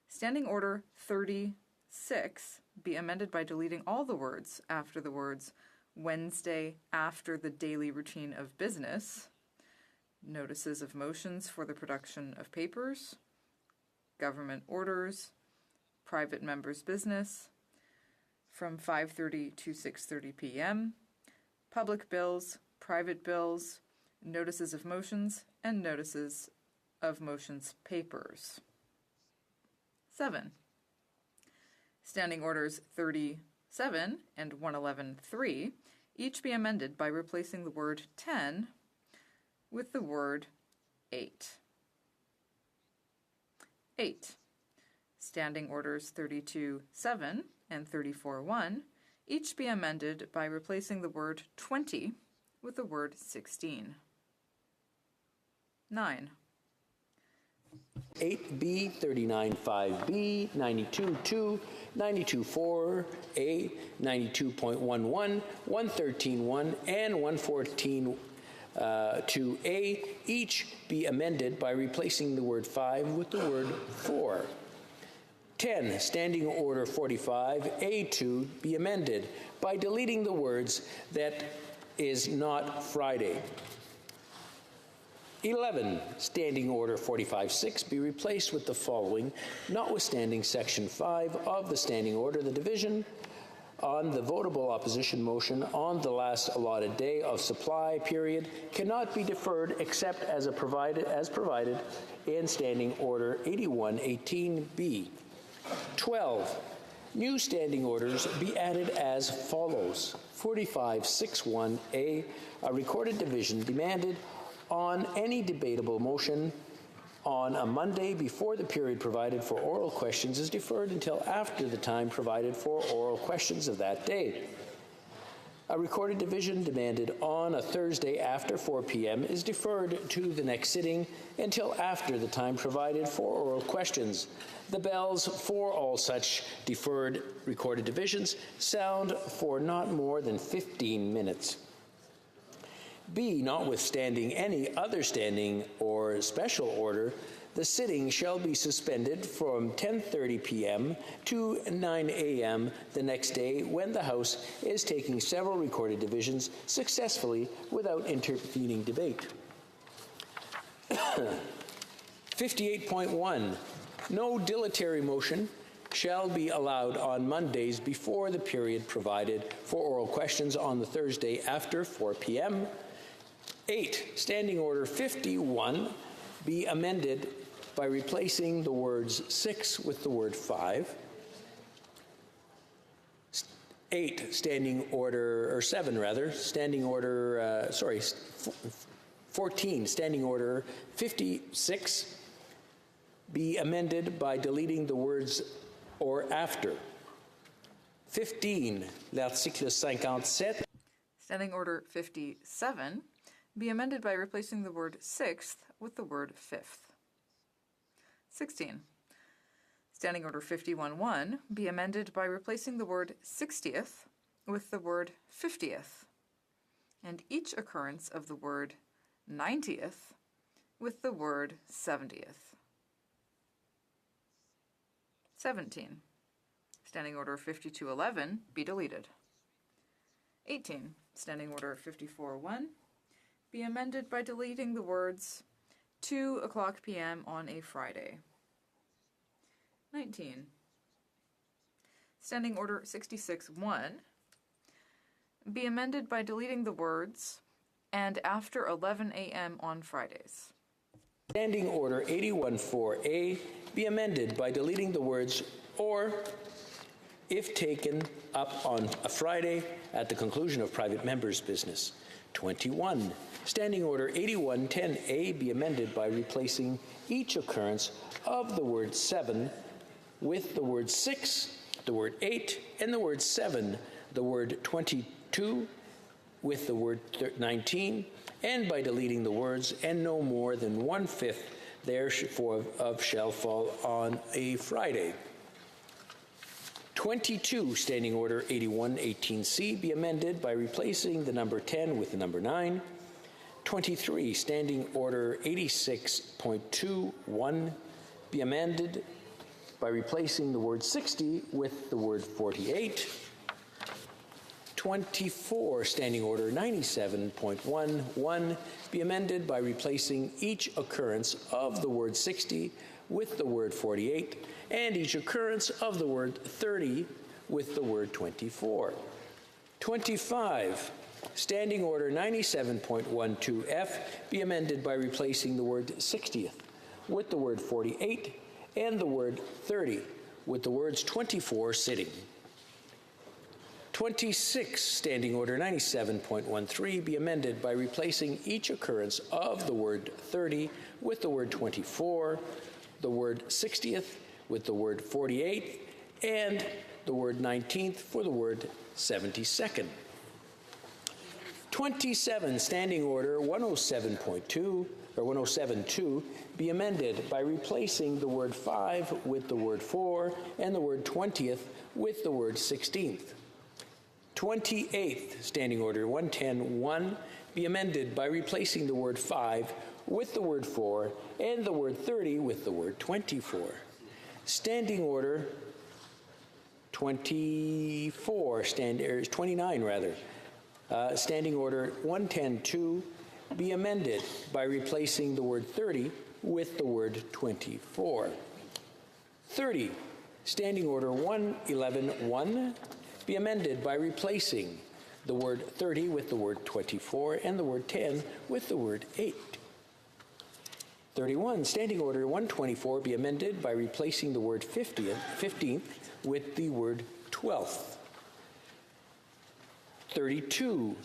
[SPEAKER 8] Standing Order 36 be amended by deleting all the words after the words "Wednesday after the daily routine of business," notices of motions for the production of papers, government orders, private members' business, from 5:30 to 6:30 p.m., public bills, private bills, notices of motions, and notices of motions papers. 7. Standing Orders 37 and 111.3 each be amended by replacing the word 10 with the word 8. 8. Standing Orders 32.7 and 34.1 each be amended by replacing the word 20 with the word 16. 9.
[SPEAKER 1] 8B, 39.5B, 92.2, 92.4A, 92.11, 113.1, and 114.2A each be amended by replacing the word 5 with the word 4. 10, Standing Order 45A2 be amended by deleting the words "that is not Friday." 11, Standing Order 45-6 be replaced with the following: notwithstanding Section 5 of the Standing Order, the division on the votable opposition motion on the last allotted day of supply period cannot be deferred except as provided in Standing Order 81-18B. 12, new standing orders be added as follows: 45-6-1A, a recorded division demanded on any debatable motion on a Monday before the period provided for oral questions is deferred until after the time provided for oral questions of that day. A recorded division demanded on a Thursday after 4 p.m. is deferred to the next sitting until after the time provided for oral questions. The bells for all such deferred recorded divisions sound for not more than 15 minutes. B, notwithstanding any other standing or special order, the sitting shall be suspended from 10:30 p.m. to 9 a.m. the next day when the House is taking several recorded divisions successfully without intervening debate. 58.1, no dilatory motion shall be allowed on Mondays before the period provided for oral questions on the Thursday after 4 p.m. 8, Standing Order 51 be amended by replacing the words 6 with the word 5. 8, Standing Order, or 7 rather, Standing Order, 14, Standing Order 56 be amended by deleting the words "or after." 15, l'article 57.
[SPEAKER 8] Standing Order 57 be amended by replacing the word "sixth" with the word "fifth." 16. Standing Order 51-1 be amended by replacing the word "60th" with the word "50th," and each occurrence of the word "90th" with the word "70th." 17. Standing Order 52-11 be deleted. 18. Standing Order 54-1 be amended by deleting the words 2:00 p.m. on a Friday. 19. Standing Order 66-1 be amended by deleting the words "and after 11 a.m. on Fridays."
[SPEAKER 1] Standing Order 81-4A be amended by deleting the words "or if taken up on a Friday at the conclusion of private members' business." 21. Standing Order 81-10A be amended by replacing each occurrence of the word 7 with the word 6, the word 8, and the word 7, the word 22 with the word 19, and by deleting the words "and no more than 1/5 therefore of shall fall on a Friday." 22, Standing Order 81-18C be amended by replacing the number 10 with the number 9. 23, Standing Order 86.21 be amended by replacing the word 60 with the word 48. 24, Standing Order 97.11 be amended by replacing each occurrence of the word 60 with the word 48, and each occurrence of the word 30 with the word 24. 25, Standing Order 97.12F be amended by replacing the word 60th with the word 48 and the word 30 with the words 24 sitting. 26, Standing Order 97.13 be amended by replacing each occurrence of the word 30 with the word 24, the word 60th with the word 48, and the word 19th for the word 72nd. 27, Standing Order 107.2 or 107.2 be amended by replacing the word 5 with the word 4 and the word 20th with the word 16th. 28th, Standing Order 110.1 be amended by replacing the word 5 with the word 4 and the word 30 with the word 24. Standing Order 29 rather. Standing Order 110.2 be amended by replacing the word 30 with the word 24. 30, Standing Order 111.1 be amended by replacing the word 30 with the word 24 and the word 10 with the word 8. 31, Standing Order 124 be amended by replacing the word 15th with the word 12th. 32,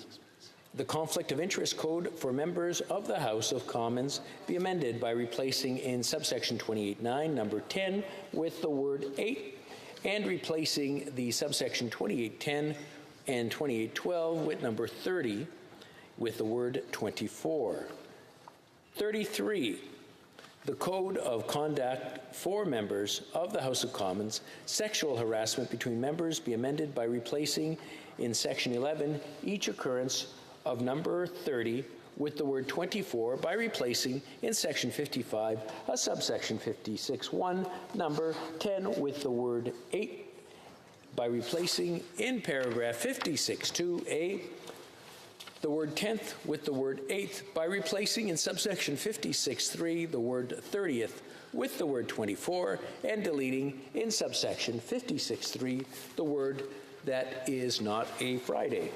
[SPEAKER 1] the Conflict of Interest Code for members of the House of Commons be amended by replacing in subsection 28.9 number 10 with the word 8 and replacing the subsection 28.10 and 28.12 with number 30 with the word 24. 33, the Code of Conduct for members of the House of Commons, sexual harassment between members be amended by replacing in section 11 each occurrence of number 30 with the word 24 by replacing in section 55 a subsection 56.1 number 10 with the word 8 by replacing in paragraph 56.2a the word 10th with the word 8th by replacing in subsection 56.3 the word 30th with the word 24 and deleting in subsection 56.3 the word that is not a Friday.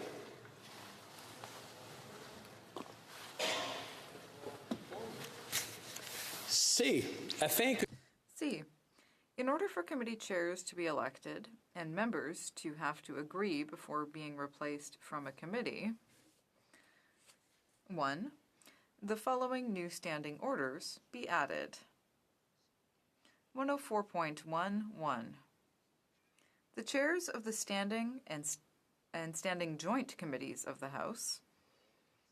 [SPEAKER 1] C.
[SPEAKER 8] In order for committee chairs to be elected and members to have to agree before being replaced from a committee, 1. The following new standing orders be added. 104.11. The chairs of the standing and standing joint committees of the House,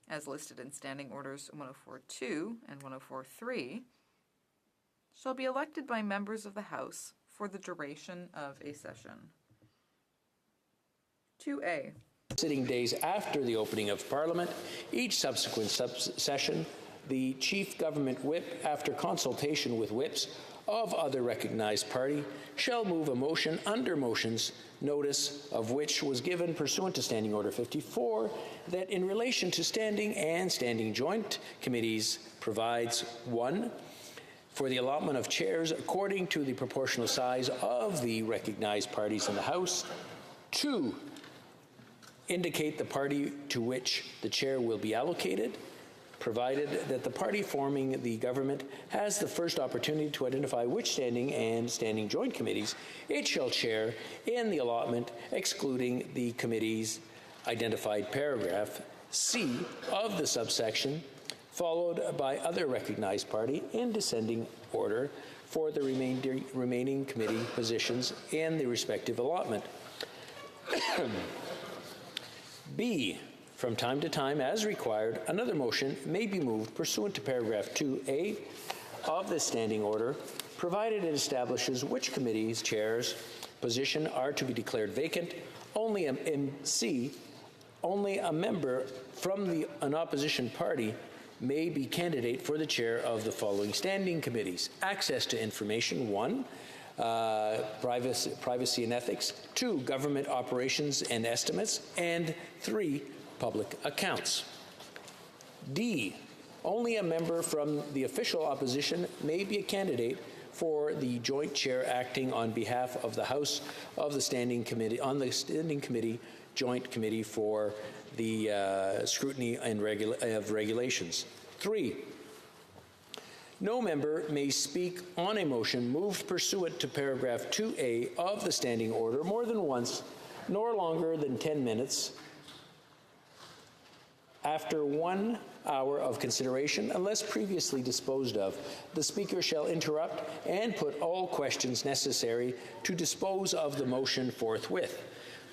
[SPEAKER 8] as listed in Standing Orders 104.2 and 104.3, shall be elected by members of the House for the duration of a session. 2A.
[SPEAKER 1] Sitting days after the opening of Parliament, each subsequent session, the Chief Government Whip, after consultation with whips of other recognized party, shall move a motion under motions, notice of which was given pursuant to Standing Order 54, that in relation to standing and standing joint committees provides 1. For the allotment of chairs according to the proportional size of the recognized parties in the House. 2. Indicate the party to which the chair will be allocated, provided that the party forming the government has the first opportunity to identify which standing and standing joint committees it shall chair in the allotment, excluding the committees identified paragraph C of the subsection, followed by other recognized party in descending order for the remaining committee positions in the respective allotment. B. From time to time, as required, another motion may be moved pursuant to paragraph 2A of the standing order, provided it establishes which committee's chair's position are to be declared vacant. Only a member from an opposition party may be candidate for the chair of the following standing committees. Access to information, 1. Privacy and ethics, 2. Government operations and estimates, and 3. Public accounts. D. Only a member from the official opposition may be a candidate for the joint chair acting on behalf of the House of the Standing Committee, on the Standing Committee, Joint Committee for the Scrutiny and of Regulations. 3. No member may speak on a motion moved pursuant to paragraph 2A of the standing order more than once, nor longer than 10 minutes, after 1 hour of consideration, unless previously disposed of. The Speaker shall interrupt and put all questions necessary to dispose of the motion forthwith.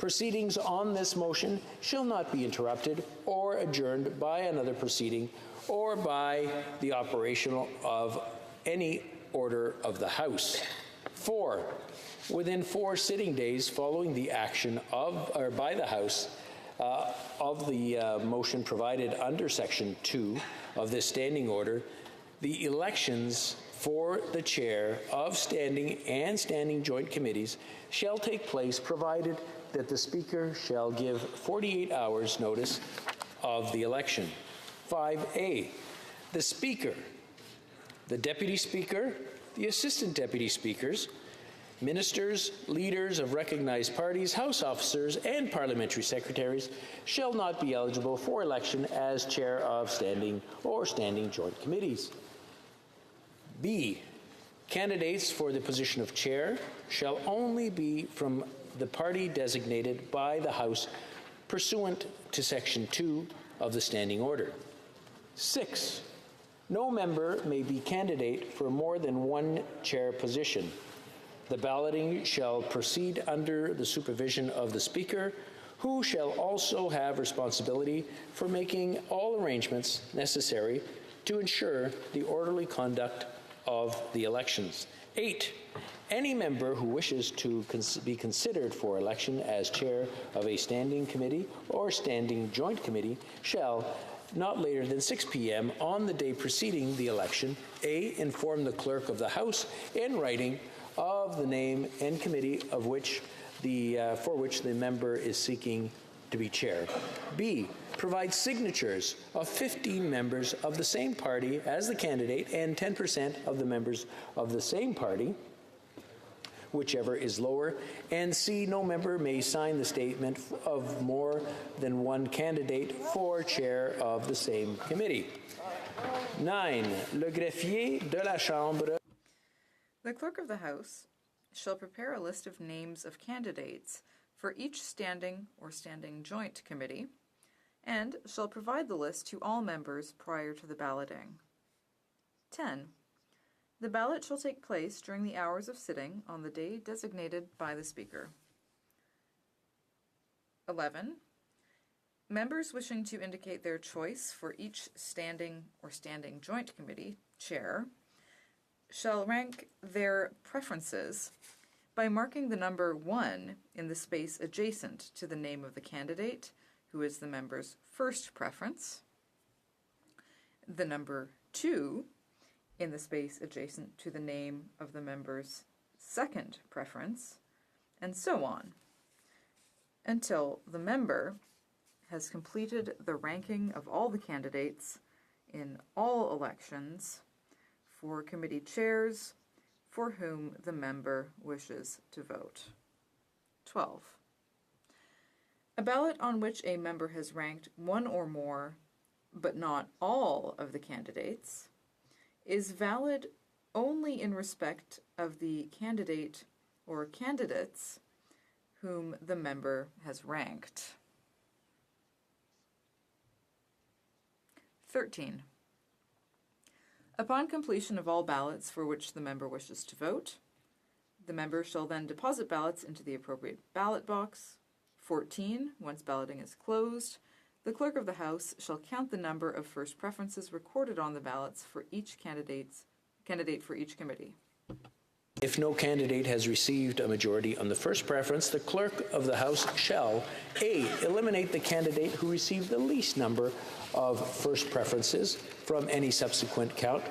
[SPEAKER 1] Proceedings on this motion shall not be interrupted or adjourned by another proceeding or by the operation of any order of the House. 4. Within 4 sitting days following the action of or by the House of the motion provided under Section 2 of this standing order, the elections for the chair of standing and standing joint committees shall take place, provided that the Speaker shall give 48 hours notice of the election. 5A. The Speaker, the Deputy Speaker, the Assistant Deputy Speakers, Ministers, leaders of recognized parties, House officers, and parliamentary secretaries shall not be eligible for election as chair of standing or standing joint committees. B. Candidates for the position of chair shall only be from the party designated by the House pursuant to Section 2 of the Standing Order. 6. No member may be candidate for more than one chair position. The balloting shall proceed under the supervision of the Speaker, who shall also have responsibility for making all arrangements necessary to ensure the orderly conduct of the elections. 8. Any member who wishes to be considered for election as chair of a standing committee or standing joint committee shall, not later than 6 p.m. on the day preceding the election, A. Inform the clerk of the House in writing of the name and committee of which for which the member is seeking to be chair. B. Provide signatures of 15 members of the same party as the candidate and 10% of the members of the same party, whichever is lower. And C. No member may sign the statement of more than one candidate for chair of the same committee. 9. Le greffier de la Chambre.
[SPEAKER 8] The Clerk of the House shall prepare a list of names of candidates for each standing or standing joint committee, and shall provide the list to all members prior to the balloting. 10. The ballot shall take place during the hours of sitting on the day designated by the Speaker. 11. Members wishing to indicate their choice for each standing or standing joint committee chair shall rank their preferences by marking the number 1 in the space adjacent to the name of the candidate, who is the member's first preference, the number 2 in the space adjacent to the name of the member's second preference, and so on, until the member has completed the ranking of all the candidates in all elections for committee chairs for whom the member wishes to vote. 12. A ballot on which a member has ranked one or more, but not all of the candidates, is valid only in respect of the candidate or candidates whom the member has ranked. 13. Upon completion of all ballots for which the member wishes to vote, the member shall then deposit ballots into the appropriate ballot box. 14. Once balloting is closed, the Clerk of the House shall count the number of first preferences recorded on the ballots for each candidate for each committee.
[SPEAKER 1] If no candidate has received a majority on the first preference, the Clerk of the House shall A. Eliminate the candidate who received the least number of first preferences from any subsequent count,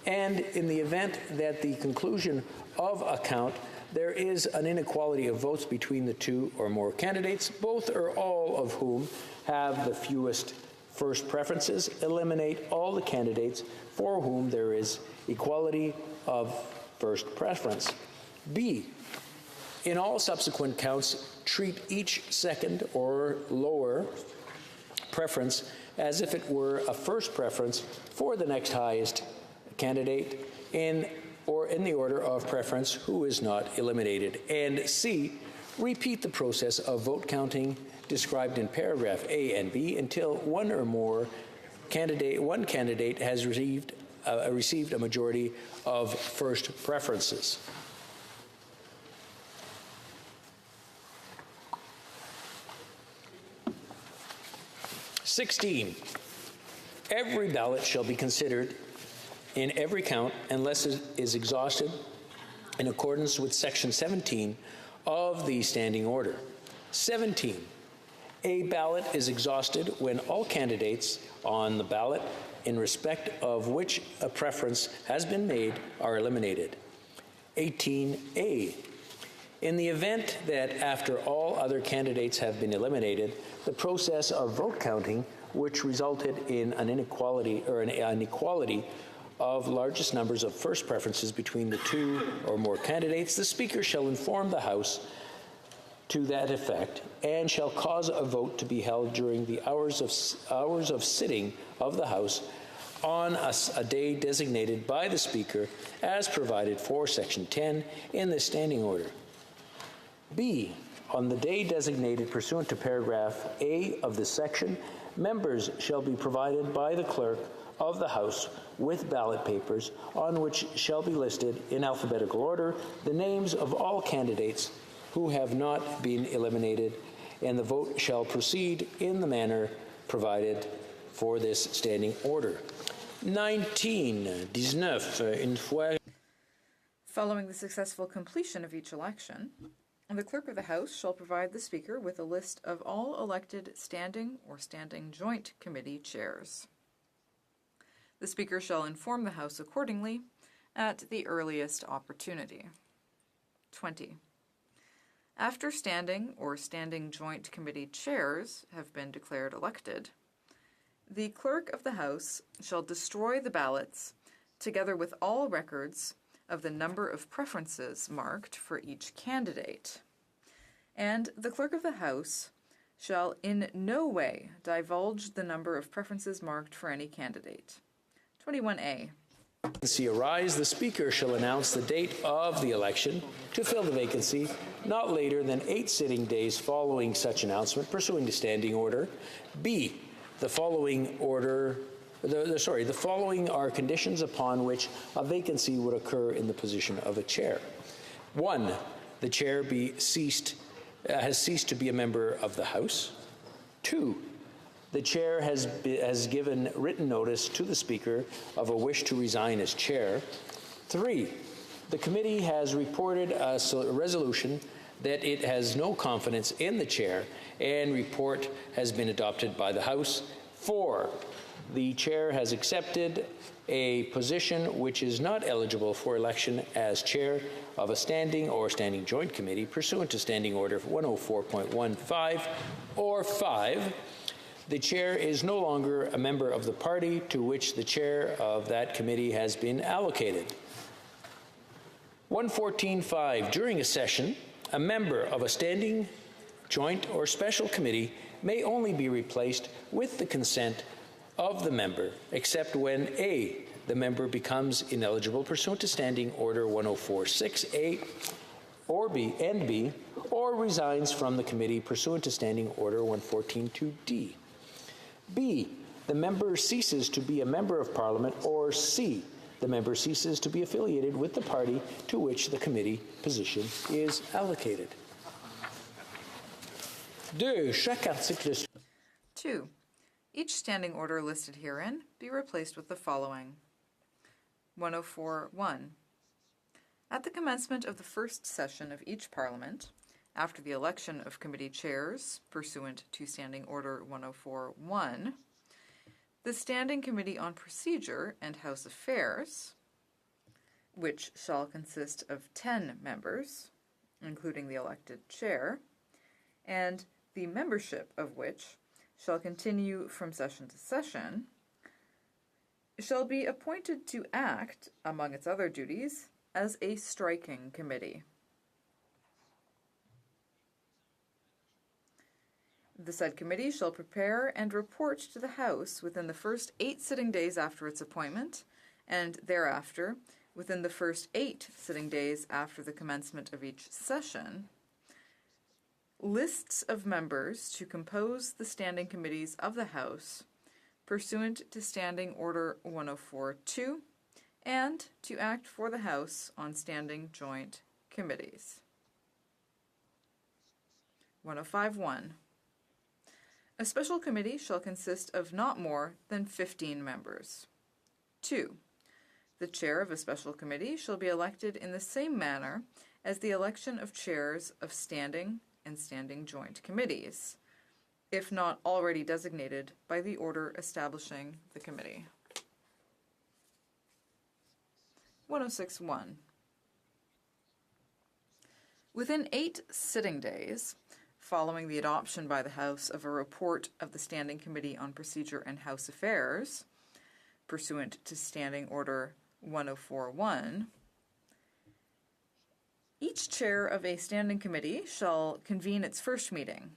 [SPEAKER 1] and in the event that the conclusion of a count there is an inequality of votes between the two or more candidates, both or all of whom have the fewest first preferences, eliminate all the candidates for whom there is equality of first preference. B. In all subsequent counts, treat each second or lower preference as if it were a first preference for the next highest candidate in the order of preference who is not eliminated. And C. Repeat the process of vote counting described in paragraph A and B until one candidate has received a majority of first preferences. 16. Every ballot shall be considered in every count unless it is exhausted in accordance with Section 17 of the Standing Order. 17. A ballot is exhausted when all candidates on the ballot in respect of which a preference has been made are eliminated. 18A. In the event that after all other candidates have been eliminated, the process of vote counting, which resulted in an inequality or an equality of largest numbers of first preferences between the two or more candidates, the Speaker shall inform the House to that effect and shall cause a vote to be held during the hours of sitting of the House on a day designated by the Speaker as provided for Section 10 in the Standing Order. B. On the day designated pursuant to paragraph A of this section, members shall be provided by the Clerk of the House with ballot papers on which shall be listed in alphabetical order the names of all candidates who have not been eliminated, and the vote shall proceed in the manner provided for this standing order. 19. Une fois.
[SPEAKER 8] Following the successful completion of each election, the Clerk of the House shall provide the Speaker with a list of all elected standing or standing joint committee chairs. The Speaker shall inform the House accordingly at the earliest opportunity. 20. After standing or standing joint committee chairs have been declared elected, the Clerk of the House shall destroy the ballots together with all records of the number of preferences marked for each candidate, and the Clerk of the House shall in no way divulge the number of preferences marked for any candidate. 21A.
[SPEAKER 1] Vacancy arise, the Speaker shall announce the date of the election to fill the vacancy not later than 8 sitting days following such announcement pursuant to Standing Order. B. The following are conditions upon which a vacancy would occur in the position of a chair. 1. The chair has ceased to be a member of the House. 2. The chair has given written notice to the Speaker of a wish to resign as chair. 3. The committee has reported a resolution that it has no confidence in the chair, and report has been adopted by the House. 4. The chair has accepted a position which is not eligible for election as chair of a standing or standing joint committee pursuant to Standing Order 104.15, or 5. The chair is no longer a member of the party to which the chair of that committee has been allocated. 114.5. During a session, a member of a standing, joint, or special committee may only be replaced with the consent of the member, except when A. The member becomes ineligible pursuant to Standing Order 104.6A or B, and B, or resigns from the committee pursuant to Standing Order 114.2D. B. The member ceases to be a member of Parliament, or C. The member ceases to be affiliated with the party to which the committee position is allocated. 2. Chaque article.
[SPEAKER 8] 2. Each standing order listed herein be replaced with the following. 104.1. At the commencement of the first session of each Parliament, after the election of committee chairs, pursuant to Standing Order 104.1, the Standing Committee on Procedure and House Affairs, which shall consist of 10 members, including the elected chair, and the membership of which shall continue from session to session, shall be appointed to act, among its other duties, as a striking committee. The said committee shall prepare and report to the House within the first 8 sitting days after its appointment, and thereafter, within the first 8 sitting days after the commencement of each session, lists of members to compose the standing committees of the House pursuant to Standing Order 104.2, and to act for the House on standing joint committees. 105.1. A special committee shall consist of not more than 15 members. 2. The chair of a special committee shall be elected in the same manner as the election of chairs of standing and standing joint committees, if not already designated by the order establishing the committee. 106.1. Within 8 sitting days, following the adoption by the House of a report of the Standing Committee on Procedure and House Affairs, pursuant to Standing Order 104.1, each chair of a standing committee shall convene its first meeting,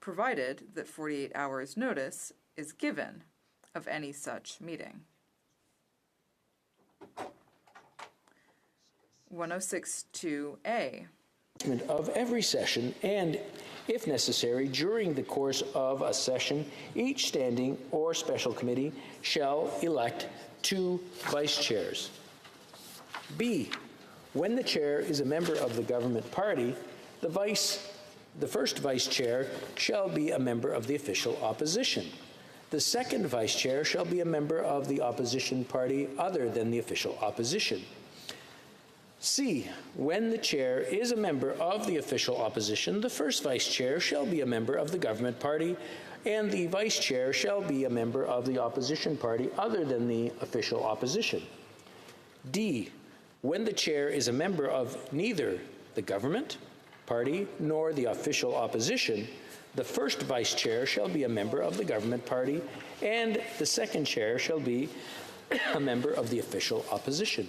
[SPEAKER 8] provided that 48 hours' notice is given of any such meeting. 106.2a.
[SPEAKER 1] Of every session, and, if necessary, during the course of a session, each standing or special committee shall elect 2 vice chairs. B. When the chair is a member of the government party, the first vice chair shall be a member of the official opposition. The second vice chair shall be a member of the opposition party other than the official opposition. C. When the chair is a member of the official opposition, the first vice chair shall be a member of the government party, and the vice chair shall be a member of the opposition party other than the official opposition. D. When the chair is a member of neither the government party nor the official opposition, the first vice chair shall be a member of the government party, and the second chair shall be a member of the official opposition.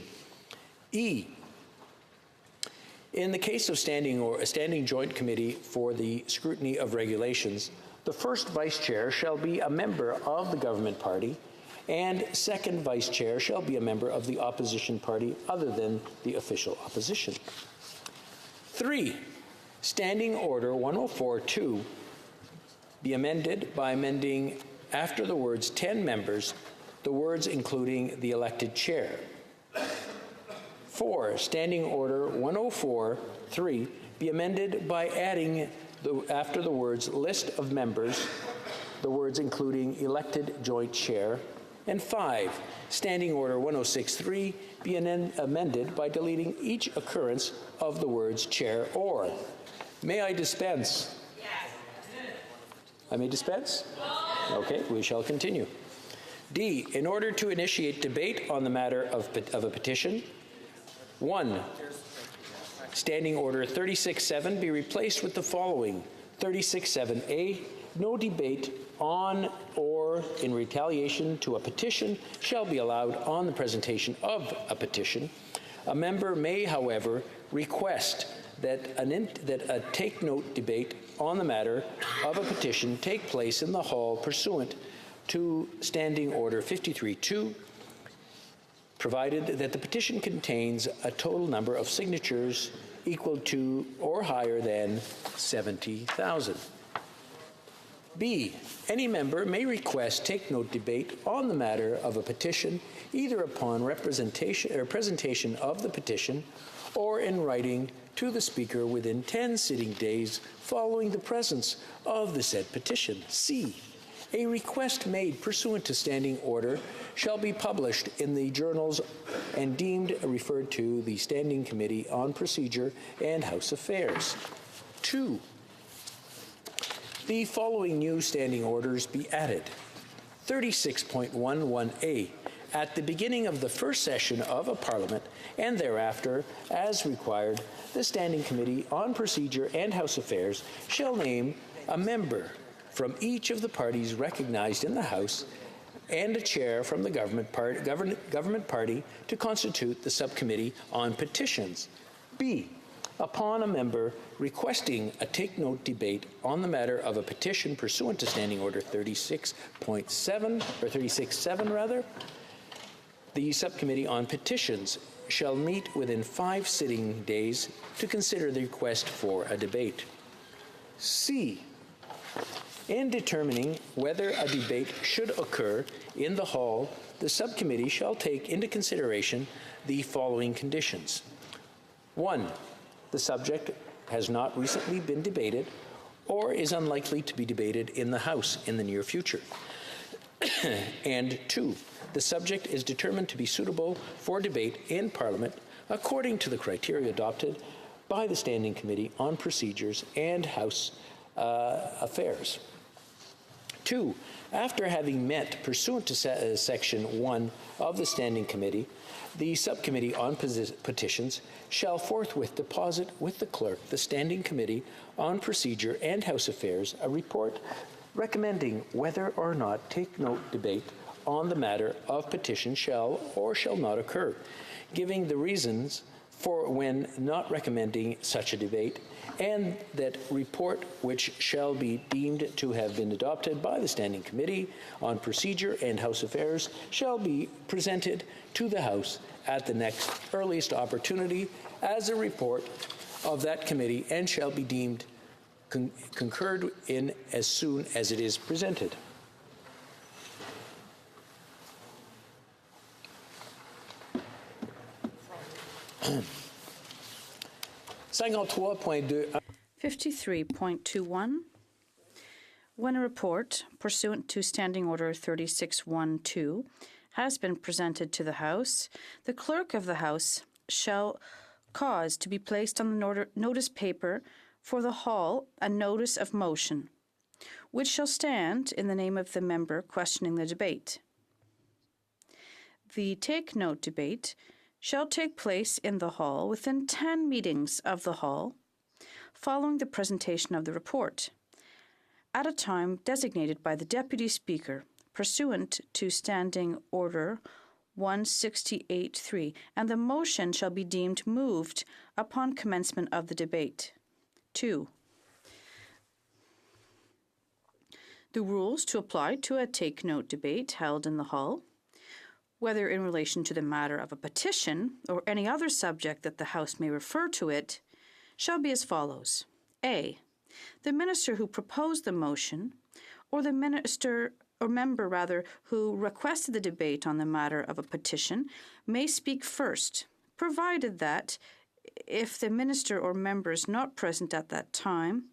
[SPEAKER 1] E. In the case of standing or a standing joint committee for the scrutiny of regulations, the first vice chair shall be a member of the government party, and second vice chair shall be a member of the opposition party other than the official opposition. 3. Standing Order 104.2 be amended by amending, after the words 10 members, the words including the elected chair. 4. Standing Order 104.3 be amended by adding, after the words list of members, the words including elected joint chair. And 5. Standing Order 106.3 be amended by deleting each occurrence of the words chair or. May I dispense? Yes. I may dispense? Okay, we shall continue. D. In order to initiate debate on the matter of a petition, 1. Standing Order 36.7 be replaced with the following. 36.7a. No debate on or in retaliation to a petition shall be allowed on the presentation of a petition. A member may, however, request that a take-note debate on the matter of a petition take place in the hall pursuant to Standing Order 53.2, provided that the petition contains a total number of signatures equal to or higher than 70,000. B. Any member may request take-note debate on the matter of a petition either upon representation or presentation of the petition or in writing to the Speaker within 10 sitting days following the presence of the said petition. C. A request made pursuant to standing order shall be published in the journals and deemed referred to the Standing Committee on Procedure and House Affairs. 2. The following new standing orders be added. 36.11a. At the beginning of the first session of a Parliament and thereafter, as required, the Standing Committee on Procedure and House Affairs shall name a member from each of the parties recognized in the House and a chair from the government party to constitute the subcommittee on petitions. B. Upon a member requesting a take-note debate on the matter of a petition pursuant to Standing Order 36.7 or 36.7 rather, the subcommittee on petitions shall meet within 5 sitting days to consider the request for a debate. C. In determining whether a debate should occur in the hall, the subcommittee shall take into consideration the following conditions. 1. The subject has not recently been debated or is unlikely to be debated in the House in the near future. And 2, the subject is determined to be suitable for debate in Parliament according to the criteria adopted by the Standing Committee on Procedures and House Affairs. 2, after having met pursuant to Section 1 of the Standing Committee, the Subcommittee on Petitions shall forthwith deposit with the Clerk, the Standing Committee on Procedure and House Affairs, a report recommending whether or not take note debate on the matter of petition shall or shall not occur, giving the reasons for when not recommending such a debate, and that report, which shall be deemed to have been adopted by the Standing Committee on Procedure and House Affairs, shall be presented to the House at the next earliest opportunity as a report of that committee and shall be deemed concurred in as soon as it is presented. (53.2)
[SPEAKER 17] 53.21. When a report, pursuant to Standing Order 3612, has been presented to the House, the Clerk of the House shall cause to be placed on the notice paper for the Hall a notice of motion, which shall stand in the name of the member questioning the debate. The take note debate shall take place in the Hall within 10 meetings of the Hall following the presentation of the report, at a time designated by the Deputy Speaker pursuant to Standing Order 168.3, and the motion shall be deemed moved upon commencement of the debate. 2. The rules to apply to a take note debate held in the Hall, whether in relation to the matter of a petition or any other subject that the House may refer to it, shall be as follows. A. The minister who proposed the motion, or the minister or member who requested the debate on the matter of a petition, may speak first, provided that, if the minister or member is not present at that time,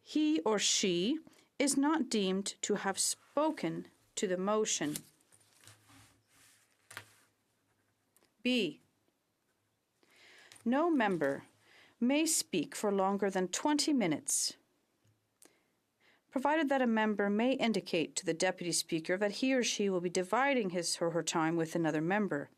[SPEAKER 17] he or she is not deemed to have spoken to the motion. B. No member may speak for longer than 20 minutes, provided that a member may indicate to the Deputy Speaker that he or she will be dividing his or her time with another member.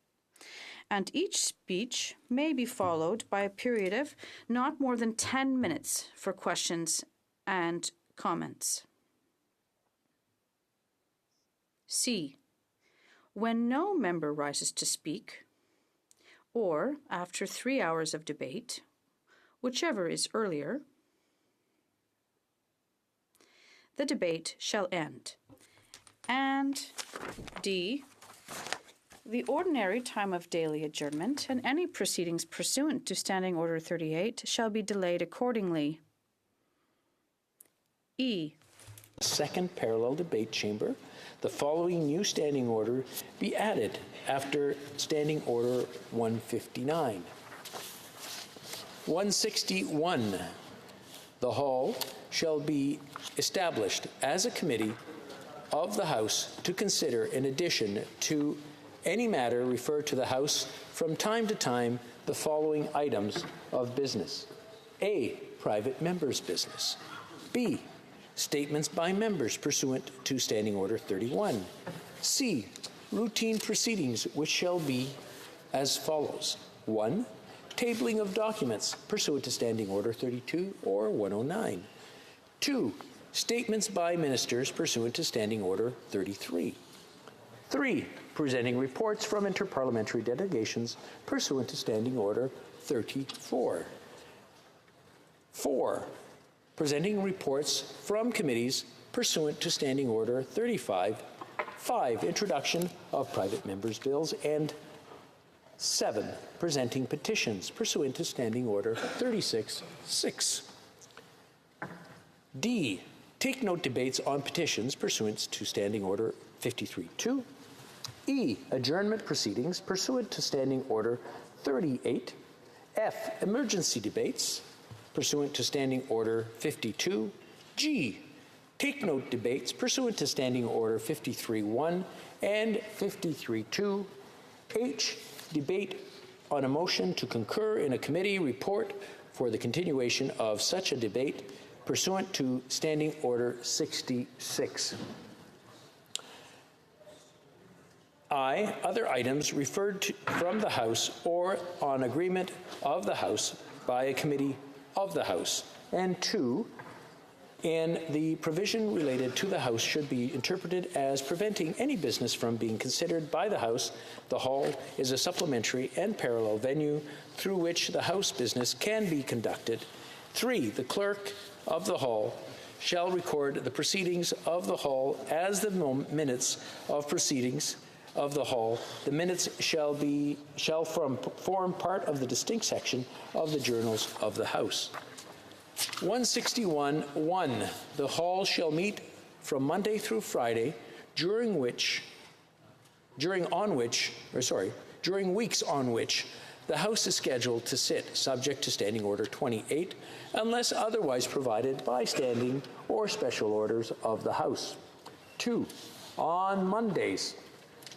[SPEAKER 17] And each speech may be followed by a period of not more than 10 minutes for questions and comments. C. When no member rises to speak, or after 3 hours of debate, whichever is earlier, the debate shall end. And D. The ordinary time of daily adjournment and any proceedings pursuant to Standing Order 38 shall be delayed accordingly. E.
[SPEAKER 1] Second parallel debate chamber, the following new standing order be added after Standing Order 159. 161. The Hall shall be established as a committee of the House to consider, in addition to any matter referred to the House from time to time, the following items of business. A. Private members' business. B. Statements by members pursuant to Standing Order 31. C. Routine proceedings, which shall be as follows. 1. Tabling of documents pursuant to Standing Order 32 or 109. 2. Statements by ministers pursuant to Standing Order 33. 3. Presenting reports from interparliamentary delegations pursuant to Standing Order 34. 4. Presenting reports from committees pursuant to Standing Order 35. 5. Introduction of private members' bills. And 7. Presenting petitions pursuant to Standing Order 36.6. D. Take note debates on petitions pursuant to Standing Order 53.2. E. Adjournment proceedings pursuant to Standing Order 38. F. Emergency debates pursuant to Standing Order 52. G, take note debates pursuant to Standing Order 53.1 and 53.2. H, debate on a motion to concur in a committee report for the continuation of such a debate pursuant to Standing Order 66. I, other items referred to from the House or on agreement of the House by a committee of the House. And 2, and the provision related to the House should be interpreted as preventing any business from being considered by the House. The hall is a supplementary and parallel venue through which the House business can be conducted. 3, the clerk of the hall shall record the proceedings of the hall as the minutes of proceedings of the hall. The minutes shall form part of the distinct section of the journals of the House. 161.1. The hall shall meet from Monday through Friday, during weeks on which the House is scheduled to sit, subject to Standing Order 28, unless otherwise provided by standing or special orders of the House. 2. On Mondays,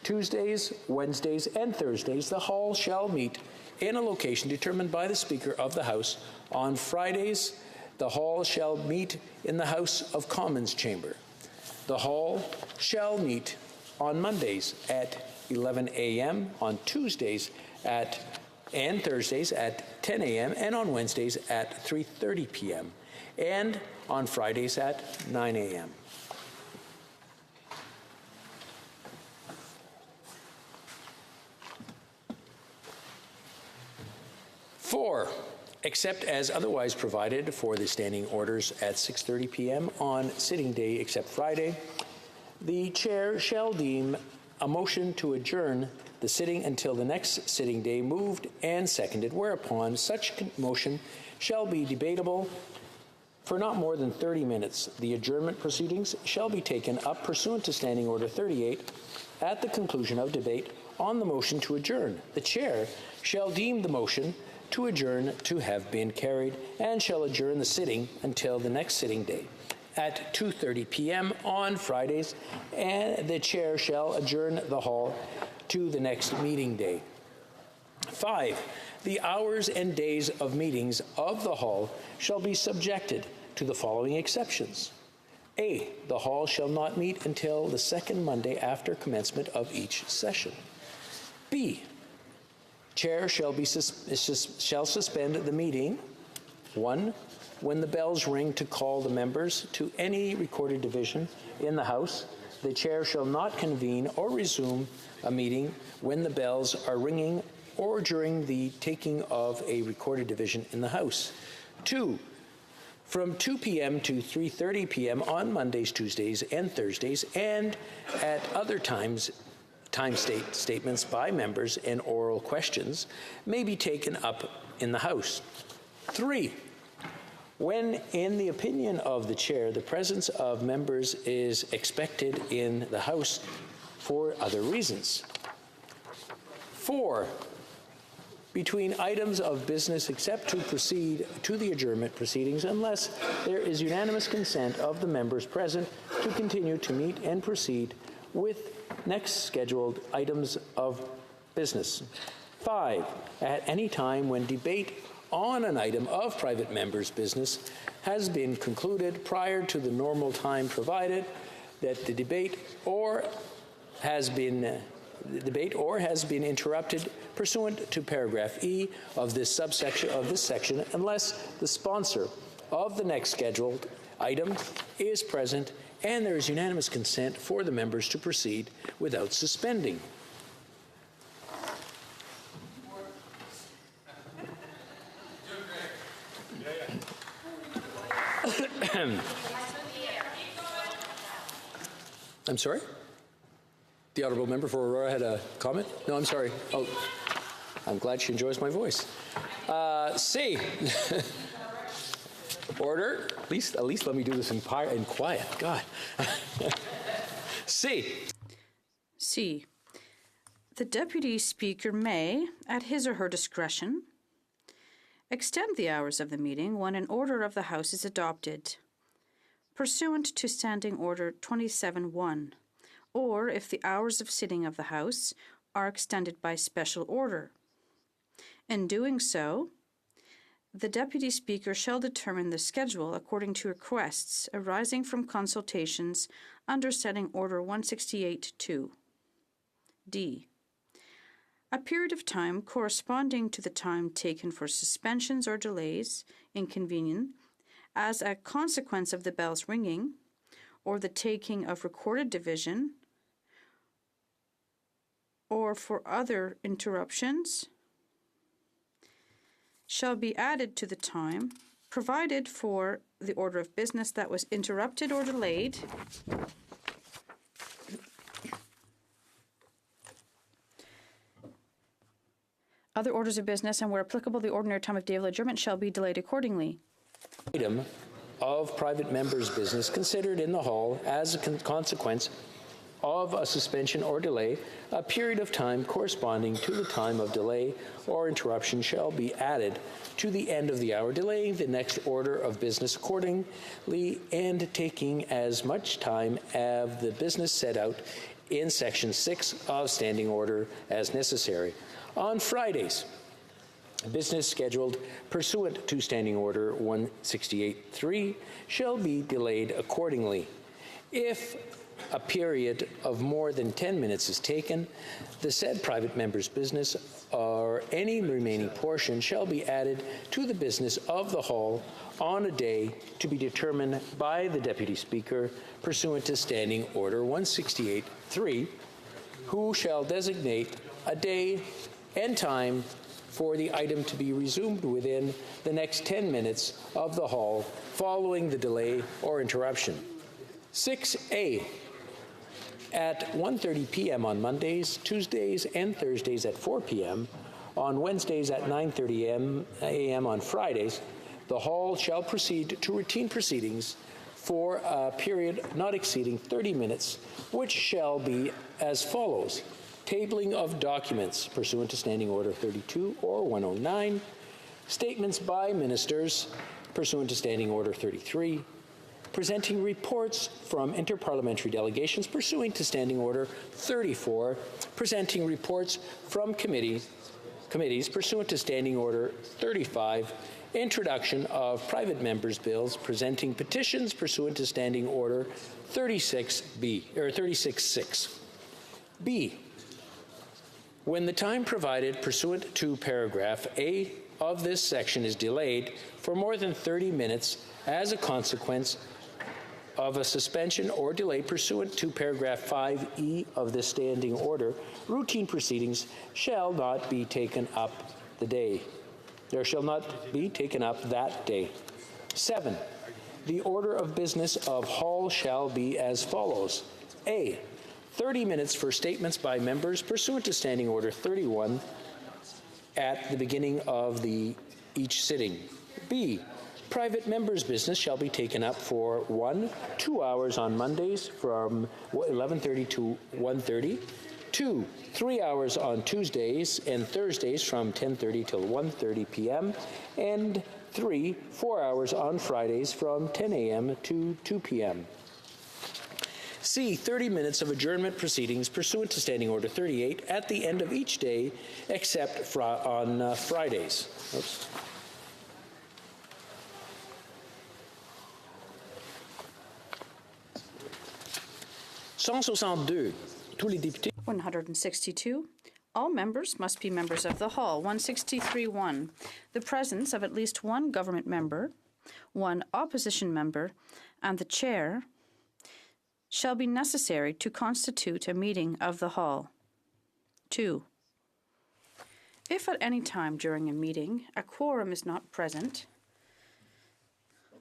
[SPEAKER 1] Tuesdays, Wednesdays, and Thursdays, the hall shall meet in a location determined by the Speaker of the House. On Fridays, the hall shall meet in the House of Commons chamber. The hall shall meet on Mondays at 11 a.m., on Tuesdays and Thursdays at 10 a.m., and on Wednesdays at 3:30 p.m., and on Fridays at 9 a.m. 4, except as otherwise provided for the standing orders at 6:30 p.m. on sitting day except Friday, the chair shall deem a motion to adjourn the sitting until the next sitting day moved and seconded, whereupon such motion shall be debatable for not more than 30 minutes. The adjournment proceedings shall be taken up pursuant to Standing Order 38 at the conclusion of debate on the motion to adjourn. The chair shall deem the motion to adjourn to have been carried and shall adjourn the sitting until the next sitting day at 2:30 p.m. on Fridays, and the chair shall adjourn the hall to the next meeting day. 5, the hours and days of meetings of the hall shall be subjected to the following exceptions. A, the hall shall not meet until the second Monday after commencement of each session. B, chair shall suspend the meeting, 1, when the bells ring to call the members to any recorded division in the House. The chair shall not convene or resume a meeting when the bells are ringing or during the taking of a recorded division in the House. 2, from 2 p.m. to 3:30 p.m. on Mondays, Tuesdays, and Thursdays, and at other times, statements by members and oral questions may be taken up in the House. 3, when, in the opinion of the chair, the presence of members is expected in the House for other reasons. 4, between items of business except to proceed to the adjournment proceedings unless there is unanimous consent of the members present to continue to meet and proceed with next scheduled items of business. 5, at any time when debate on an item of private members' business has been concluded prior to the normal time provided that the debate or has been interrupted pursuant to paragraph E of this subsection of this section unless the sponsor of the next scheduled item is present and there is unanimous consent for the members to proceed without suspending. I'm sorry? The Honourable Member for Aurora had a comment? No, I'm sorry. Oh, I'm glad she enjoys my voice. C. Order. At least let me do this in quiet. God. C.
[SPEAKER 17] C. The Deputy Speaker may, at his or her discretion, extend the hours of the meeting when an order of the House is adopted, pursuant to Standing Order 27-1, or if the hours of sitting of the House are extended by special order. In doing so, the Deputy Speaker shall determine the schedule according to requests arising from consultations under Standing Order 168-2. D. A period of time corresponding to the time taken for suspensions or delays, inconvenient, as a consequence of the bells ringing, or the taking of recorded division, or for other interruptions, shall be added to the time provided for the order of business that was interrupted or delayed other orders of business, and where applicable, the ordinary time of day of adjournment shall be delayed accordingly.
[SPEAKER 1] Item of private members' business considered in the hall as a consequence of a suspension or delay, a period of time corresponding to the time of delay or interruption shall be added to the end of the hour, delaying the next order of business accordingly and taking as much time of the business set out in Section 6 of Standing Order as necessary. On Fridays, business scheduled pursuant to Standing Order 168-3 shall be delayed accordingly. If a period of more than 10 minutes is taken, the said private member's business or any remaining portion shall be added to the business of the hall on a day to be determined by the Deputy Speaker pursuant to Standing Order 168-3, who shall designate a day and time for the item to be resumed within the next 10 minutes of the hall following the delay or interruption. 6A. At 1:30 p.m. on Mondays, Tuesdays, and Thursdays at 4 p.m., on Wednesdays at 9:30 a.m. on Fridays, the hall shall proceed to routine proceedings for a period not exceeding 30 minutes, which shall be as follows. Tabling of documents pursuant to Standing Order 32 or 109, statements by ministers pursuant to Standing Order 33, presenting reports from interparliamentary delegations pursuant to Standing Order 34, presenting reports from committees pursuant to Standing Order 35, introduction of private members' bills, presenting petitions pursuant to Standing Order 36B or 36-6. B. When the time provided pursuant to paragraph A of this section is delayed for more than 30 minutes as a consequence of a suspension or delay pursuant to paragraph 5E of this standing order, routine proceedings shall not be taken up the day. There shall not be taken up that day. 7. The order of business of hall shall be as follows. A. 30 minutes for statements by members pursuant to Standing Order 31 at the beginning of each sitting. B. Private members' business shall be taken up for 1, 2 hours on Mondays from 11:30 to 1:30, 2, 3 hours on Tuesdays and Thursdays from 10:30 till 1:30 p.m., and 3, 4 hours on Fridays from 10 a.m. to 2 p.m. C. 30 minutes of adjournment proceedings pursuant to Standing Order 38 at the end of each day except on Fridays. Oops. Tous les députés.
[SPEAKER 17] 162. All members must be members of the hall. 163.1. The presence of at least one government member, one opposition member, and the chair shall be necessary to constitute a meeting of the hall. 2. If at any time during a meeting a quorum is not present,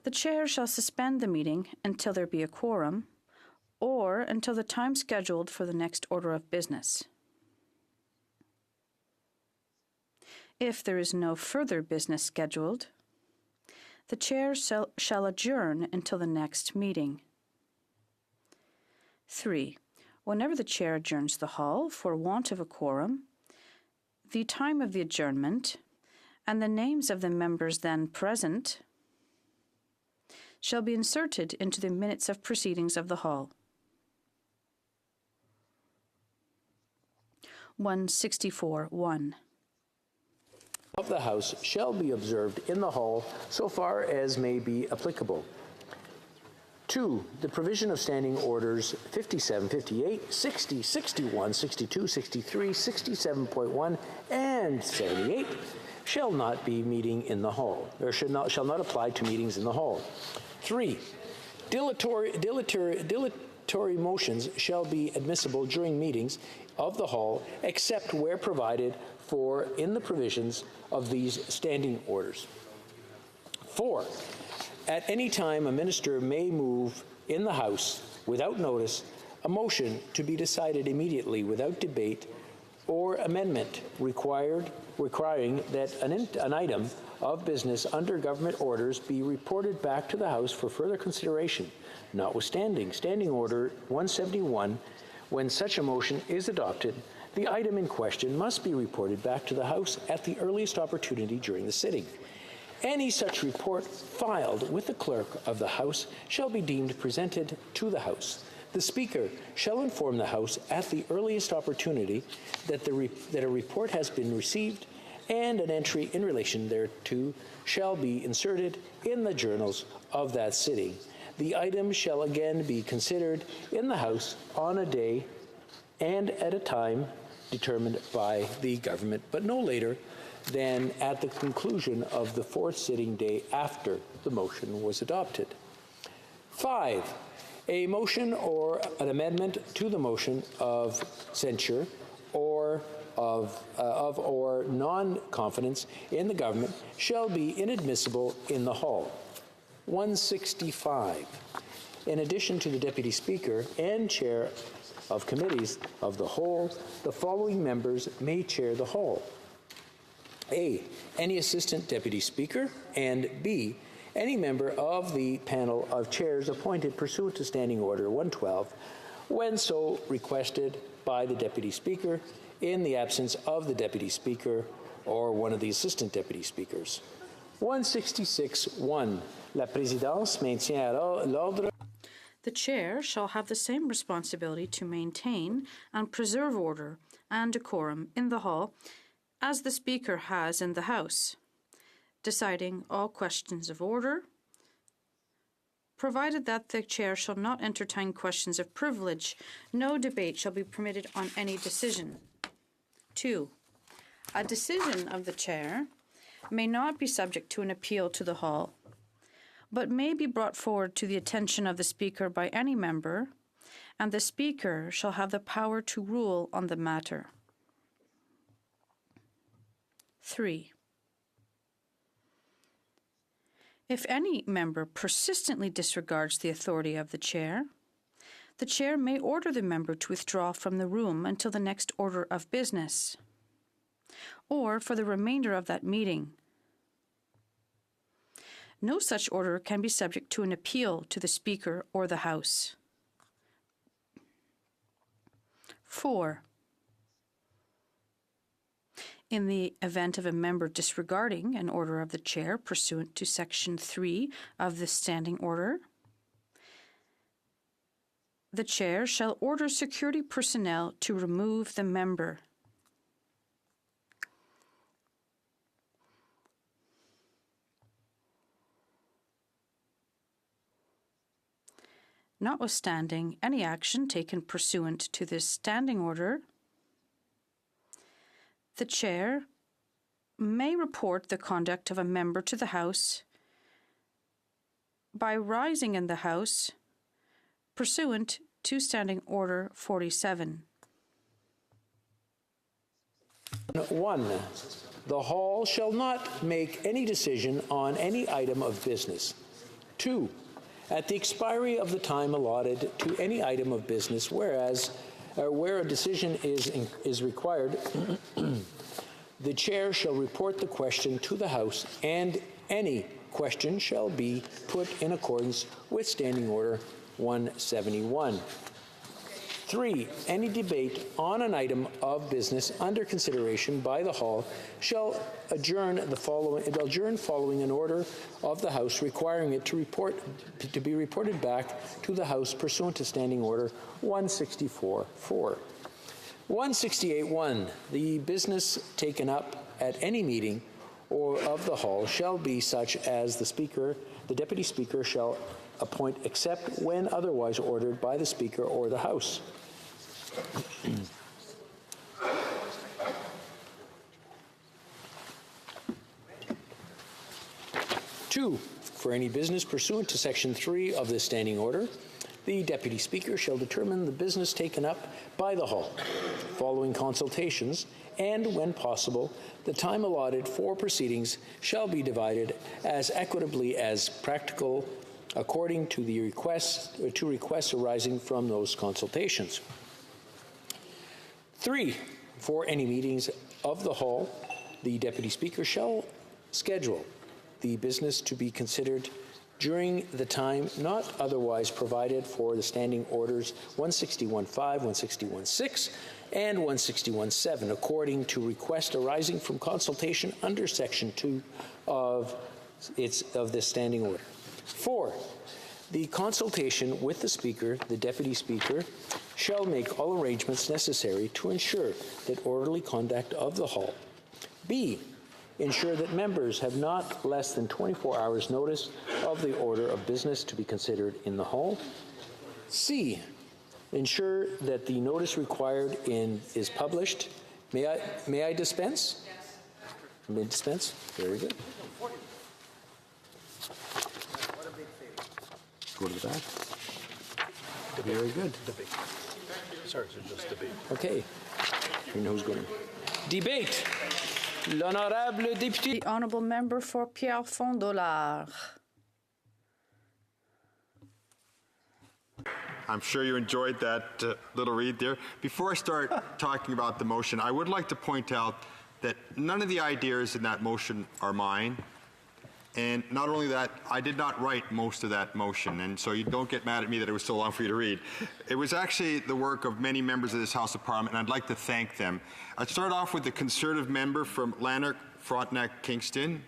[SPEAKER 17] the chair shall suspend the meeting until there be a quorum, or until the time scheduled for the next order of business. If there is no further business scheduled, the chair shall adjourn until the next meeting. 3. Whenever the chair adjourns the hall for want of a quorum, the time of the adjournment and the names of the members then present shall be inserted into the minutes of proceedings of the Hall. 164.1.
[SPEAKER 1] Of the House shall be observed in the Hall so far as may be applicable. 2. The provision of standing orders 57, 58, 60, 61, 62, 63, 67.1, and 78 shall not be meeting in the Hall, or shall not apply to meetings in the Hall. 3. Dilatory motions shall be admissible during meetings of the Hall, except where provided for in the provisions of these standing orders. 4. At any time, a minister may move in the House, without notice, a motion to be decided immediately without debate or amendment requiring that an item of business under government orders be reported back to the House for further consideration, notwithstanding Standing Order 171. When such a motion is adopted, the item in question must be reported back to the House at the earliest opportunity during the sitting. Any such report filed with the clerk of the House shall be deemed presented to the House. The Speaker shall inform the House at the earliest opportunity that a report has been received, and an entry in relation thereto shall be inserted in the journals of that sitting. The item shall again be considered in the House on a day and at a time determined by the government, but no later than at the conclusion of the fourth sitting day after the motion was adopted. 5. A motion or an amendment to the motion of censure or or non-confidence in the government shall be inadmissible in the Hall. 165. In addition to the Deputy Speaker and Chair of Committees of the Whole, the following members may chair the Hall. A. Any Assistant Deputy Speaker, and B. Any member of the panel of chairs appointed pursuant to Standing Order 112, when so requested by the Deputy Speaker in the absence of the Deputy Speaker or one of the Assistant Deputy Speakers. 166.1. La Présidence maintient l'ordre.
[SPEAKER 17] The Chair shall have the same responsibility to maintain and preserve order and decorum in the Hall as the Speaker has in the House, deciding all questions of order, provided that the Chair shall not entertain questions of privilege. No debate shall be permitted on any decision. 2. A decision of the Chair may not be subject to an appeal to the Hall, but may be brought forward to the attention of the Speaker by any member, and the Speaker shall have the power to rule on the matter. 3. If any member persistently disregards the authority of the Chair may order the member to withdraw from the room until the next order of business, or for the remainder of that meeting. No such order can be subject to an appeal to the Speaker or the House. 4. In the event of a member disregarding an order of the Chair pursuant to Section 3 of the Standing Order, the Chair shall order security personnel to remove the member. Notwithstanding any action taken pursuant to this standing order, the Chair may report the conduct of a member to the House by rising in the House pursuant to Standing Order 47.
[SPEAKER 1] 1. The Hall shall not make any decision on any item of business. 2. At the expiry of the time allotted to any item of business, where a decision is required, the Chair shall report the question to the House, and any question shall be put in accordance with Standing Order 171. 3, any debate on an item of business under consideration by the Hall shall adjourn following an order of the House requiring it to be reported back to the House pursuant to Standing Order 164.4. 168.1, the business taken up at any meeting or of the Hall shall be such as the Deputy Speaker shall appoint except when otherwise ordered by the Speaker or the House. 2, for any business pursuant to Section 3 of this Standing Order, the Deputy Speaker shall determine the business taken up by the Hall, following consultations, and, when possible, the time allotted for proceedings shall be divided as equitably as practical according to the requests arising from those consultations. 3, for any meetings of the Hall, the Deputy Speaker shall schedule the business to be considered during the time not otherwise provided for the Standing Orders 161.5, 161.6, and 161.7, according to request arising from consultation under Section 2 of this Standing Order. 4, the consultation with the Speaker, the Deputy Speaker, shall make all arrangements necessary to ensure that orderly conduct of the Hall. B, ensure that members have not less than 24 hours notice of the order of business to be considered in the Hall. C, ensure that the notice required is published. May I dispense? Yes. May I dispense? Very good. Go to the back. Debate. Very good. Debate. Sorry, so just debate. Okay. You know who's going to debate. L'honorable député.
[SPEAKER 17] The honourable member for Pierrefonds Dollard.
[SPEAKER 4] I'm sure you enjoyed that little read there. Before I start talking about the motion, I would like to point out that none of the ideas in that motion are mine. And not only that, I did not write most of that motion, and so you don't get mad at me that it was so long for you to read. It was actually the work of many members of this House of Parliament, and I'd like to thank them. I'd start off with the Conservative member from Lanark, Frontenac, Kingston,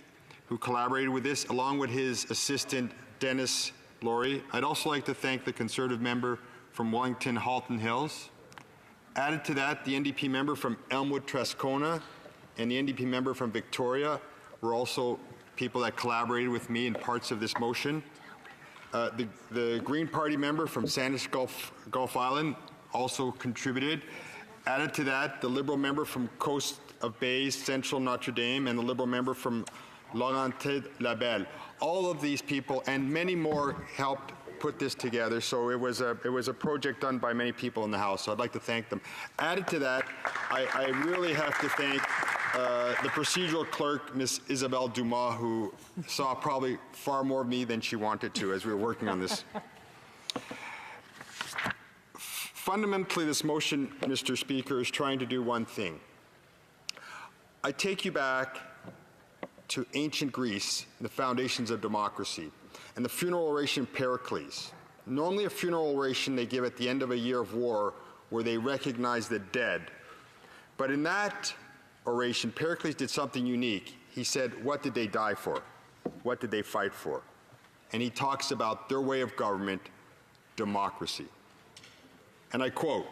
[SPEAKER 4] who collaborated with this, along with his assistant, Dennis Laurie. I'd also like to thank the Conservative member from Wellington, Halton Hills. Added to that, the NDP member from Elmwood, Trescona, and the NDP member from Victoria were also people that collaborated with me in parts of this motion. The Green Party member from Sandwich Gulf Island also contributed. Added to that, the Liberal member from Coast of Bays, Central Notre Dame, and the Liberal member from Laurentides-Labelle. All of these people and many more helped put this together, so it was a project done by many people in the House, so I'd like to thank them. Added to that, I really have to thank the procedural clerk, Ms. Isabelle Dumas, who saw probably far more of me than she wanted to as we were working on this. Fundamentally, this motion, Mr. Speaker, is trying to do one thing. I take you back to ancient Greece, the foundations of democracy, and the funeral oration Pericles. Normally a funeral oration they give at the end of a year of war where they recognize the dead. But in that oration, Pericles did something unique. He said, what did they die for? What did they fight for? And he talks about their way of government, democracy. And I quote,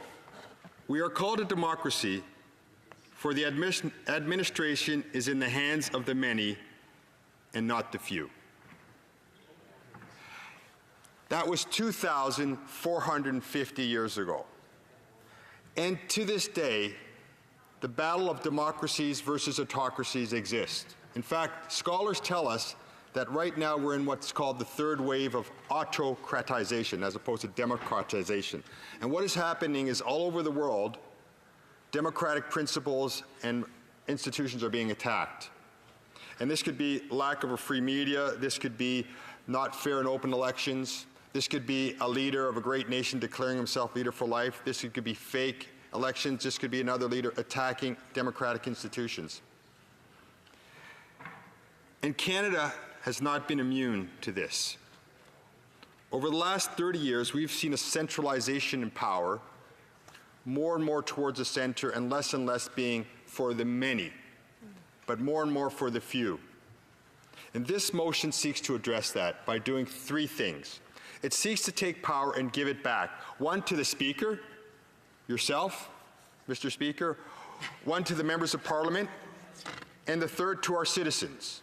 [SPEAKER 4] "We are called a democracy, for the administration is in the hands of the many and not the few." That was 2,450 years ago. And to this day, the battle of democracies versus autocracies exists. In fact, scholars tell us that right now we're in what's called the third wave of autocratization as opposed to democratization. And what is happening is all over the world, democratic principles and institutions are being attacked. And this could be lack of a free media, this could be not fair and open elections, this could be a leader of a great nation declaring himself leader for life, this could be fake elections, this could be another leader attacking democratic institutions. And Canada has not been immune to this. Over the last 30 years, we've seen a centralization in power
[SPEAKER 15] more and more towards the center and less being for the many, but more and more for the few. And this motion seeks to address that by doing three things. It seeks to take power and give it back. One, to the Speaker, yourself, Mr. Speaker, one to the members of Parliament, and the third to our citizens.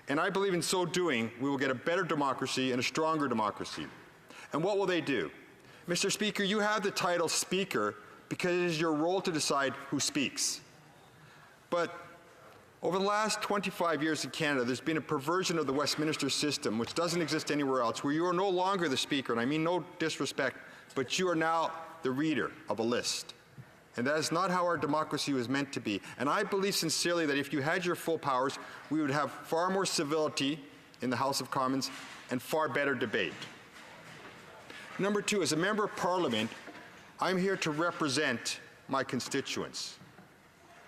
[SPEAKER 15] And I believe in so doing, we will get a better democracy and a stronger democracy. And what will they do? Mr. Speaker, you have the title Speaker because it is your role to decide who speaks. But over the last 25 years in Canada, there's been a perversion of the Westminster system, which doesn't exist anywhere else, where you are no longer the Speaker, and I mean no disrespect, but you are now the reader of a list. And that is not how our democracy was meant to be. And I believe sincerely that if you had your full powers, we would have far more civility in the House of Commons and far better debate. Number two, as a member of Parliament, I'm here to represent my constituents.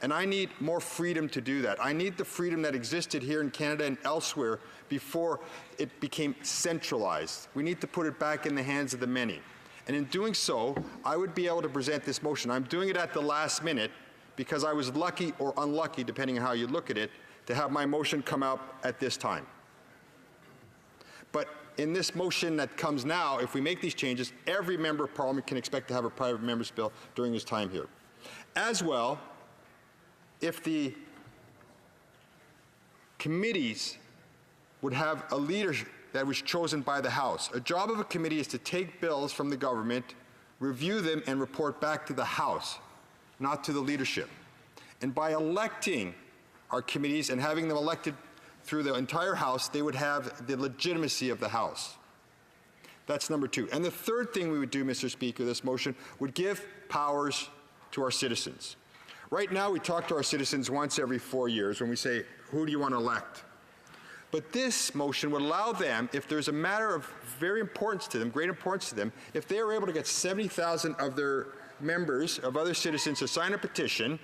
[SPEAKER 15] And I need more freedom to do that. I need the freedom that existed here in Canada and elsewhere before it became centralized. We need to put it back in the hands of the many. And in doing so, I would be able to present this motion. I'm doing it at the last minute because I was lucky or unlucky, depending on how you look at it, to have my motion come out at this time. But in this motion that comes now, if we make these changes, every member of Parliament can expect to have a private member's bill during his time here. As well, if the committees would have a leader that was chosen by the House. A job of a committee is to take bills from the government, review them, and report back to the House, not to the leadership. And by electing our committees and having them elected through the entire House, they would have the legitimacy of the House. That's number two. And the third thing we would do, Mr. Speaker, this motion would give powers to our citizens. Right now, we talk to our citizens once every 4 years when we say, who do you want to elect? But this motion would allow them, if there's a matter of very importance to them, great importance to them, if they are able to get 70,000 of their members, of other citizens, to sign a petition,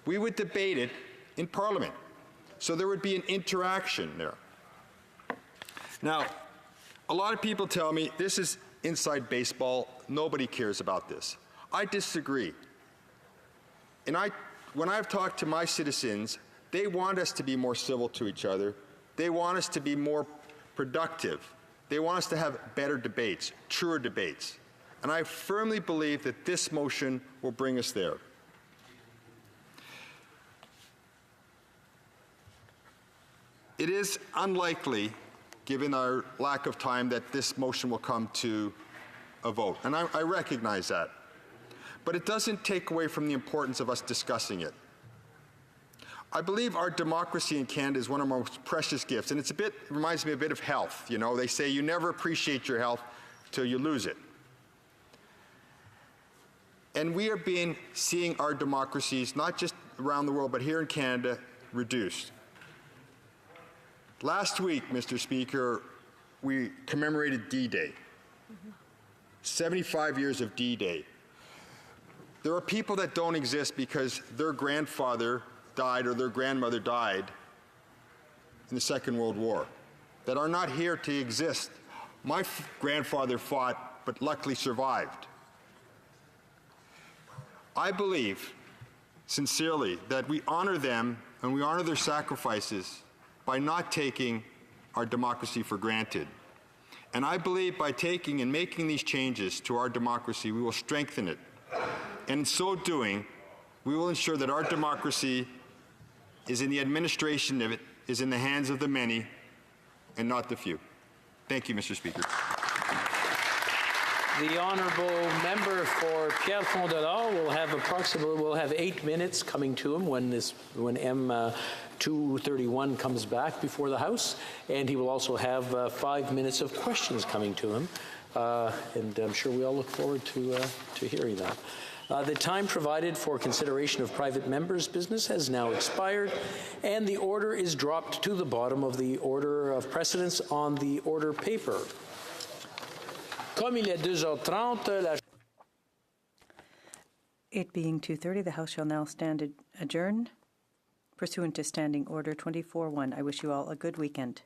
[SPEAKER 15] we would debate it in Parliament. So there would be an interaction there. Now, a lot of people tell me this is inside baseball, nobody cares about this. I disagree. And when I've talked to my citizens, they want us to be more civil to each other. They want us to be more productive. They want us to have better debates, truer debates. And I firmly believe that this motion will bring us there. It is unlikely, given our lack of time, that this motion will come to a vote. And I recognize that. But it doesn't take away from the importance of us discussing it. I believe our democracy in Canada is one of our most precious gifts, and it reminds me a bit of health. You know, they say you never appreciate your health till you lose it. And we are seeing our democracies, not just around the world, but here in Canada, reduced. Last week, Mr. Speaker, we commemorated D-Day. 75 years of D-Day. There are people that don't exist because their grandfather died or their grandmother died in the Second World War, that are not here to exist. My grandfather fought, but luckily survived. I believe, sincerely, that we honor them and we honor their sacrifices by not taking our democracy for granted. And I believe by taking and making these changes to our democracy, we will strengthen it. And in so doing, we will ensure that our democracy is in the administration of it, is in the hands of the many and not the few. Thank you, Mr. Speaker.
[SPEAKER 1] The honourable member for Pierre Fond-de-l'Or will have 8 minutes coming to him when M 231 comes back before the House, and he will also have 5 minutes of questions coming to him, and I'm sure we all look forward to hearing that. The time provided for consideration of private members' business has now expired, and the order is dropped to the bottom of the order of precedence on the order paper. Comme il est 2h30,
[SPEAKER 19] It being 2:30, the House shall now stand adjourned pursuant to Standing Order 24-1. I wish you all a good weekend.